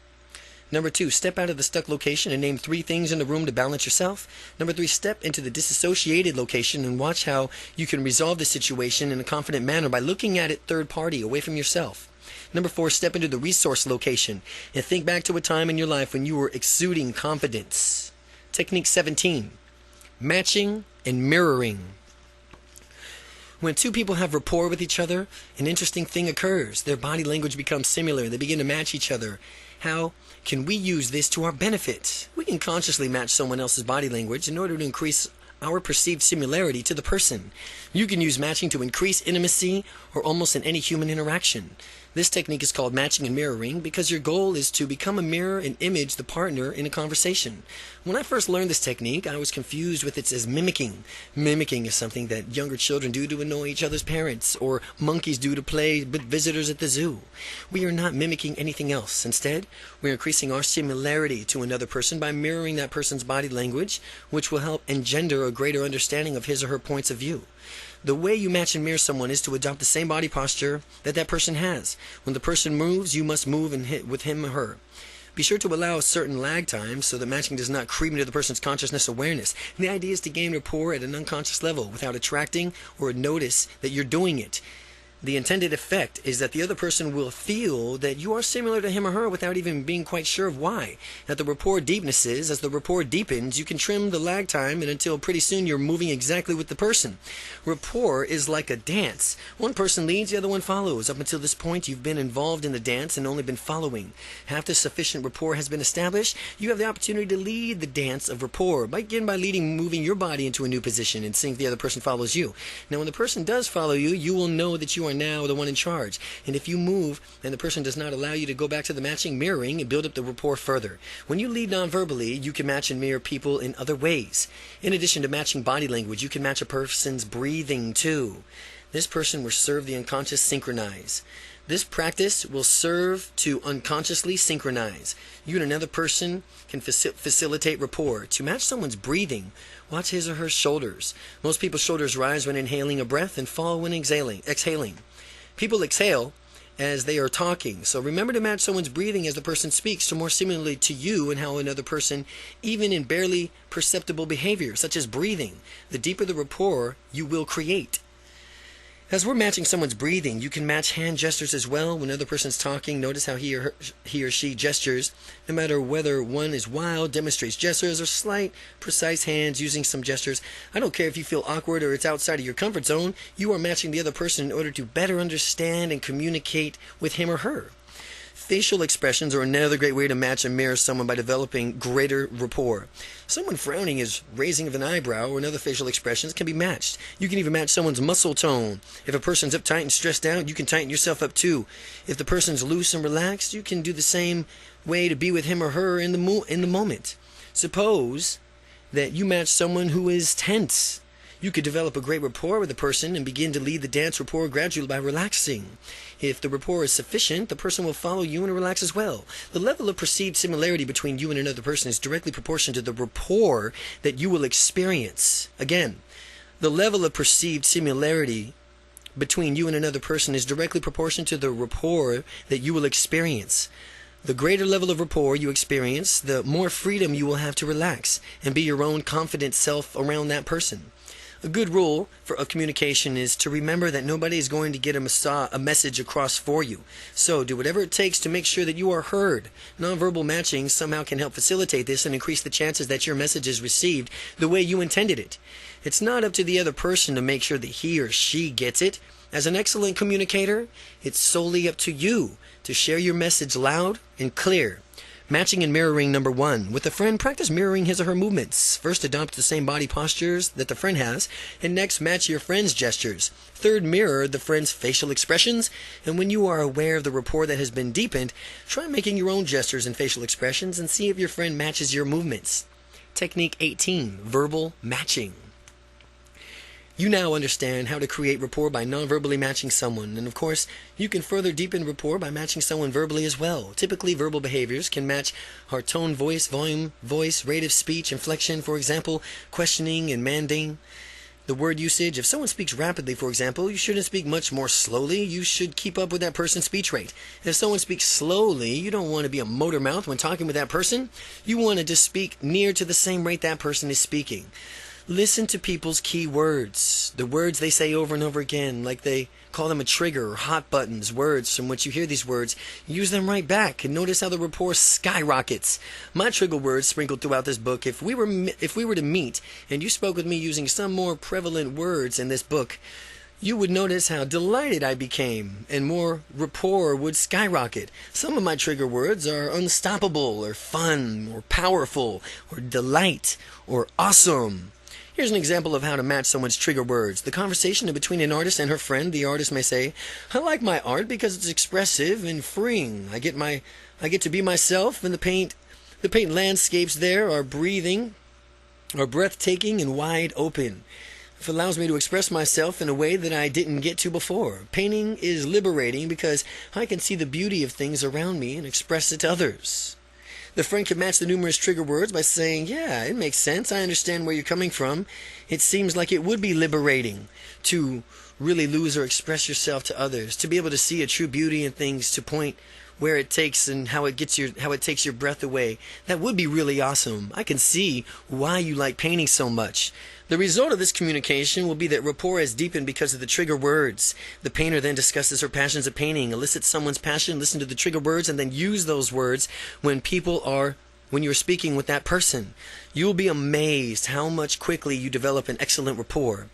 Number 2, step out of the stuck location and name 3 things in the room to balance yourself. Number 3, step into the disassociated location and watch how you can resolve the situation in a confident manner by looking at it third party, away from yourself. Number 4, step into the resource location and think back to a time in your life when you were exuding confidence. Technique 17, matching and mirroring. When 2 people have rapport with each other, an interesting thing occurs. Their body language becomes similar. They begin to match each other. How can we use this to our benefit? We can consciously match someone else's body language in order to increase our perceived similarity to the person. You can use matching to increase intimacy or almost in any human interaction. This technique is called matching and mirroring because your goal is to become a mirror and image the partner in a conversation. When I first learned this technique, I was confused with it as mimicking. Mimicking is something that younger children do to annoy each other's parents, or monkeys do to play with visitors at the zoo. We are not mimicking anything else. Instead, we are increasing our similarity to another person by mirroring that person's body language, which will help engender a greater understanding of his or her points of view. The way you match and mirror someone is to adopt the same body posture that that person has. When the person moves, you must move and hit with him or her. Be sure to allow a certain lag time so that matching does not creep into the person's consciousness awareness. And the idea is to gain rapport at an unconscious level without attracting or notice that you're doing it. The intended effect is that the other person will feel that you are similar to him or her without even being quite sure of why. At the rapport deepnesses, as the rapport deepens, you can trim the lag time and until pretty soon you're moving exactly with the person. Rapport is like a dance. One person leads, the other one follows. Up until this point, you've been involved in the dance and only been following. After sufficient rapport has been established, you have the opportunity to lead the dance of rapport. Begin by moving your body into a new position and seeing if the other person follows you. Now, when the person does follow you, you will know that you are now the one in charge. And if you move and the person does not allow you to go back to the matching, mirroring and build up the rapport further. When you lead non-verbally, you can match and mirror people in other ways. In addition to matching body language, you can match a person's breathing too. This person will serve the unconscious synchronize. This practice will serve to unconsciously synchronize. You and another person can facilitate rapport. To match someone's breathing, watch his or her shoulders. Most people's shoulders rise when inhaling a breath and fall when exhaling. People exhale as they are talking. So remember to match someone's breathing as the person speaks to more similarly to you and how another person, even in barely perceptible behavior, such as breathing. The deeper the rapport you will create. As we're matching someone's breathing, you can match hand gestures as well. When another person's talking, notice how he or she gestures. No matter whether one is wild, demonstrates gestures, or slight, precise hands using some gestures. I don't care if you feel awkward or it's outside of your comfort zone. You are matching the other person in order to better understand and communicate with him or her. Facial expressions are another great way to match and mirror someone by developing greater rapport. Someone frowning is raising of an eyebrow or another facial expressions can be matched. You can even match someone's muscle tone. If a person's uptight and stressed out, you can tighten yourself up too. If the person's loose and relaxed, you can do the same way to be with him or her in the moment. Suppose that you match someone who is tense. You could develop a great rapport with the person and begin to lead the dance rapport gradually by relaxing. If the rapport is sufficient, the person will follow you and relax as well. The level of perceived similarity between you and another person is directly proportional to the rapport that you will experience. Again, the level of perceived similarity between you and another person is directly proportional to the rapport that you will experience. The greater level of rapport you experience, the more freedom you will have to relax and be your own confident self around that person. A good rule of communication is to remember that nobody is going to get a message across for you. So do whatever it takes to make sure that you are heard. Nonverbal matching somehow can help facilitate this and increase the chances that your message is received the way you intended it. It's not up to the other person to make sure that he or she gets it. As an excellent communicator, it's solely up to you to share your message loud and clear. Matching and mirroring number 1. With a friend, practice mirroring his or her movements. First, adopt the same body postures that the friend has, and next, match your friend's gestures. Third, mirror the friend's facial expressions, and when you are aware of the rapport that has been deepened, try making your own gestures and facial expressions and see if your friend matches your movements. Technique 18. Verbal matching. You now understand how to create rapport by non-verbally matching someone, and of course, you can further deepen rapport by matching someone verbally as well. Typically, verbal behaviors can match our tone, voice, volume, voice, rate of speech, inflection, for example, questioning and manding. The word usage, if someone speaks rapidly, for example, you shouldn't speak much more slowly. You should keep up with that person's speech rate. If someone speaks slowly, you don't want to be a motor mouth when talking with that person. You want to just speak near to the same rate that person is speaking. Listen to people's key words, the words they say over and over again, like they call them a trigger or hot buttons, words from which you hear these words. Use them right back and notice how the rapport skyrockets. My trigger words sprinkled throughout this book. If we were to meet and you spoke with me using some more prevalent words in this book, you would notice how delighted I became and more rapport would skyrocket. Some of my trigger words are unstoppable or fun or powerful or delight or awesome. Here's an example of how to match someone's trigger words. The conversation between an artist and her friend. The artist may say, "I like my art because it's expressive and freeing. I get to be myself, and the paint landscapes there are breathing, are breathtaking and wide open. It allows me to express myself in a way that I didn't get to before. Painting is liberating because I can see the beauty of things around me and express it to others." The friend can match the numerous trigger words by saying, "Yeah, it makes sense. I understand where you're coming from. It seems like it would be liberating to really lose or express yourself to others, to be able to see a true beauty in things, to point where it takes and how it takes your breath away. That would be really awesome. I can see why you like painting so much." The result of this communication will be that rapport is deepened because of the trigger words. The painter then discusses her passions of painting, elicits someone's passion, listen to the trigger words, and then use those words when you're speaking with that person. You'll be amazed how much quickly you develop an excellent rapport.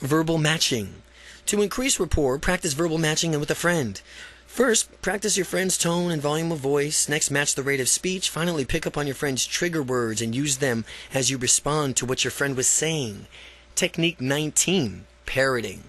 Verbal matching. To increase rapport, practice verbal matching with a friend. First, practice your friend's tone and volume of voice. Next, match the rate of speech. Finally, pick up on your friend's trigger words and use them as you respond to what your friend was saying. Technique 19. Parroting.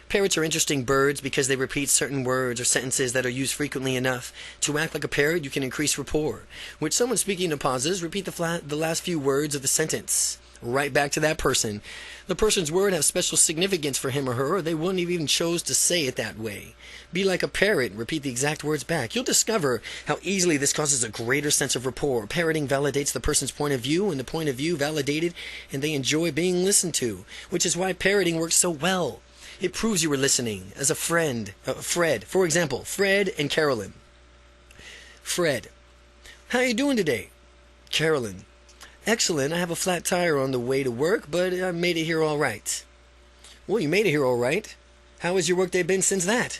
Parrots are interesting birds because they repeat certain words or sentences that are used frequently enough. To act like a parrot, you can increase rapport. With someone speaking in pauses, repeat the last few words of the sentence right back to that person. The person's word has special significance for him or her, or they wouldn't have even chose to say it that way. Be like a parrot and repeat the exact words back. You'll discover how easily this causes a greater sense of rapport. Parroting validates the person's point of view, and the point of view validated, and they enjoy being listened to, which is why parroting works so well. It proves you were listening. As a friend, Fred, for example, Fred and Carolyn. Fred, how are you doing today? Carolyn, excellent. I have a flat tire on the way to work, but I made it here all right. Well, you made it here all right. How has your workday been since that?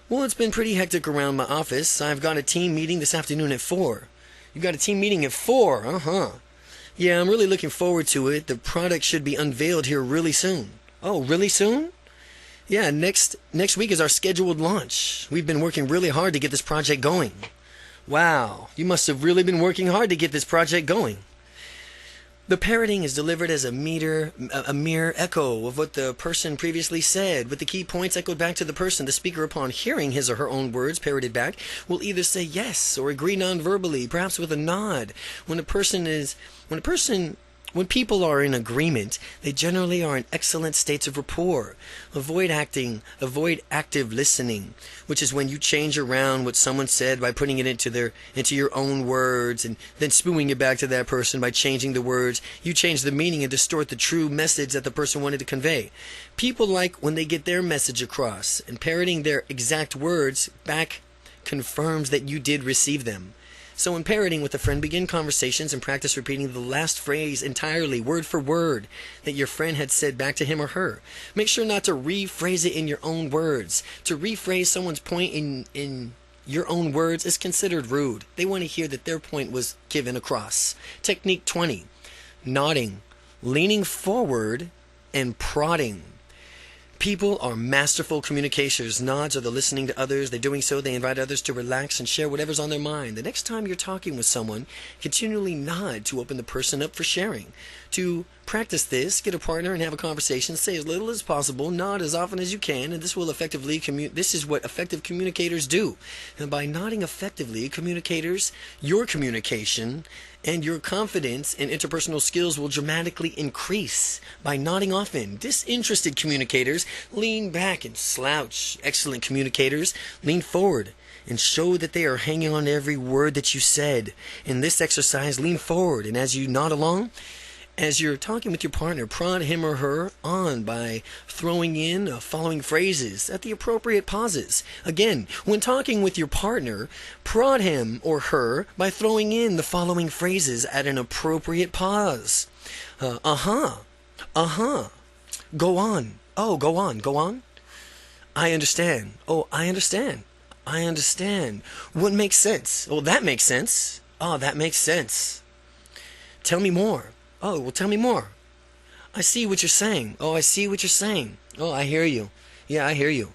Well, it's been pretty hectic around my office. I've got a team meeting this afternoon at 4. You got a team meeting at 4? Uh-huh. Yeah, I'm really looking forward to it. The product should be unveiled here really soon. Oh, really soon? Yeah, next week is our scheduled launch. We've been working really hard to get this project going. Wow, you must have really been working hard to get this project going. The parroting is delivered as a mere echo of what the person previously said, with the key points echoed back to the person. The speaker, upon hearing his or her own words parroted back, will either say yes or agree non-verbally, perhaps with a nod. When people are in agreement, they generally are in excellent states of rapport. Avoid active listening, which is when you change around what someone said by putting it into your own words and then spewing it back to that person by changing the words. You change the meaning and distort the true message that the person wanted to convey. People like when they get their message across, and parroting their exact words back confirms that you did receive them. So in parroting with a friend, begin conversations and practice repeating the last phrase entirely, word for word, that your friend had said back to him or her. Make sure not to rephrase it in your own words. To rephrase someone's point in your own words is considered rude. They want to hear that their point was given across. Technique 20. Nodding, leaning forward, and prodding. People are masterful communicators. Nods are the listening to others. They're doing so, they invite others to relax and share whatever's on their mind. The next time you're talking with someone, continually nod to open the person up for sharing. To practice this, get a partner and have a conversation. Say as little as possible, nod as often as you can, and this is what effective communicators do. And by nodding effectively, your communication and your confidence and interpersonal skills will dramatically increase. By nodding often, disinterested communicators lean back and slouch. Excellent communicators lean forward and show that they are hanging on to every word that you said. In this exercise, lean forward, and as you nod along, as you're talking with your partner, prod him or her on by throwing in following phrases at the appropriate pauses. Again, when talking with your partner, prod him or her by throwing in the following phrases at an appropriate pause. Uh-huh. Go on. Oh, go on. I understand. Oh, I understand. What makes sense? Oh, that makes sense. Oh, that makes sense. Tell me more. Oh, well, tell me more. I see what you're saying. Oh, I see what you're saying. Oh, I hear you. Yeah, I hear you.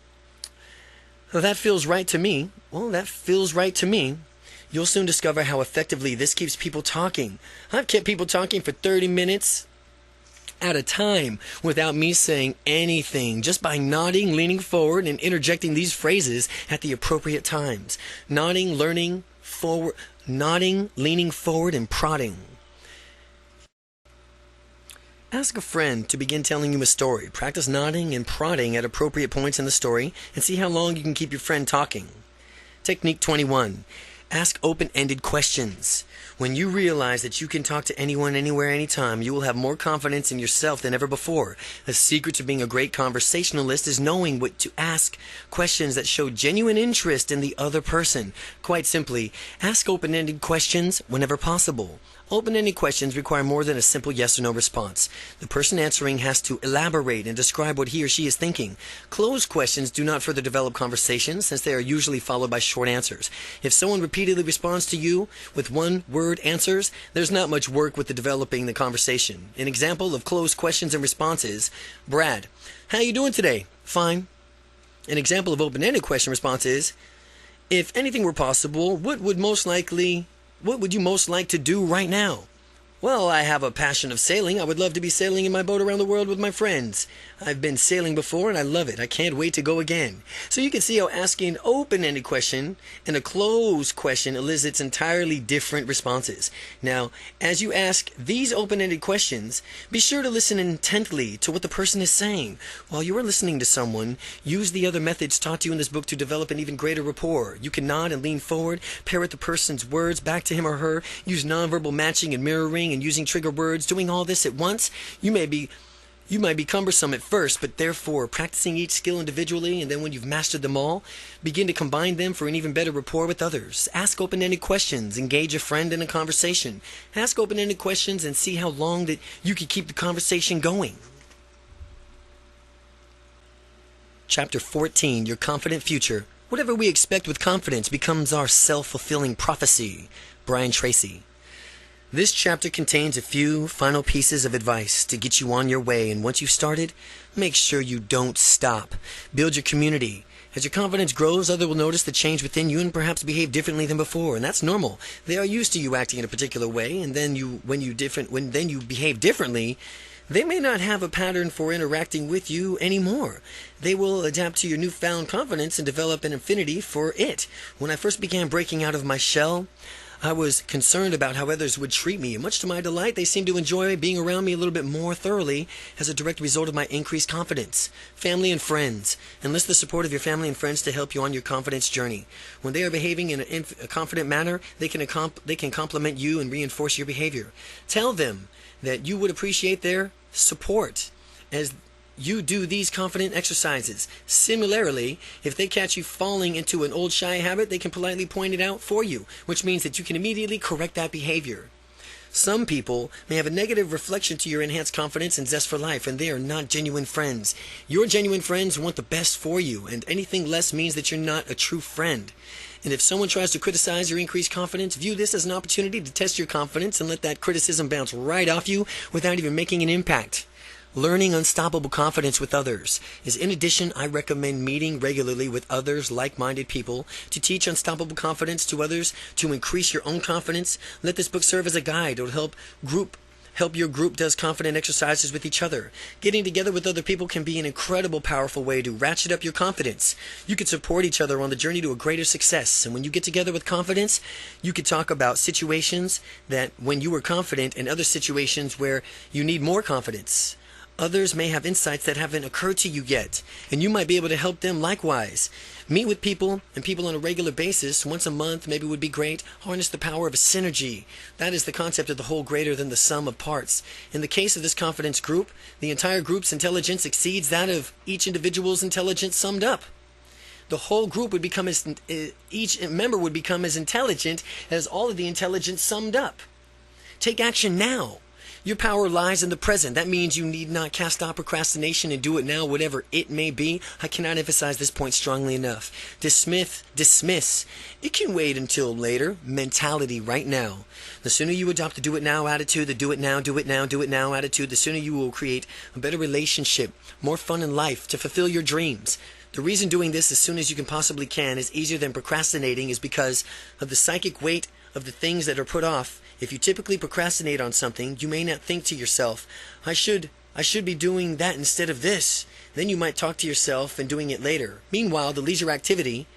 Well, that feels right to me. Well, that feels right to me. You'll soon discover how effectively this keeps people talking. I've kept people talking for 30 minutes at a time without me saying anything, just by nodding, leaning forward, and interjecting these phrases at the appropriate times. Nodding, leaning forward, and prodding. Ask a friend to begin telling you a story. Practice nodding and prodding at appropriate points in the story and see how long you can keep your friend talking. Technique 21. Ask open-ended questions. When you realize that you can talk to anyone, anywhere, anytime, you will have more confidence in yourself than ever before. A secret to being a great conversationalist is knowing what to ask questions that show genuine interest in the other person. Quite simply, ask open-ended questions whenever possible. Open-ended questions require more than a simple yes or no response. The person answering has to elaborate and describe what he or she is thinking. Closed questions do not further develop conversations, since they are usually followed by short answers. If someone repeatedly responds to you with one-word answers, there's not much work with developing the conversation. An example of closed questions and responses: Brad, how you doing today? Fine. An example of open-ended question response is: if anything were possible, what would you most like to do right now? Well, I have a passion of sailing. I would love to be sailing in my boat around the world with my friends. I've been sailing before and I love it. I can't wait to go again. So you can see how asking an open-ended question and a closed question elicits entirely different responses. Now, as you ask these open-ended questions, be sure to listen intently to what the person is saying. While you are listening to someone, use the other methods taught to you in this book to develop an even greater rapport. You can nod and lean forward, parrot the person's words back to him or her, use nonverbal matching and mirroring and using trigger words. Doing all this at once, you may You might be cumbersome at first, but therefore, practicing each skill individually, and then when you've mastered them all, begin to combine them for an even better rapport with others. Ask open-ended questions. Engage a friend in a conversation. Ask open-ended questions and see how long that you can keep the conversation going. Chapter 14, Your Confident Future. Whatever we expect with confidence becomes our self-fulfilling prophecy. Brian Tracy. This chapter contains a few final pieces of advice to get you on your way, and once you've started, make sure you don't stop. Build your community. As your confidence grows, others will notice the change within you and perhaps behave differently than before, and that's normal. They are used to you acting in a particular way, and then when you behave differently, they may not have a pattern for interacting with you anymore. They will adapt to your newfound confidence and develop an affinity for it. When I first began breaking out of my shell, I was concerned about how others would treat me, and much to my delight, they seemed to enjoy being around me a little bit more thoroughly as a direct result of my increased confidence. Family and friends. Enlist the support of your family and friends to help you on your confidence journey. When they are behaving in a confident manner, they can compliment you and reinforce your behavior. Tell them that you would appreciate their support as you do these confident exercises. Similarly, if they catch you falling into an old shy habit, they can politely point it out for you, which means that you can immediately correct that behavior. Some people may have a negative reflection to your enhanced confidence and zest for life, and they are not genuine friends. Your genuine friends want the best for you, and anything less means that you're not a true friend. And if someone tries to criticize your increased confidence, view this as an opportunity to test your confidence and let that criticism bounce right off you without even making an impact. Learning unstoppable confidence with others is, in addition, I recommend meeting regularly with others, like-minded people, to teach unstoppable confidence to others, to increase your own confidence. Let this book serve as a guide. It will help your group does confident exercises with each other. Getting together with other people can be an incredible, powerful way to ratchet up your confidence. You can support each other on the journey to a greater success. And when you get together with confidence, you can talk about situations that when you were confident and other situations where you need more confidence. Others may have insights that haven't occurred to you yet, and you might be able to help them likewise. Meet with people on a regular basis. Once a month maybe would be great. Harness the power of a synergy. That is the concept of the whole greater than the sum of parts. In the case of this confidence group, the entire group's intelligence exceeds that of each individual's intelligence summed up. The whole group would become each member would become as intelligent as all of the intelligence summed up. Take action now. Your power lies in the present. That means you need not cast off procrastination and do it now, whatever it may be. I cannot emphasize this point strongly enough. Dismiss. It can wait until later mentality right now. The sooner you adopt the do it now attitude, the do it now attitude, the sooner you will create a better relationship, more fun in life to fulfill your dreams. The reason doing this as soon as you can possibly is easier than procrastinating is because of the psychic weight of the things that are put off. If you typically procrastinate on something, you may not think to yourself, I should be doing that instead of this. Then you might talk to yourself and doing it later. Meanwhile, the leisure activity,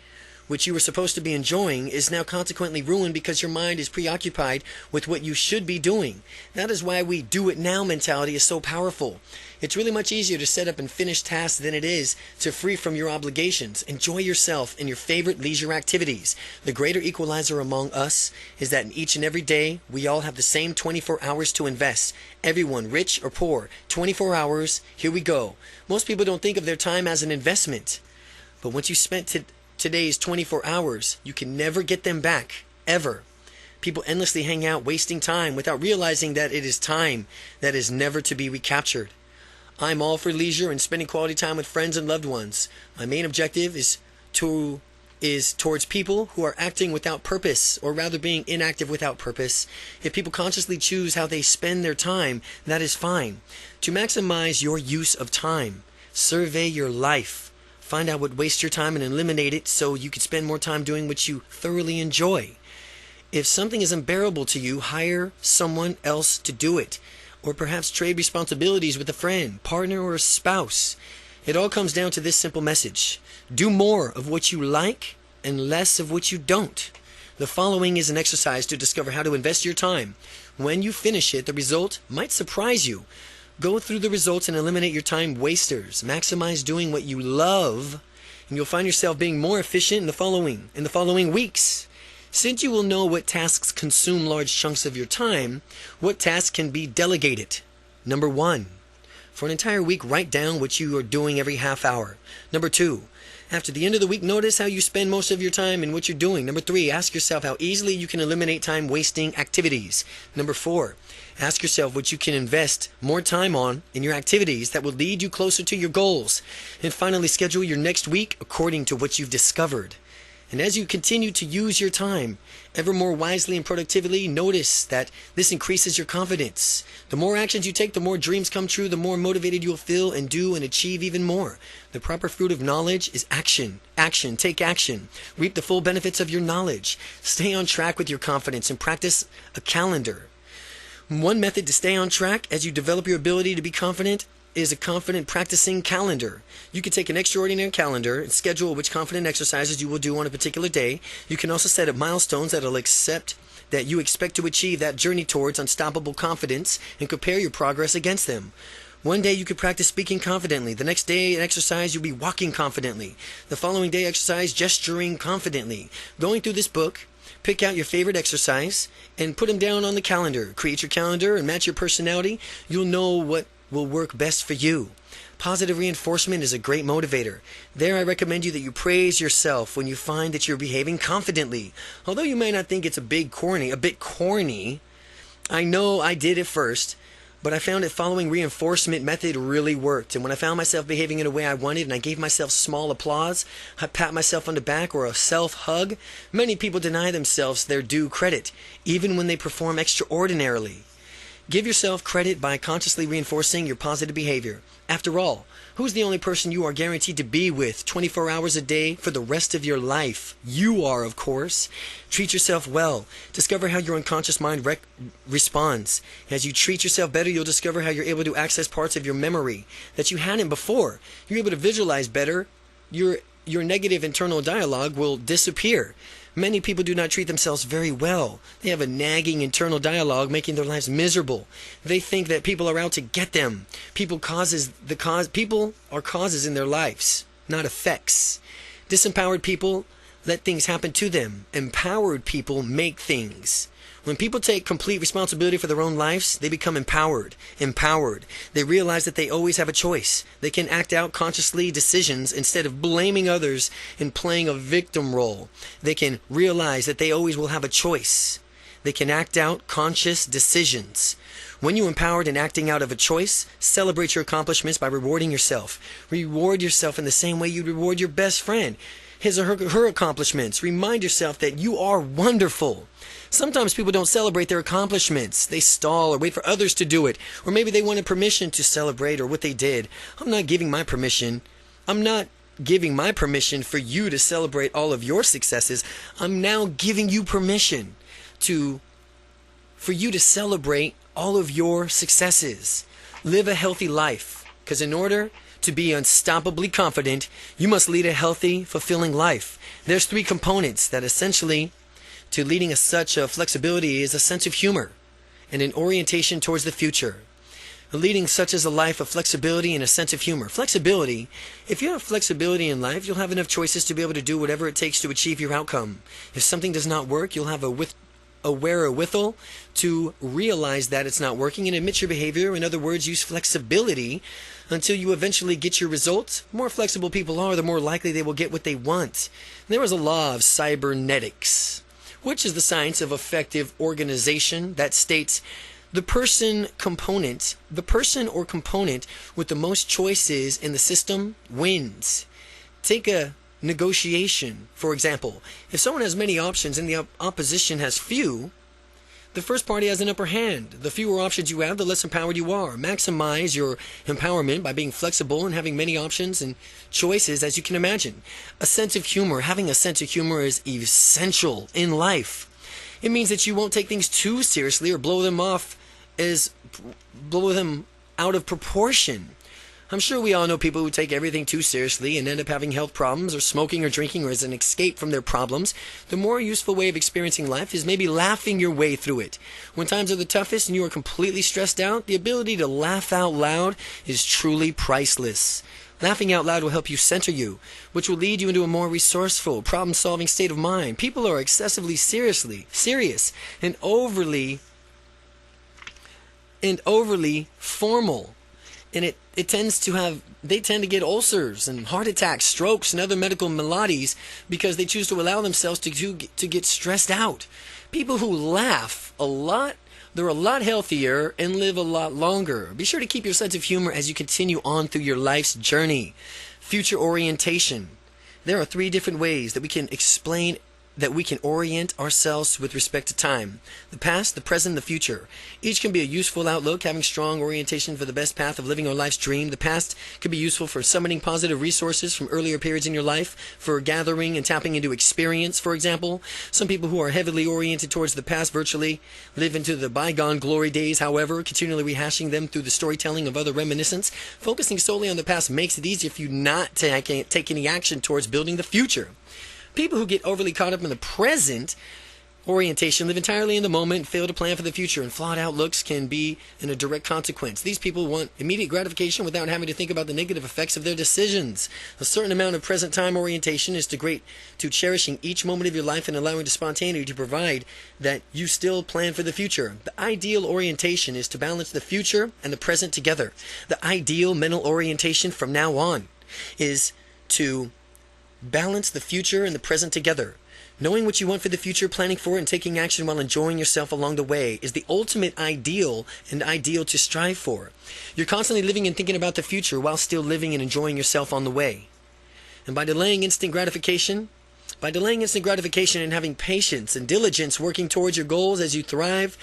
which you were supposed to be enjoying, is now consequently ruined because your mind is preoccupied with what you should be doing. That is why we do it now mentality is so powerful. It's really much easier to set up and finish tasks than it is to free from your obligations. Enjoy yourself in your favorite leisure activities. The greater equalizer among us is that in each and every day, we all have the same 24 hours to invest. Everyone, rich or poor, 24 hours, here we go. Most people don't think of their time as an investment. But once you spent today's 24 hours, you can never get them back, ever. People endlessly hang out wasting time without realizing that it is time that is never to be recaptured. I'm all for leisure and spending quality time with friends and loved ones. My main objective is towards people who are acting without purpose, or rather being inactive without purpose. If people consciously choose how they spend their time, that is fine. To maximize your use of time, survey your life. Find out what wastes your time and eliminate it so you can spend more time doing what you thoroughly enjoy. If something is unbearable to you, hire someone else to do it. Or perhaps trade responsibilities with a friend, partner, or a spouse. It all comes down to this simple message. Do more of what you like and less of what you don't. The following is an exercise to discover how to invest your time. When you finish it, the result might surprise you. Go through the results and eliminate your time wasters. Maximize doing what you love, and you'll find yourself being more efficient in the following weeks. Since you will know what tasks consume large chunks of your time, what tasks can be delegated? Number 1, For an entire week, write down what you are doing every half hour. Number 2, after the end of the week, notice how you spend most of your time and what you're doing. Number 3, ask yourself how easily you can eliminate time-wasting activities. Number 4, ask yourself what you can invest more time on in your activities that will lead you closer to your goals. And finally, schedule your next week according to what you've discovered. And as you continue to use your time ever more wisely and productively, notice that this increases your confidence. The more actions you take, the more dreams come true, the more motivated you'll feel and do and achieve even more. The proper fruit of knowledge is action. Action. Take action. Reap the full benefits of your knowledge. Stay on track with your confidence and practice a calendar. One method to stay on track as you develop your ability to be confident is a confident practicing calendar. You can take an extraordinary calendar and schedule which confident exercises you will do on a particular day. You can also set up milestones that you expect to achieve that journey towards unstoppable confidence and compare your progress against them. One day you could practice speaking confidently. The next day, an exercise, you'll be walking confidently. The following day, exercise gesturing confidently. Going through this book, pick out your favorite exercise and put them down on the calendar. Create your calendar and match your personality. You'll know what will work best for you. Positive reinforcement is a great motivator. There I recommend you that you praise yourself when you find that you're behaving confidently. Although you may not think it's a bit corny, I know I did at first, but I found that following reinforcement method really worked. And when I found myself behaving in a way I wanted and I gave myself small applause, I pat myself on the back, or a self-hug, many people deny themselves their due credit, even when they perform extraordinarily. Give yourself credit by consciously reinforcing your positive behavior. After all, who's the only person you are guaranteed to be with 24 hours a day for the rest of your life? You are, of course. Treat yourself well. Discover how your unconscious mind responds. As you treat yourself better, you'll discover how you're able to access parts of your memory that you hadn't before. You're able to visualize better. Your negative internal dialogue will disappear. Many people do not treat themselves very well. They have a nagging internal dialogue making their lives miserable. They think that people are out to get them. People are causes in their lives, not effects. Disempowered people let things happen to them. Empowered people make things. When people take complete responsibility for their own lives, they become empowered. They realize that they always have a choice. They can act out consciously decisions instead of blaming others and playing a victim role. They can realize that they always will have a choice. They can act out conscious decisions. When you're empowered and acting out of a choice, celebrate your accomplishments by rewarding yourself. Reward yourself in the same way you reward your best friend. His or her accomplishments. Remind yourself that you are wonderful. Sometimes people don't celebrate their accomplishments. They stall or wait for others to do it. Or maybe they wanted permission to celebrate or what they did. I'm not giving my permission for you to celebrate all of your successes. I'm now giving you permission for you to celebrate all of your successes. Live a healthy life. Because in order to be unstoppably confident, you must lead a healthy, fulfilling life. There's 3 components that essentially to leading such a flexibility is a sense of humor and an orientation towards the future. Leading such as a life of flexibility and a sense of humor. Flexibility, if you have flexibility in life, you'll have enough choices to be able to do whatever it takes to achieve your outcome. If something does not work, you'll have a wherewithal to realize that it's not working and admit your behavior. In other words, use flexibility until you eventually get your results. The more flexible people are, the more likely they will get what they want. There is a law of cybernetics, which is the science of effective organization, that states the person or component with the most choices in the system wins. Take a negotiation, for example. If someone has many options and the opposition has few, the first party has an upper hand. The fewer options you have, the less empowered you are. Maximize your empowerment by being flexible and having many options and choices as you can imagine. A sense of humor. Having a sense of humor is essential in life. It means that you won't take things too seriously or blow them out of proportion. I'm sure we all know people who take everything too seriously and end up having health problems or smoking or drinking or as an escape from their problems. The more useful way of experiencing life is maybe laughing your way through it. When times are the toughest and you are completely stressed out, the ability to laugh out loud is truly priceless. Laughing out loud will help you center you, which will lead you into a more resourceful, problem-solving state of mind. People are excessively serious and overly formal And it tends to have, they tend to get ulcers and heart attacks, strokes, and other medical maladies because they choose to allow themselves to get stressed out. People who laugh a lot, they're a lot healthier and live a lot longer. Be sure to keep your sense of humor as you continue on through your life's journey. Future orientation. There are 3 different ways that we can explain that we can orient ourselves with respect to time: the past, the present, the future. Each can be a useful outlook, having strong orientation for the best path of living our life's dream. The past could be useful for summoning positive resources from earlier periods in your life, for gathering and tapping into experience, for example. Some people who are heavily oriented towards the past virtually live into the bygone glory days, however, continually rehashing them through the storytelling of other reminiscence. Focusing solely on the past makes it easier for you not to take any action towards building the future. People who get overly caught up in the present orientation live entirely in the moment and fail to plan for the future, and flawed outlooks can be in a direct consequence. These people want immediate gratification without having to think about the negative effects of their decisions. A certain amount of present time orientation is to cherishing each moment of your life and allowing the spontaneity to provide that you still plan for the future. The ideal orientation is to balance the future and the present together. The ideal mental orientation from now on is to balance the future and the present together. Knowing what you want for the future, planning for it, and taking action while enjoying yourself along the way is the ultimate ideal and ideal to strive for. You're constantly living and thinking about the future while still living and enjoying yourself on the way. And by delaying instant gratification and having patience and diligence working towards your goals as you thrive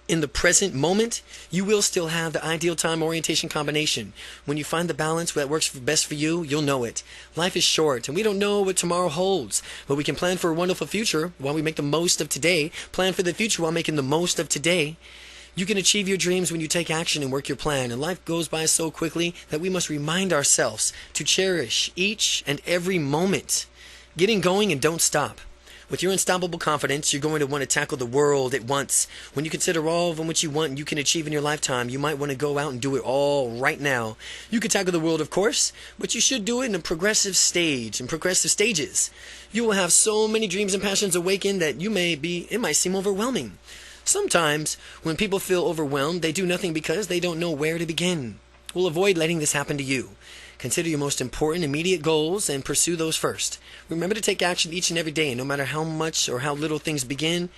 in the present moment, you will still have the ideal time orientation combination. When you find the balance that works best for you, you'll know it. Life is short, and we don't know what tomorrow holds, but we can plan for a wonderful future while we make the most of today. Plan for the future while making the most of today. You can achieve your dreams when you take action and work your plan, and life goes by so quickly that we must remind ourselves to cherish each and every moment. Getting going and don't stop. With your unstoppable confidence, you're going to want to tackle the world at once. When you consider all of what you want and you can achieve in your lifetime, you might want to go out and do it all right now. You can tackle the world, of course, but you should do it in a progressive stages. You will have so many dreams and passions awakened that it might seem overwhelming. Sometimes, when people feel overwhelmed, they do nothing because they don't know where to begin. We'll avoid letting this happen to you. Consider your most important immediate goals and pursue those first. Remember to take action each and every day, and no matter how much or how little things brings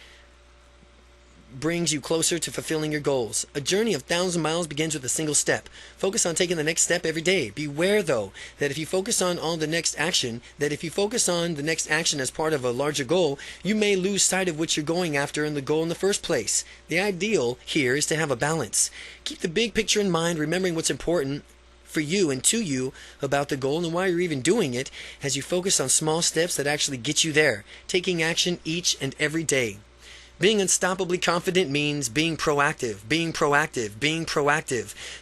you closer to fulfilling your goals. A journey of 1,000 miles begins with a single step. Focus on taking the next step every day. Beware, though, that if you focus on the next action as part of a larger goal, you may lose sight of what you're going after in the goal in the first place. The ideal here is to have a balance. Keep the big picture in mind, remembering what's important for you and to you about the goal and why you're even doing it, as you focus on small steps that actually get you there, taking action each and every day. Being unstoppably confident means being proactive.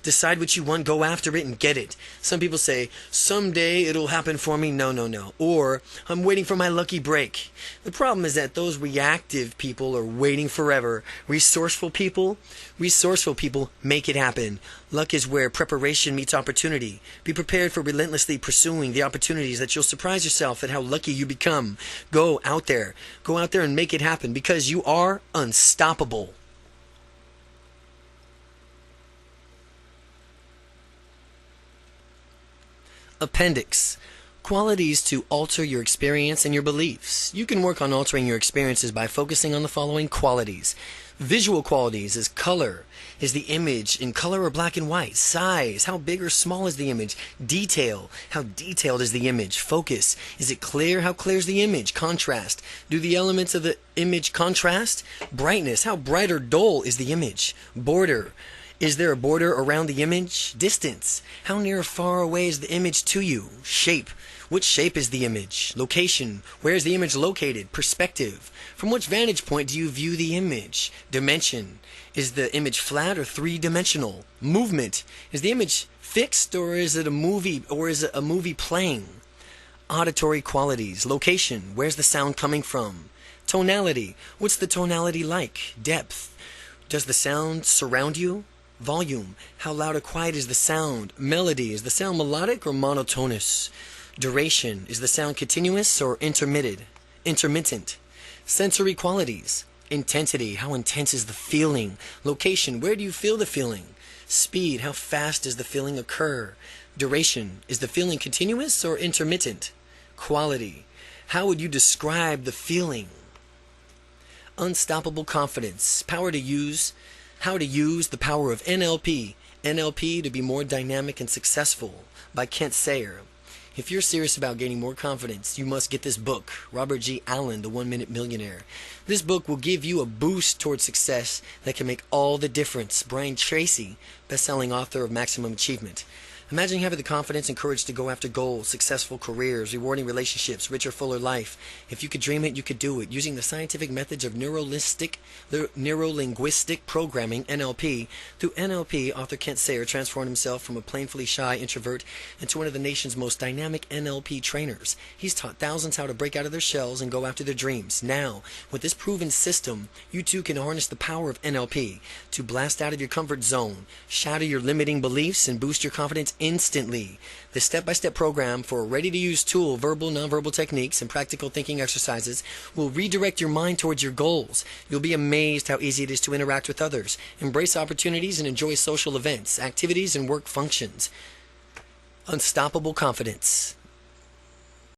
Decide what you want, go after it, and get it. Some people say, someday it'll happen for me. No. Or, I'm waiting for my lucky break. The problem is that those reactive people are waiting forever. Resourceful people make it happen. Luck is where preparation meets opportunity. Be prepared for relentlessly pursuing the opportunities that you'll surprise yourself at how lucky you become. Go out there and make it happen, because you are unstoppable. Appendix. Qualities to alter your experience and your beliefs. You can work on altering your experiences by focusing on the following qualities. Visual qualities is color. Is the image in color or black and white? Size. How big or small is the image? Detail. How detailed is the image? Focus. Is it clear? How clear is the image? Contrast. Do the elements of the image contrast? Brightness. How bright or dull is the image? Border. Is there a border around the image? Distance. How near or far away is the image to you? Shape. Which shape is the image? Location. Where is the image located? Perspective. From which vantage point do you view the image? Dimension. Is the image flat or three-dimensional? Movement. Is the image fixed or is it a movie playing? Auditory qualities. Location. Where's the sound coming from? Tonality. What's the tonality like? Depth. Does the sound surround you? Volume. How loud or quiet is the sound? Melody. Is the sound melodic or monotonous? Duration. Is the sound continuous or intermittent? Sensory qualities. Intensity. How intense is the feeling? Location. Where do you feel the feeling? Speed, how fast does the feeling occur? Duration, is the feeling continuous or intermittent? Quality, how would you describe the feeling? Unstoppable confidence, how to use the power of NLP to be more dynamic and successful, by Kent Sayer. If you're serious about gaining more confidence, you must get this book, Robert G. Allen, The 1 Minute Millionaire. This book will give you a boost towards success that can make all the difference. Brian Tracy, best-selling author of Maximum Achievement. Imagine having the confidence and courage to go after goals, successful careers, rewarding relationships, richer, fuller life. If you could dream it, you could do it. Using the scientific methods of neuro-linguistic programming, NLP. Through NLP, author Kent Sayer transformed himself from a plainly shy introvert into one of the nation's most dynamic NLP trainers. He's taught thousands how to break out of their shells and go after their dreams. Now, with this proven system, you too can harness the power of NLP to blast out of your comfort zone, shatter your limiting beliefs, and boost your confidence instantly. The step-by-step program for a ready-to-use tool, verbal, nonverbal techniques, and practical thinking exercises will redirect your mind towards your goals. You'll be amazed how easy it is to interact with others, embrace opportunities, and enjoy social events, activities, and work functions. Unstoppable confidence.